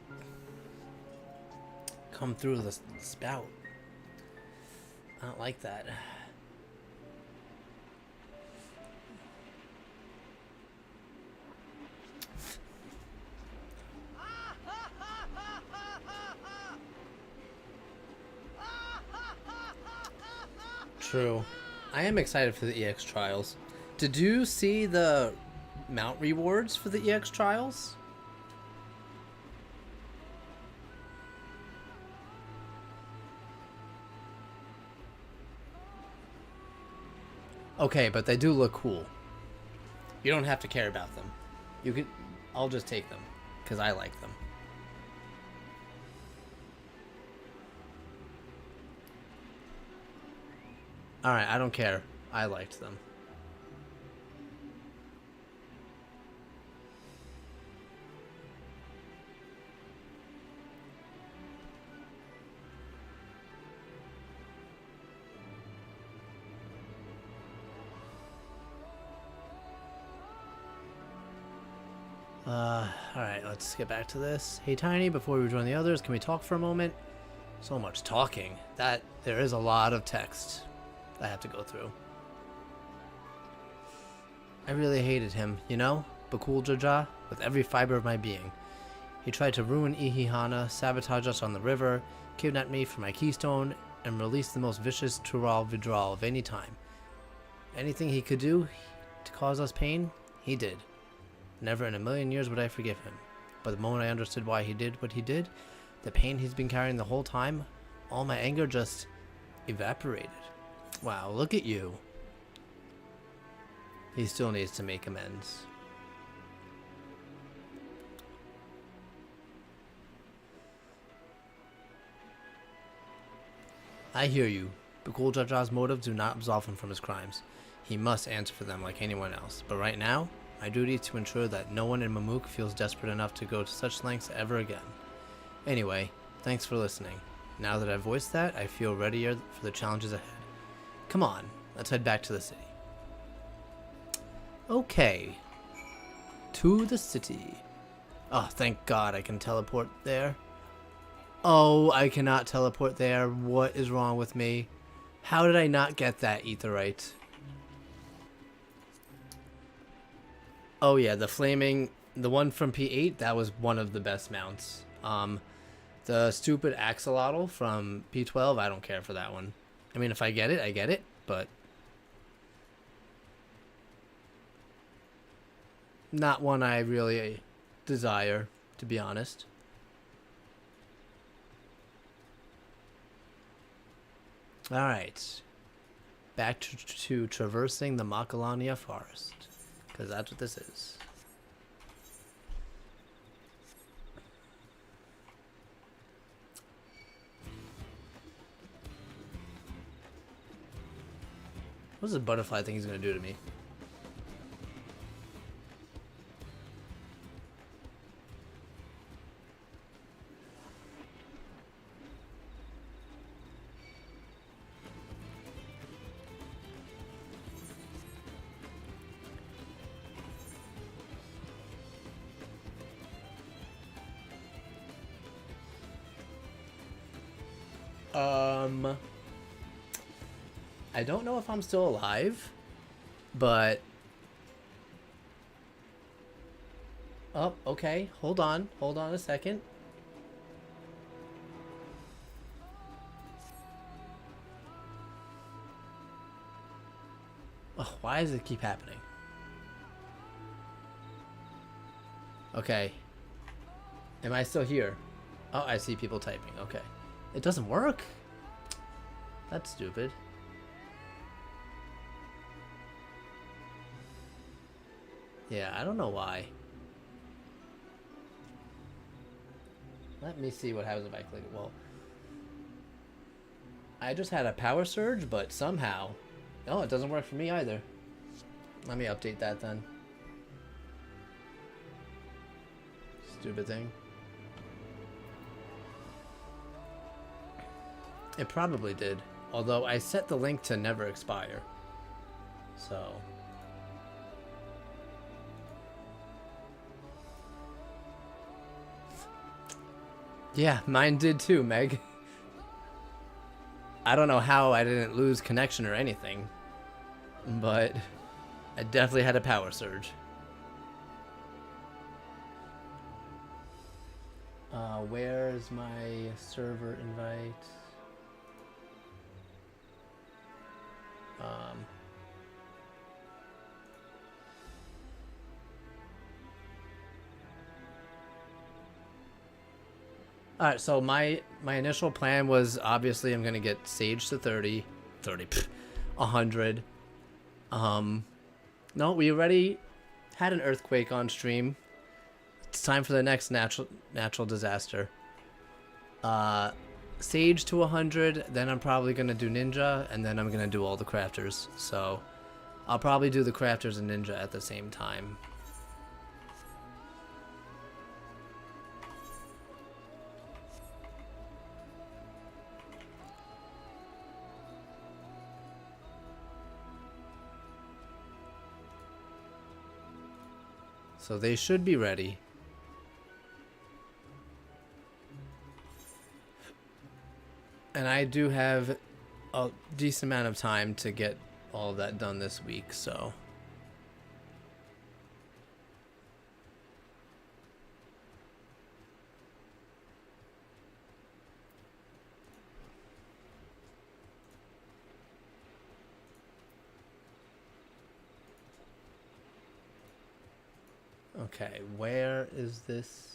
come through the spout. I don't like that. True. I am excited for the EX trials. Did you see the mount rewards for the EX trials? Okay, but they do look cool. You don't have to care about them. You can... I'll just take them, because I like them. Alright, I don't care. I liked them. Alright, let's get back to this. Hey Tiny, before we join the others, can we talk for a moment? So much talking. There is a lot of text I have to go through. I really hated him, you know? Bakul Jaja, with every fiber of my being. He tried to ruin Ihihana, sabotage us on the river, kidnap me for my keystone, and release the most vicious Tural Vidral of any time. Anything he could do to cause us pain, he did. Never in a million years would I forgive him. But the moment I understood why he did what he did, the pain he's been carrying the whole time, all my anger just evaporated. Wow, look at you. He still needs to make amends. I hear you. Bakul Jaja's motives do not absolve him from his crimes. He must answer for them like anyone else. But right now, my duty is to ensure that no one in Mamuk feels desperate enough to go to such lengths ever again. Anyway, thanks for listening. Now that I've voiced that, I feel readier for the challenges ahead. Come on, let's head back to the city. Okay. To the city. Oh, thank God I can teleport there. Oh, I cannot teleport there. What is wrong with me? How did I not get that Aetheryte? Oh yeah, the one from P8, that was one of the best mounts. The stupid axolotl from P12, I don't care for that one. I mean, if I get it, but not one I really desire, to be honest. Alright. Back to traversing the Macalania forest. Because that's what this is. What's this butterfly thing he's going to do to me? I don't know if I'm still alive, but... Oh, okay. Hold on a second. Oh, why does it keep happening? Okay. Am I still here? Oh, I see people typing. Okay. It doesn't work? That's stupid. Yeah, I don't know why. Let me see what happens if I click it. Well, I just had a power surge, but somehow... Oh, it doesn't work for me either. Let me update that then. Stupid thing. It probably did. Although I set the link to never expire. So... Yeah, mine did too, Meg. I don't know how I didn't lose connection or anything, but I definitely had a power surge. Where's my server invite? Alright, so my initial plan was obviously I'm gonna get Sage to 100. No, we already had an earthquake on stream. It's time for the next natural disaster. Sage to 100, then I'm probably gonna do Ninja, and then I'm gonna do all the crafters. So I'll probably do the crafters and Ninja at the same time. So they should be ready. And I do have a decent amount of time to get all of that done this week, so. Okay, where is this?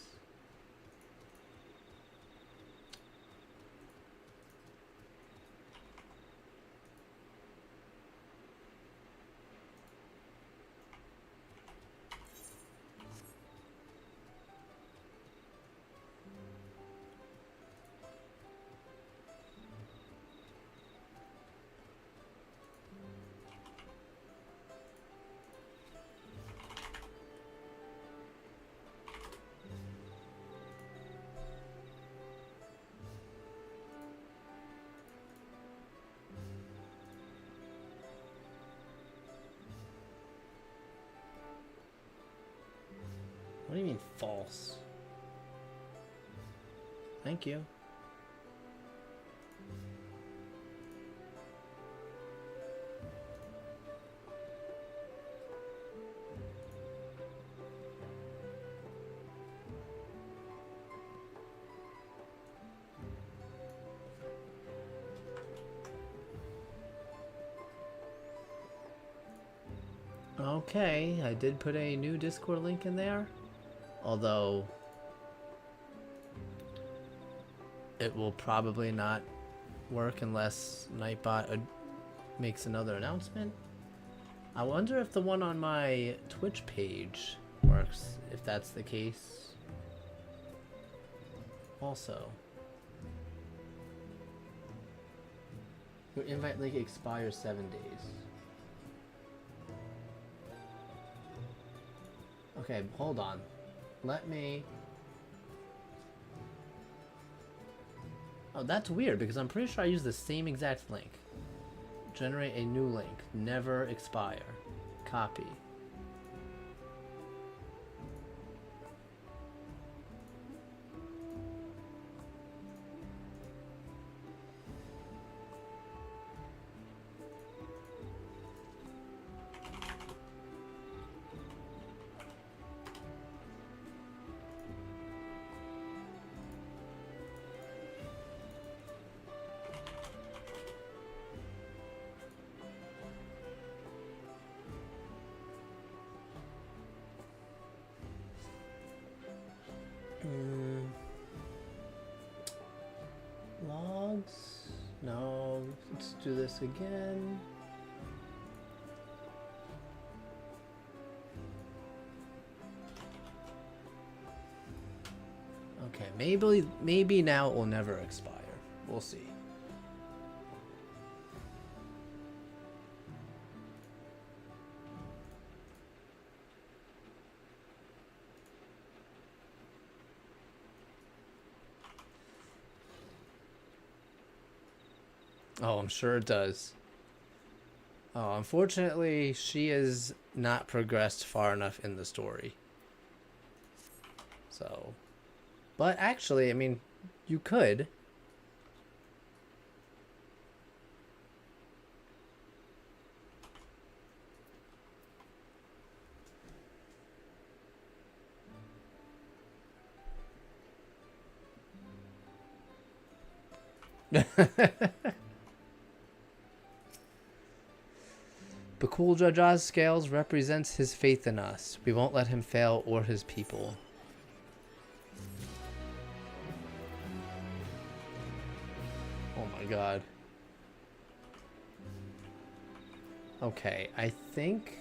What do you mean false? Thank you. Okay, I did put a new Discord link in there, although it will probably not work unless Nightbot makes another announcement. I wonder if the one on my Twitch page works, if that's the case. Also, your invite link expires 7 days. Okay, hold on. Let me... Oh, that's weird because I'm pretty sure I used the same exact link. Generate a new link. Never expire. Copy. Logs? No, let's do this again. Okay, maybe now it will never expire. We'll see. Oh, I'm sure it does. Oh, unfortunately, she has not progressed far enough in the story. So, but actually, I mean, you could. Bakul Jaja's scales represents his faith in us. We won't let him fail or his people. Oh my god. Okay, I think...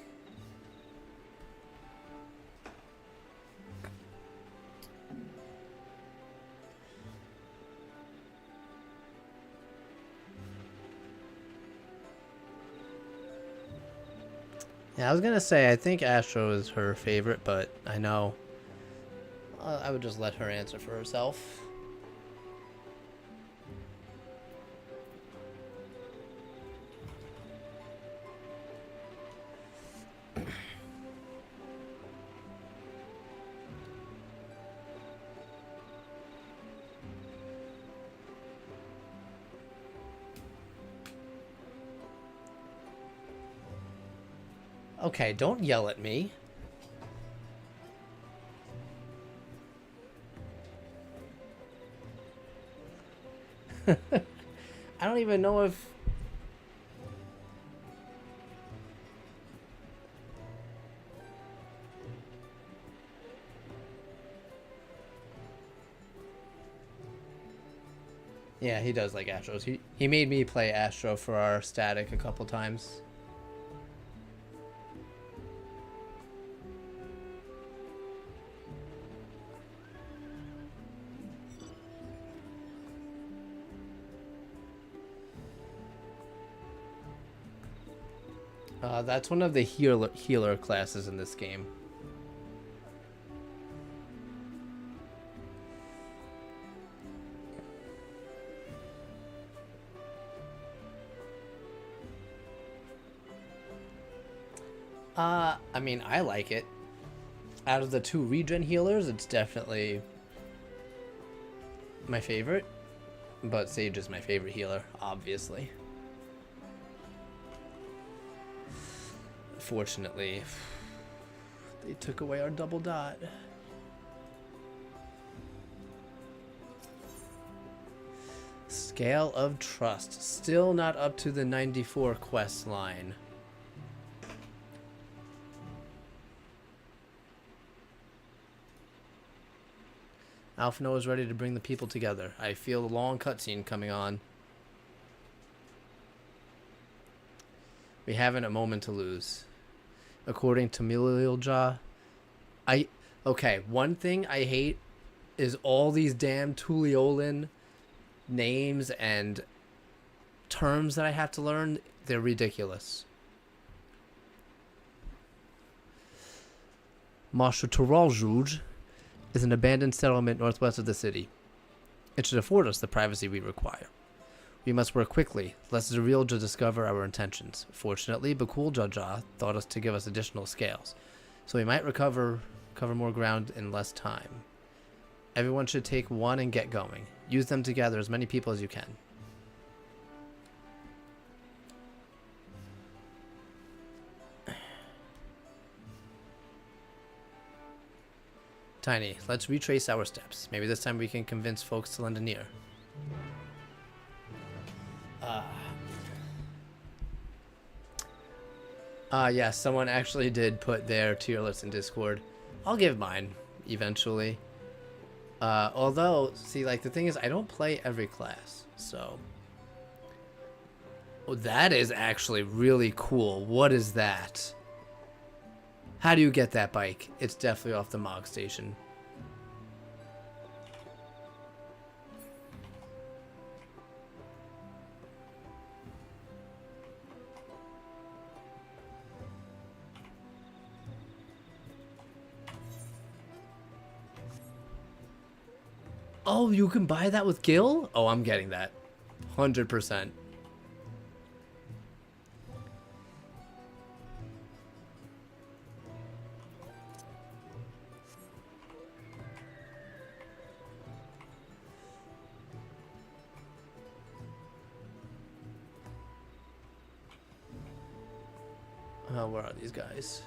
Yeah, I was gonna say, I think Astro is her favorite, but I know I would just let her answer for herself. Okay, don't yell at me. I don't even know if... Yeah, he does like Astros. He made me play Astro for our static a couple times. That's one of the healer classes in this game. I mean, I like it. Out of the two regen healers, it's definitely my favorite. But Sage is my favorite healer, obviously. Fortunately, they took away our double dot. Scale of Trust. Still not up to the 94 quest line. Alphino is ready to bring the people together. I feel a long cutscene coming on. We haven't a moment to lose. According to Mililja, okay, one thing I hate is all these damn Tuliolin names and terms that I have to learn. They're ridiculous. Marshal Turaljuj is an abandoned settlement northwest of the city. It should afford us the privacy we require. We must work quickly, lest Zarielja discover our intentions. Fortunately, Bakul Jaja thought us to give us additional scales, so we might cover more ground in less time. Everyone should take one and get going. Use them to gather as many people as you can. Tiny, let's retrace our steps. Maybe this time we can convince folks to lend an ear. Yeah, someone actually did put their tier list in Discord. I'll give mine eventually. Although, see, like, the thing is, I don't play every class, so... Oh, that is actually really cool. What is that? How do you get that bike? It's definitely off the Mog Station. Oh, you can buy that with Gil? Oh, I'm getting that. 100%. Where are these guys?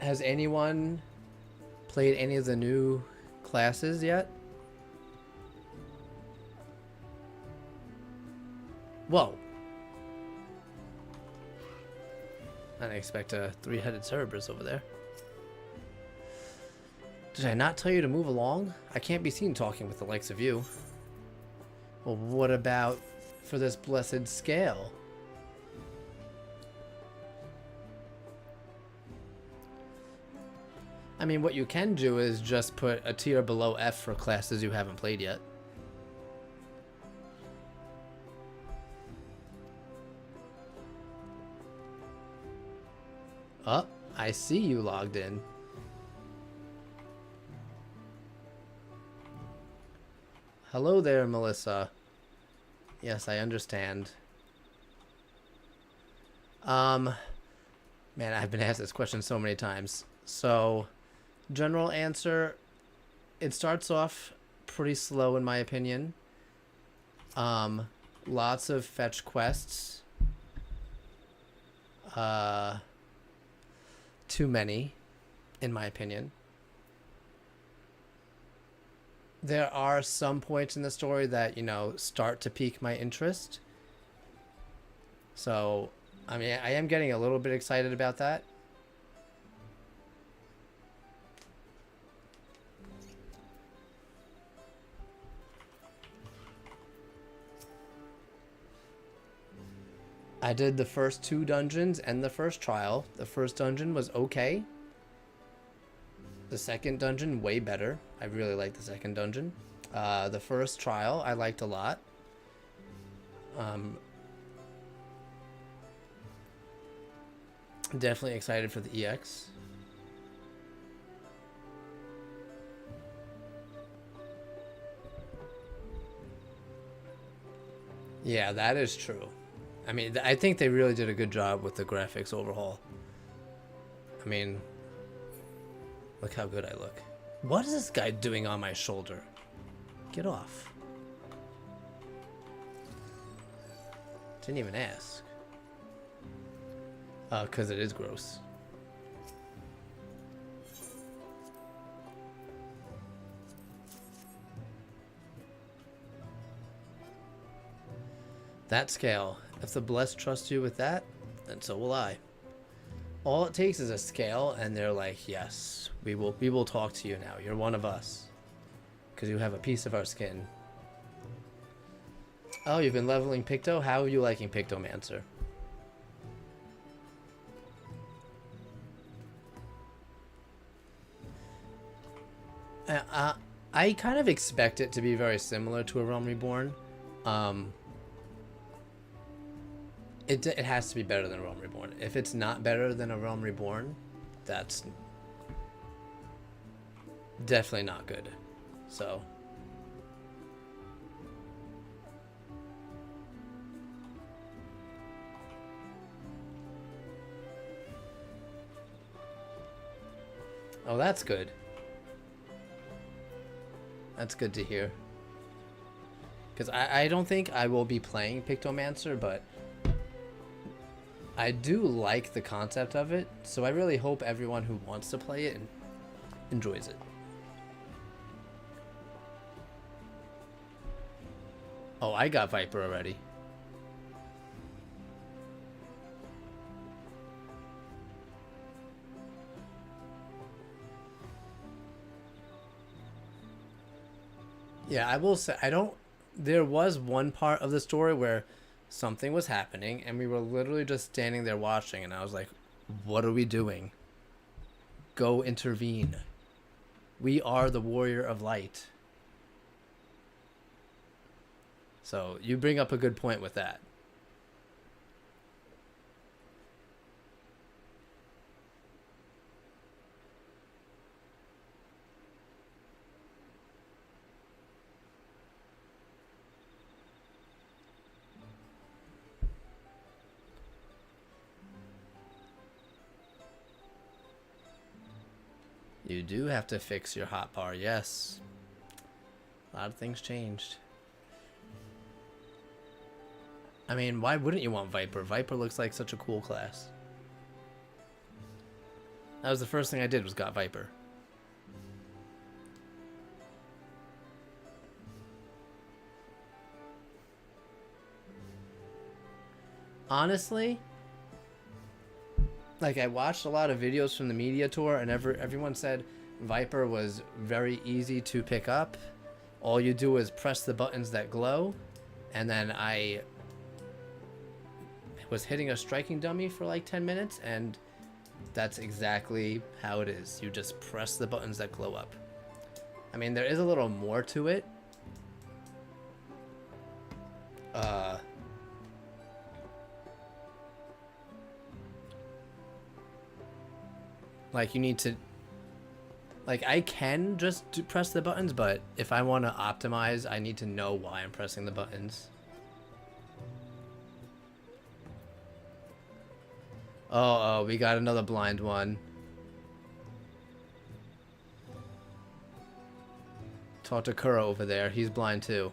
Has anyone played any of the new classes yet? Whoa. I didn't expect a three-headed Cerberus over there. Did I not tell you to move along? I can't be seen talking with the likes of you. Well, what about for this blessed scale? I mean, what you can do is just put a tier below F for classes you haven't played yet. Oh, I see you logged in. Hello there, Melissa. Yes, I understand. Man, I've been asked this question so many times. So, general answer, it starts off pretty slow in my opinion. Lots of fetch quests. Too many, in my opinion. There are some points in the story that, you know, start to pique my interest. So, I mean, I am getting a little bit excited about that. I did the first 2 dungeons and the first trial. The first dungeon was okay. The second dungeon, way better. I really liked the second dungeon. The first trial, I liked a lot. Definitely excited for the EX. Yeah, that is true. I mean, I think they really did a good job with the graphics overhaul. I mean, look how good I look. What is this guy doing on my shoulder? Get off. Didn't even ask. Because it is gross. That scale. If the blessed trust you with that, then so will I. All it takes is a scale, and they're like, yes, we will talk to you now. You're one of us. Because you have a piece of our skin. Oh, you've been leveling Picto? How are you liking Pictomancer? I kind of expect it to be very similar to A Realm Reborn. It has to be better than A Realm Reborn. If it's not better than A Realm Reborn, that's definitely not good. So oh, that's good. That's good to hear. Because I don't think I will be playing Pictomancer, but I do like the concept of it, so I really hope everyone who wants to play it enjoys it. Oh, I got Viper already. Yeah, I will say, there was one part of the story where something was happening and we were literally just standing there watching, and I was like, what are we doing? Go intervene. We are the warrior of light. So you bring up a good point with that. You do have to fix your hotbar, yes. A lot of things changed. I mean, why wouldn't you want Viper? Viper looks like such a cool class. That was the first thing I did, was got Viper. Honestly, like, I watched a lot of videos from the media tour, and everyone said Viper was very easy to pick up. All you do is press the buttons that glow, and then I was hitting a striking dummy for like 10 minutes, and that's exactly how it is. You just press the buttons that glow up. I mean, there is a little more to it. Like, you need to, like, I can just press the buttons, but if I want to optimize, I need to know why I'm pressing the buttons. Oh, we got another blind one. Talk to Kuro over there. He's blind too.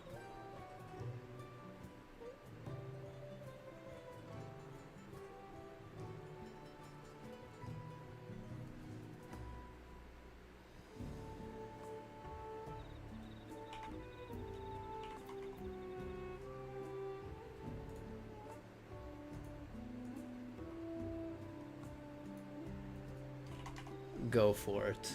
Go for it.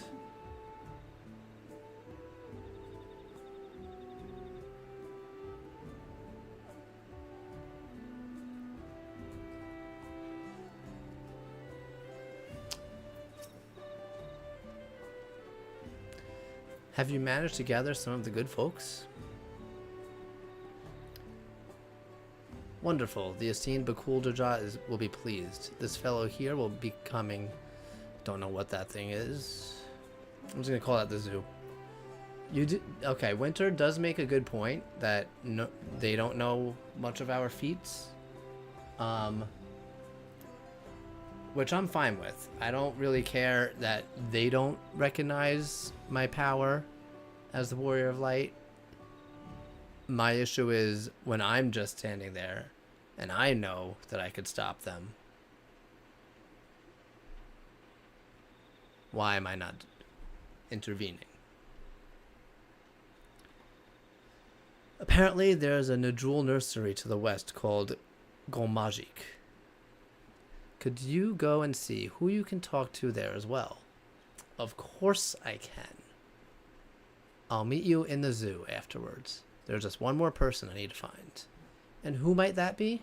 Have you managed to gather some of the good folks? Wonderful. The esteemed Bakul Jaja will be pleased. This fellow here will be coming. Don't know what that thing is. I'm just gonna call that the zoo. You do okay. Winter does make a good point that no, they don't know much of our feats, which I'm fine with. I don't really care that they don't recognize my power as the Warrior of Light. My issue is when I'm just standing there, and I know that I could stop them. Why am I not intervening? Apparently, there's a Najul nursery to the west called Golmajik. Could you go and see who you can talk to there as well? Of course I can. I'll meet you in the zoo afterwards. There's just one more person I need to find. And who might that be?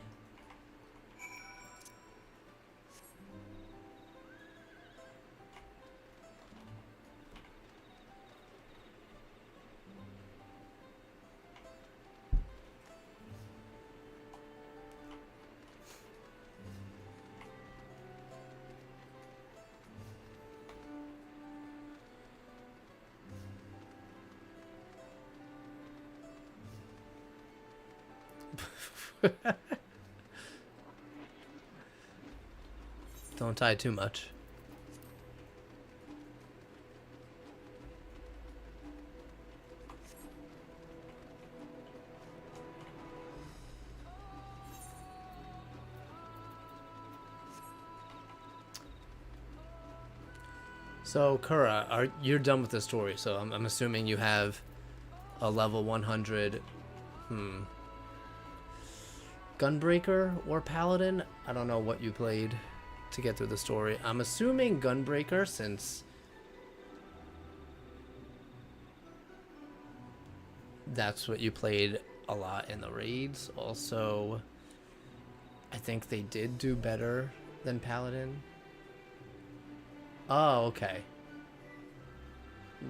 Don't tie too much. So, Kura, you're done with the story, so I'm assuming you have a level 100... Gunbreaker or Paladin? I don't know what you played to get through the story. I'm assuming Gunbreaker, since that's what you played a lot in the raids. Also, I think they did do better than Paladin. Oh, okay.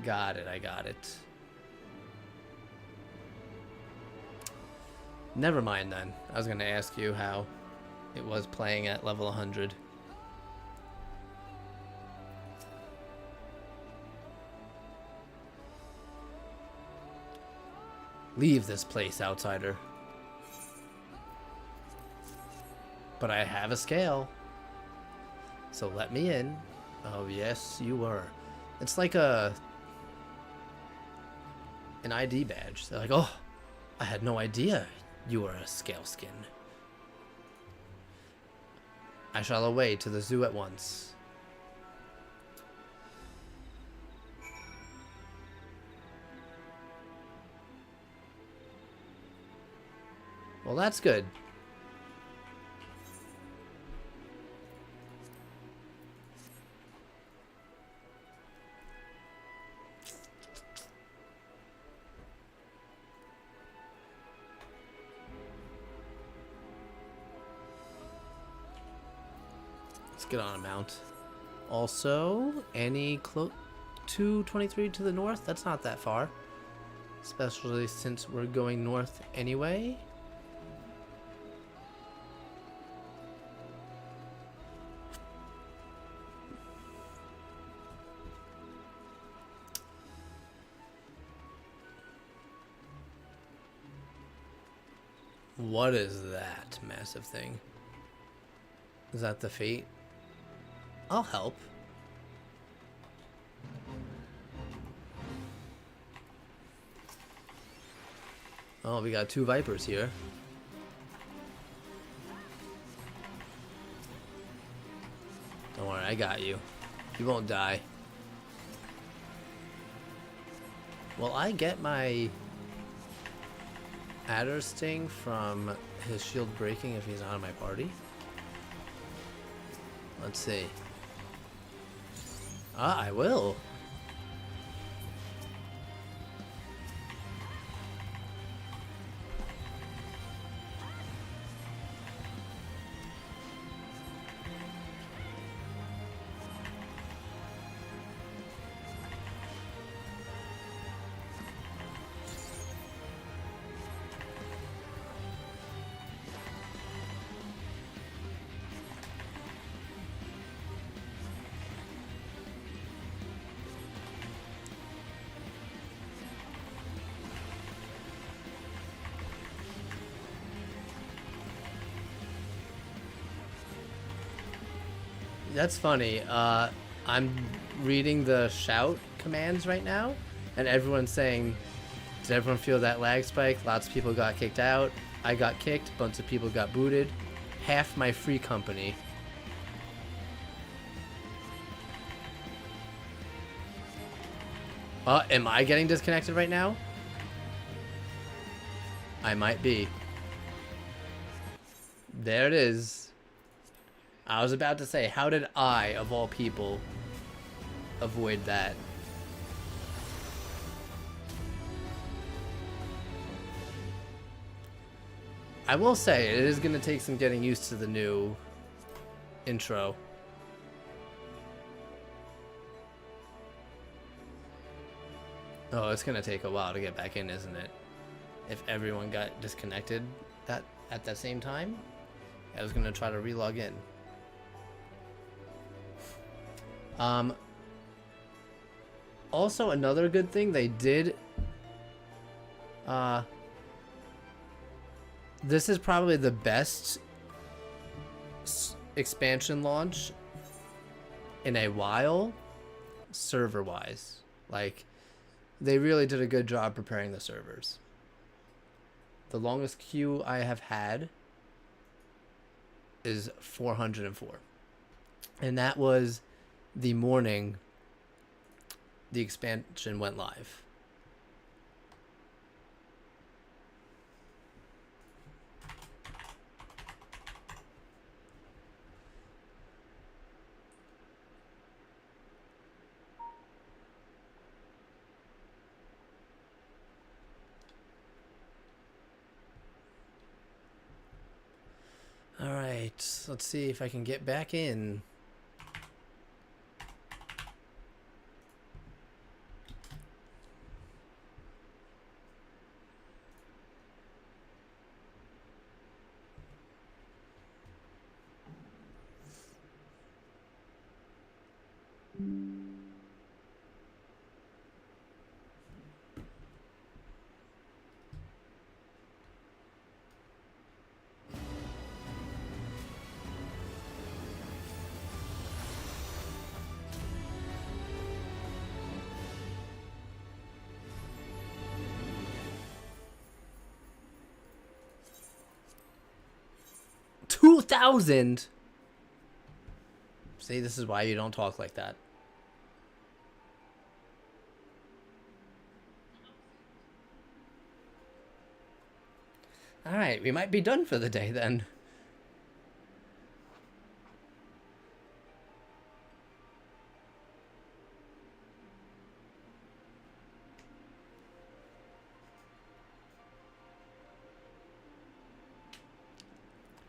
Got it, I got it. Never mind then. I was going to ask you how it was playing at level 100. Leave this place, outsider. But I have a scale. So let me in. Oh, yes, you were. It's like an ID badge. They're like, oh, I had no idea you were a scale skin. I shall away to the zoo at once. Well, that's good. Get on a mount. Also, any 223 to the north? That's not that far. Especially since we're going north anyway. What is that massive thing? Is that the fate? I'll help. Oh, we got 2 Vipers here. Don't worry, I got you. You won't die. Will I get my Adder Sting from his shield breaking if he's not in my party? Let's see. Ah, I will. That's funny. I'm reading the shout commands right now, and everyone's saying, did everyone feel that lag spike? Lots of people got kicked out. I got kicked. A bunch of people got booted. Half my free company. Am I getting disconnected right now? I might be. There it is. I was about to say, how did I, of all people, avoid that? I will say, it is going to take some getting used to the new intro. Oh, it's going to take a while to get back in, isn't it? If everyone got disconnected at that same time, I was going to try to relog in. Also, another good thing they did, this is probably the best expansion launch in a while, server-wise. Like, they really did a good job preparing the servers. The longest queue I have had is 404. And that was the morning the expansion went live. All right, let's see if I can get back in. $2,000. See, this is why you don't talk like that. All right, we might be done for the day then.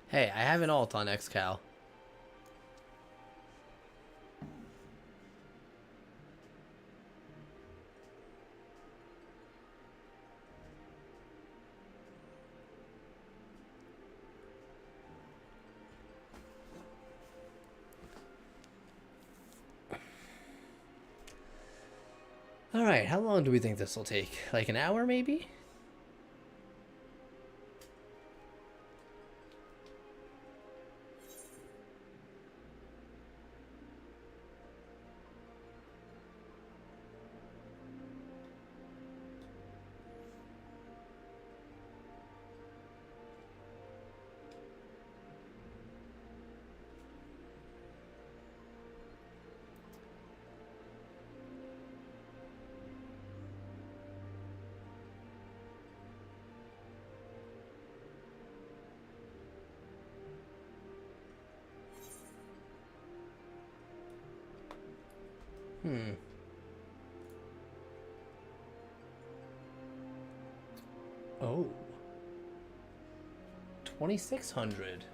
Hey, I have an alt on XCal. Alright, how long do we think this will take? Like an hour, maybe? Hmm. Oh. 2,600.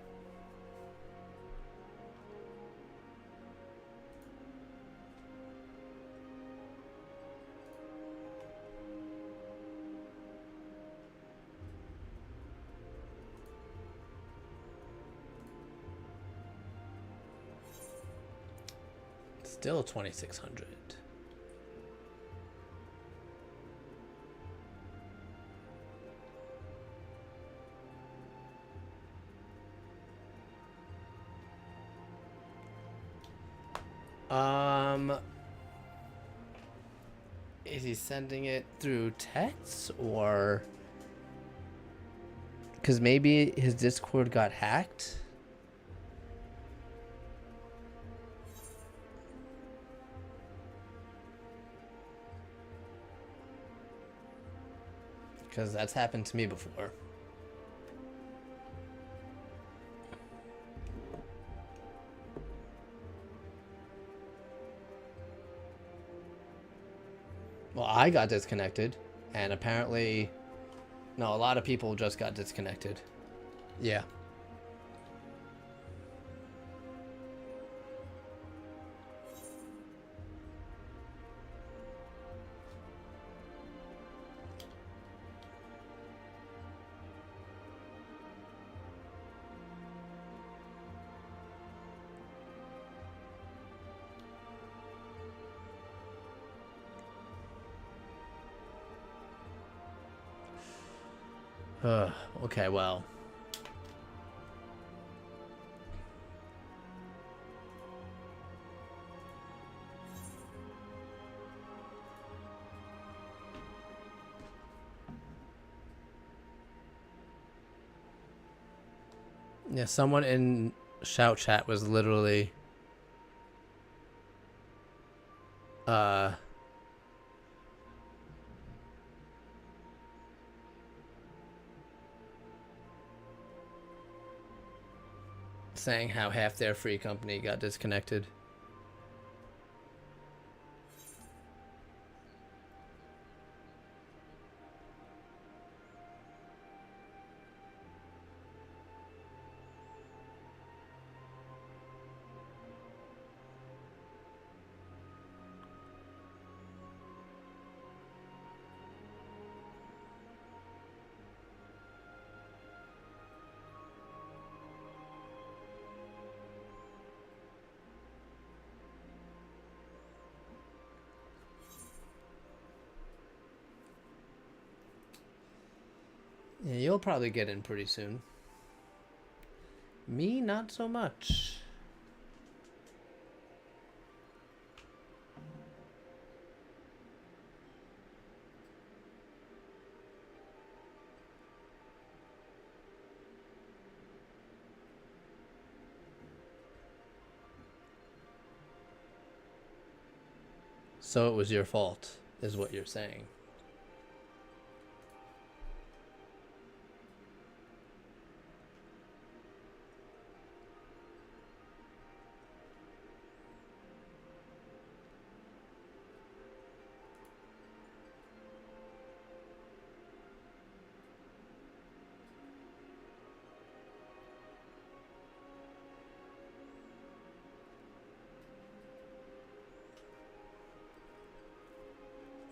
Still 2,600. Is he sending it through text or? Because maybe his Discord got hacked. Because that's happened to me before. Well, I got disconnected, and apparently, no, a lot of people just got disconnected. Yeah. Okay, well. Yeah, someone in Shout Chat was literally saying how half their free company got disconnected. Yeah, you'll probably get in pretty soon. Me, not so much. So it was your fault, is what you're saying.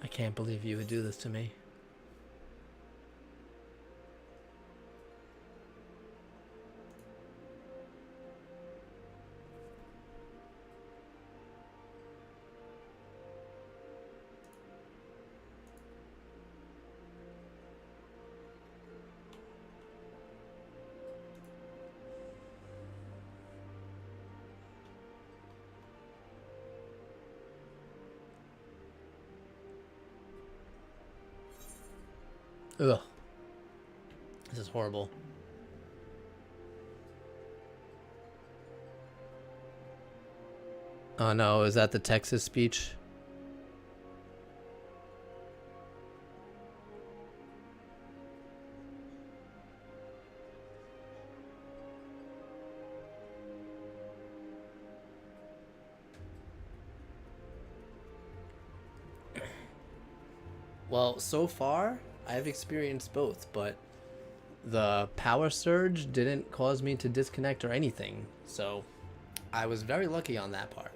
I can't believe you would do this to me. Ugh. This is horrible. Oh no, is that the Texas speech? Well, so far, I've experienced both, but the power surge didn't cause me to disconnect or anything, so I was very lucky on that part.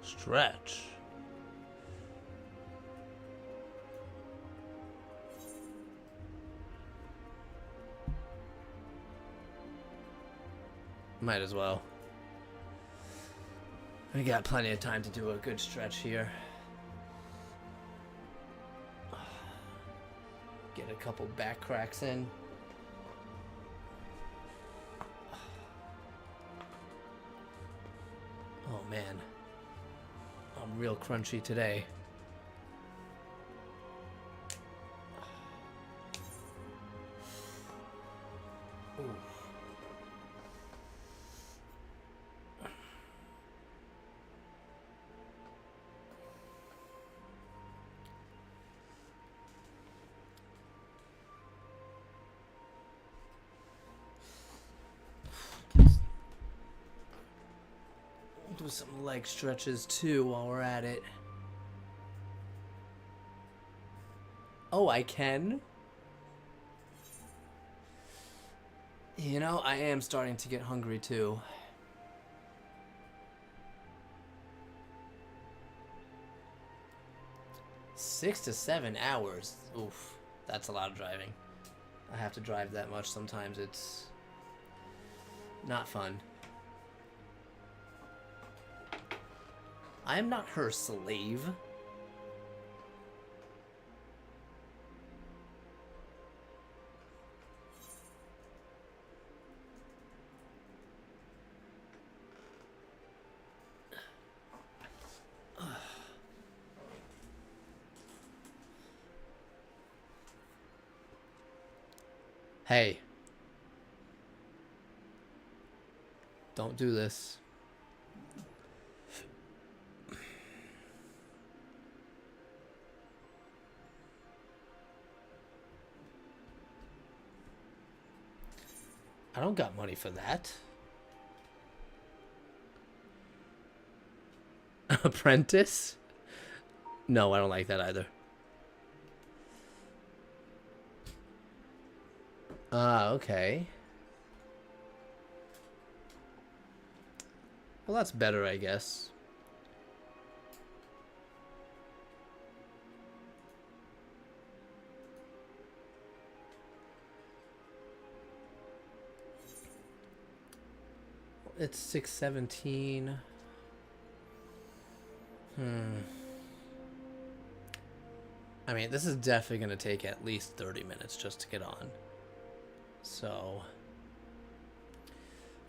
Stretch. Might as well. We got plenty of time to do a good stretch here. Get a couple back cracks in. Oh man. I'm real crunchy today. Ooh. Do some leg stretches too while we're at it. Oh, I can? You know, I am starting to get hungry too. Six to 7 hours. Oof, that's a lot of driving. I have to drive that much sometimes. It's not fun. I am not her slave. Hey. Don't do this. I don't got money for that. Apprentice? No, I don't like that either. Okay. Well, that's better, I guess. It's 6:17. I mean, this is definitely going to take at least 30 minutes just to get on. So,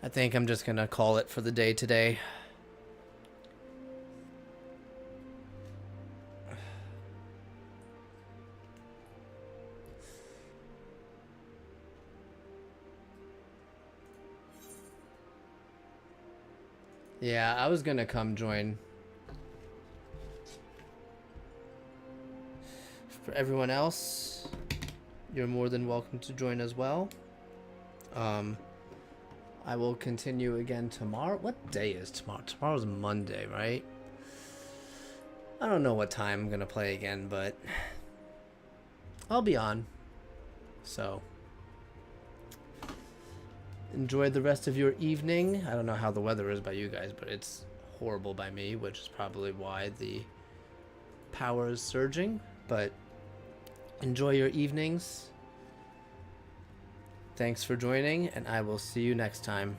I think I'm just going to call it for the day today. Yeah, I was gonna come join. For everyone else, you're more than welcome to join as well. I will continue again tomorrow. What day is tomorrow? Tomorrow's Monday, right? I don't know what time I'm gonna play again, but I'll be on. So enjoy the rest of your evening. I don't know how the weather is by you guys, but it's horrible by me, which is probably why the power is surging. But enjoy your evenings. Thanks for joining, and I will see you next time.